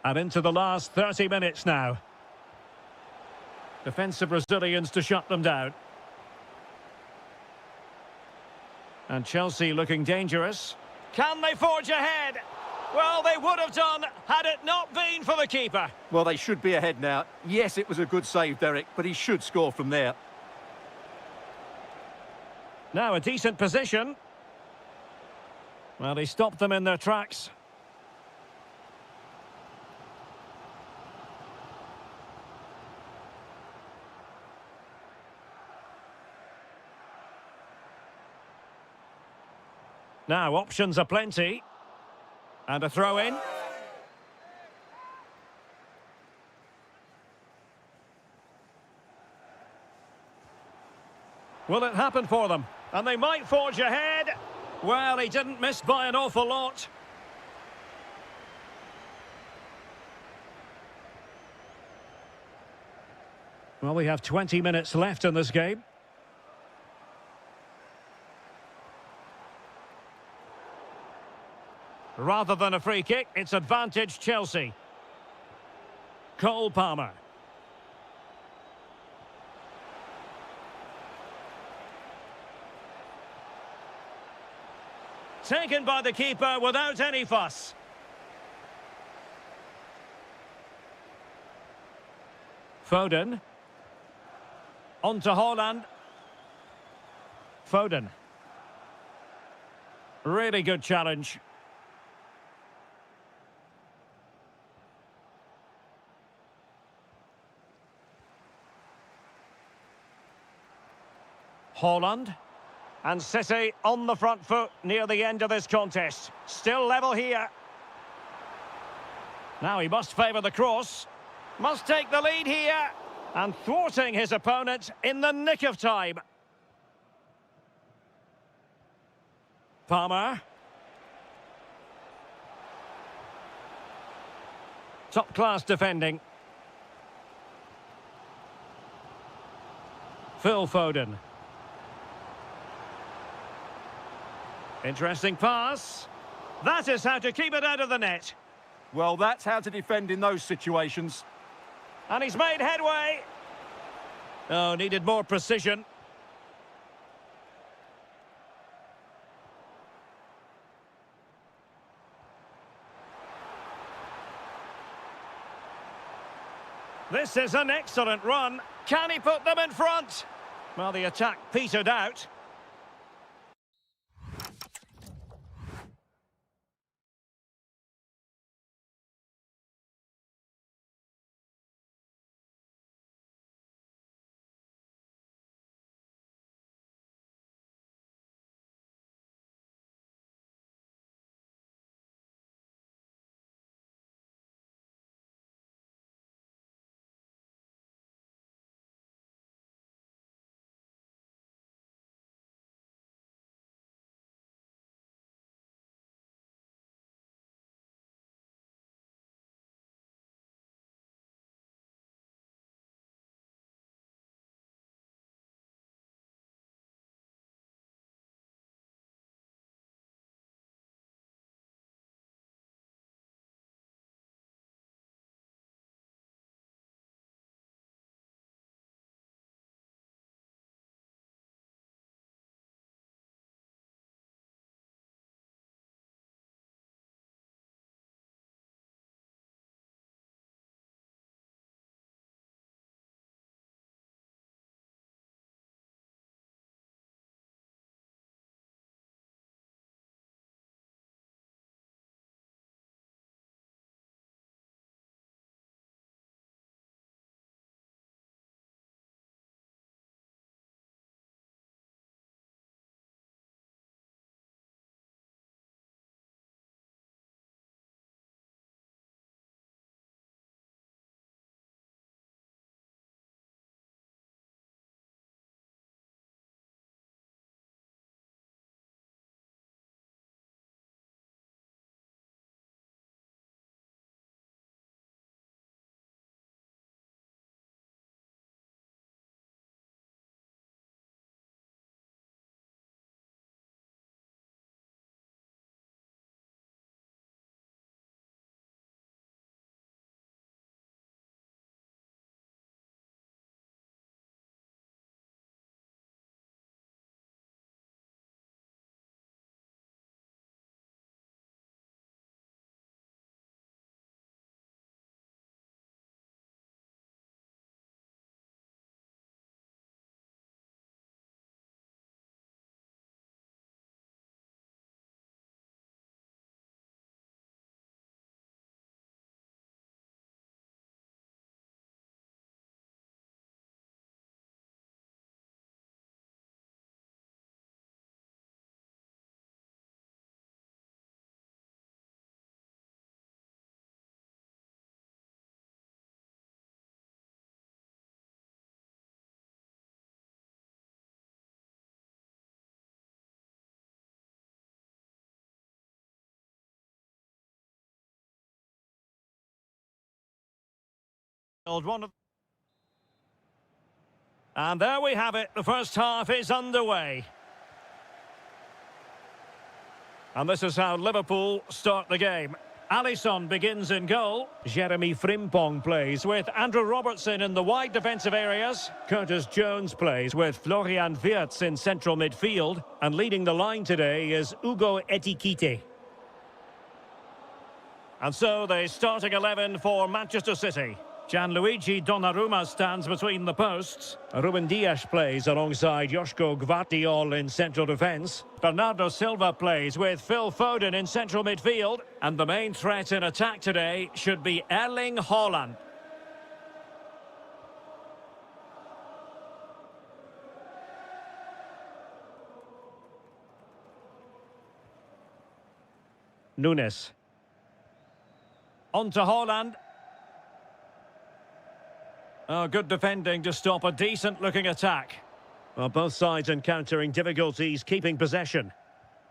And into the last 30 minutes now. Defensive Brazilians to shut them down. And Chelsea looking dangerous. Can they forge ahead? Well, they would have done had it not been for the keeper. Well, they should be ahead now. Yes, it was a good save, Derek, but he should score from there. Now a decent position. Well, he stopped them in their tracks. Now, options are plenty. And a throw-in. Will it happen for them? And they might forge ahead. Well, he didn't miss by an awful lot. Well, we have 20 minutes left in this game. Rather than a free kick, it's advantage Chelsea. Cole Palmer. Taken by the keeper without any fuss. Foden. On to Haaland. Foden. Really good challenge. Haaland. And City on the front foot near the end of this contest. Still level here. Now he must favour the cross. Must take the lead here. And thwarting his opponent in the nick of time. Palmer. Top-class defending. Phil Foden. Interesting pass. That is how to keep it out of the net. Well, that's how to defend in those situations. And he's made headway. Oh, needed more precision. This is an excellent run. Can he put them in front? Well, the attack petered out. And there we have it. The first half is underway. And this is how Liverpool start the game. Alisson begins in goal. Jeremy Frimpong plays with Andrew Robertson in the wide defensive areas. Curtis Jones plays with Florian Wirtz in central midfield. And leading the line today is Ugo Etikite. And so the starting 11 for Manchester City. Gianluigi Donnarumma stands between the posts. Ruben Dias plays alongside Joško Gvardiol in central defence. Bernardo Silva plays with Phil Foden in central midfield. And the main threat in attack today should be Erling Haaland. Nunes. On to Haaland. Oh, good defending to stop a decent-looking attack. Well, both sides encountering difficulties keeping possession.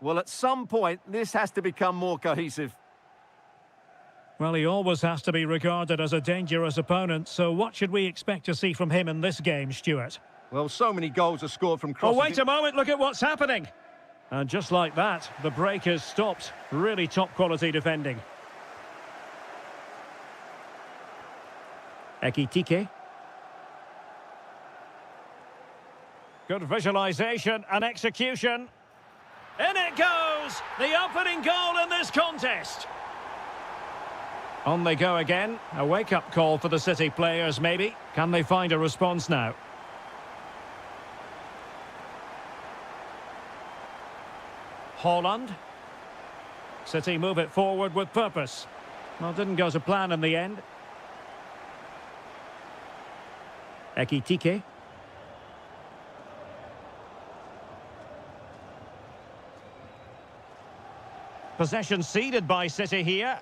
Well, at some point, this has to become more cohesive. Well, he always has to be regarded as a dangerous opponent, so what should we expect to see from him in this game, Stuart? Well, so many goals are scored from Oh, crosses. wait a moment, look at what's happening. And just like that, the break has stopped. Really top-quality defending. Ekitike. Good visualisation and execution. In it goes! The opening goal in this contest. On they go again. A wake-up call for the City players, maybe. Can they find a response now? Haaland. City move it forward with purpose. Well, didn't go to plan in the end. Ekitike. Possession ceded by City here.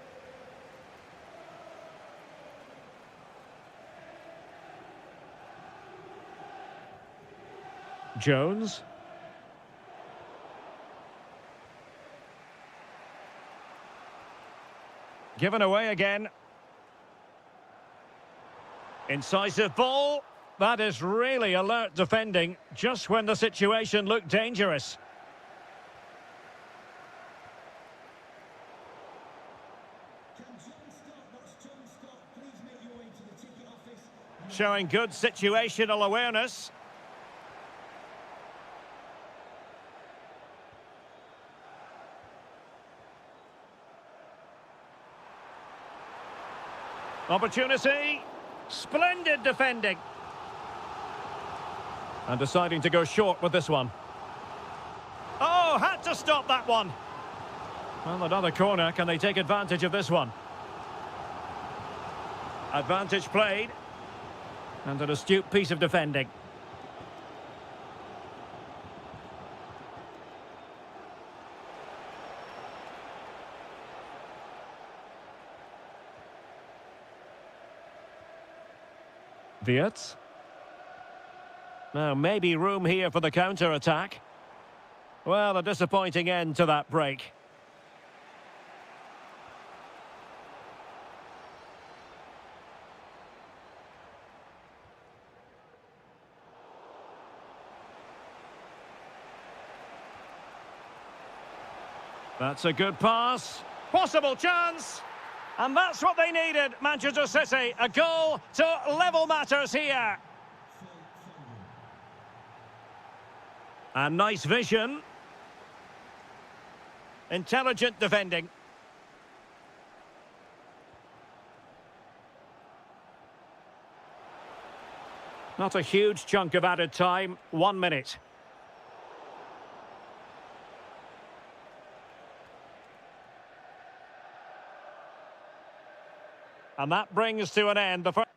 Jones. Given away again. Incisive ball. That is really alert defending, just when the situation looked dangerous. Showing good situational awareness. Opportunity. Splendid defending. And deciding to go short with this one. Oh, had to stop that one. Well, another corner. Can they take advantage of this one? Advantage played. And an astute piece of defending. Wirtz. Now, maybe room here for the counter-attack. Well, a disappointing end to that break. That's a good pass. Possible chance. And that's what they needed, Manchester City. A goal to level matters here. And nice vision. Intelligent defending. Not a huge chunk of added time. 1 minute. And that brings to an end the first.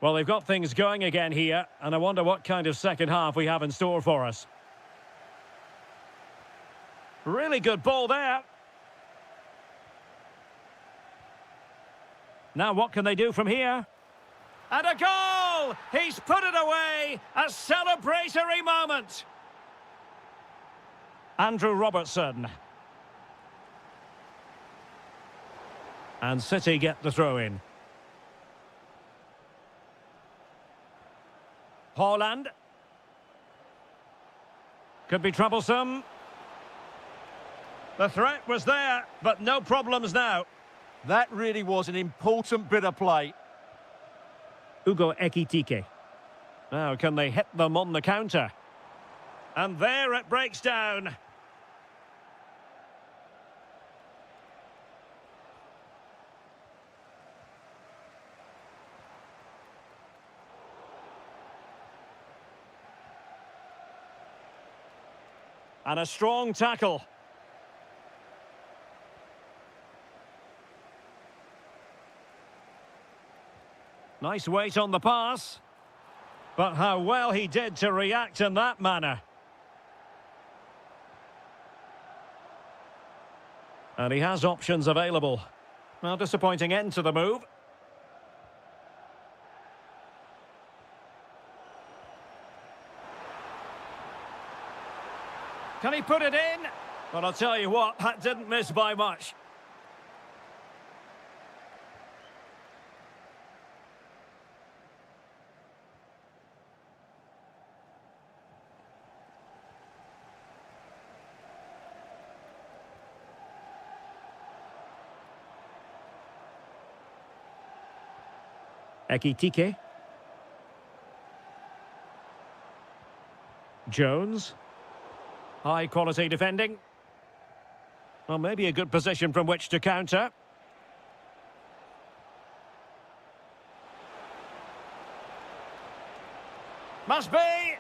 Well, they've got things going again here, and I wonder what kind of second half we have in store for us. Really good ball there. Now what can they do from here? And a goal! He's put it away! A celebratory moment! Andrew Robertson. And City get the throw in. Haaland. Could be troublesome. The threat was there, but no problems now. That really was an important bit of play. Ugo Ekitike. Now, can they hit them on the counter? And there it breaks down. And a strong tackle. Nice weight on the pass. But how well he did to react in that manner. And he has options available. Well, disappointing end to the move. Can he put it in? Well, I'll tell you what, that didn't miss by much. Ekitike. Jones. High quality defending. Well, maybe a good position from which to counter. Must be.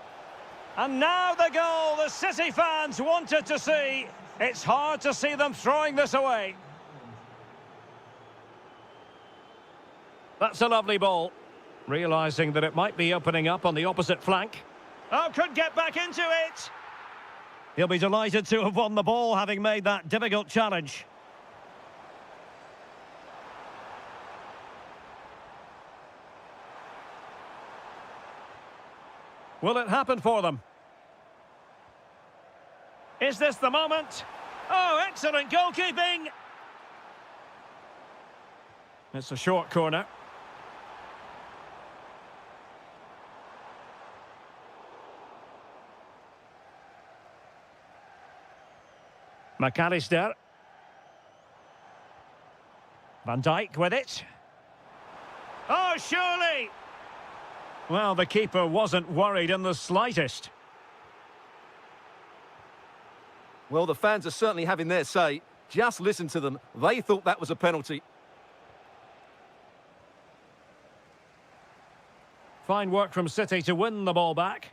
And now the goal the City fans wanted to see. It's hard to see them throwing this away. That's a lovely ball. Realising that it might be opening up on the opposite flank. Oh, could get back into it. He'll be delighted to have won the ball, having made that difficult challenge. Will it happen for them? Is this the moment? Oh, excellent goalkeeping! It's a short corner. McAllister. Van Dijk with it. Oh, surely! Well, the keeper wasn't worried in the slightest. Well, the fans are certainly having their say. Just listen to them. They thought that was a penalty. Fine work from City to win the ball back.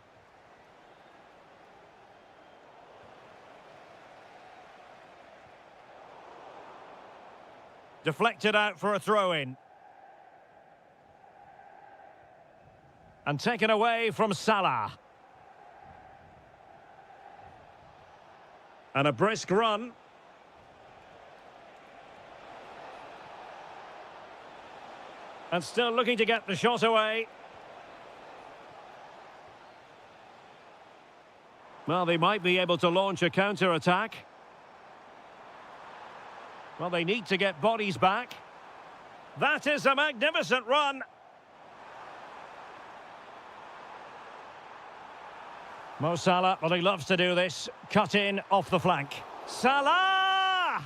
Deflected out for a throw-in. And taken away from Salah. And a brisk run. And still looking to get the shot away. Well, they might be able to launch a counter-attack. Well, they need to get bodies back. That is a magnificent run. Mo Salah, well, he loves to do this. Cut in off the flank. Salah!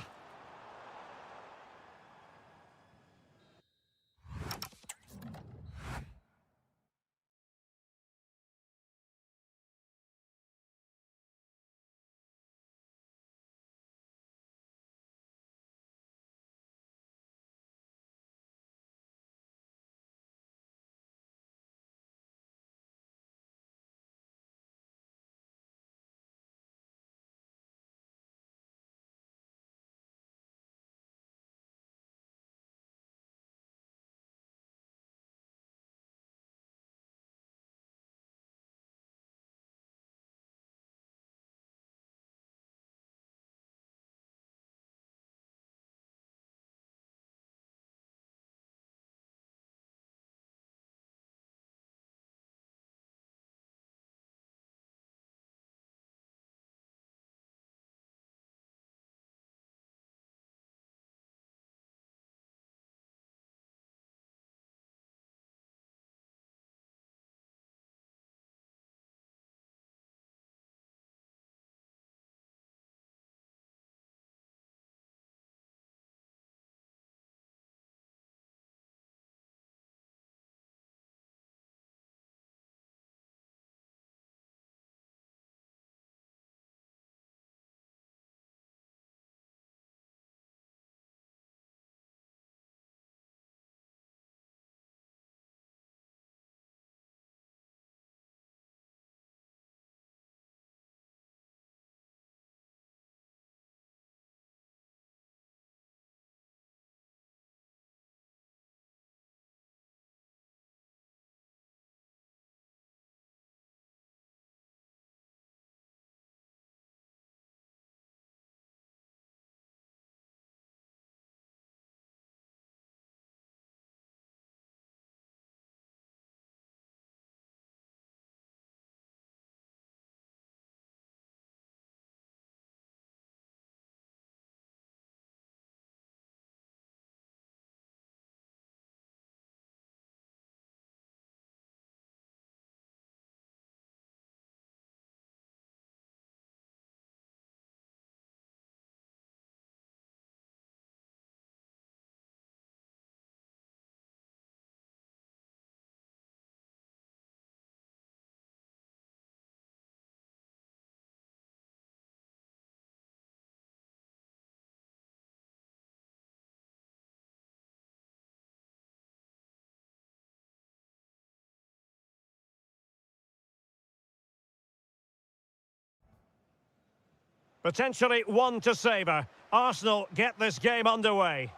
Potentially one to savour. Arsenal get this game underway.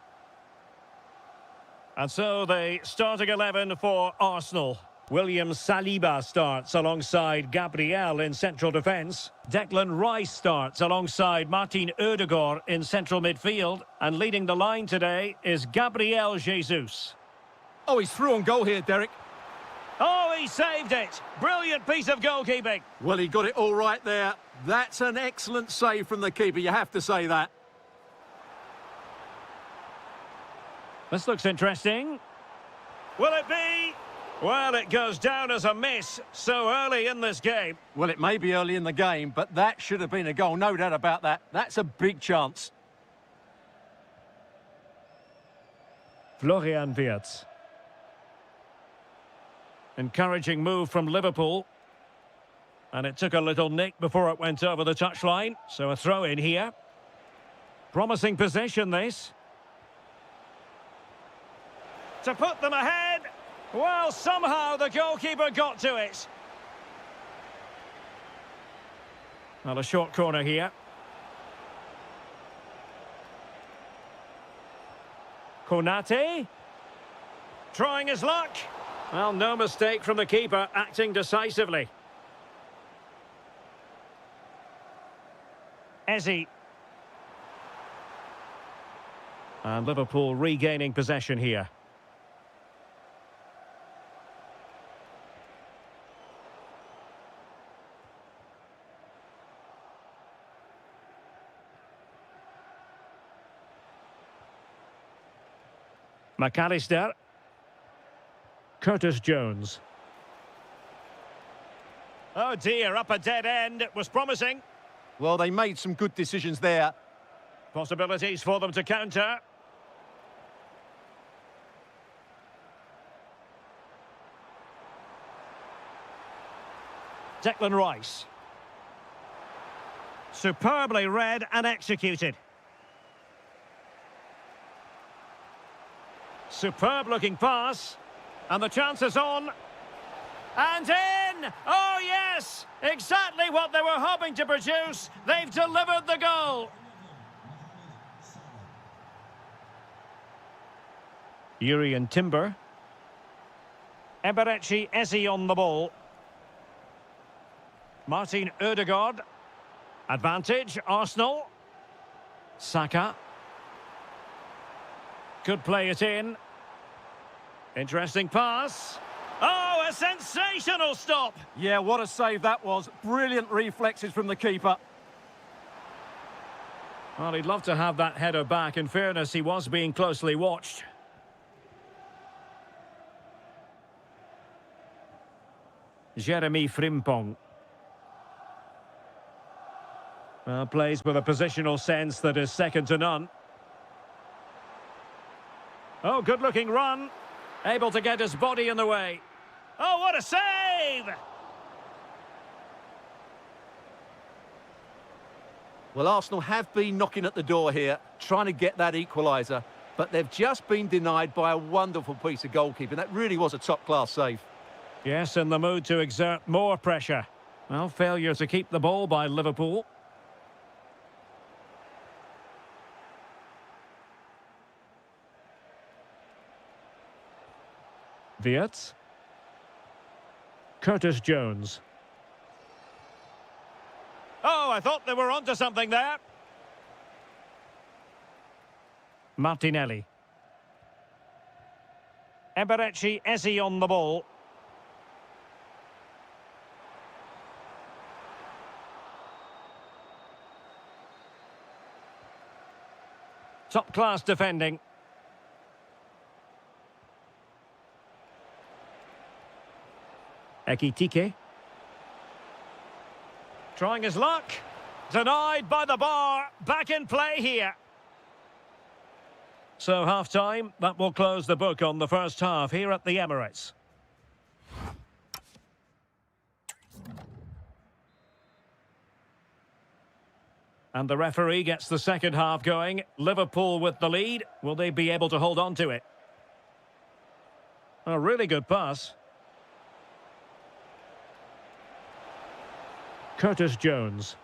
And so the starting 11 for Arsenal. William Saliba starts alongside Gabriel in central defence. Declan Rice starts alongside Martin Ødegaard in central midfield. And leading the line today is Gabriel Jesus. Oh, he's through on goal here, Derek. Oh, he saved it. Brilliant piece of goalkeeping. Well, he got it all right there. That's an excellent save from the keeper, you have to say that. This looks interesting. Will it be? Well, it goes down as a miss so early in this game. Well, it may be early in the game, but that should have been a goal, no doubt about that. That's a big chance. Florian Wirtz. Encouraging move from Liverpool. And it took a little nick before it went over the touchline. So a throw in here. Promising possession, this. To put them ahead. Well, somehow the goalkeeper got to it. Well, a short corner here. Konate. Trying his luck. Well, no mistake from the keeper, acting decisively. Eze. And Liverpool regaining possession here. McAllister. Curtis Jones. Oh dear, up a dead end. It was promising. Well, they made some good decisions there. Possibilities for them to counter. Declan Rice. Superbly read and executed. Superb looking pass. And the chance is on. And in! Oh yes! Exactly what they were hoping to produce. They've delivered the goal. Urian Timber. Eberechi Eze on the ball. Martin Ødegaard. Advantage, Arsenal. Saka. Could play it in. Interesting pass. Oh, a sensational stop. Yeah, what a save that was. Brilliant reflexes from the keeper. Well, he'd love to have that header back. In fairness, he was being closely watched. Jeremy Frimpong. Well, plays with a positional sense that is second to none. Oh, good-looking run. Able to get his body in the way. Oh, what a save! Well, Arsenal have been knocking at the door here, trying to get that equaliser, but they've just been denied by a wonderful piece of goalkeeping. That really was a top-class save. Yes, in the mood to exert more pressure. Well, failure to keep the ball by Liverpool. Wirtz. Curtis Jones. Oh, I thought they were onto something there. Martinelli. Eberechi Eze on the ball. Top-class defending. Ekitike. Trying his luck. Denied by the bar. Back in play here. So half-time, that will close the book on the first half here at the Emirates. And the referee gets the second half going. Liverpool with the lead. Will they be able to hold on to it? A really good pass. Curtis Jones.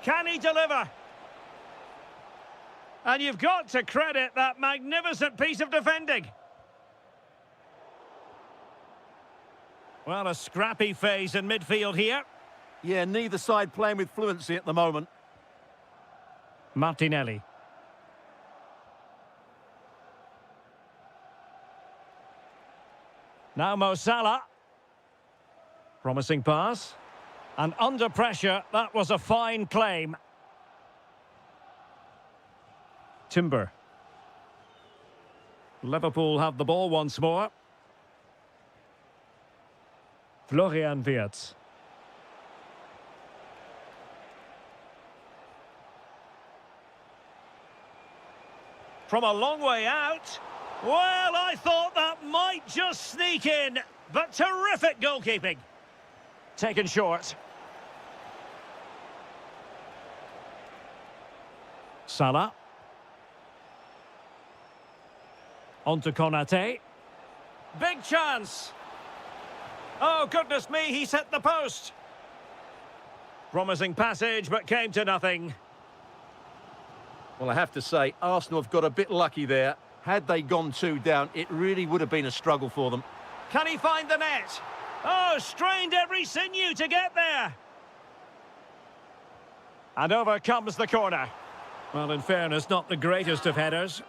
Can he deliver? And you've got to credit that magnificent piece of defending. Well, a scrappy phase in midfield here. Yeah, neither side playing with fluency at the moment. Martinelli. Now Mo Salah. Promising pass. And under pressure, that was a fine claim. Timber. Liverpool have the ball once more. Florian Wirtz. From a long way out. Well, I thought that might just sneak in, but terrific goalkeeping. Taken short. Salah. On to Konate. Big chance. Oh, goodness me, he's hit the post. Promising passage, but came to nothing. Well, I have to say, Arsenal have got a bit lucky there. Had they gone 2 down, it really would have been a struggle for them. Can he find the net? Oh, strained every sinew to get there. And over comes the corner. Well, in fairness, not the greatest of headers.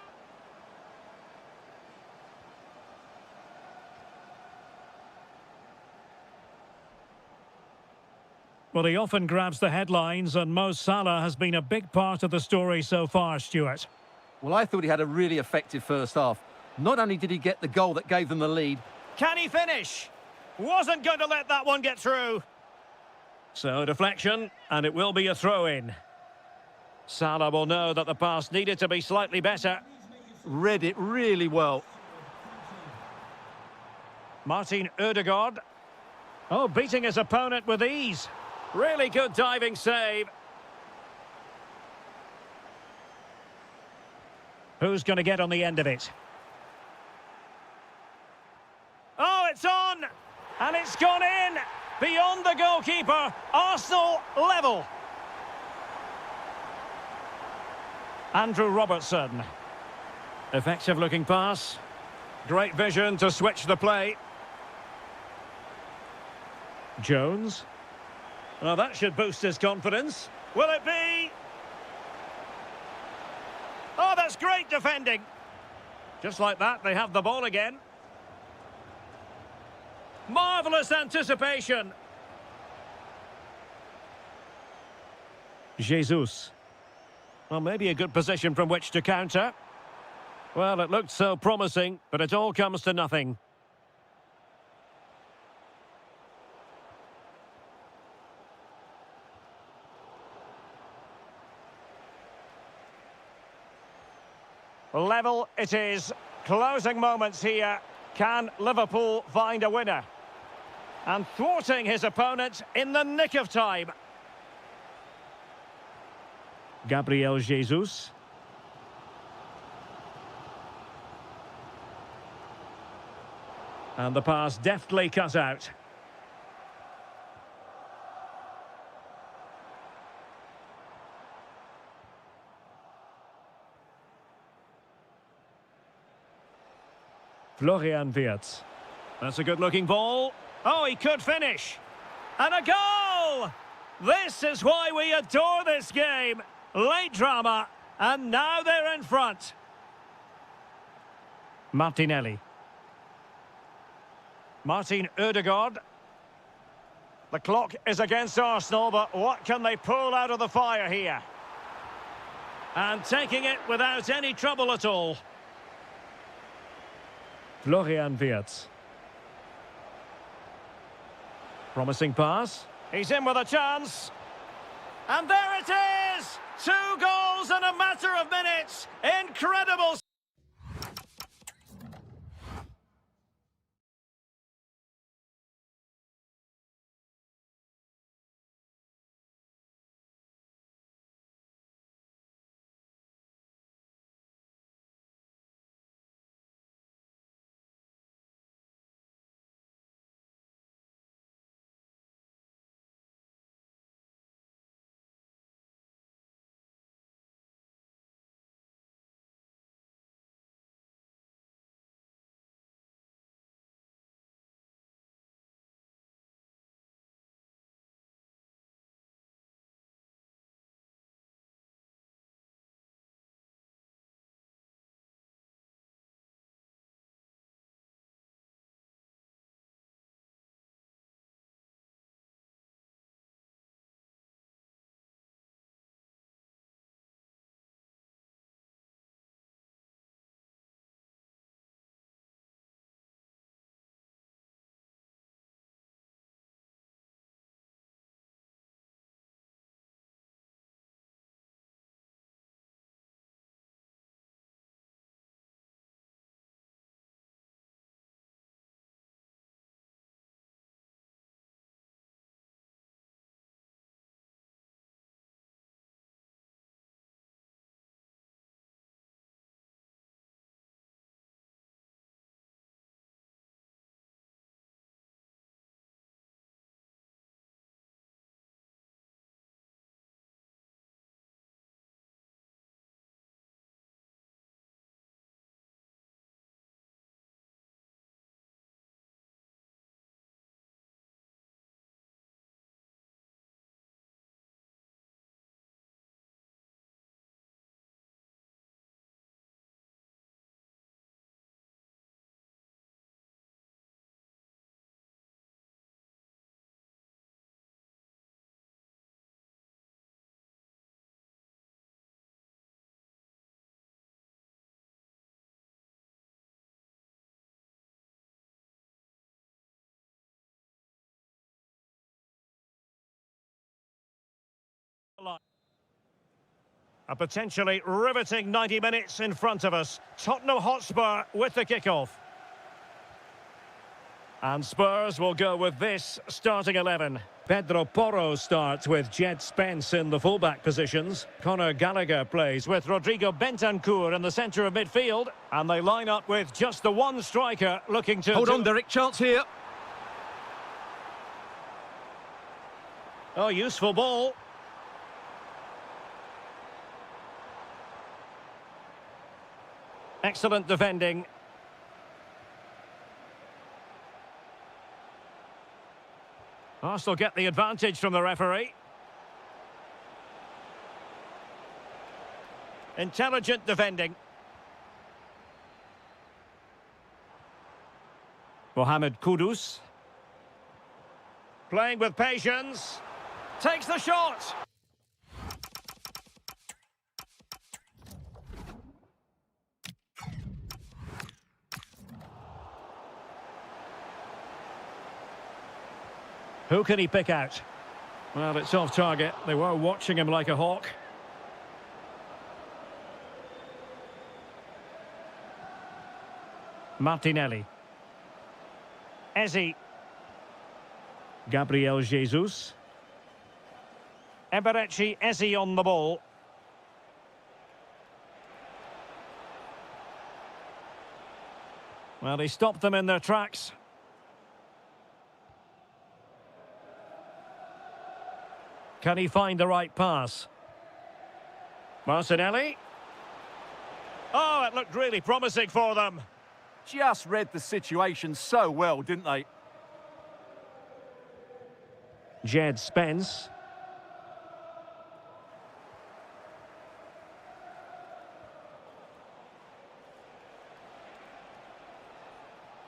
Well, he often grabs the headlines, and Mo Salah has been a big part of the story so far, Stuart. Well, I thought he had a really effective first half. Not only did he get the goal that gave them the lead. Can he finish? Wasn't going to let that one get through. So, deflection, and it will be a throw-in. Salah will know that the pass needed to be slightly better. Read it really well. Martin Ødegaard. Oh, beating his opponent with ease. Really good diving save. Who's going to get on the end of it? Oh, it's on! And it's gone in! Beyond the goalkeeper. Arsenal level. Andrew Robertson. Effective looking pass. Great vision to switch the play. Jones. Well, that should boost his confidence. Will it be? Oh, that's great defending. Just like that, they have the ball again. Marvellous anticipation. Jesus. Well, maybe a good position from which to counter. Well, it looked so promising, but it all comes to nothing. Level it is. Closing moments here. Can Liverpool find a winner? And thwarting his opponent in the nick of time. Gabriel Jesus. And the pass deftly cut out. Florian Wirtz. That's a good-looking ball. Oh, he could finish. And a goal! This is why we adore this game. Late drama, and now they're in front. Martinelli. Martin Ødegaard. The clock is against Arsenal, but what can they pull out of the fire here? And taking it without any trouble at all. Florian Wirtz. Promising pass. He's in with a chance. And there it is! 2 goals in a matter of minutes. Incredible. line. A potentially riveting 90 minutes in front of us. Tottenham Hotspur with the kickoff. And Spurs will go with this starting 11. Pedro Porro starts with Jed Spence in the fullback positions. Conor Gallagher plays with Rodrigo Bentancur in the centre of midfield. And they line up with just the one striker looking to... Hold on, Derek, chance here. Oh, useful ball. Excellent defending. Arsenal get the advantage from the referee. Intelligent defending. Mohamed Kudus. Playing with patience. Takes the shot. Who can he pick out? Well, it's off target. They were watching him like a hawk. Martinelli. Eze. Gabriel Jesus. Eberechi Eze on the ball. Well, he stopped them in their tracks. Can he find the right pass? Martinelli. Oh, it looked really promising for them. Just read the situation so well, didn't they? Jed Spence.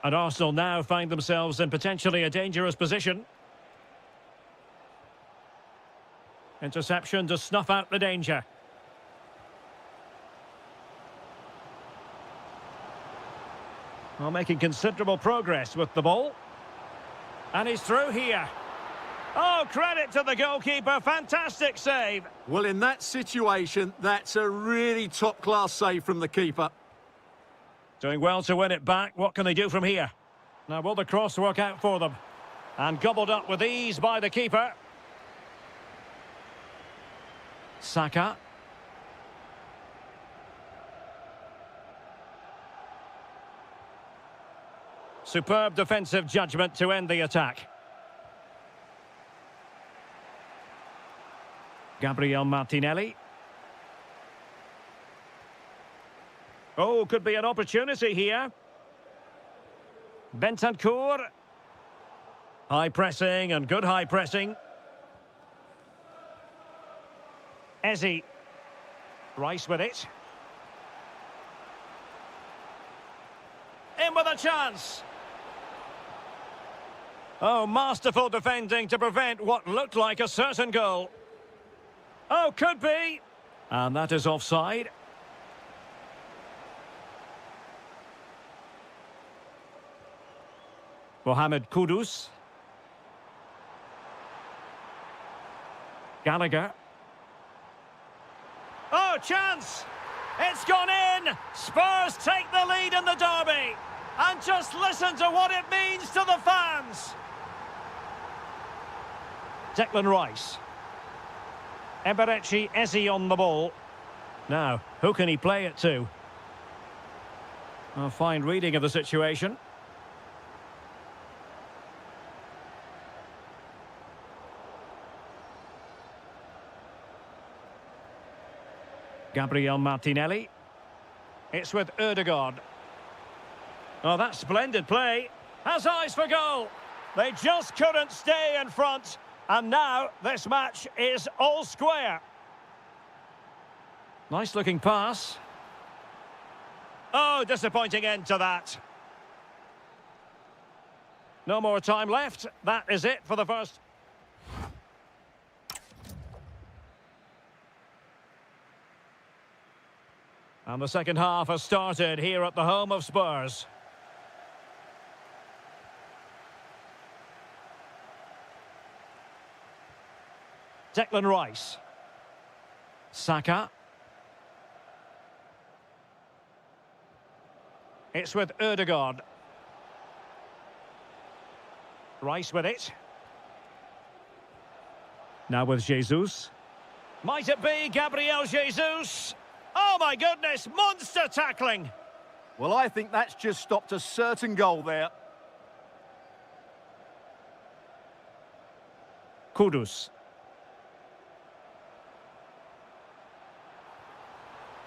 And Arsenal now find themselves in potentially a dangerous position. Interception to snuff out the danger. Well, making considerable progress with the ball. And he's through here. Oh, credit to the goalkeeper. Fantastic save. Well, in that situation, that's a really top-class save from the keeper. Doing well to win it back. What can they do from here? Now, will the cross work out for them? And gobbled up with ease by the keeper. Saka. Superb defensive judgment to end the attack. Gabriel Martinelli. Oh, could be an opportunity here. Bentancur. High pressing and good high pressing. Eze. Rice with it. In with a chance. Oh, masterful defending to prevent what looked like a certain goal. Oh, could be. And that is offside. Mohamed Kudus. Gallagher. Oh, chance! It's gone in! Spurs take the lead in the derby. And just listen to what it means to the fans. Declan Rice. Eberechi Eze on the ball. Now, who can he play it to? A fine reading of the situation. Gabriel Martinelli. It's with Ødegaard. Oh, that's splendid play. Has eyes for goal. They just couldn't stay in front. And now this match is all square. Nice looking pass. Oh, disappointing end to that. No more time left. That is it for the first. And the second half has started here at the home of Spurs. Declan Rice. Saka. It's with Ødegaard. Rice with it. Now with Jesus. Might it be Gabriel Jesus? Oh my goodness, monster tackling! Well, I think that's just stopped a certain goal there. Kudus.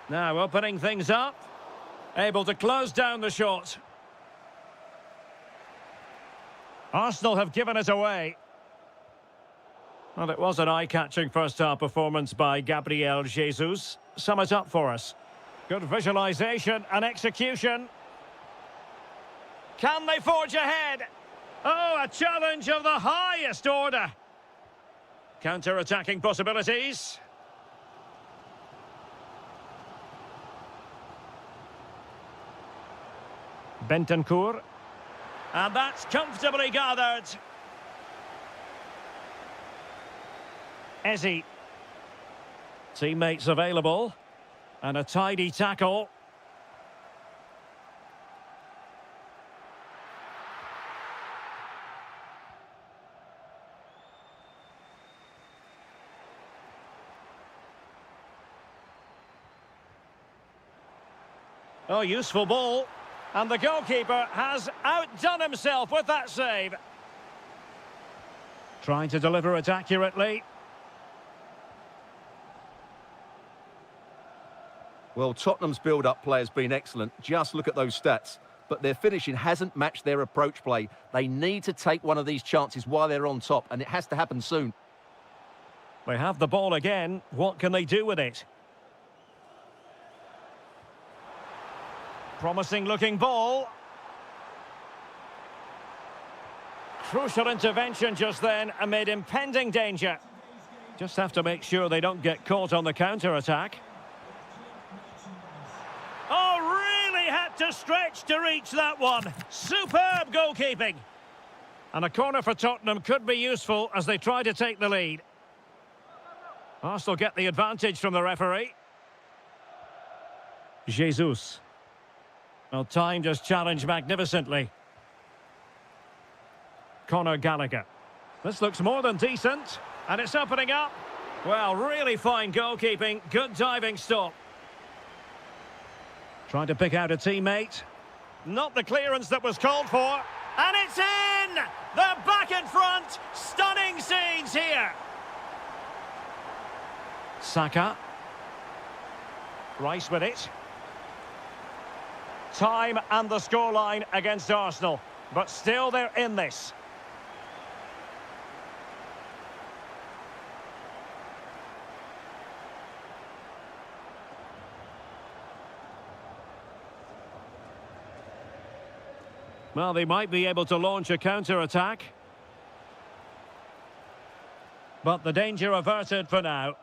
Now opening things up. Able to close down the shot. Arsenal have given it away. Well, it was an eye-catching first-half performance by Gabriel Jesus. Sum it up for us. Good visualisation and execution. Can they forge ahead? Oh, a challenge of the highest order. Counter-attacking possibilities. Bentancur. And that's comfortably gathered. Eze. Teammates available. And a tidy tackle. Oh, useful ball. And the goalkeeper has outdone himself with that save. Trying to deliver it accurately. Well, Tottenham's build-up play has been excellent. Just look at those stats. But their finishing hasn't matched their approach play. They need to take one of these chances while they're on top, and it has to happen soon. They have the ball again. What can they do with it? Promising looking ball. Crucial intervention just then amid impending danger. Just have to make sure they don't get caught on the counter-attack. Oh, really had to stretch to reach that one. Superb goalkeeping. And a corner for Tottenham could be useful as they try to take the lead. Arsenal get the advantage from the referee. Jesus. Well, timed his challenge magnificently. Conor Gallagher. This looks more than decent. And it's opening up. Well, really fine goalkeeping. Good diving stop. Trying to pick out a teammate. Not the clearance that was called for. And it's in! They're back in front. Stunning scenes here. Saka. Rice with it. Time and the scoreline against Arsenal. But still they're in this. Well, they might be able to launch a counter-attack. But the danger averted for now.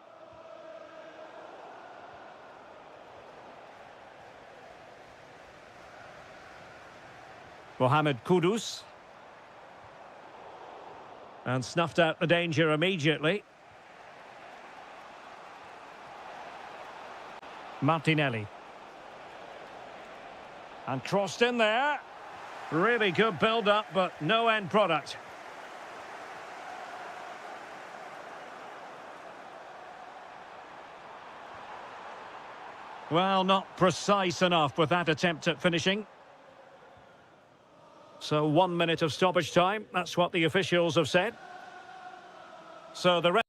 Mohamed Kudus. And snuffed out the danger immediately. Martinelli. And crossed in there. Really good build-up, but no end product. Well, not precise enough with that attempt at finishing. So 1 minute of stoppage time, that's what the officials have said. So the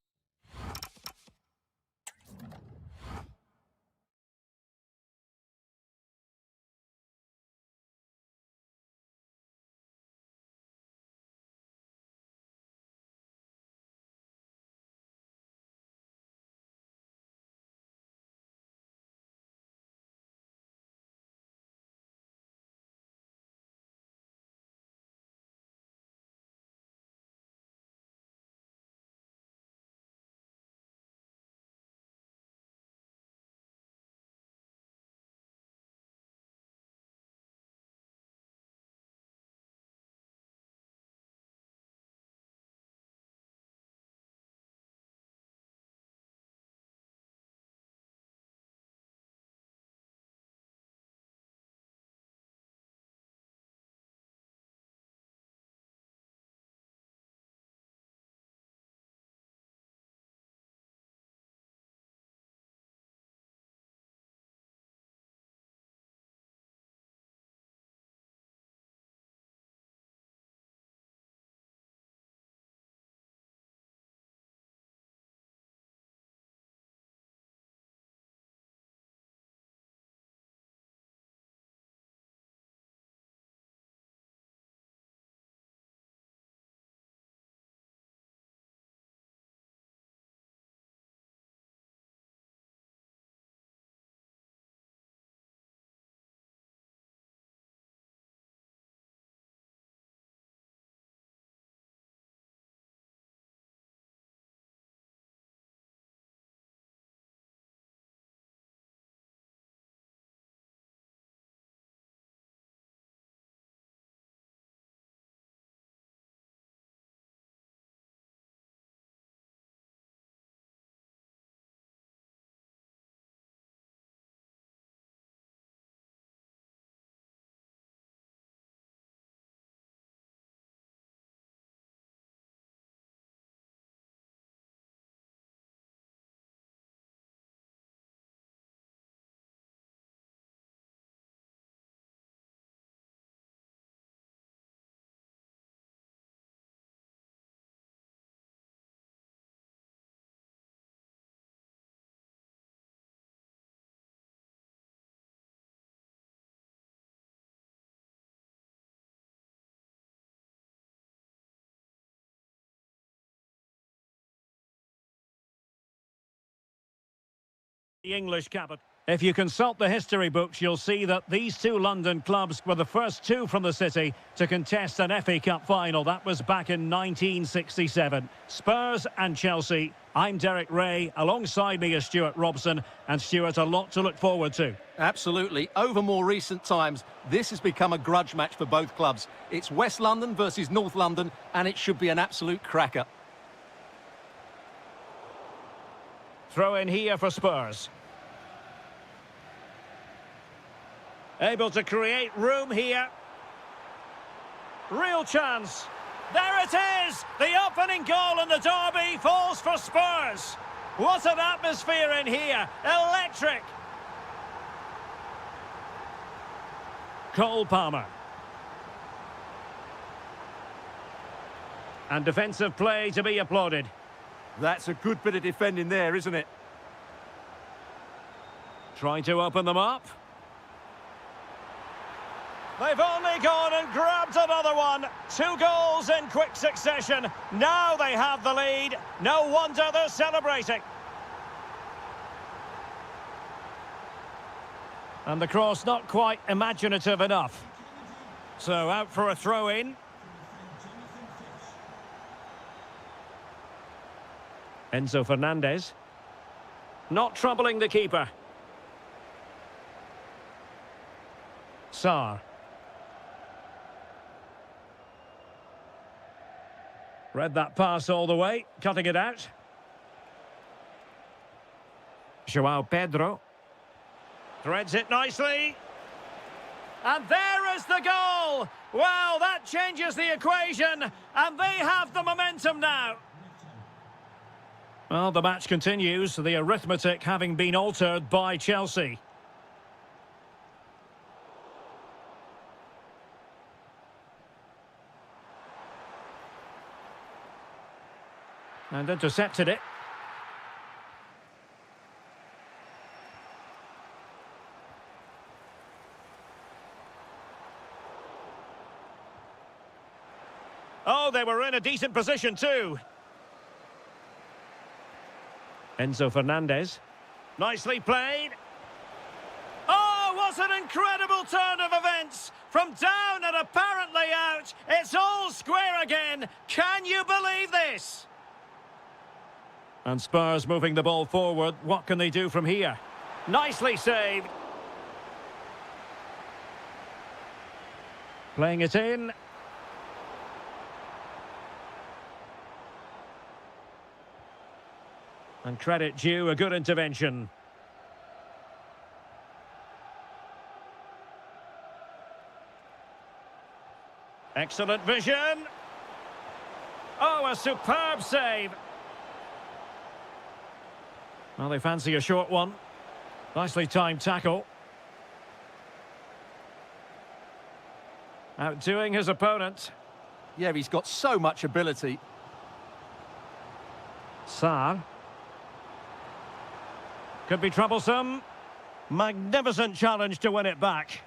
the English capital. If you consult the history books, you'll see that these two London clubs were the first two from the city to contest an FA Cup final. That was back in 1967. Spurs and Chelsea. I'm Derek Ray. Alongside me is Stuart Robson. And Stuart, a lot to look forward to. Absolutely. Over more recent times, this has become a grudge match for both clubs. It's West London versus North London, and it should be an absolute cracker. Throw in here for Spurs. Able to create room here. Real chance. There it is! The opening goal in the derby falls for Spurs. What an atmosphere in here. Electric. Cole Palmer. And defensive play to be applauded. That's a good bit of defending there, isn't it? Trying to open them up. They've only gone and grabbed another one. 2 goals in quick succession. Now they have the lead. No wonder they're celebrating. And the cross not quite imaginative enough. So out for a throw-in. Enzo Fernandez. Not troubling the keeper. Sarr. Read that pass all the way, cutting it out. João Pedro. Threads it nicely. And there is the goal! Well, that changes the equation, and they have the momentum now. Well, the match continues, the arithmetic having been altered by Chelsea. And intercepted it. Oh, they were in a decent position too. Enzo Fernandez. Nicely played. Oh, what an incredible turn of events. From down and apparently out, it's all square again. Can you believe this? And Spurs moving the ball forward. What can they do from here? Nicely saved. Playing it in. And credit due, a good intervention. Excellent vision. Oh, a superb save. Well, they fancy a short one. Nicely timed tackle. Outdoing his opponent. Yeah, he's got so much ability. Sarr. Could be troublesome. Magnificent challenge to win it back.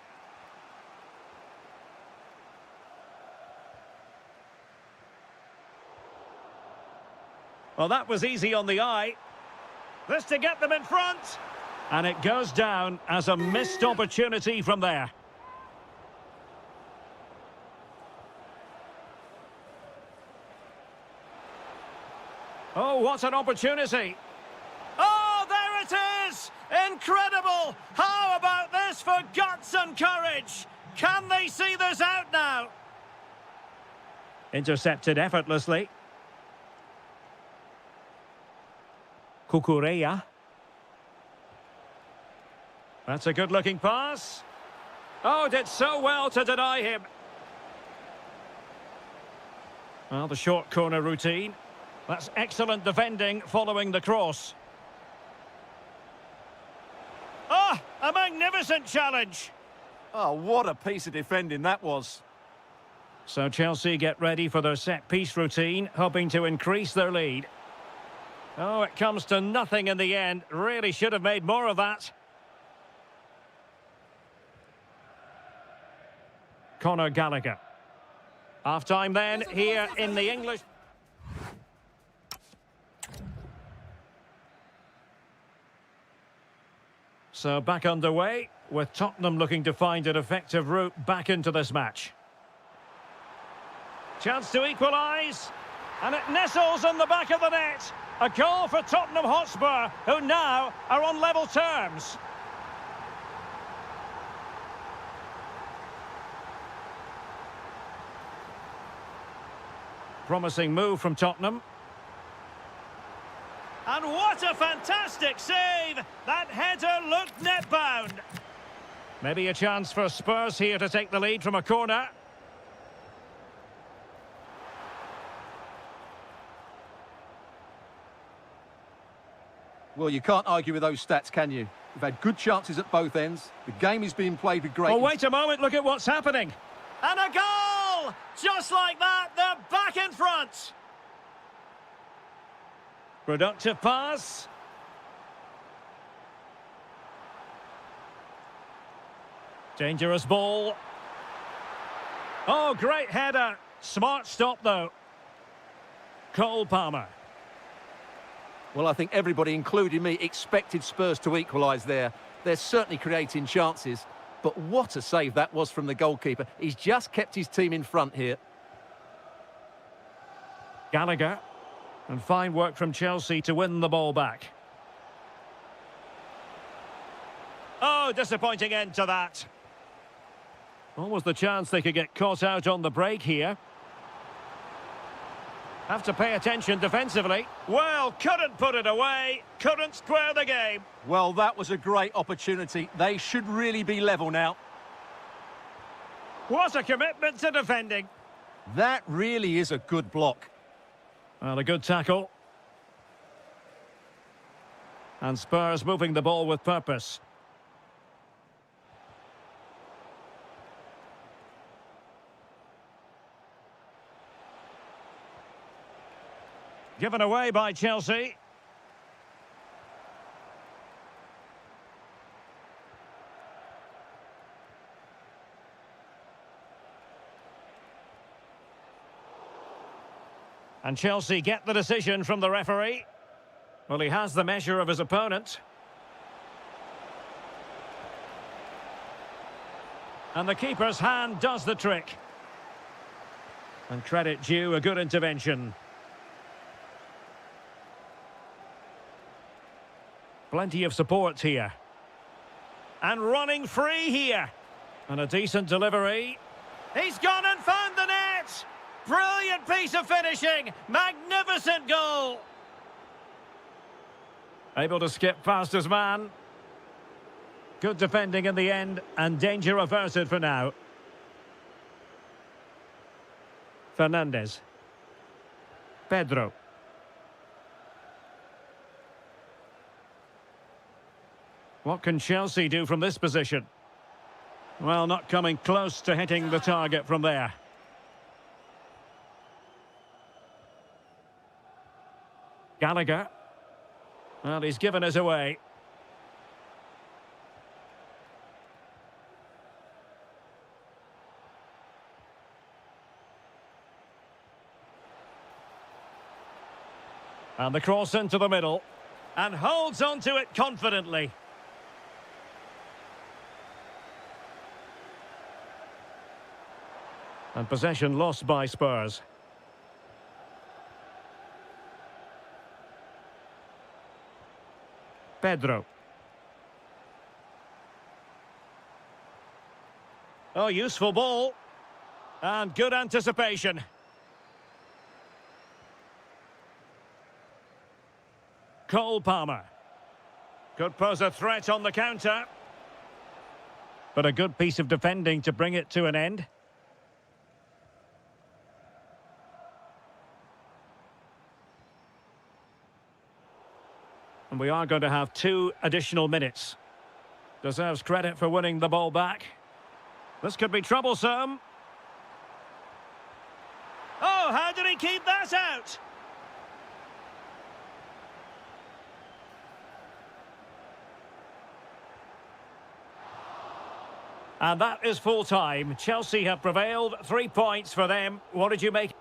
Well, that was easy on the eye. This to get them in front. And it goes down as a missed opportunity from there. Oh, what an opportunity. Oh, there it is! Incredible! How about this for guts and courage? Can they see this out now? Intercepted effortlessly. Cucurella. That's a good-looking pass. Oh, did so well to deny him. Well, the short corner routine. That's excellent defending following the cross. Ah, a magnificent challenge. Oh, what a piece of defending that was. So Chelsea get ready for their set-piece routine, hoping to increase their lead. Oh, it comes to nothing in the end. Really should have made more of that. Conor Gallagher. Half-time then, here in the English... So back underway, with Tottenham looking to find an effective route back into this match. Chance to equalise, and it nestles in the back of the net. A goal for Tottenham Hotspur, who now are on level terms. Promising move from Tottenham. And what a fantastic save! That header looked net-bound. Maybe a chance for Spurs here to take the lead from a corner. Well, you can't argue with those stats, can you? We've had good chances at both ends. The game is being played with great... Oh, wait a moment, look at what's happening. And a goal! Just like that, they're back in front. Productive pass. Dangerous ball. Oh, great header. Smart stop, though. Cole Palmer. Well, I think everybody, including me, expected Spurs to equalise there. They're certainly creating chances. But what a save that was from the goalkeeper. He's just kept his team in front here. Gallagher. And fine work from Chelsea to win the ball back. Oh, disappointing end to that. Almost the chance they could get caught out on the break here. Have to pay attention defensively. Well, couldn't put it away. Couldn't square the game. Well, that was a great opportunity. They should really be level now. What a commitment to defending. That really is a good block. Well, a good tackle. And Spurs moving the ball with purpose. Given away by Chelsea. And Chelsea get the decision from the referee. Well, he has the measure of his opponent. And the keeper's hand does the trick. And credit due, a good intervention. Plenty of support here. And running free here. And a decent delivery. He's gone and found the net! Brilliant piece of finishing! Magnificent goal! Able to skip past his man. Good defending in the end, and danger averted for now. Fernandes. Pedro. What can Chelsea do from this position? Well, not coming close to hitting the target from there. Gallagher. Well, he's given us away. And the cross into the middle. And holds on to it confidently. And possession lost by Spurs. Pedro. Oh, useful ball. And good anticipation. Cole Palmer. Could pose a threat on the counter. But a good piece of defending to bring it to an end. And we are going to have 2 additional minutes. Deserves credit for winning the ball back. This could be troublesome. Oh, how did he keep that out? And that is full time. Chelsea have prevailed. 3 points for them. What did you make?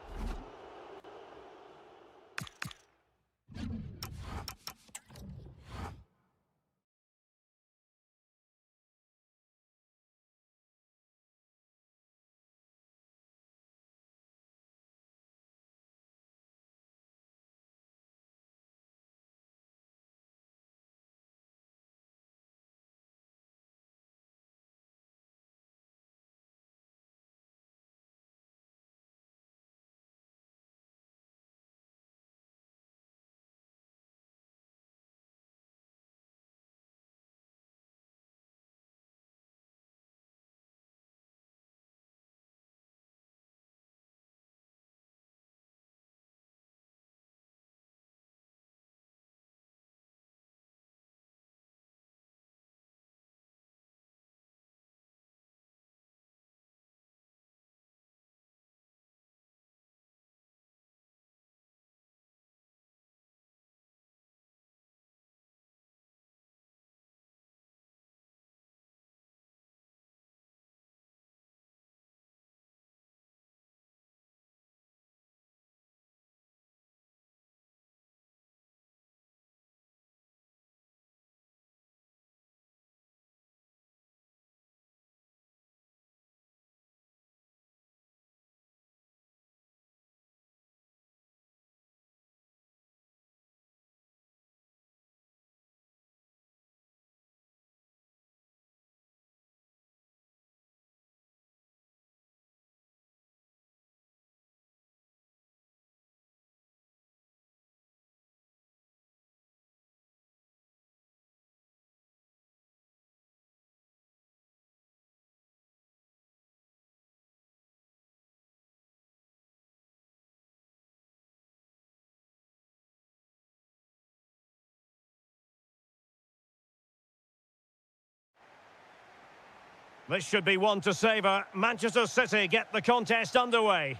This should be one to savour. Manchester City get the contest underway.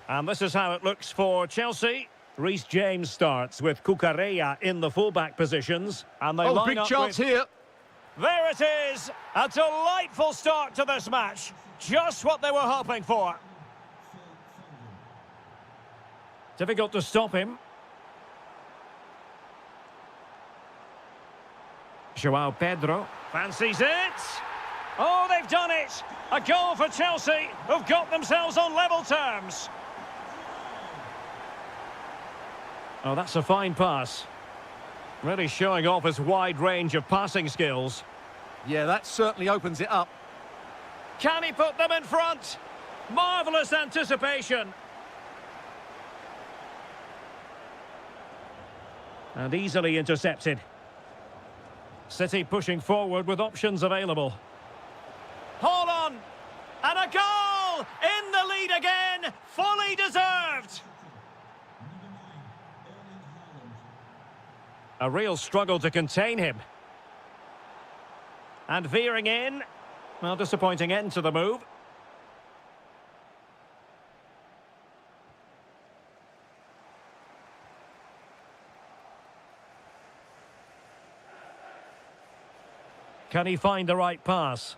And this is how it looks for Chelsea. Reece James starts with Cucurella in the fullback positions. And they line big up chance with... here. There it is! A delightful start to this match. Just what they were hoping for. Difficult to stop him. João Pedro fancies it. Oh, they've done it! A goal for Chelsea, who've got themselves on level terms. Oh, that's a fine pass. Really showing off his wide range of passing skills. Yeah, that certainly opens it up. Can he put them in front? Marvellous anticipation. And easily intercepted. City pushing forward with options available. Hold on! And a goal! In the lead again! Fully deserved! A real struggle to contain him. And veering in. Well, disappointing end to the move. Can he find the right pass?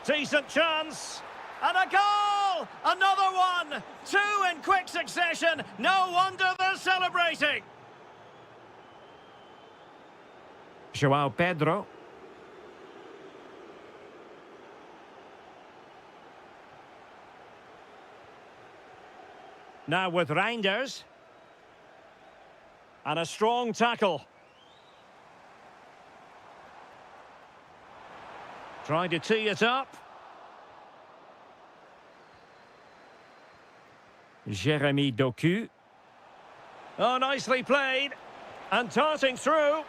Decent chance. And a goal! Another one! Two in quick succession. No wonder they're celebrating. João Pedro. Now with Reinders. And a strong tackle. Trying to tee it up. Jeremy Doku. Oh, nicely played. And darting through.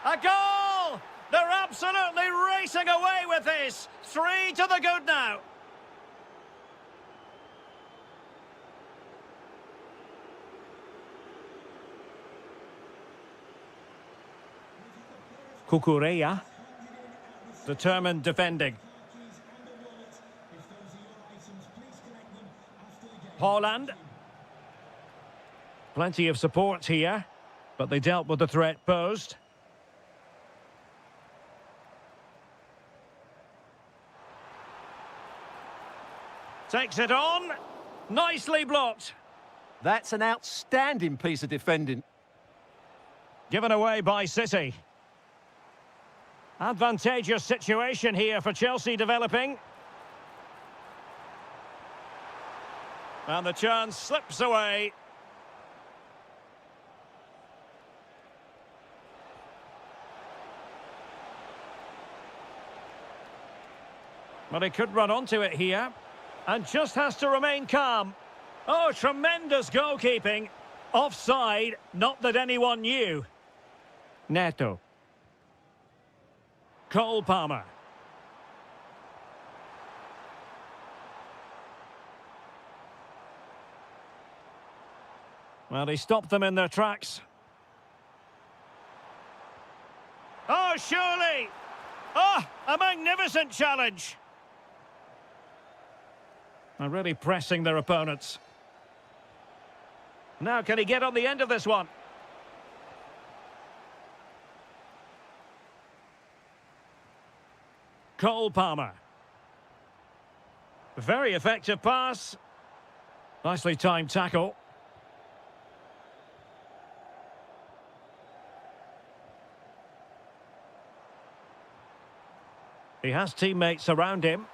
A goal! They're absolutely racing away with this. 3 to the good now. Cucurella. Determined defending. Haaland. Plenty of support here, but they dealt with the threat posed. Takes it on. Nicely blocked. That's an outstanding piece of defending. Given away by City. Advantageous situation here for Chelsea developing. And the chance slips away. But he could run onto it here. And just has to remain calm. Oh, tremendous goalkeeping. Offside, not that anyone knew. Neto. Cole Palmer. Well, he stopped them in their tracks. Oh, surely! Oh, a magnificent challenge! They're really pressing their opponents. Now, can he get on the end of this one? Cole Palmer. Very effective pass. Nicely timed tackle. He has teammates around him.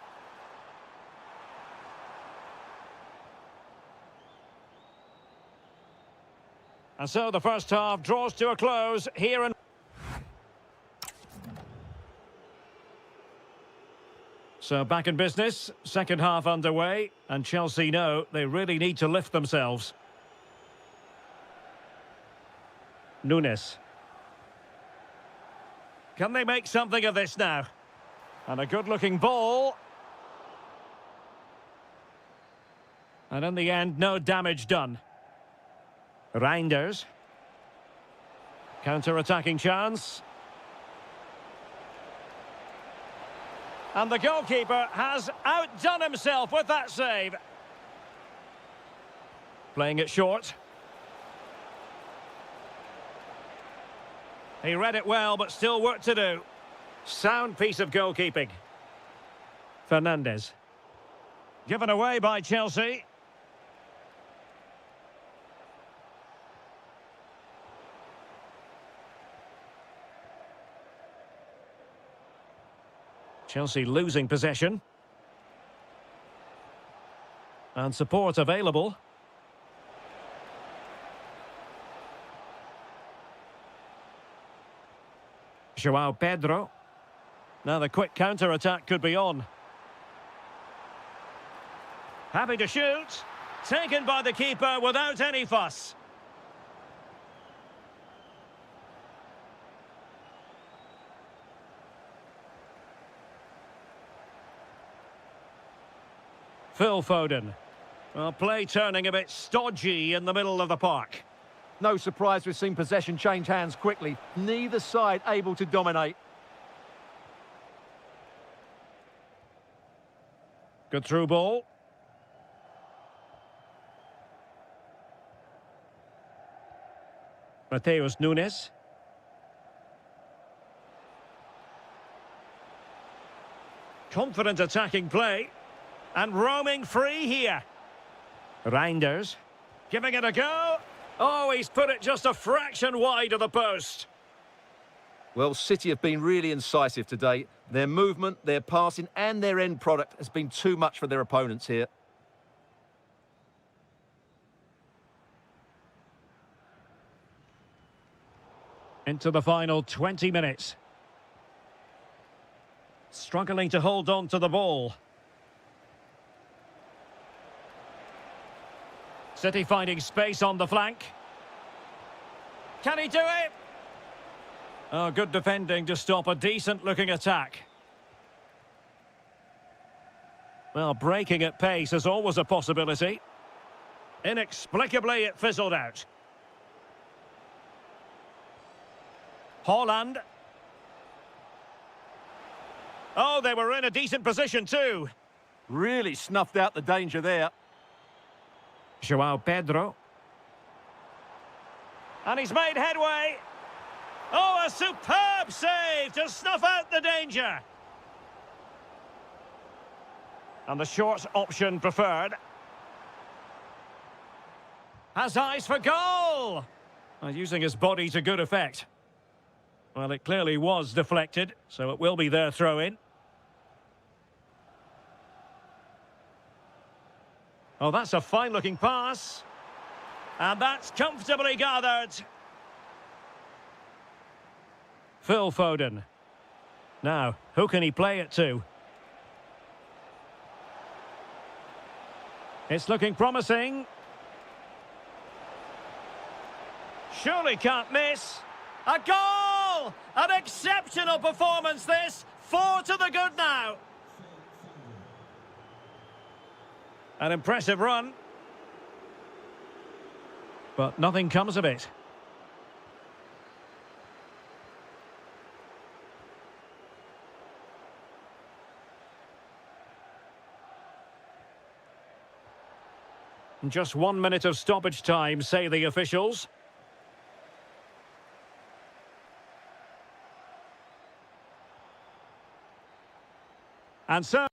And so the first half draws to a close here in... So back in business, second half underway, and Chelsea know they really need to lift themselves. Nunes. Can they make something of this now? And a good-looking ball. And in the end, no damage done. Reinders. Counter-attacking chance. And the goalkeeper has outdone himself with that save. Playing it short. He read it well, but still work to do. Sound piece of goalkeeping. Fernandez. Given away by Chelsea. Chelsea losing possession. And support available. João Pedro. Now the quick counter-attack could be on. Happy to shoot. Taken by the keeper without any fuss. Phil Foden. Well, play turning a bit stodgy in the middle of the park. No surprise we've seen possession change hands quickly. Neither side able to dominate. Good through ball. Mateus Nunes. Confident attacking play. And roaming free here. Reinders. Giving it a go. Oh, he's put it just a fraction wide of the post. Well, City have been really incisive today. Their movement, their passing and their end product has been too much for their opponents here. Into the final 20 minutes. Struggling to hold on to the ball. City finding space on the flank. Can he do it? Oh, good defending to stop a decent-looking attack. Well, breaking at pace is always a possibility. Inexplicably, it fizzled out. Haaland. Oh, they were in a decent position too. Really snuffed out the danger there. João Pedro. And he's made headway. Oh, a superb save to snuff out the danger. And the short option preferred. Has eyes for goal. Using his body to good effect. Well, it clearly was deflected, so it will be their throw-in. Oh, that's a fine-looking pass. And that's comfortably gathered. Phil Foden. Now, who can he play it to? It's looking promising. Surely can't miss. A goal! An exceptional performance this. 4 to the good now. An impressive run. But nothing comes of it. Just 1 minute of stoppage time, say the officials. And so...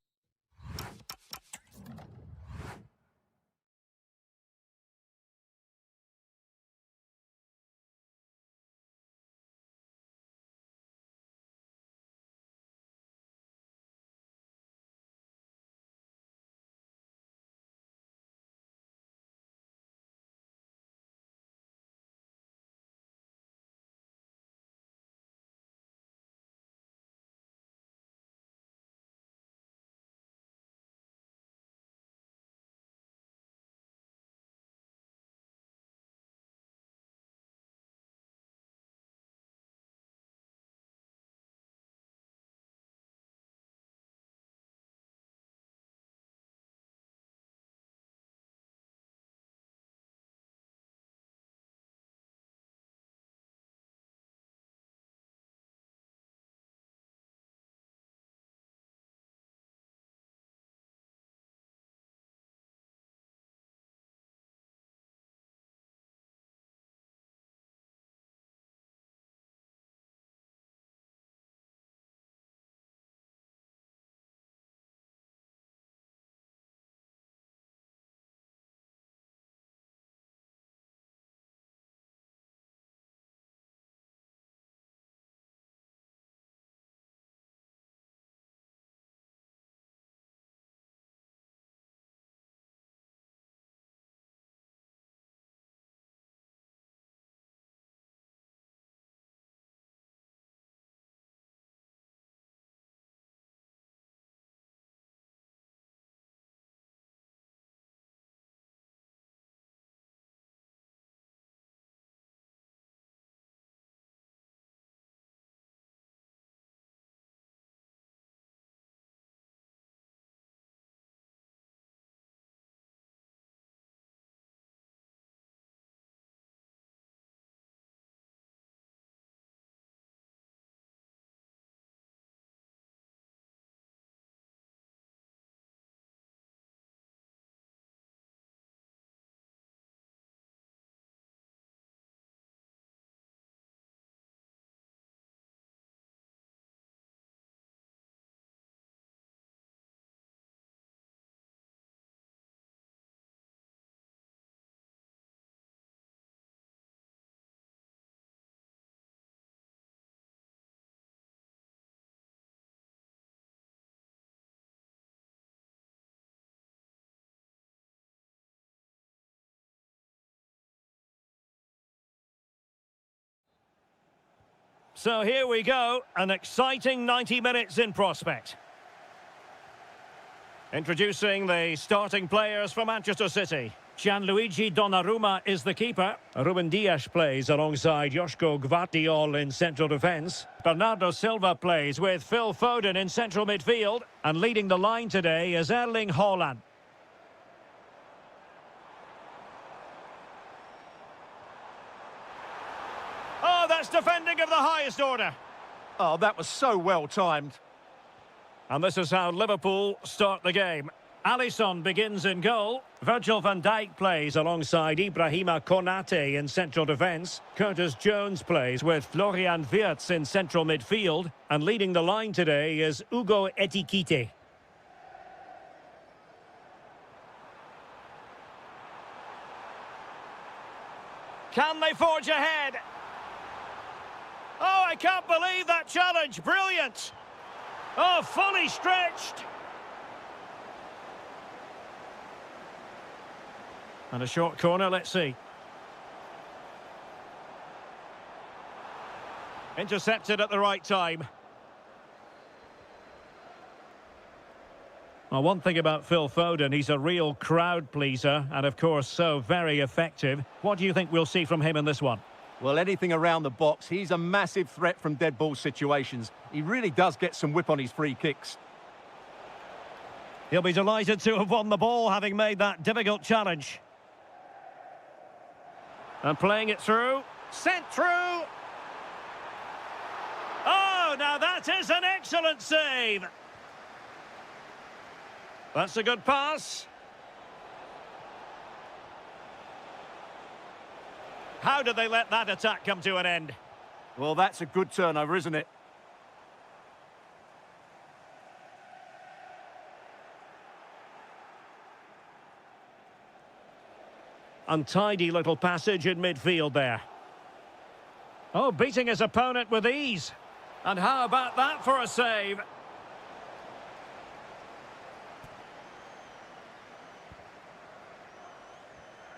So here we go, an exciting 90 minutes in prospect. Introducing the starting players for Manchester City. Gianluigi Donnarumma is the keeper. Ruben Dias plays alongside Joško Gvardiol in central defence. Bernardo Silva plays with Phil Foden in central midfield. And leading the line today is Erling Haaland. Oh, that's defending of the highest order. Oh, that was so well timed. And this is how Liverpool start the game. Alisson begins in goal. Virgil van Dijk plays alongside Ibrahima Konate in central defence. Curtis Jones plays with Florian Wirtz in central midfield. And leading the line today is Ugo Ekitike. Can they forge ahead? Oh, I can't believe that challenge. Brilliant. Oh, fully stretched. And a short corner, let's see. Intercepted at the right time. Well, one thing about Phil Foden, he's a real crowd pleaser and, of course, so very effective. What do you think we'll see from him in this one? Well, anything around the box. He's a massive threat from dead ball situations. He really does get some whip on his free kicks. He'll be delighted to have won the ball, having made that difficult challenge. And playing it through. Sent through. Oh, now that is an excellent save. That's a good pass. How did they let that attack come to an end? Well, that's a good turnover, isn't it? Untidy little passage in midfield there. Oh, beating his opponent with ease. And how about that for a save?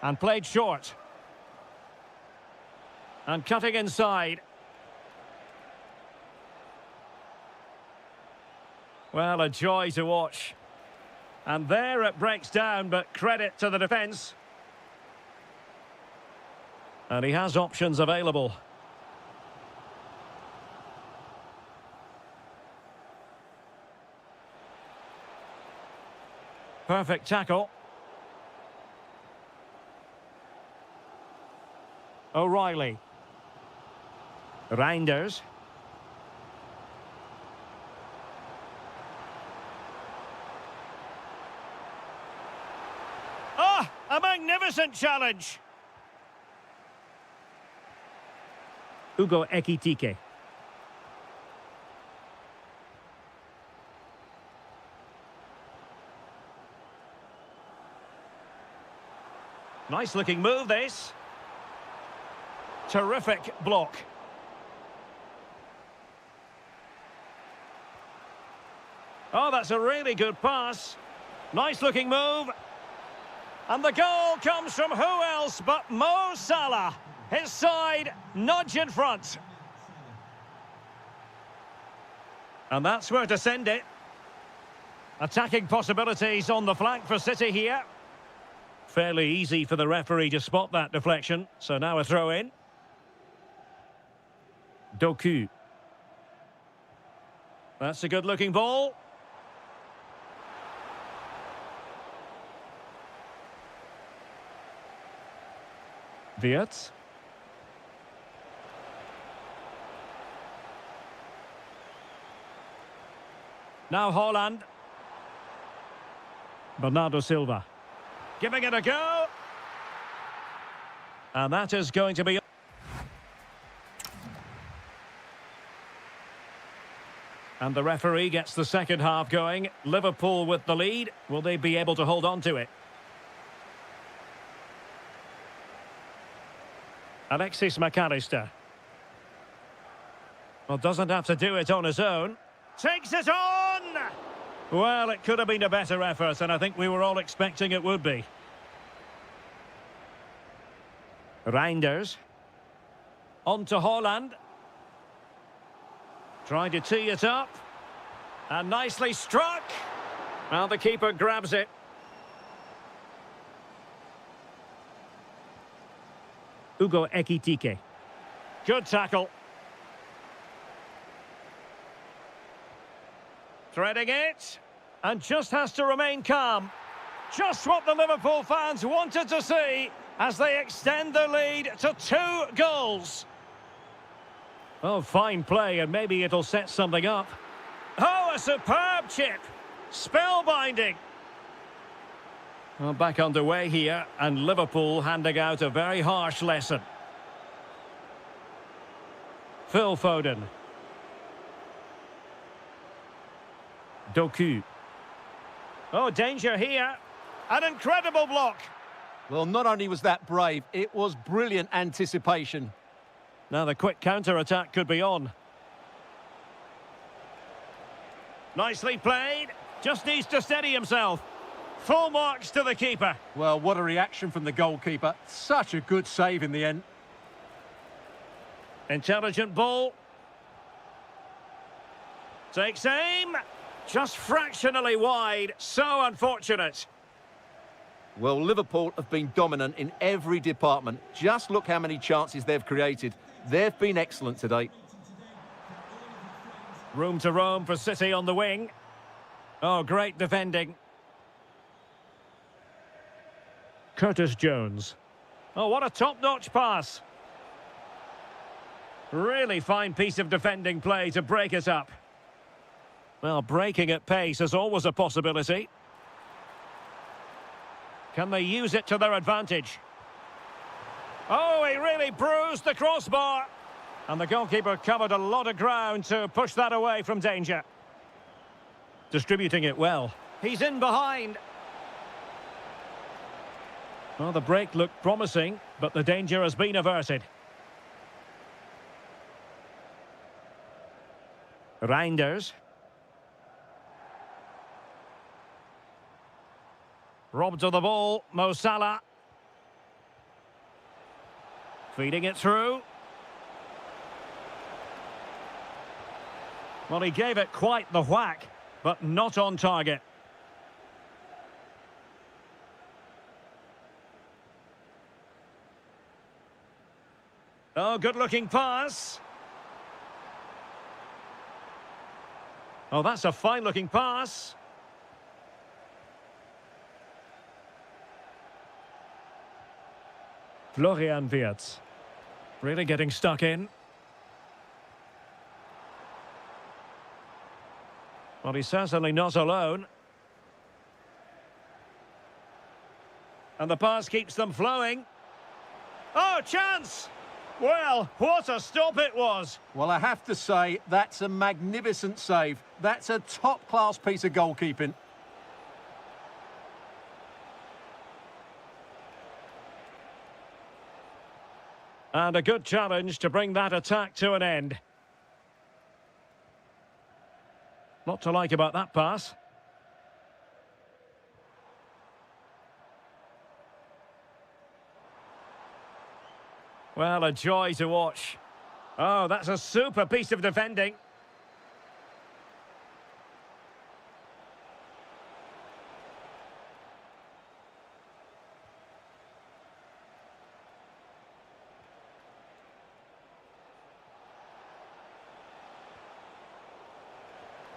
And played short. And cutting inside. Well, a joy to watch. And there it breaks down, but credit to the defence. And he has options available. Perfect tackle. O'Reilly. Reinders. Ah, a magnificent challenge. Ugo Ekitike. Nice looking move, this. Terrific block. Oh, that's a really good pass. Nice looking move. And the goal comes from who else but Mo Salah. His side nudge in front. And that's where to send it. Attacking possibilities on the flank for City here. Fairly easy for the referee to spot that deflection. So now a throw in. Doku. That's a good looking ball. Wirtz. Now Haaland. Bernardo Silva. Giving it a go. And that is going to be... And the referee gets the second half going. Liverpool with the lead. Will they be able to hold on to it? Alexis McAllister. Well, doesn't have to do it on his own. Takes it on! Well, it could have been a better effort, and I think we were all expecting it would be. Reinders. On to Haaland. Trying to tee it up. And nicely struck. Well, the keeper grabs it. Ugo Ekitike. Good tackle. Threading it. And just has to remain calm. Just what the Liverpool fans wanted to see as they extend the lead to 2 goals. Oh, fine play, and maybe it'll set something up. Oh, a superb chip. Spellbinding. Well, back underway here, and Liverpool handing out a very harsh lesson. Phil Foden. Doku. Oh, danger here. An incredible block. Well, not only was that brave, it was brilliant anticipation. Now the quick counter-attack could be on. Nicely played. Just needs to steady himself. Full marks to the keeper. Well, what a reaction from the goalkeeper. Such a good save in the end. Intelligent ball. Takes aim. Just fractionally wide. So unfortunate. Well, Liverpool have been dominant in every department. Just look how many chances they've created. They've been excellent today. Room to roam for City on the wing. Oh, great defending. Curtis Jones. Oh, what a top-notch pass. Really fine piece of defending play to break it up. Well, breaking at pace is always a possibility. Can they use it to their advantage? Oh, he really bruised the crossbar. And the goalkeeper covered a lot of ground to push that away from danger. Distributing it well. He's in behind. Well, the break looked promising, but the danger has been averted. Reinders. Robbed of the ball, Mo Salah. Feeding it through. Well, he gave it quite the whack, but not on target. Oh, good-looking pass. Oh, that's a fine-looking pass. Florian Wirtz. Really getting stuck in. Well, he's certainly not alone. And the pass keeps them flowing. Oh, chance! Well, what a stop it was. Well, I have to say, that's a magnificent save. That's a top-class piece of goalkeeping. And a good challenge to bring that attack to an end. Not to like about that pass. Well, a joy to watch. Oh, that's a super piece of defending.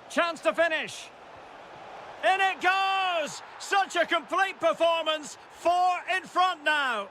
Chance to finish. In it goes! Such a complete performance. 4 in front now.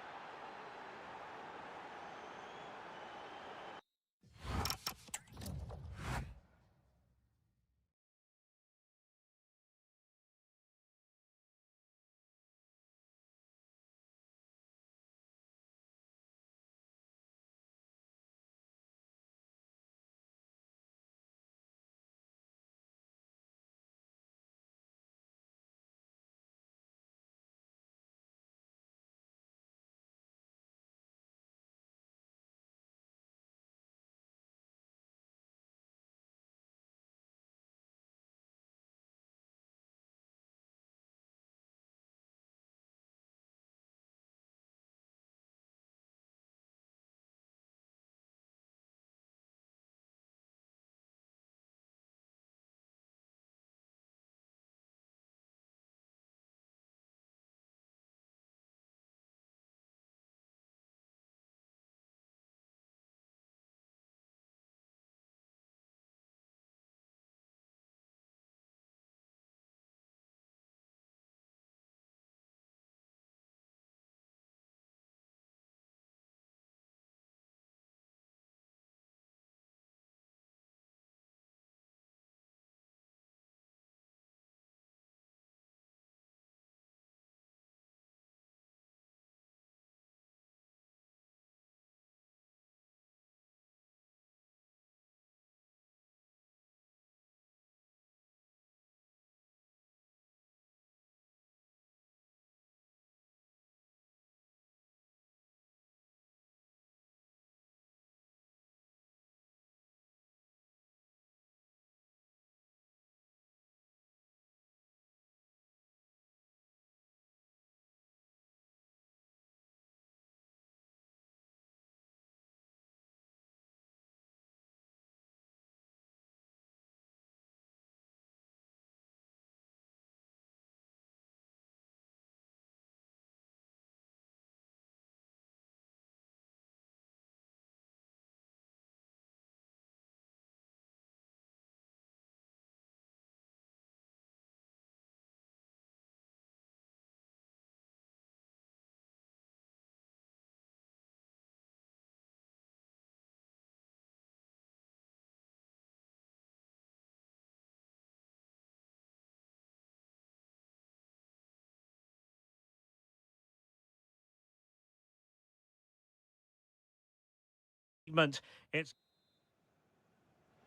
movement.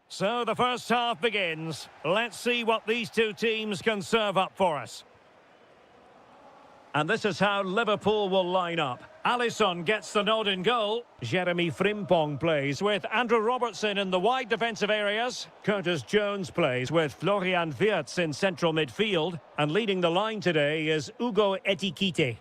So the first half begins. Let's see what these two teams can serve up for us. And this is how Liverpool will line up. Alisson gets the nod in goal. Jeremy Frimpong plays with Andrew Robertson in the wide defensive areas. Curtis Jones plays with Florian Wirtz in central midfield. And leading the line today is Ugo Etikite.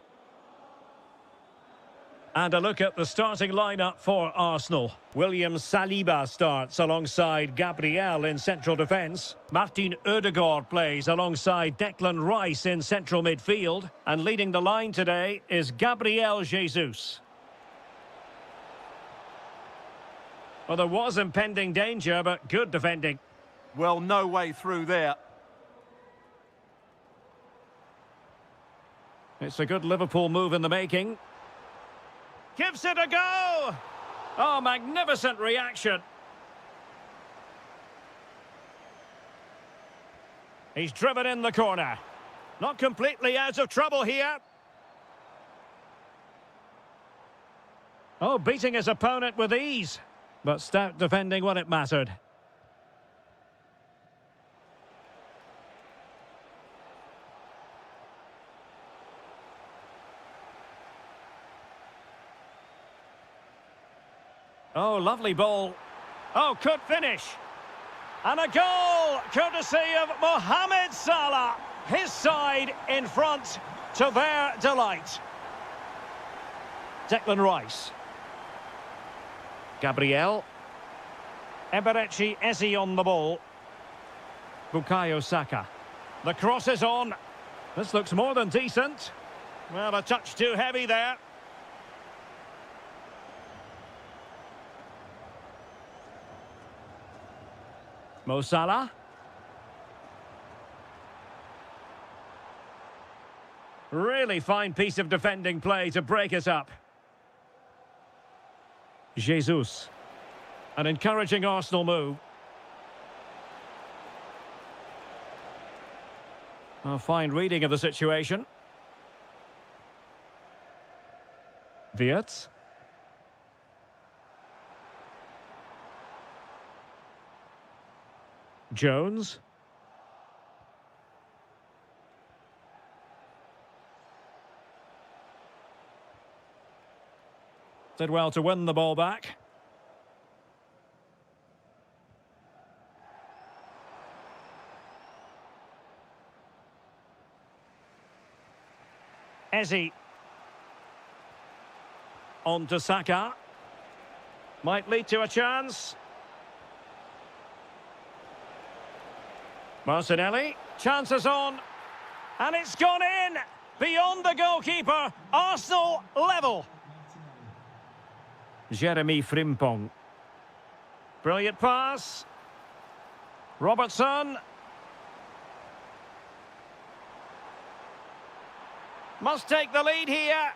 And a look at the starting lineup for Arsenal. William Saliba starts alongside Gabriel in central defence. Martin Ødegaard plays alongside Declan Rice in central midfield. And leading the line today is Gabriel Jesus. Well, there was impending danger, but good defending. Well, no way through there. It's a good Liverpool move in the making. Gives it a go! Oh, magnificent reaction. He's driven in the corner. Not completely out of trouble here. Oh, beating his opponent with ease. But stout defending when it mattered. Oh, lovely ball. Oh, could finish. And a goal, courtesy of Mohamed Salah. His side in front to their delight. Declan Rice. Gabriel. Eberechi Eze on the ball. Bukayo Saka. The cross is on. This looks more than decent. Well, a touch too heavy there. Mo Salah. Really fine piece of defending play to break us up. Jesus. An encouraging Arsenal move. A fine reading of the situation. Wirtz. Jones. Did well to win the ball back. Eze. On to Saka. Might lead to a chance. Martinelli, chances on, and it's gone in, beyond the goalkeeper, Arsenal level. Jeremy Frimpong. Brilliant pass. Robertson. Must take the lead here.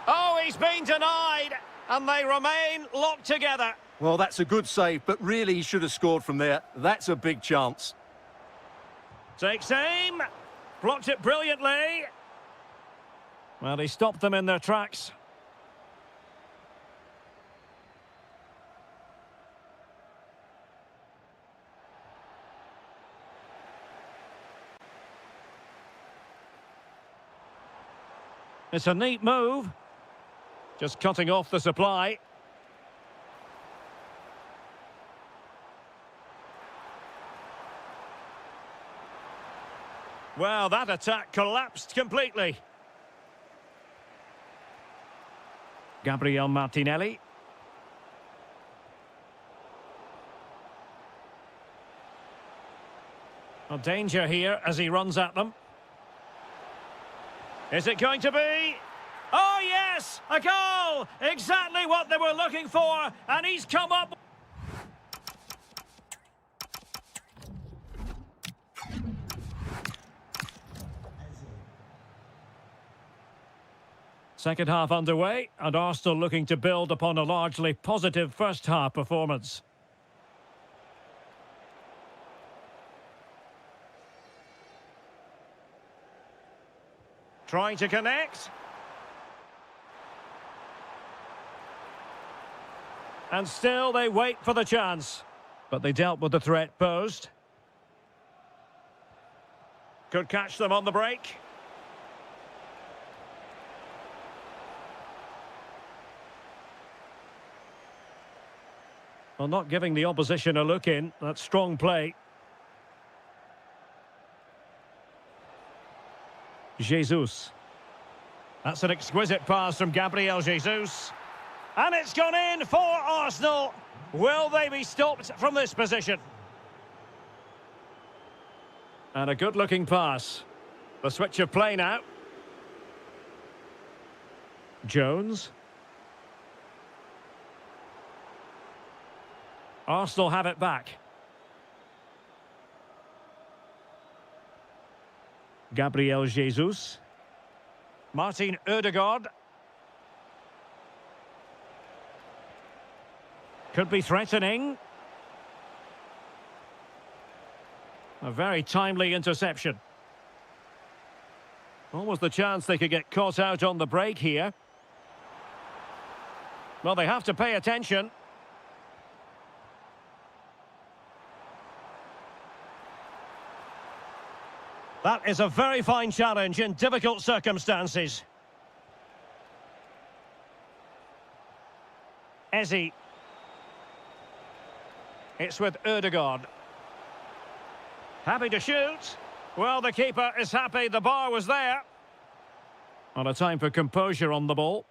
Oh, he's been denied, and they remain locked together. Well, that's a good save, but really he should have scored from there. That's a big chance. Takes aim, blocked it brilliantly. Well, he stopped them in their tracks. It's a neat move. Just cutting off the supply. Well, that attack collapsed completely. Gabriel Martinelli. A danger here as he runs at them. Is it going to be? Oh, yes! A goal! Exactly what they were looking for, and he's come up. Second half underway, and Arsenal looking to build upon a largely positive first half performance. Trying to connect. And still they wait for the chance. But they dealt with the threat posed. Could catch them on the break. Well, not giving the opposition a look in. That's strong play. Jesus. That's an exquisite pass from Gabriel Jesus. And it's gone in for Arsenal. Will they be stopped from this position? And a good-looking pass. The switch of play now. Jones. Arsenal have it back. Gabriel Jesus. Martin Ødegaard. Could be threatening. A very timely interception. Almost the chance they could get caught out on the break here. Well, they have to pay attention. That is a very fine challenge in difficult circumstances. Eze. It's with Ødegaard. Happy to shoot. Well, the keeper is happy the bar was there. On a time for composure on the ball.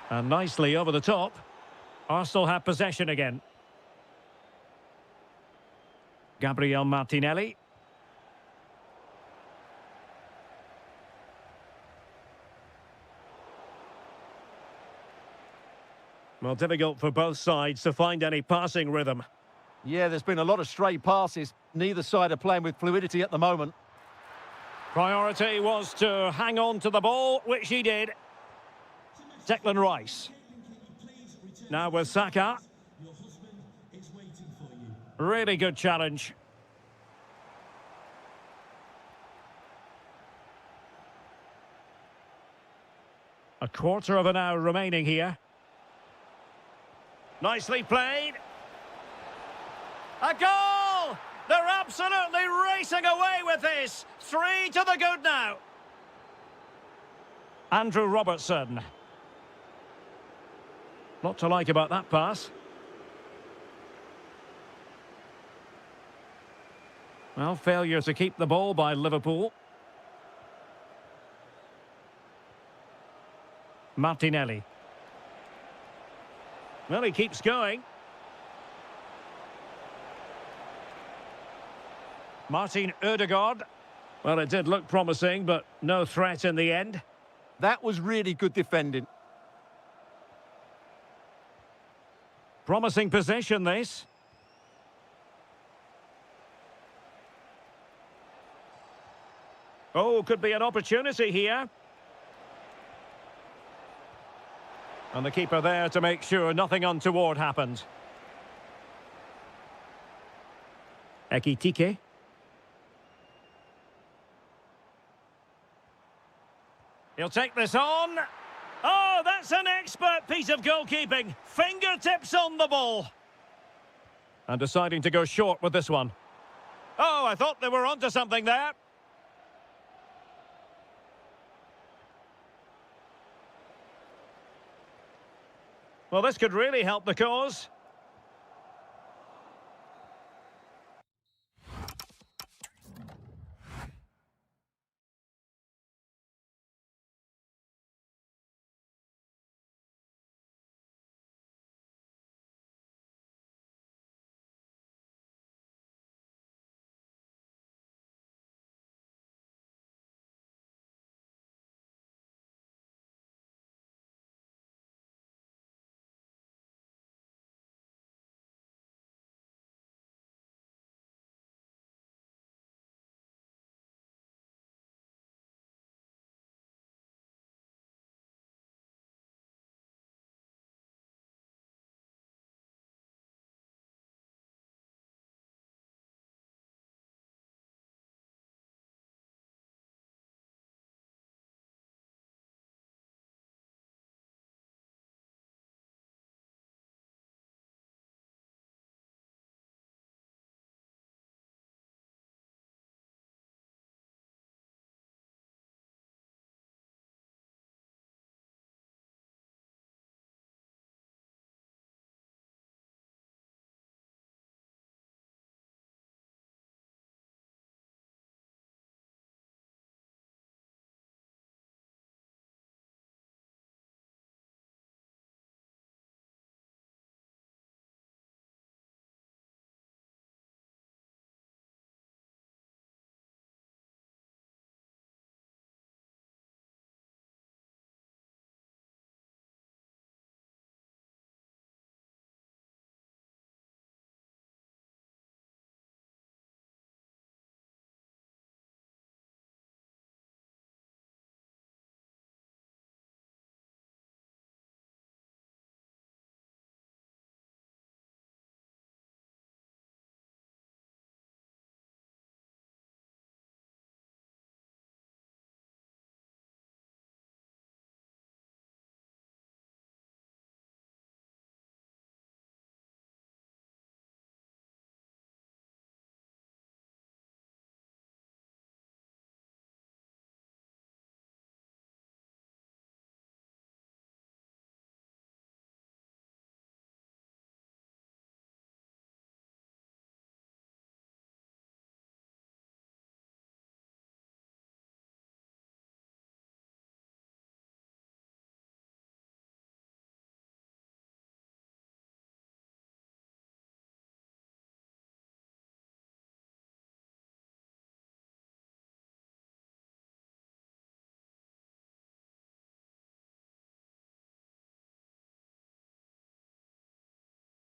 And nicely over the top. Arsenal have possession again. Gabriel Martinelli. Well, difficult for both sides to find any passing rhythm. Yeah, there's been a lot of stray passes. Neither side are playing with fluidity at the moment. Priority was to hang on to the ball, which he did. Declan Rice. Now with Saka. Really good challenge. A quarter of an hour remaining here. Nicely played. A goal! They're absolutely racing away with this. 3 to the good now. Andrew Robertson. Not to like about that pass. Well, failure to keep the ball by Liverpool. Martinelli. Well, he keeps going. Martin Ødegaard. Well, it did look promising, but no threat in the end. That was really good defending. Promising possession, this. Oh, could be an opportunity here. And the keeper there to make sure nothing untoward happened. Ekitike. He'll take this on. Oh, that's an expert piece of goalkeeping. Fingertips on the ball. And deciding to go short with this one. Oh, I thought they were onto something there. Well, this could really help the cause.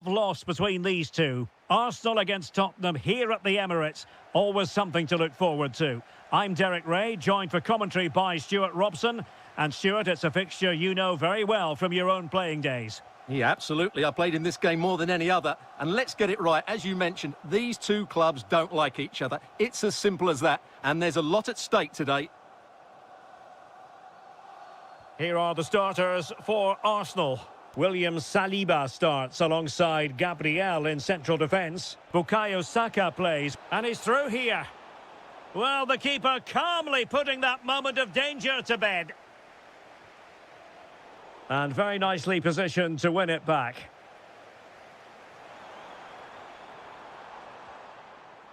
loss between these two. Arsenal against Tottenham here at the Emirates. Always something to look forward to. I'm Derek Ray, joined for commentary by Stuart Robson. And Stuart, it's a fixture you know very well from your own playing days. Yeah, absolutely. I played in this game more than any other. And let's get it right. As you mentioned, these two clubs don't like each other. It's as simple as that. And there's a lot at stake today. Here are the starters for Arsenal. William Saliba starts alongside Gabriel in central defence. Bukayo Saka plays and he's through here. Well, the keeper calmly putting that moment of danger to bed. And very nicely positioned to win it back.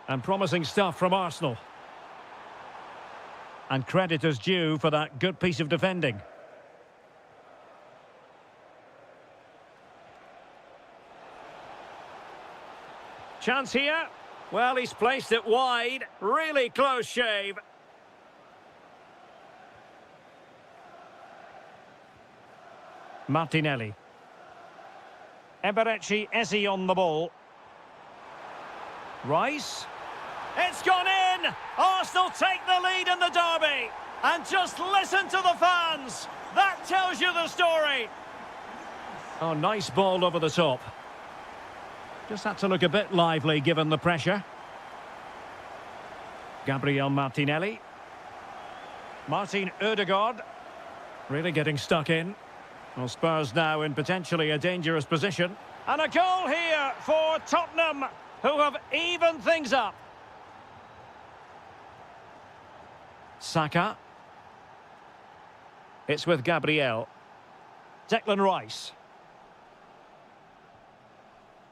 And promising stuff from Arsenal. And credit is due for that good piece of defending. Chance here. Well, he's placed it wide. Really close shave. Martinelli. Eberechi Eze on the ball. Rice. It's gone in! Arsenal take the lead in the derby. And just listen to the fans. That tells you the story. Oh, nice ball over the top. Just had to look a bit lively given the pressure. Gabriel Martinelli. Martin Ødegaard. Really getting stuck in. Well, Spurs now in potentially a dangerous position. And a goal here for Tottenham, who have evened things up. Saka. It's with Gabriel. Declan Rice.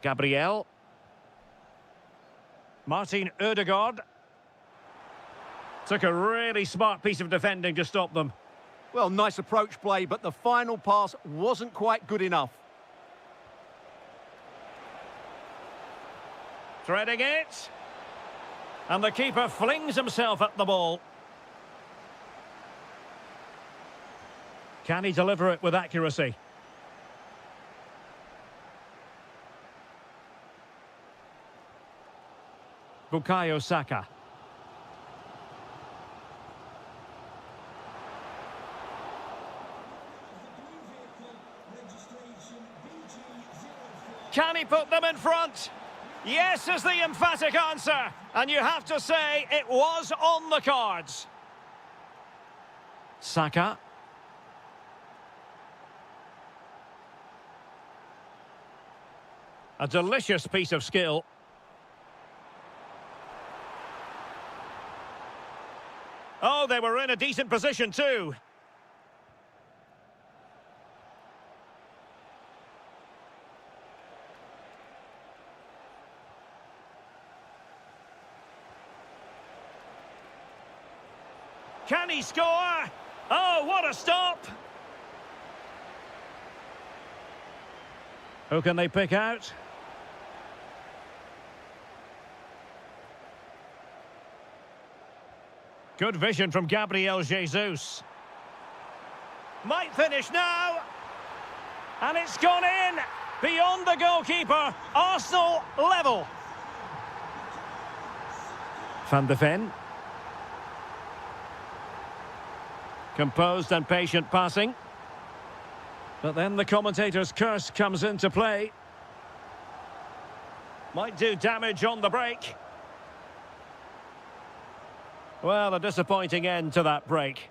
Gabriel. Martin Ødegaard. Took a really smart piece of defending to stop them. Well, nice approach play, but the final pass wasn't quite good enough. Threading it. And the keeper flings himself at the ball. Can he deliver it with accuracy? Bukayo Saka. Can he put them in front? Yes is the emphatic answer. And you have to say it was on the cards. Saka. A delicious piece of skill. Oh, they were in a decent position too. Can he score? Oh, what a stop! Who can they pick out? Good vision from Gabriel Jesus. Might finish now. And it's gone in. Beyond the goalkeeper. Arsenal level. Van de Ven. Composed and patient passing. But then the commentator's curse comes into play. Might do damage on the break. Well, a disappointing end to that break.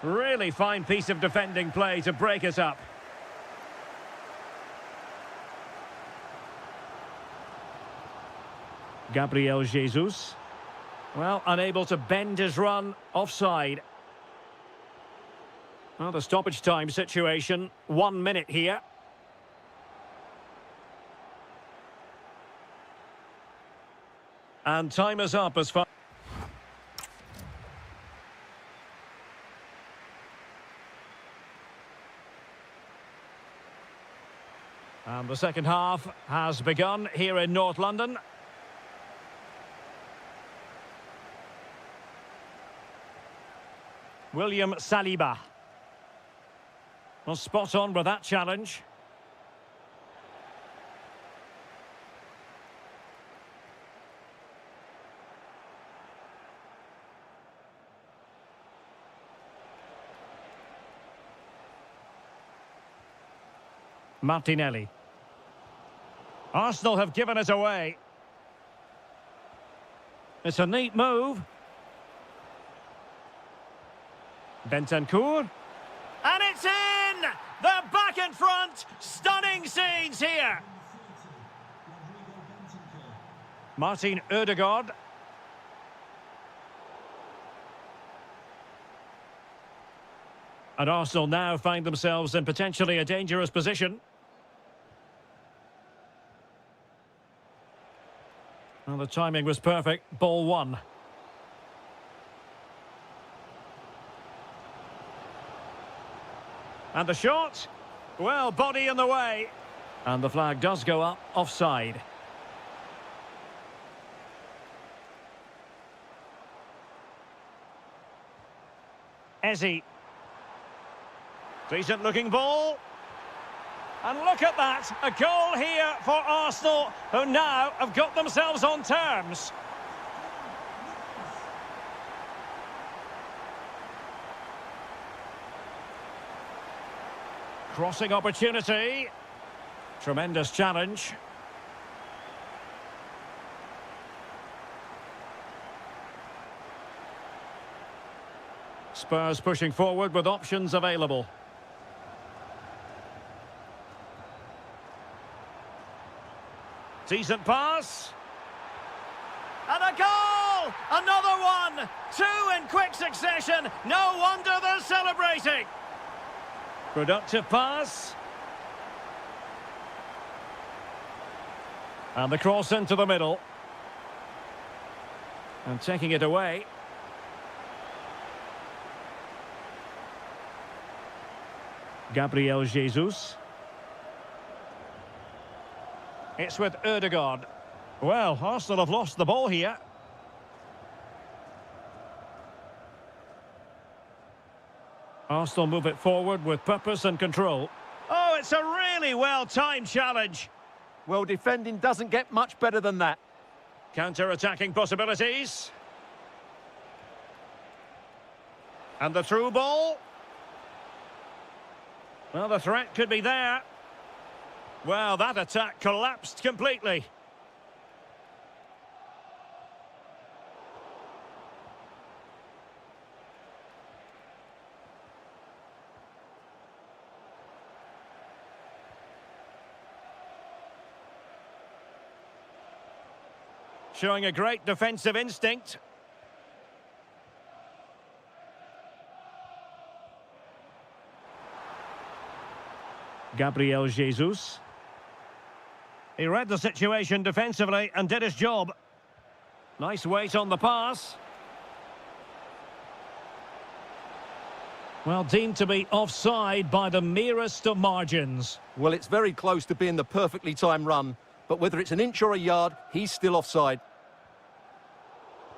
Really fine piece of defending play to break it up. Gabriel Jesus. Well, unable to bend his run offside. Well, the stoppage time situation, 1 minute here. And time is up as far... And the second half has begun here in North London. William Saliba. Well, spot on with that challenge. Martinelli. Arsenal have given it away. It's a neat move. Bentancur. And it's in! They're back in front! Stunning scenes here! Martin Ødegaard. And Arsenal now find themselves in potentially a dangerous position. Well, the timing was perfect. Ball one. And the shot. Well, body in the way. And the flag does go up, offside. Eze. Decent looking ball. And look at that, a goal here for Arsenal, who now have got themselves on terms. Crossing opportunity. Tremendous challenge. Spurs pushing forward with options available. Decent pass. And a goal! Another one! Two in quick succession. No wonder they're celebrating. Productive pass. And the cross into the middle. And taking it away. Gabriel Jesus. It's with Ødegaard. Well, Arsenal have lost the ball here. Arsenal move it forward with purpose and control. Oh, it's a really well-timed challenge. Well, defending doesn't get much better than that. Counter-attacking possibilities. And the through ball. Well, the threat could be there. Well, that attack collapsed completely. Showing a great defensive instinct. Gabriel Jesus. He read the situation defensively and did his job. Nice weight on the pass. Well, deemed to be offside by the merest of margins. Well, it's very close to being the perfectly timed run, but whether it's an inch or a yard, he's still offside.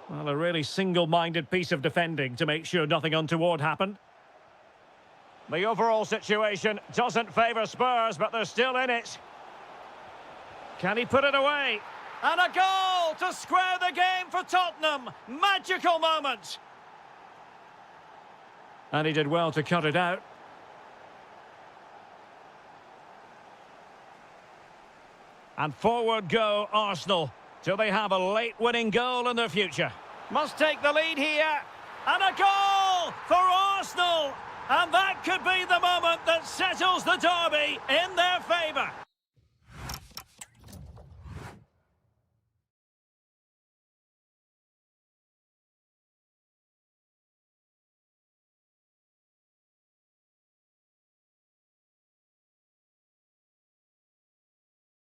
Well, a really single-minded piece of defending to make sure nothing untoward happened. The overall situation doesn't favour Spurs, but they're still in it. Can he put it away? And a goal to square the game for Tottenham. Magical moment. And he did well to cut it out. And forward go Arsenal, till they have a late winning goal in their future. Must take the lead here. And a goal for Arsenal. And that could be the moment that settles the derby in their favour.